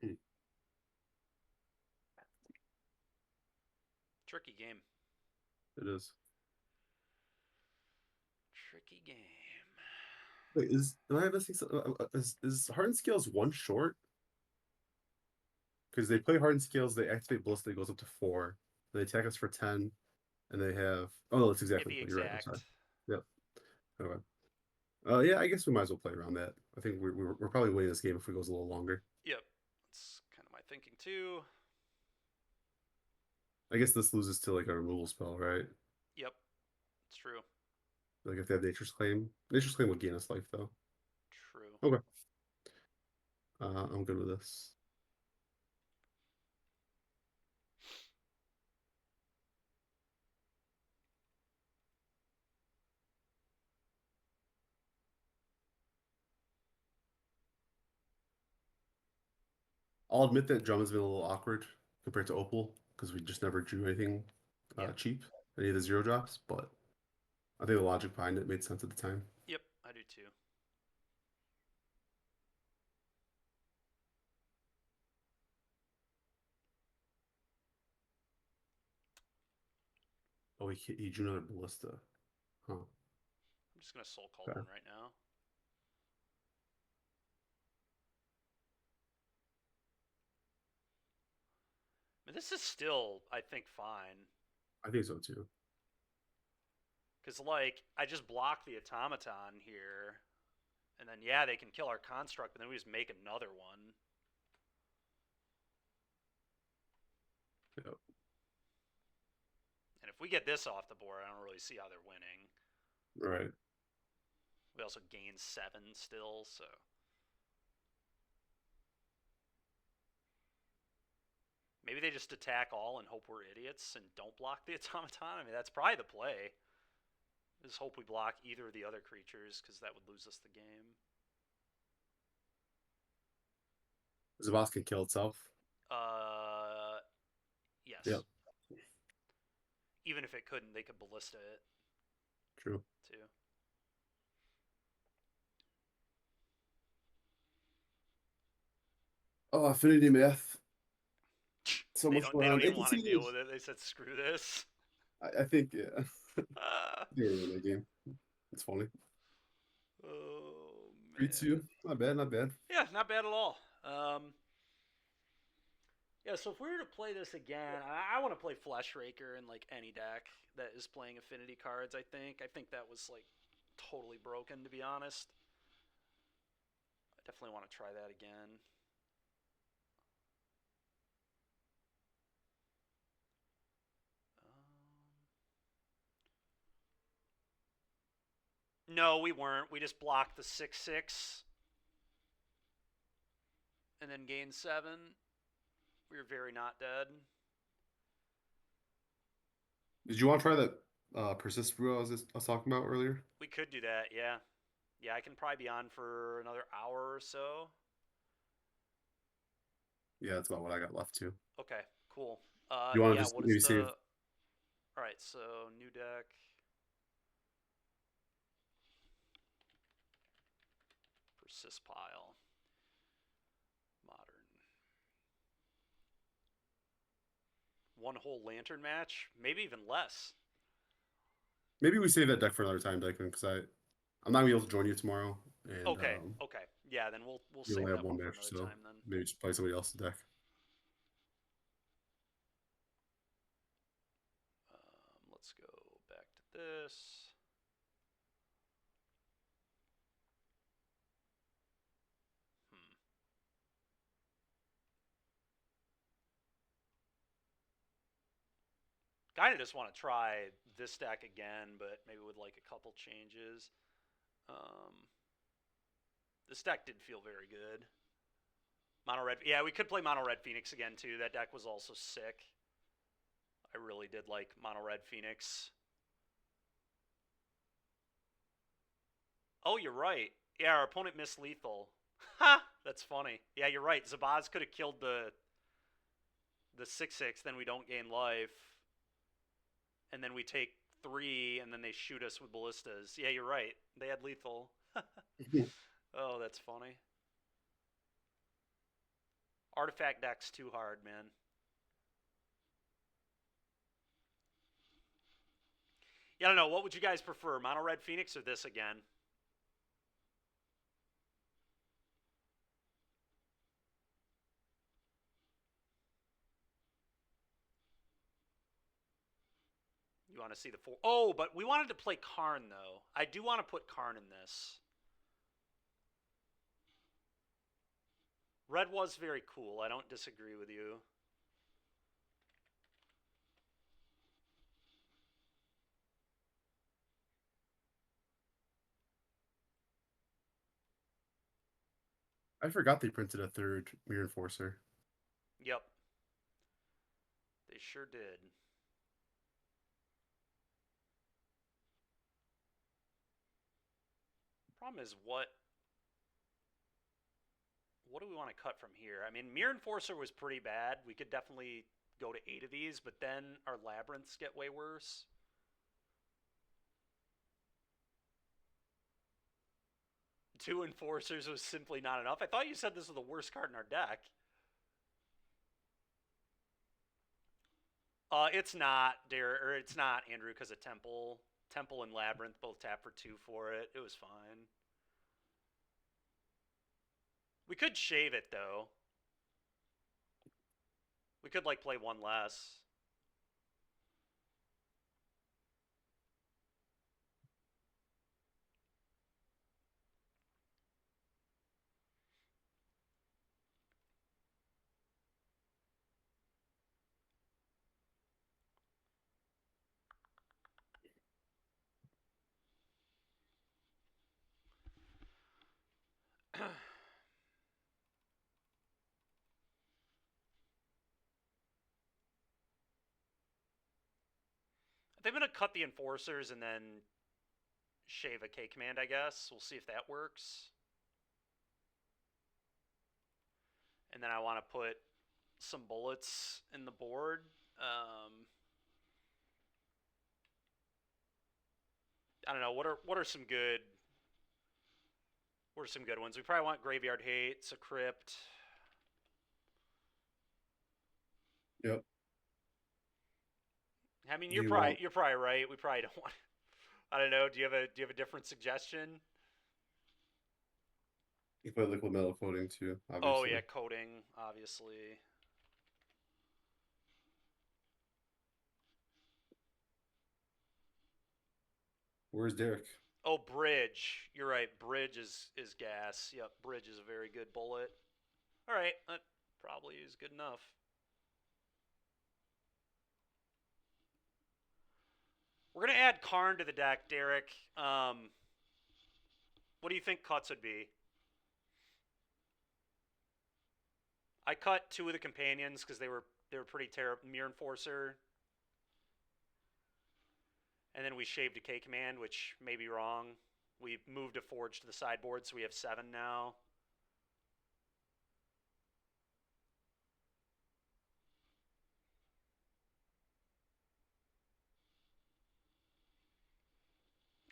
Hmm. Tricky game. It is. Tricky game. Wait, am I missing something? Is Hardened Scales 1 short? Because they play Hardened Scales, they activate Ballista, it goes up to 4. They attack us for 10, and they have. Oh, no, that's It'd exactly. be You're right. I'm sorry. exact. Yep. Okay. Yeah, I guess we might as well play around that. I think we're probably winning this game if it goes a little longer. Yep. That's kind of my thinking too. I guess this loses to like a removal spell, right? Yep. It's true. Like if they have Nature's Claim. Nature's Claim would gain us life though. True. Okay. I'm good with this. I'll admit that drum has been a little awkward compared to Opal because we just never drew anything Yeah. cheap, any of the zero drops. But I think the logic behind it made sense at the time. Yep, I do too. Oh, he drew another ballista. Huh. I'm just gonna Soul Cauldron right now. I mean, this is still, I think, fine. I think so too. Because, like, I just block the Automaton here. And then, yeah, they can kill our Construct, but then we just make another one. Yep. And if we get this off the board, I don't really see how they're winning. Right. We also gain 7 still, so. Maybe they just attack all and hope we're idiots and don't block the Automaton. I mean, that's probably the play. Just hope we block either of the other creatures, because that would lose us the game. Does the boss can kill itself? Yes. Yep. Even if it couldn't, they could ballista it. True. Too. Oh, affinity math. So They much don't. going They on. don't even want to deal with it. They said, "Screw this." I think yeah. They were in that game. It's funny. Oh man. 3-2. Not bad. Not bad. Yeah, not bad at all. Yeah, so if we were to play this again, I want to play Flesh Raker in like any deck that is playing affinity cards. I think that was like totally broken, to be honest. I definitely want to try that again. No, we weren't. We just blocked the 6/6 and then gained 7. We were very not dead. Did you want to try that persist brew I was talking about earlier? We could do that, yeah. Yeah, I can probably be on for another hour or so. Yeah, that's about what I got left too. Okay, cool. You want to Yeah, just what is maybe the... save? Alright, so new deck. Persist pile. Modern. One whole lantern match? Maybe even less. Maybe we save that deck for another time, Declan, because I'm not gonna be able to join you tomorrow, and Okay, okay. Yeah, then we'll you save only have that one one for match, another so time then. maybe just play somebody else's deck. Let's go back to this. Kind of just want to try this deck again, but maybe with like a couple changes. This deck did feel very good. Mono red, yeah, we could play mono red Phoenix again too. That deck was also sick. I really did like mono red Phoenix. Oh, you're right. Yeah, our opponent missed lethal. Ha! That's funny. Yeah, you're right. Zabaz could have killed the 6/6, then we don't gain life. And then we take 3, and then they shoot us with ballistas. Yeah, you're right. They had lethal. Oh, that's funny. Artifact deck's too hard, man. Yeah, I don't know. What would you guys prefer, mono red Phoenix or this again? You want to see the 4? Oh, but we wanted to play Karn, though. I do want to put Karn in this. Red was very cool. I don't disagree with you. I forgot they printed a third Mirror Enforcer. Yep. They sure did. Problem is, what what do we want to cut from here? I mean, Mirror Enforcer was pretty bad. We could definitely go to 8 of these, but then our labyrinths get way worse. Two Enforcers was simply not enough. I thought you said this was the worst card in our deck. It's not, or it's not, Andrew, because of Temple. Temple and Labyrinth both tap for 2 for it. It was fine. We could shave it, though. We could, like, play one less. They're going to cut the Enforcers and then shave a K command, I guess. We'll see if that works. And then I want to put some bullets in the board. I don't know. What are some good ones? We probably want Graveyard Hate, Crypt. Yep. I mean, you're probably right. We probably don't want. I don't know. Do you have a different suggestion? You play liquid metal coating too, obviously. Oh yeah, coding, obviously. Where's Derek? Oh, Bridge. You're right. Bridge is gas. Yep, Bridge is a very good bullet. All right, that probably is good enough. We're gonna add Karn to the deck, Derek. What do you think cuts would be? I cut 2 of the companions because they were pretty terrible. Mirror Enforcer, and then we shaved a K command, which may be wrong. We moved a Forge to the sideboard, so we have 7 now.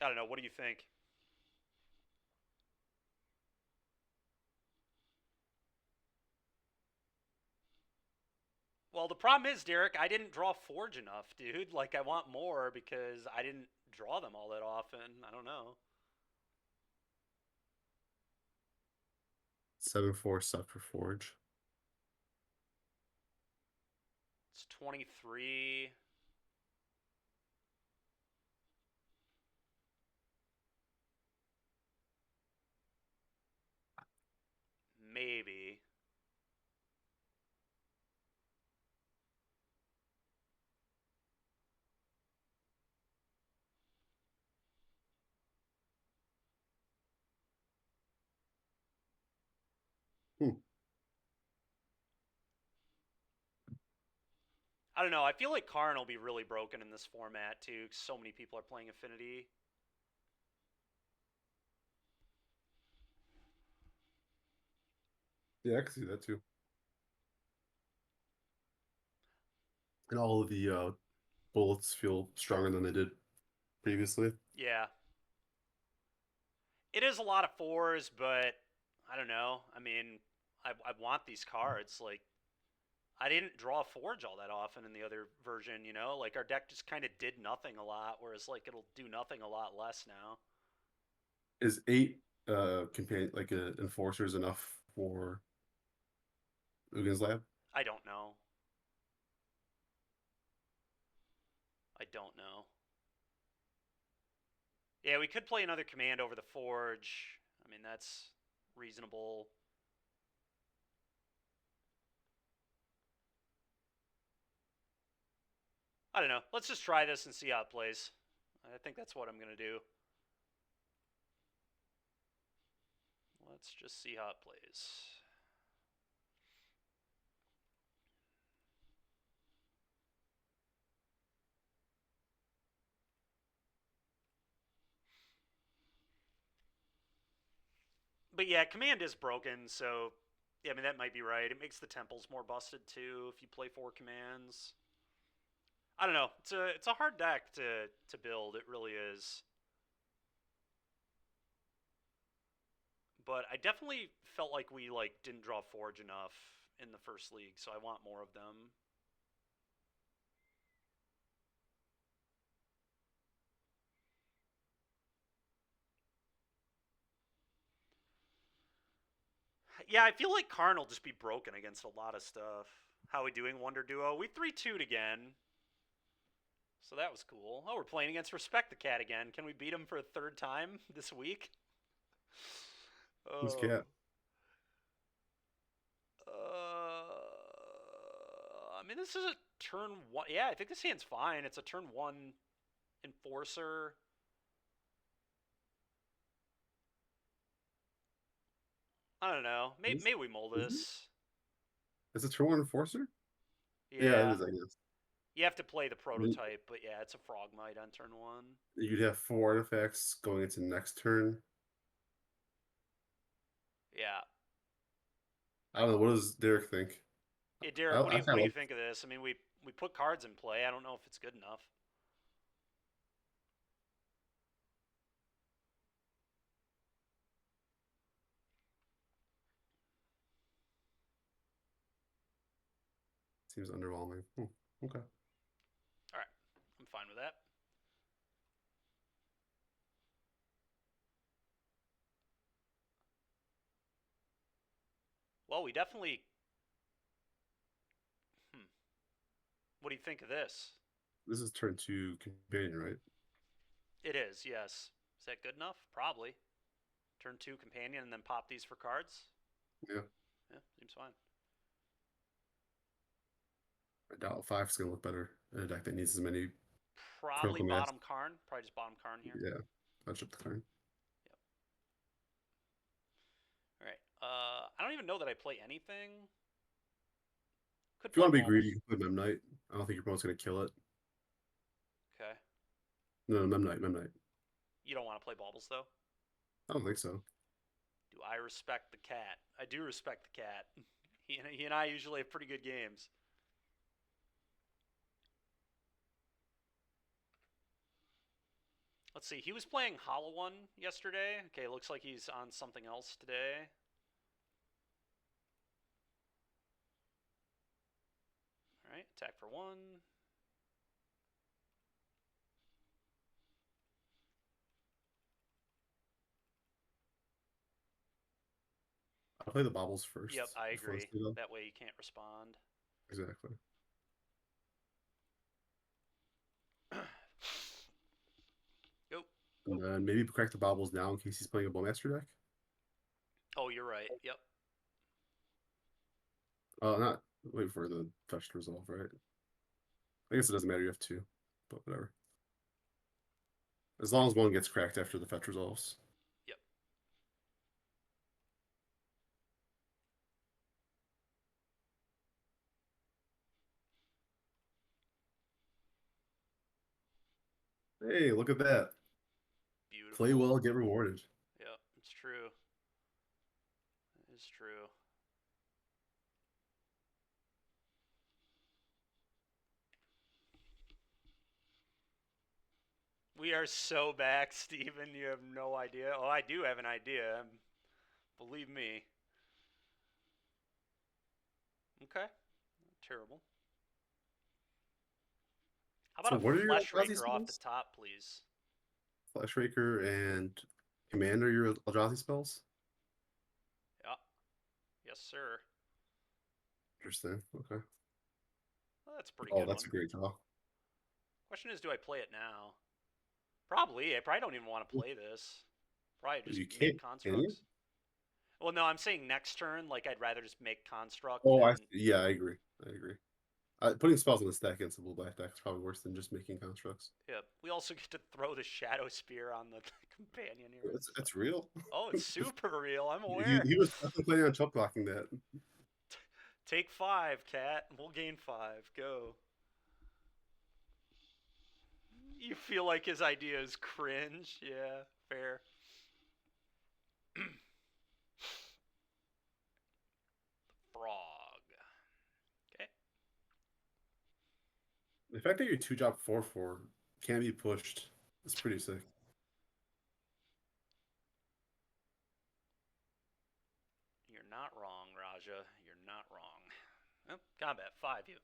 I don't know. What do you think? Well, the problem is, Derek, I didn't draw Forge enough, dude. Like, I want more because I didn't draw them all that often. I don't know. 7/4 suck for Forge. It's 23. Maybe. I don't know. I feel like Karn will be really broken in this format, too, because so many people are playing Affinity. Yeah, I can see that too. And all of the bullets feel stronger than they did previously. Yeah. It is a lot of 4s, but I don't know. I mean, I want these cards. Like, I didn't draw Forge all that often in the other version, you know? Like, our deck just kind of did nothing a lot, whereas, like, it'll do nothing a lot less now. Is 8 companion enforcers enough for Ugin's Lab? I don't know. I don't know. Yeah, we could play another command over the Forge. I mean, that's reasonable. I don't know. Let's just try this and see how it plays. I think that's what I'm going to do. Let's just see how it plays. But yeah, command is broken, so Yeah, I mean that might be right. It makes the temples more busted too if you play 4 commands. I don't know. It's a hard deck to build. It really is. But I definitely felt like we didn't draw Forge enough in the first league, so I want more of them. Yeah, I feel like Karn will just be broken against a lot of stuff. How we doing, Wonder Duo? We 3-2'd again. So that was cool. Oh, we're playing against Respect the Cat again. Can we beat him for a third time this week? Who's Oh. cat? I mean, this is a turn one. Yeah, I think this hand's fine. It's a turn one enforcer. I don't know. Maybe we mull Is it? this. Is it turn one enforcer? Yeah, it Yeah. is, I guess. You have to play the You- prototype, but yeah, it's a Frogmite on turn one. You'd have 4 artifacts going into next turn. Yeah. I don't know. What does Derek think? Hey, Derek, I what kind do of you like. think of this? I mean, we put cards in play. I don't know if it's good enough. Seems underwhelming. Okay. All right, I'm fine with that. Well, we definitely. Hmm. What do you think of this? This is turn two companion, right? It is, yes. Is that good enough? Probably. Turn two companion and then pop these for cards. Yeah. Yeah, seems fine. I doubt five is gonna look better in a deck that needs as many Probably critical mass. bottom Karn. Probably just bottom Karn here. Yeah. Touch up the card. Yep. All right. I don't even know that I play anything. Could If you play want to be greedy, baubles. you can play Memnite. I don't think your opponent's gonna kill it. Okay. No, Memnite. You don't want to play baubles though. I don't think so. Do I respect the cat? I do respect the cat. He and I usually have pretty good games. Let's see. He was playing Hollow One yesterday. Okay, looks like he's on something else today. All right, attack for one. I'll play the baubles Yep, first I before agree. this goes. That way you can't respond. Exactly. Go. And then maybe crack the baubles now in case he's playing a Bowmaster deck. Oh, you're right. Yep. Not wait for the fetch to resolve, right? I guess it doesn't matter. You have two, but whatever. As long as one gets cracked after the fetch resolves. Yep. Hey, look at that. Play Beautiful. well, get rewarded. Yep, it's true. It's true. We are so back, Steven. You have no idea. Oh, I do have an idea. Believe me. Okay. Terrible. How about So a what are your Flesh Eldrazi Raker off the spells? top, please? Flash Raker and Commander your Eldrazi spells? Yeah. Yes, sir. Interesting. Okay. Well, that's a pretty Oh, good that's one. a great draw. Question is, do I play it now? Probably. I probably don't even want to play this. Probably just You make can't, can you? constructs. Well, no, I'm saying next turn. Like, I'd rather just make construct Oh, I than. see. Yeah, I agree. I agree. Putting spells on the stack against a blue black deck is probably worse than just making constructs. Yeah. We also get to throw the Shadow Spear on the companion here. It's real. Oh, it's super real. I'm he, aware. he was definitely planning on chump blocking that. Take 5, cat. We'll gain 5. Go. You feel like his idea is cringe? Yeah, fair. The fact that you two drop 4/4 can be pushed is pretty sick. You're not wrong, Raja. You're not wrong. Oh, combat 5 you.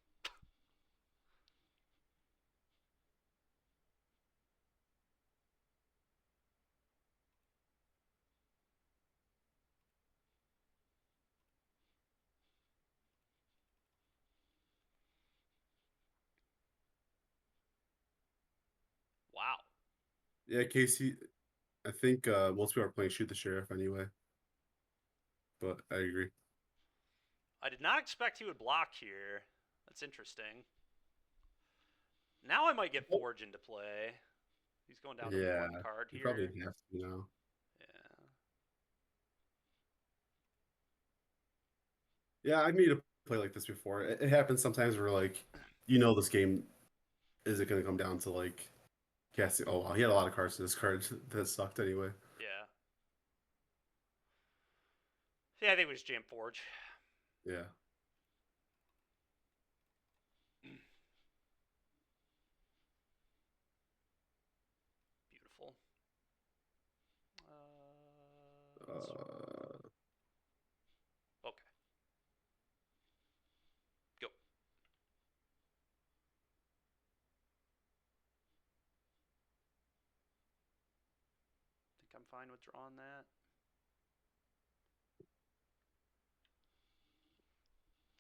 Wow. Yeah, Casey, I think most people are playing Shoot the Sheriff anyway, but I agree. I did not expect he would block here. That's interesting. Now I might get Forge into play. He's going down to Yeah, 1 card you probably here. have to now. Yeah. Yeah, I made a play like this before. It happens sometimes where like this game isn't gonna come down to like casting. Oh wow, he had a lot of cards to this card that sucked anyway. Yeah. Yeah, I think it was Jam Forge. Yeah. Beautiful. Uh, Okay. Go. Think I'm fine with drawing that.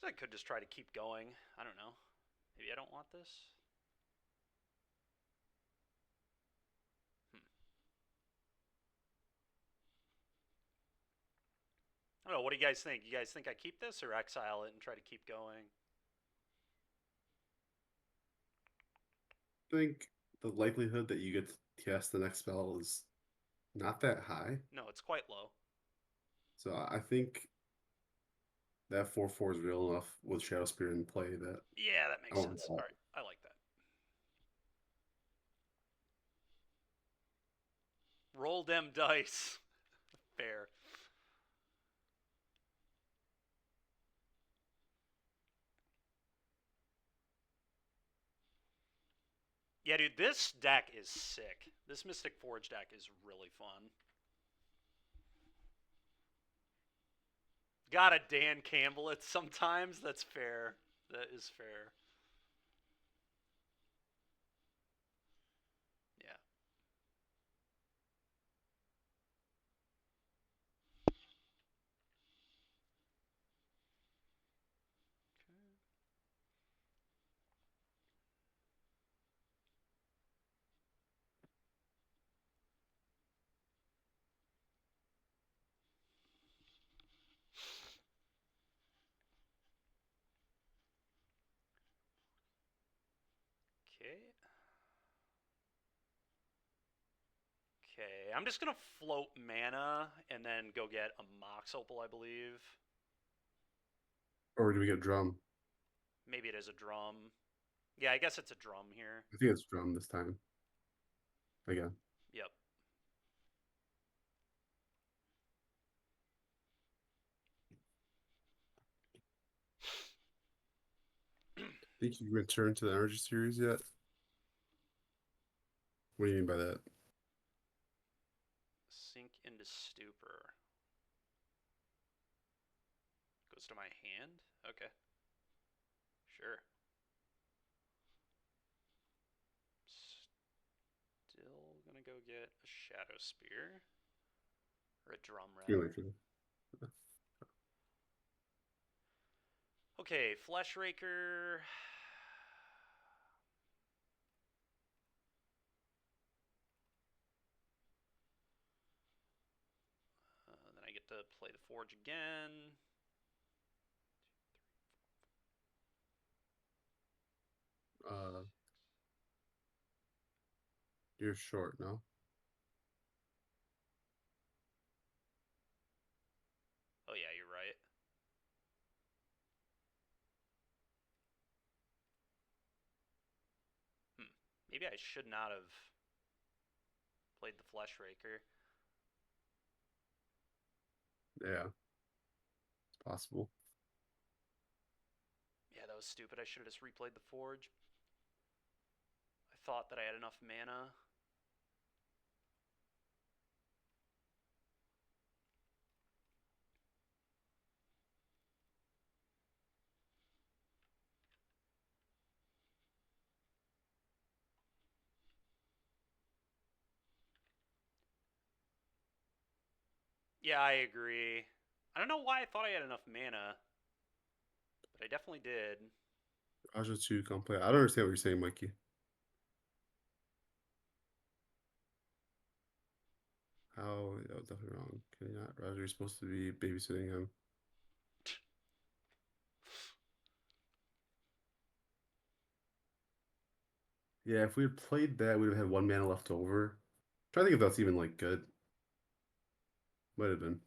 So I could just try to keep going. I don't know. Maybe I don't want this. Hmm. I don't know. What do you guys think? You guys think I keep this or exile it and try to keep going? I think the likelihood that you get to cast the next spell is not that high. No, it's quite low. So I think that 4/4 is real enough with Shadow Spear in play that Yeah, that I makes won't sense. All call. right. I like that. Roll them dice. Fair. Yeah, dude, this deck is sick. This Mystic Forge deck is really fun. Gotta Dan Campbell it sometimes. That's fair. That is fair. Yeah. Okay. Okay. I'm just gonna float mana and then go get a Mox Opal, I believe. Or do we get Drum? Maybe it is a drum. Yeah, I guess it's a drum here. I think it's Drum this time. Again. Yep. Think you return to the Energy Series yet? What do you mean by that? Sink into stupor. Goes to my hand? Okay. Sure. Still gonna go get a Shadow Spear. Or a drum, Feel rather. like it. Okay, Flesh Raker. Then I get to play the Forge again. Uh, you're short, no? Oh yeah, you're right. Hmm. Maybe I should not have played the Flesh Raker. Yeah, it's possible. Yeah, that was stupid. I should have just replayed the Forge. thought that I had enough mana. Yeah, I agree. I don't know why I thought I had enough mana, but I definitely did. Raja 2 can't play. I don't understand what you're saying, Mikey. How? That was definitely wrong. Can you not? Raja, you're supposed to be babysitting him. Yeah, if we had played that, we'd have had 1 mana left over. I'm trying to think if that's even like good. Might have been.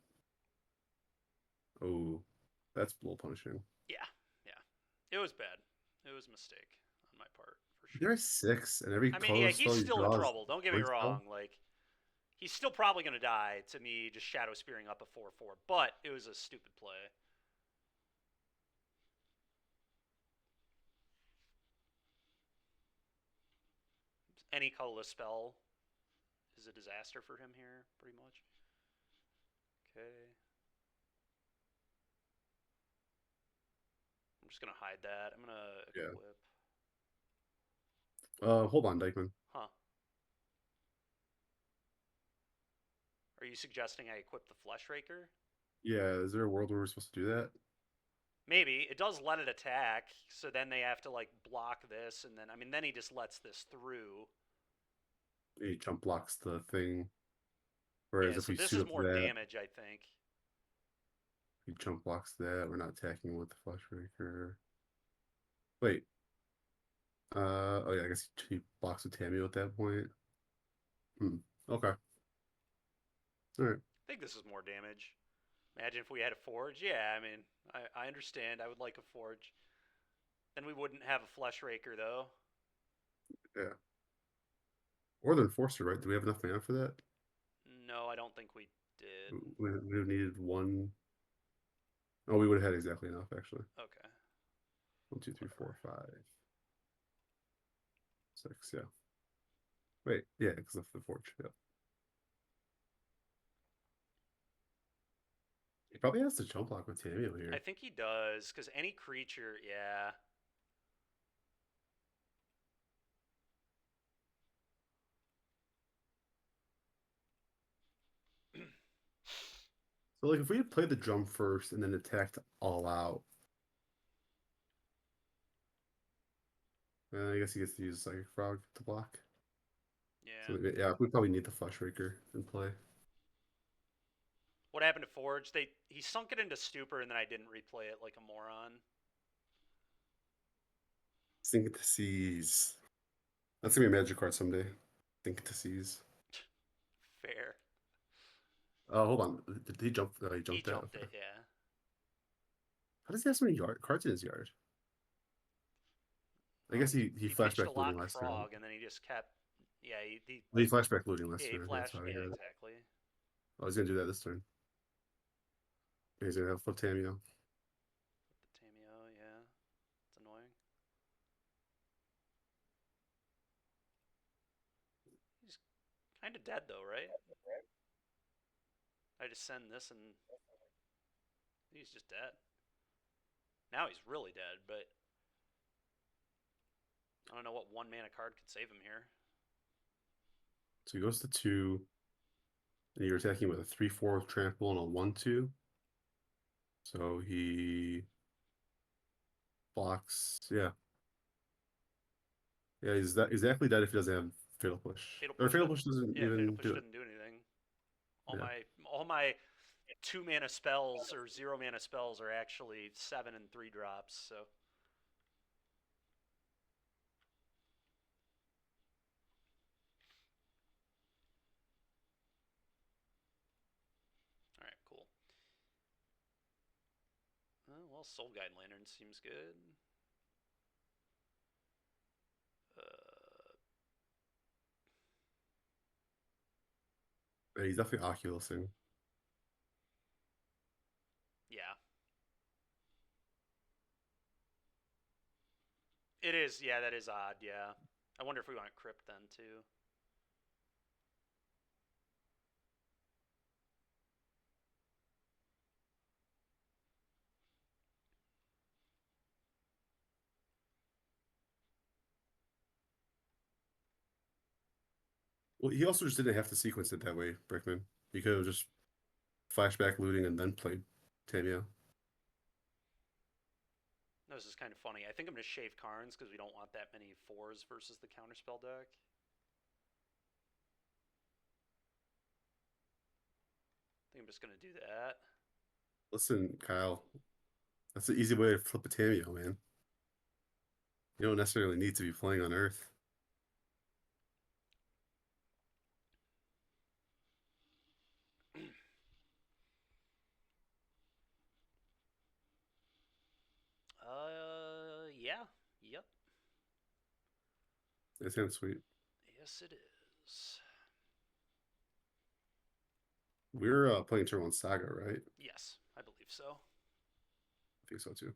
Oh, that's a little punishing. Yeah, yeah. It was bad. It was a mistake on my part, for sure. There's 6, and every I mean, yeah, color he's spell you still in draw is trouble. Don't get me void spell. wrong. Like, he's still probably going to die to me just Shadow Spearing up a 4/4, but it was a stupid play. Any colorless spell is a disaster for him here, pretty much. Okay. I'm just going to hide that. I'm going to Yeah. equip. Hold on, Dykeman. Huh. Are you suggesting I equip the Flesh Raker? Yeah, is there a world where we're supposed to do that? Maybe. It does let it attack, so then they have to, like, block this, and then, I mean, then he just lets this through. He jump blocks the thing. Yeah, Whereas if so we this suit is up more that, damage, I think. he jump blocks that. We're not attacking with the Flesh Raker. Wait. Oh yeah, I guess he blocks with Tamio at that point. Hmm. Okay. All right. I think this is more damage. Imagine if we had a Forge. Yeah, I mean, I understand. I would like a Forge. Then we wouldn't have a Flesh Raker, though. Yeah. Or the Enforcer, right? Do we have enough mana for that? No, I don't think we did. We would have needed one. Oh, we would have had exactly enough, actually. Okay. 1, 2, 3, Whatever. 4, 5, 6. Yeah. Wait. Yeah, because of the Forge. Yeah. He probably has to jump block with Tamio I here. think he does, because any creature, yeah. So, like, if we had played the drum first and then attacked all out, I guess he gets to use Psychic Frog to block. Yeah. So, yeah, we probably need the Flesh Raker in play. What happened to Forge? He sunk it into Stupor, and then I didn't replay it like a moron. Think to Seize. That's gonna be a magic card someday. Think to Seize. Fair. Hold on. Did he jump? He He jumped that. jumped Okay. it, yeah. How does he have so many cards in his yard? I Well, guess he he pitched a flashback looting Lock last turn. Frog, and then he just kept. Yeah, He flashback looting yeah, last he turn. That's flashed. how I Yeah, got it. exactly. Oh, he's gonna do that this turn. He's gonna have flip Tamio. The Tamio, yeah. It's annoying. He's kind of dead, though, right? I just send this, and he's just dead. Now he's really dead, but I don't know what 1 mana card could save him here. So he goes to 2. And you're attacking with a 3/4 trample and a 1/2. So he blocks. Yeah. Yeah, he's that exactly dead if he doesn't have Fatal Push. Fatal Or Push Fatal doesn't. Push doesn't Yeah, Fatal even Push do it. didn't do anything. Yeah. All my 2 mana spells or 0 mana spells are actually 7 and 3 drops. So all right, cool. Well, Soul Guide Lantern seems good. Uh, Yeah, he's definitely Oculusing. yeah, it is. Yeah, that is odd. Yeah. I wonder if we want Crypt then too. Well, he also just didn't have to sequence it that way, Brickman. He could have just flashback looting and then played Tamio. This is kind of funny. I think I'm going to shave Karns because we don't want that many 4s versus the counterspell deck. I think I'm just going to do that. Listen, Kyle, that's an easy way to flip a Tamio, man. You don't necessarily need to be playing on Earth. Yeah. Yep. It sounds sweet. Yes, it is. We're playing turn one Saga, right? Yes, I believe so. I think so too.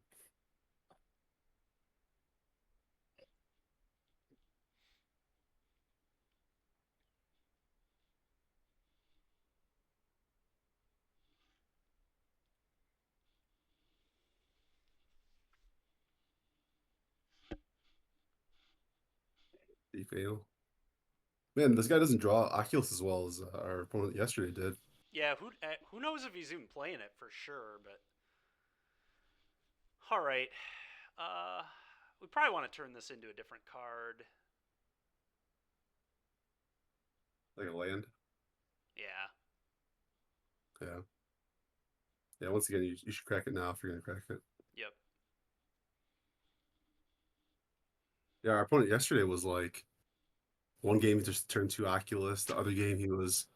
You fail. Man, this guy doesn't draw Oculus as well as our opponent yesterday did. Yeah, who knows if he's even playing it for sure, but all right. Uh, we probably want to turn this into a different card. Like a land. Yeah. Yeah. Yeah, once again, you should crack it now if you're going to crack it. Yep. Yeah, our opponent yesterday was like one game he just turned two Oculus. The other game he was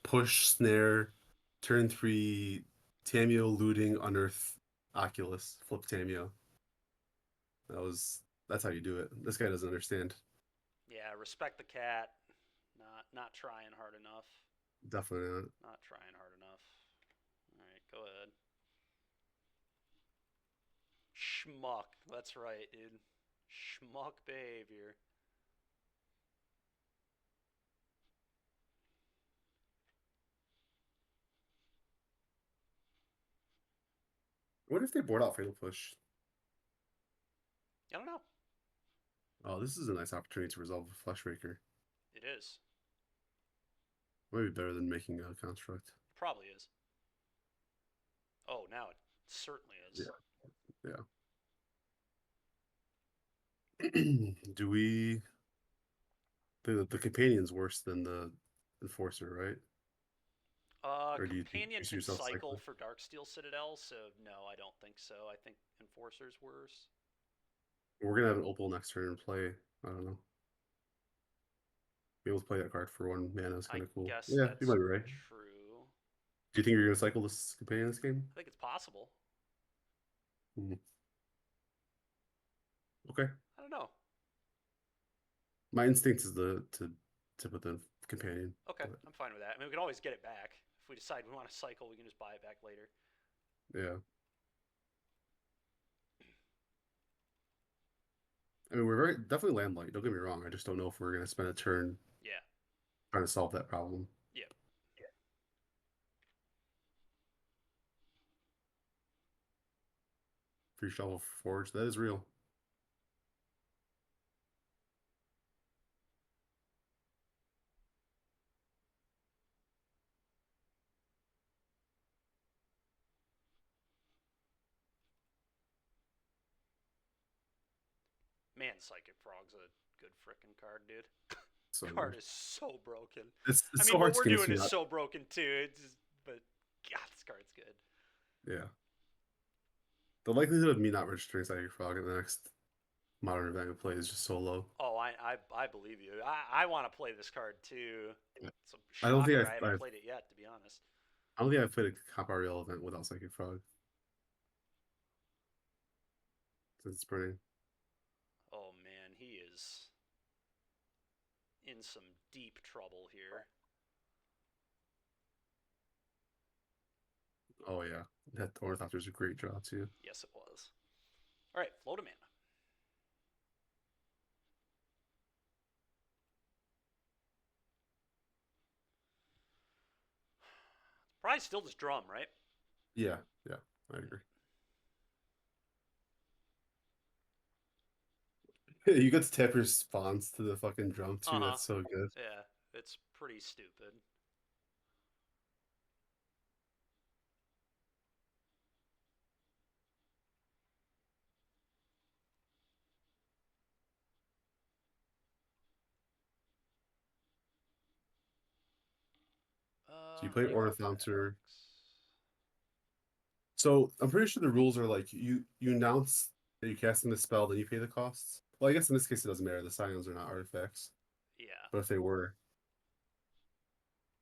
push, snare, turn three, Tamio looting, unearth, Oculus, flip Tamio. That's how you do it. This guy doesn't understand. Yeah, respect the cat. Not trying hard enough. Definitely not. Not trying hard enough. All right, go ahead. Schmuck. That's right, dude. Schmuck behavior. What if they board out Fatal Push? I don't know. Oh, this is a nice opportunity to resolve a Flesh Raker. It is. Maybe better than making a construct. Probably is. Oh, now it certainly is. Yeah. Do we the companion's worse than the enforcer, right? Or do you Companion see can yourself cycle cycling? for Darksteel Citadel, so no, I don't think so. I think Enforcer's worse. We're gonna have an opal next turn and play. I don't know. Be able to play that card for one mana is I kind of cool. guess Yeah, you might that's be right. true. Do you think you're gonna cycle this companion this game? I think it's possible. Hmm. Okay. I don't know. My instinct is to put the companion, Okay, but I'm fine with that. I mean, we can always get it back. If we decide we want to cycle, we can just buy it back later. yeah. I mean, we're very definitely land light. Don't get me wrong. I just don't know if we're gonna spend a turn Yeah. trying to solve that problem. Yep. Free shovel forge, that is real. Man, Psychic Frog's a good freaking card, dude. So Card is so broken. I it's so mean, hard what to we're convince doing me is not. so broken too. It's just, but God, this card's good. Yeah. The likelihood of me not registering Psychic Frog in the next modern event we play is just so low. Oh, I believe you. I want to play this card too. It's a I don't think shocker. I haven't I've played it yet, to be honest. I don't think I've played a Cop RL event without Psychic Frog since spring. Oh man, he is in some deep trouble here. Oh yeah. That Ornithopter is a great draw too. Yes, it was. All right, float him in. Probably still just drum, right? Yeah, yeah, I agree. You get to tap your spawns to the fucking drum Uh too. huh. That's so good. Yeah, it's pretty stupid. So you play Ornithopter. Artifacts. So I'm pretty sure the rules are like you announce that you're casting the spell, then you pay the costs. Well, I guess in this case it doesn't matter. The scions are not artifacts, Yeah. but if they were,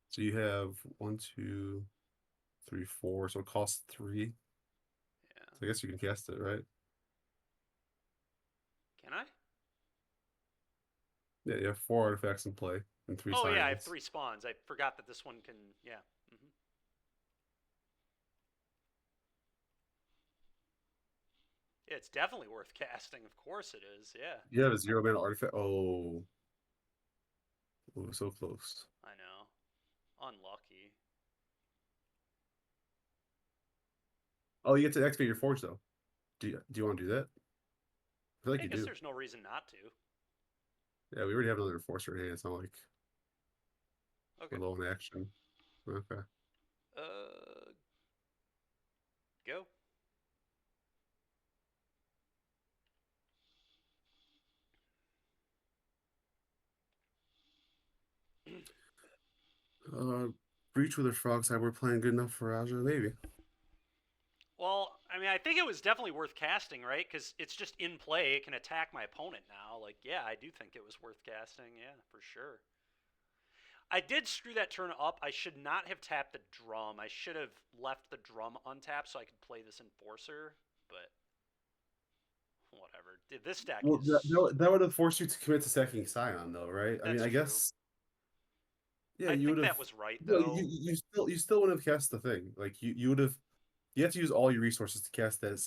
so you have one, two, three, four. So it costs three. Yeah. So I guess you can cast it, right? Can I? Yeah, you have four artifacts in play and three Oh yeah, I have scions. 3 spawns. I forgot that this one can. Yeah. Hmm. Yeah, it's definitely worth casting. Of course it is. Yeah. You have a 0 mana artifact. Oh, oh, so close. I know. Unlucky. Oh, you get to activate your forge though. Do you want to do that? I feel like I you guess do. there's no reason not to. Yeah, we already have another enforcer in hand. It's not like Okay. we're low in action. Okay. Uh, go. Uh, Breach with a frog side. We're playing good enough for Raja, maybe. Well, I mean, I think it was definitely worth casting, right? Because it's just in play. It can attack my opponent now. Like, yeah, I do think it was worth casting. Yeah, for sure. I did screw that turn up. I should not have tapped the drum. I should have left the drum untapped so I could play this enforcer. But whatever. This deck Well, is. that would have forced you to commit to sacking Scion, though, right? I mean, That's I true. guess, yeah, I you think would that have. was right Well, though. you still would have cast the thing. Like you would have. You have to use all your resources to cast that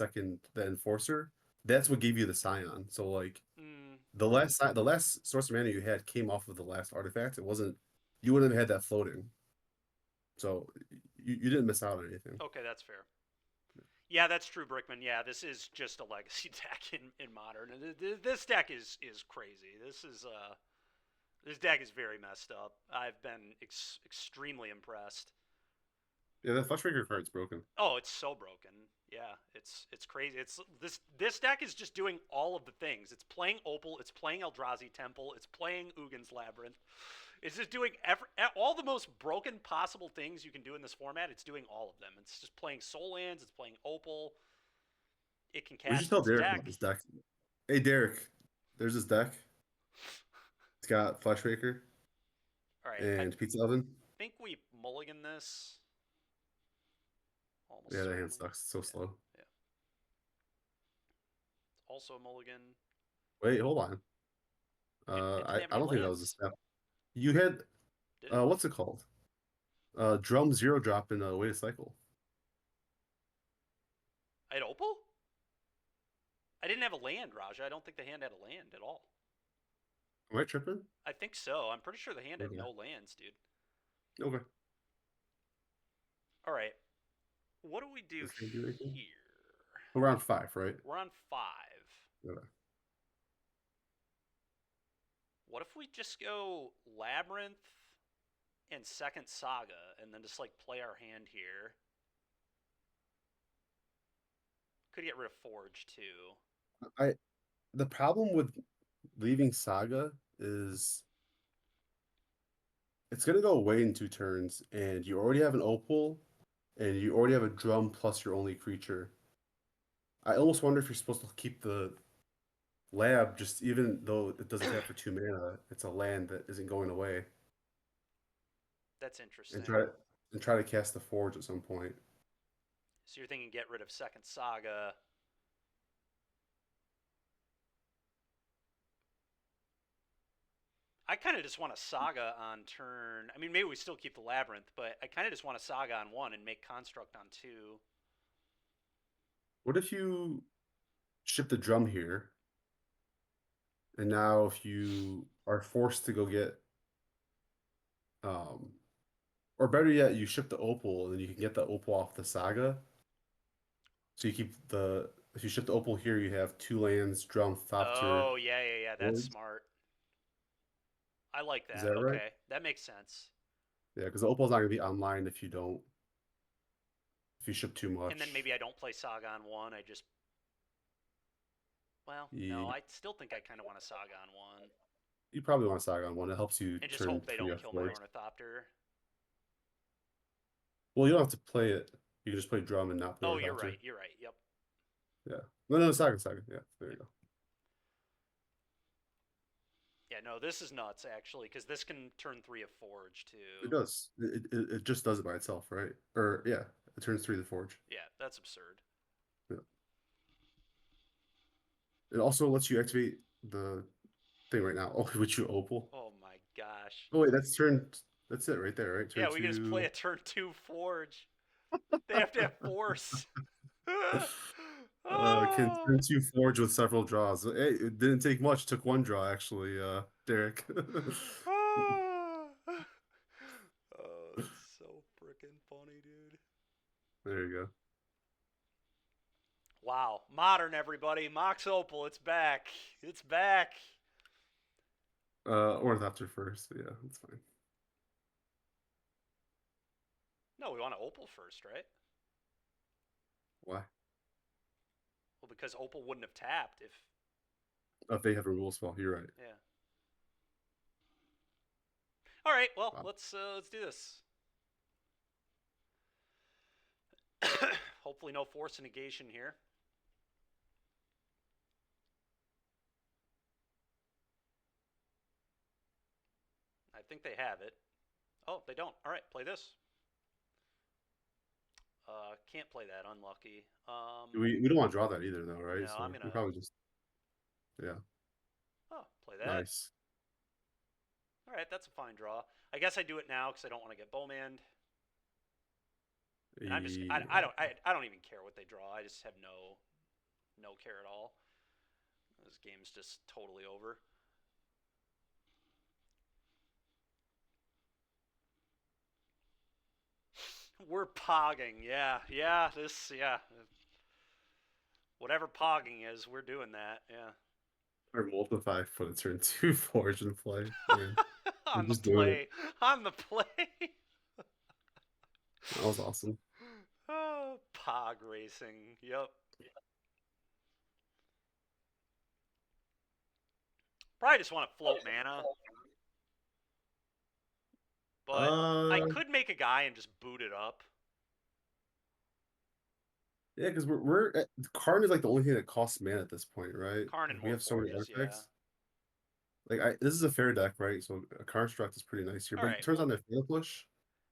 enforcer. That's what gave you the Scion. So like Mm, the last source of mana you had came off of the last artifact. It wasn't. You wouldn't have had that floating. So you didn't miss out on anything. okay, that's fair. Yeah, that's true, Brickman. Yeah, this is just a legacy deck in modern. And this deck is crazy. This deck is very messed up. I've been extremely impressed. Yeah, that Fleshbreaker card's broken. Oh, it's so broken. Yeah, it's crazy. It's this deck is just doing all of the things. It's playing Opal, it's playing Eldrazi Temple, it's playing Ugin's Labyrinth. It's just doing all the most broken possible things you can do in this format. It's doing all of them. It's just playing Soul Lands, it's playing Opal. It can We should cast tell its Derek about deck. this deck. Hey Derek, there's this deck. It's got Fleshbreaker All right, I and Pizza Oven. think we mulligan this almost Yeah, that hand certainly. sucks. It's so Yeah, slow. yeah. It's also a mulligan. Wait, hold on. It didn't have I any don't think that was a lands, step. You had did it? what's it called? Drum zero drop in Way to Cycle. I had Opal. I didn't have a land, Raja. I don't think the hand had a land at all. Am I tripping? I think so. I'm pretty sure the hand had Okay. no lands, dude. Okay. All right. What do we do This gonna do anything? here? Around five, right? We're on 5. Okay. What if we just go Labyrinth and Second Saga and then just like play our hand here? Could get rid of Forge too. I the problem with leaving Saga is it's gonna go away in 2 turns, and you already have an Opal, and you already have a drum plus your only creature. I almost wonder if you're supposed to keep the lab, just even though it doesn't tap for 2 mana, it's a land that isn't going away, That's and interesting. try to cast the forge at some point. So you're thinking get rid of Second Saga. I kind of just want a Saga on turn. I mean, maybe we still keep the Labyrinth, but I kind of just want a Saga on 1 and make Construct on 2. What if you ship the drum here, and now if you are forced to go get um Or better yet, you ship the opal and then you can get the opal off the saga. So you keep the if you ship the opal here, you have 2 lands, drum, Thopter, Oh, yeah, yeah, yeah. That's Voids. smart. I like Is that. that right? Okay, that makes sense. Yeah, because the opal's not gonna be online if you ship too And then much. maybe I don't play Saga on one. I just, well, no, You, I still think I kind of want a Saga on one. you probably want Saga on one. It helps you And just turn hope they three don't or kill my four. Ornithopter. Well, you don't have to play it. You can just play drum and not play Oh, you're right. Ornithopter. You're right. Yep. Yeah. No, Saga. Yeah, there you Yep. go. Yeah, no, this is nuts, actually, because this can turn 3 of Forge, It too. does. It just does it by itself, right? Or yeah, it turns three to Forge. Yeah, that's absurd. Yeah. It also lets you activate the thing right now. Oh, which you opal. Oh, my gosh. Oh wait, that's it right there, right? Turn Yeah, we can just play two. a turn 2 Forge. They have to have Force. Can Oh. turn two Forge with several draws. Hey, it didn't take much. Took one draw actually, Derek. Oh, that's so freaking funny, dude. There you Wow. Modern, everybody. Mox Opal, it's back. It's back. go. Ornithopter first. Yeah, that's fine. No, we want to Opal first, right? Why? Well, because Opal wouldn't have tapped if. Oh, if they have a rule spell, you're right. Yeah. All right. Well, Wow. let's do this. Hopefully, no force negation here. I think they have it. Oh, they don't. All right, play this. Can't play that. Unlucky. We don't want to draw that either, though, right? No, I'm So we gonna. probably just yeah, Oh, play that. nice. All right, that's a fine draw. I guess I do it now because I don't want to get bowmanned. And I'm just Yeah. I don't even care what they draw. I just have no care at all. This game's just totally over. We're pogging, yeah. Whatever pogging is, we're doing that, yeah. Or multiply, put a turn two Forge in play. Man, we're On the just doing it. play, on the play. That was awesome. Oh, pog racing. Yep. Probably just want to float mana, but I Uh, could make a guy and just boot it up. yeah, because we're Karn is like the only thing that costs mana at this point, right? Karn and Like, we more have so many forges, yeah. artifacts. Like this is a fair deck, right? So a construct is pretty nice here, All but it right, turns well, on their fail push.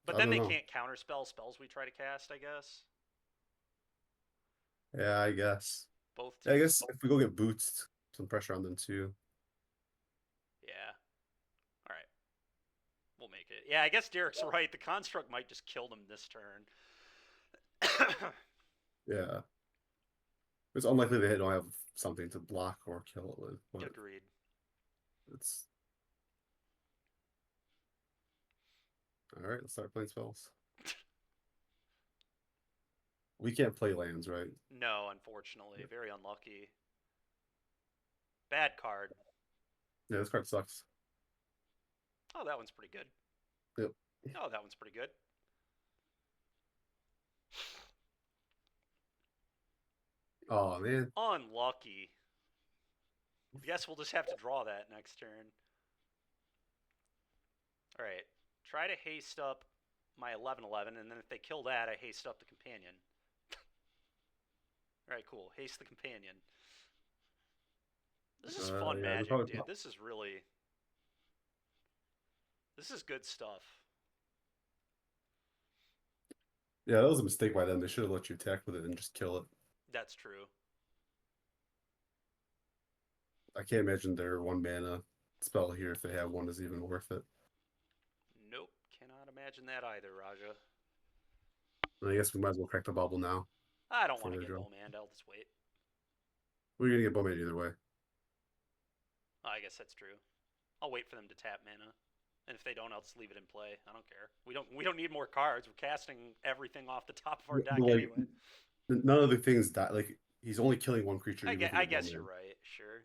but I then don't they know. can't counterspell spells we try to cast, I guess. Yeah, I guess. Both Yeah, I teams. guess if we go get boots, some pressure on them too. Yeah. All right. We'll make it. Yeah, I guess Derek's right. The construct might just kill them this turn. Yeah, it's unlikely they don't have something to block or kill it with, but Agreed. it's all right. Let's start playing spells. We can't play lands, right? No, unfortunately. Very unlucky. Bad card. Yeah, this card sucks. Oh, that one's pretty good. Yep. Oh, that one's pretty good. Oh man. Unlucky. I guess we'll just have to draw that next turn. All right. Try to haste up my 11/11, and then if they kill that, I haste up the companion. All right, cool. Haste the companion. This is fun Yeah, we magic, probably dude. This is really... This is good stuff. yeah, that was a mistake by them. They should have let you attack with it and just kill it. That's true. I can't imagine their 1 mana spell here if they have one is even worth it. Nope. Cannot imagine that either, Raja. And I guess we might as well crack the bubble now I don't before want to they get draw. bowmanned. I'll just wait. We're gonna get bowman either way. Oh, I guess that's true. I'll wait for them to tap mana. And if they don't, I'll just leave it in play. I don't care. We don't need more cards. We're casting everything off the top of our But, deck like, anyway. none of the things die. Like, he's only killing one creature, even from I the guess you're bowman. right. Sure.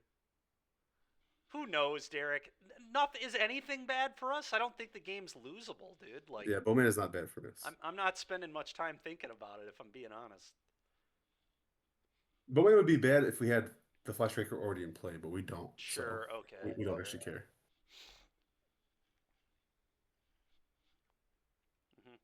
Who knows, Derek? Nothing is anything bad for us. I don't think the game's losable, dude. Like, Yeah, bowman is not bad for this. I'm not spending much time thinking about it if I'm being honest. Bowman would be bad if we had the Flashbreaker already in play, but we don't. So Sure. we, Okay. we don't actually care. Hmm.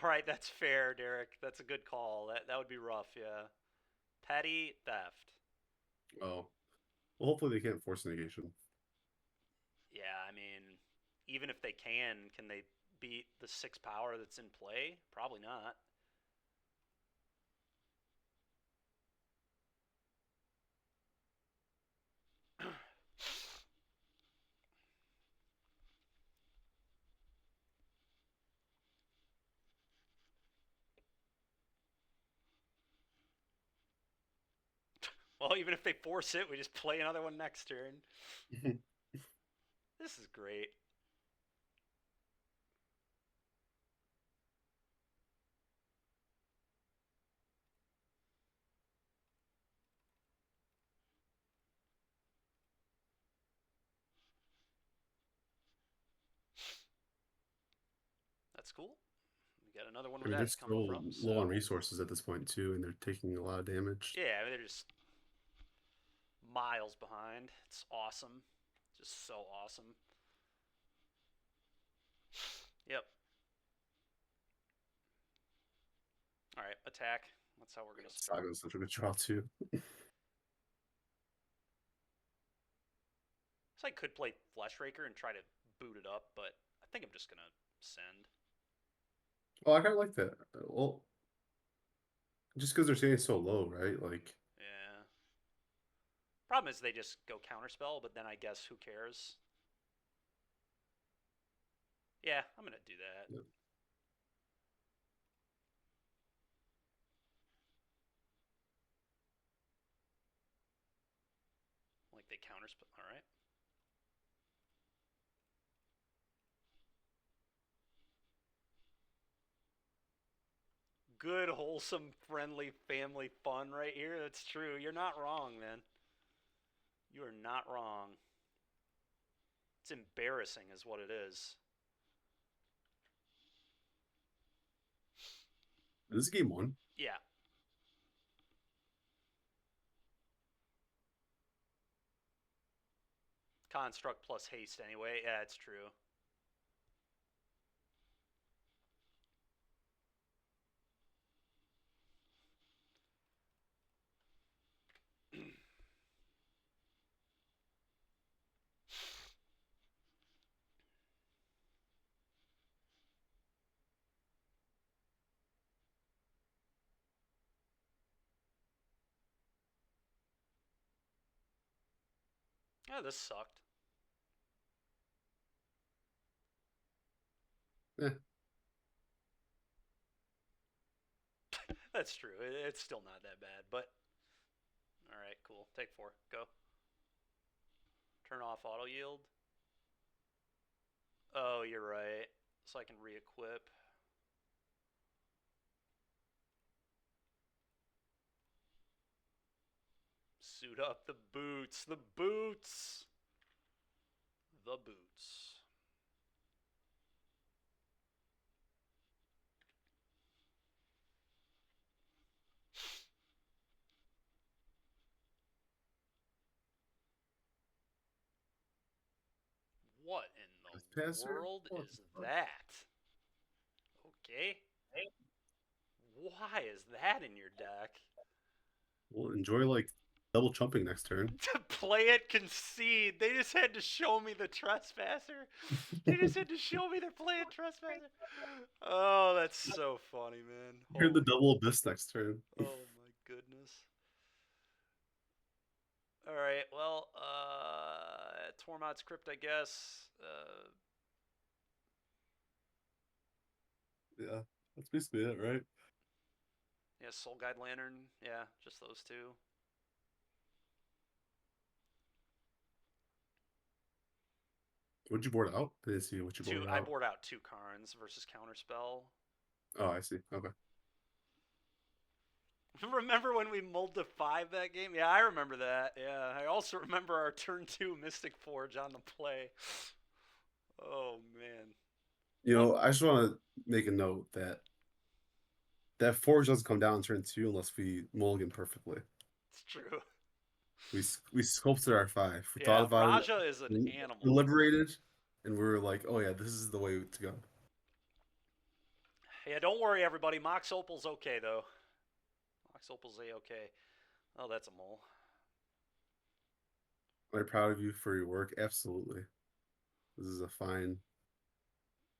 All right, that's fair, Derek. That's a good call. That would be rough. Yeah. Petty theft. Oh, well, hopefully they can't force negation. Yeah, I mean, even if they can they beat the 6 power that's in play? Probably not. Well, even if they force it, we just play another one next turn. This is great. That's cool. We got another one I where mean, they're that's coming still from. low on So resources at this point too, and they're taking a lot of damage. yeah, I mean, they're just miles behind. It's awesome. Just so awesome. Yep. All right, attack. That's how we're gonna start. Saga is such a good draw too. So I could play Fleshraker and try to boot it up, but I think I'm just gonna send. Oh, I kind of like that. Well, just because they're staying so low, right? Like, Yeah. Problem is they just go counterspell, but then I guess who cares? Yeah, I'm gonna do that. yeah. Like they counterspell. All right. Good, wholesome, friendly family fun right here. That's true. You're not wrong, man. You are not wrong. It's embarrassing, is what it is. This is game one. Yeah. Construct plus haste anyway. Yeah, it's true. Yeah, this sucked. Eh, That's true. It's still not that bad, but all right, cool. Take 4. Go. Turn off auto yield. Oh, you're right. So I can re-equip. Suit up the boots. The boots. The boots. What in the Passer. world What the is fuck? that? Okay. Why is that in your deck? We'll enjoy like double chumping next turn. To play it concede. They just had to show me the trespasser. They just had to show me they're playing trespasser. Oh, that's so funny, man. Hear the Holy. double abyss next turn. Oh my goodness. All right. Well, Tormod's Crypt, I guess. Yeah, that's basically it, right? Yeah, Soul Guide Lantern. Yeah, just those two. What'd you board out? I didn't see what you Two. boarded I out. board out two Karns versus Counterspell. Oh, I see. Okay. Remember when we mulled to 5 that game? Yeah, I remember that. Yeah, I also remember our turn 2 Mystic Forge on the play. Oh, man. What? I just want to make a note that that forge doesn't come down in turn two unless we mulligan perfectly. It's true. We sculpted our five. We thought Yeah, about it, Raja is an we animal. deliberated, and we were like, "Oh yeah, this is the way to go." Yeah, don't worry, everybody. Mox Opal's okay, though. Mox Opal's A-okay. Oh, that's a mole. Am I proud of you for your work? Absolutely. This is a fine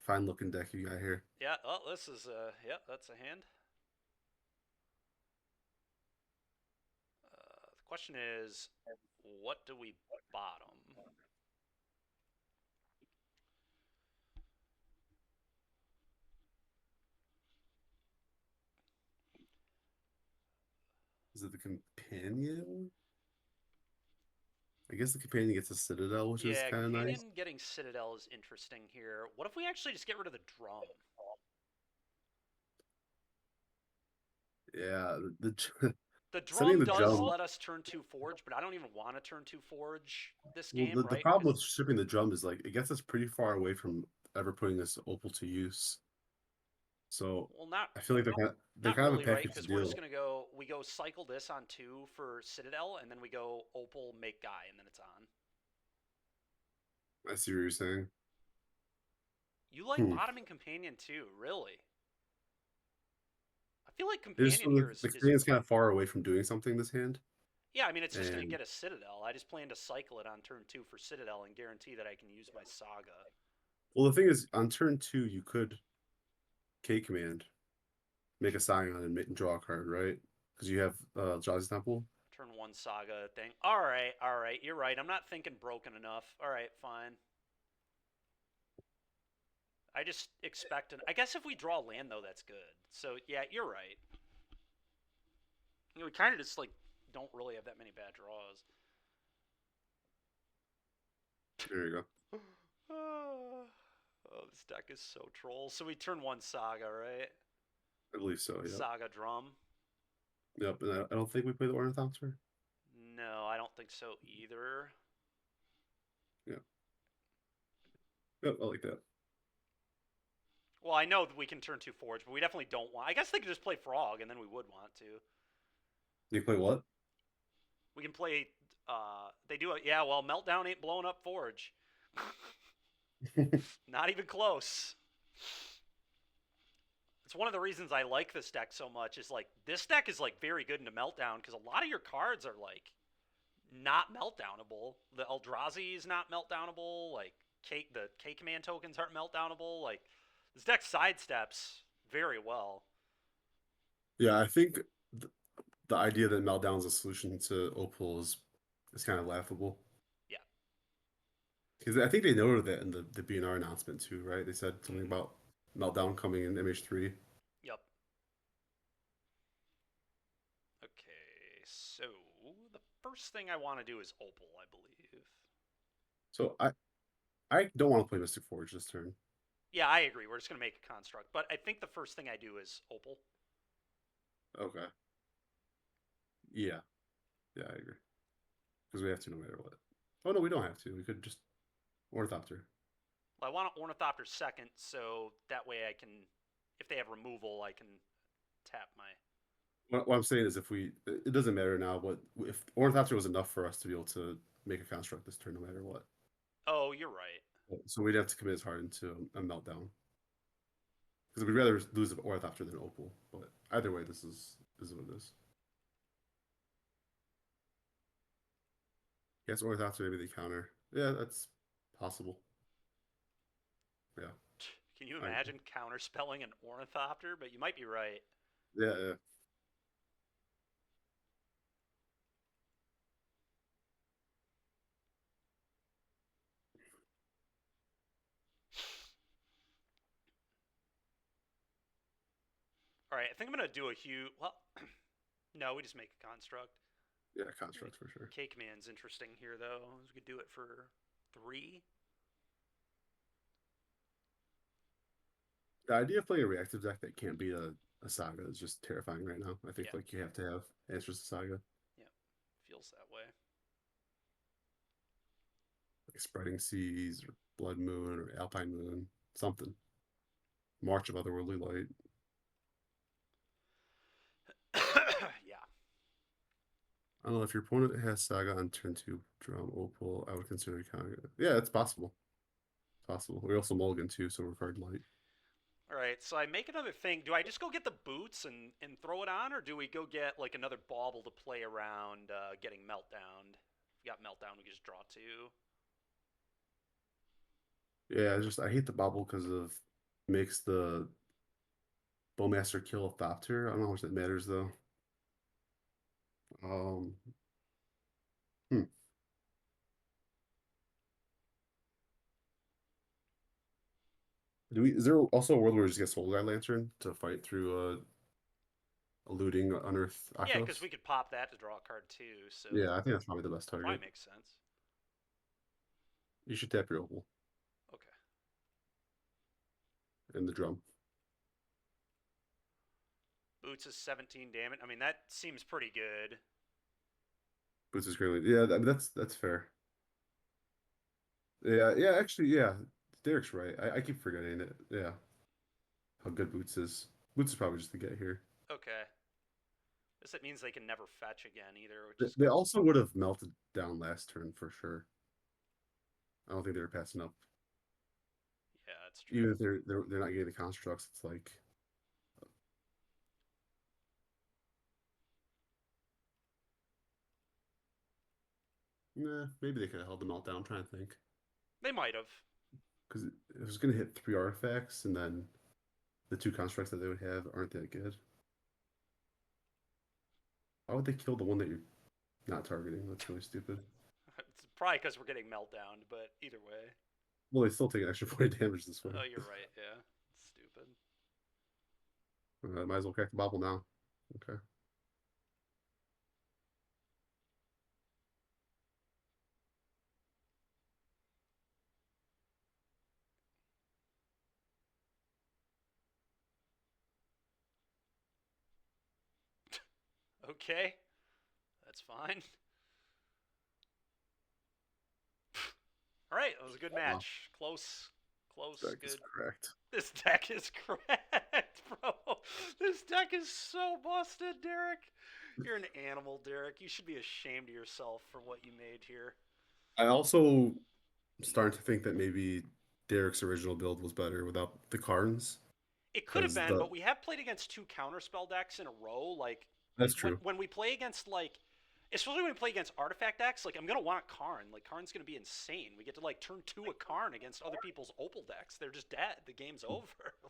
looking deck you got here. Yeah, oh, this is, yeah, that's a hand. The question is, what do we bottom? Is it the companion? I guess the companion gets a citadel, which is Yeah, kind of nice. Companion getting Citadel is interesting here. What if we actually just get rid of the drum? Yeah, the The sending drum the does drum. let us turn 2 Forge, but I don't even want to turn 2 Forge this Well, game, the right? problem Because, with shipping the drum is like it gets us pretty far away from ever putting this opal to use. So well, not I feel like they're not kind of a really, right? package Because we're just deal. gonna go, we go cycle this on 2 for Citadel, and then we go Opal, make Guy, and then it's on. I see what you're saying. You like Hmm. bottoming Companion too, really? I feel like I just Companion feel like here the is companion's kind of far away from doing something this hand. yeah, I mean, it's just going to And get a Citadel. I just plan to cycle it on turn 2 for Citadel and guarantee that I can use my Saga. well, the thing is, on turn two, you could K command, make a Scion, and draw a card, right? Because you have Jaws's Temple. Turn 1 Saga thing. All right, you're right. I'm not thinking broken enough. All right, fine. I just expect an. I guess if we draw land, though, that's good. So, yeah, you're right. You know, we kind of just, like, don't really have that many bad draws. There you go. Oh, this deck is so troll. So we turn 1 Saga, right? I believe so. Yep. Saga Drum. Yep. And I don't think we play the Ornithopter. No, I don't think so either. Yeah. Yep. I like that. Well, I know that we can turn 2 Forge, but we definitely don't want. I guess they could just play Frog, and then we would want to. You play what? We can play. They do it. Yeah, well, Meltdown ain't blowing up Forge. Not even close. It's one of the reasons I like this deck so much. Is like this deck is like very good into Meltdown because a lot of your cards are like not meltdownable. The Eldrazi is not meltdownable. Like the K command tokens aren't meltdownable. Like this deck sidesteps very well. Yeah, I think th the idea that Meltdown's a solution to Opal is kind of laughable. Yeah. Because I think they noted that in the BNR announcement too, right? They said something Mm-hmm. about Meltdown coming in MH3. Yep. Okay, so the first thing I want to do is Opal, I believe. So I don't want to play Mystic Forge this turn. Yeah, I agree. We're just going to make a construct. But I think the first thing I do is Opal. Okay. Yeah. Yeah, I agree. Because we have to no matter what. Oh no, we don't have to. We could just Ornithopter. Well, I want Ornithopter second, so that way I can, if they have removal, I can tap my. What I'm saying is if it doesn't matter now, but if Ornithopter was enough for us to be able to make a construct this turn no matter what. Oh, you're right. So we'd have to commit as hard into a meltdown. Because we'd rather lose Ornithopter than Opal. But either way, this is what it is. Yes, Ornithopter, maybe they counter. Yeah, that's possible. Yeah. Can you I agree. imagine counterspelling an Ornithopter? But you might be right. Yeah, yeah. All right, I think I'm gonna do a huge. Well, no, we just make a construct. Yeah, constructs for sure. Cake Man's interesting here though. We could do it for 3. The idea of playing a reactive deck that can't beat a saga is just terrifying right now. I think Yeah, like you have to have answers to saga, yeah, feels that way. like Spreading Seas or Blood Moon or Alpine Moon, something. March of Otherworldly Light. Yeah. I don't know if your opponent has saga on turn 2, drum opal. I would consider Conga. Yeah, it's possible. Possible. We also mulligan too, so we're card light. All right, so I make another thing. Do I just go get the boots and throw it on, or do we go get like another bauble to play around getting meltdown? If we got meltdown, we can just draw 2. Yeah, I hate the bubble because of makes the Bowmaster kill a Thopter. I don't know how much that matters though. Um, hmm. Is there also a world where we just get Soul Guy Lantern to fight through eluding Unearth Yeah, because Akros? we could pop that to draw a card too. So Yeah, I think that's probably the best probably target. makes sense. You should tap your opal Okay. and the drum. Boots is 17 damage. I mean, that seems pretty good. Boots is greatly. Yeah, that's fair. Yeah, yeah, actually, yeah. Derek's right. I keep forgetting it. Yeah. How good Boots is. Boots is probably just to get here. Okay. This it means they can never fetch again either, which is They also would have melted down last turn for sure. I don't think they were passing up. yeah, that's true. Even if they're not getting the constructs, it's like nah, maybe they could have held the meltdown. I'm trying to think. They might have. Because it was gonna hit 3 artifacts and then the 2 constructs that they would have aren't that good. Why would they kill the one that you're not targeting? That's really stupid. It's probably because we're getting meltdown, but either way. Well, they still take an extra 40 damage this way. Oh, you're right. Yeah, it's stupid. Might as well crack the bobble now. Okay. Okay, that's fine. All right, that was a good Wow. match. Close, close, Deck is good. correct. This deck is correct, bro. This deck is so busted, Derek. You're an animal, Derek. You should be ashamed of yourself for what you made here. I also starting to think that maybe Derek's original build was better without the Karns. It could have Because been, the but we have played against 2 counterspell decks in a row. Like that's when true. when we play against like, especially when we play against artifact decks, like I'm gonna want Karn. Like Karn's gonna be insane. We get to like turn 2 a Karn against other people's Opal decks. They're just dead. The game's over.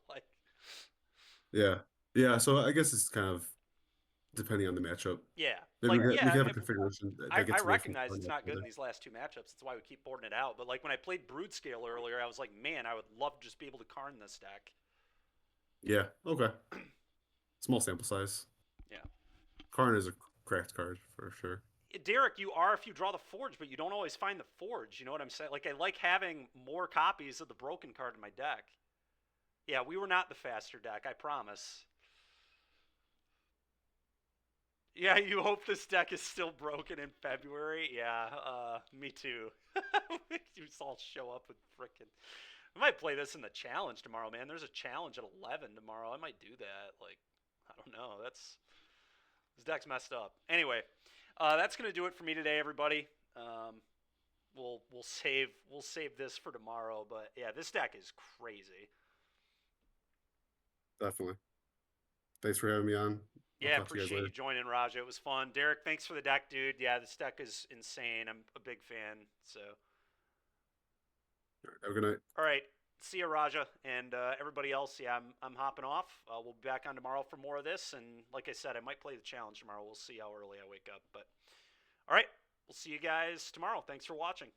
Like Yeah. Yeah, so I guess it's kind of depending on the matchup. yeah, Maybe like we yeah. can have a configuration that I gets away from recognize Karn it's not good in altogether. these last 2 matchups. That's why we keep boarding it out. But like when I played Broodscale earlier, I was like, man, I would love to just be able to Karn this deck. Yeah, okay. Small sample size. Yeah. Karn is a cracked card for sure. Derek, you are if you draw the Forge, but you don't always find the Forge. You know what I'm saying? Like, I like having more copies of the broken card in my deck. Yeah, we were not the faster deck, I promise. Yeah, you hope this deck is still broken in February? Yeah, me too. You all show up with frickin'. I might play this in the challenge tomorrow, man. There's a challenge at 11 tomorrow. I might do that. Like, I don't know. This deck's messed up. Anyway, that's gonna do it for me today, everybody. We'll save this for tomorrow. But yeah, this deck is crazy. Definitely. Thanks for having me on. I'll Yeah, talk to you guys appreciate you later. joining, Raja. It was fun. Derek, thanks for the deck, dude. Yeah, this deck is insane. I'm a big fan. So, All right, have a good night. all right, see you, Raja, and everybody else. Yeah, I'm hopping off. We'll be back on tomorrow for more of this. And like I said, I might play the challenge tomorrow. We'll see how early I wake up. But all right, we'll see you guys tomorrow. Thanks for watching.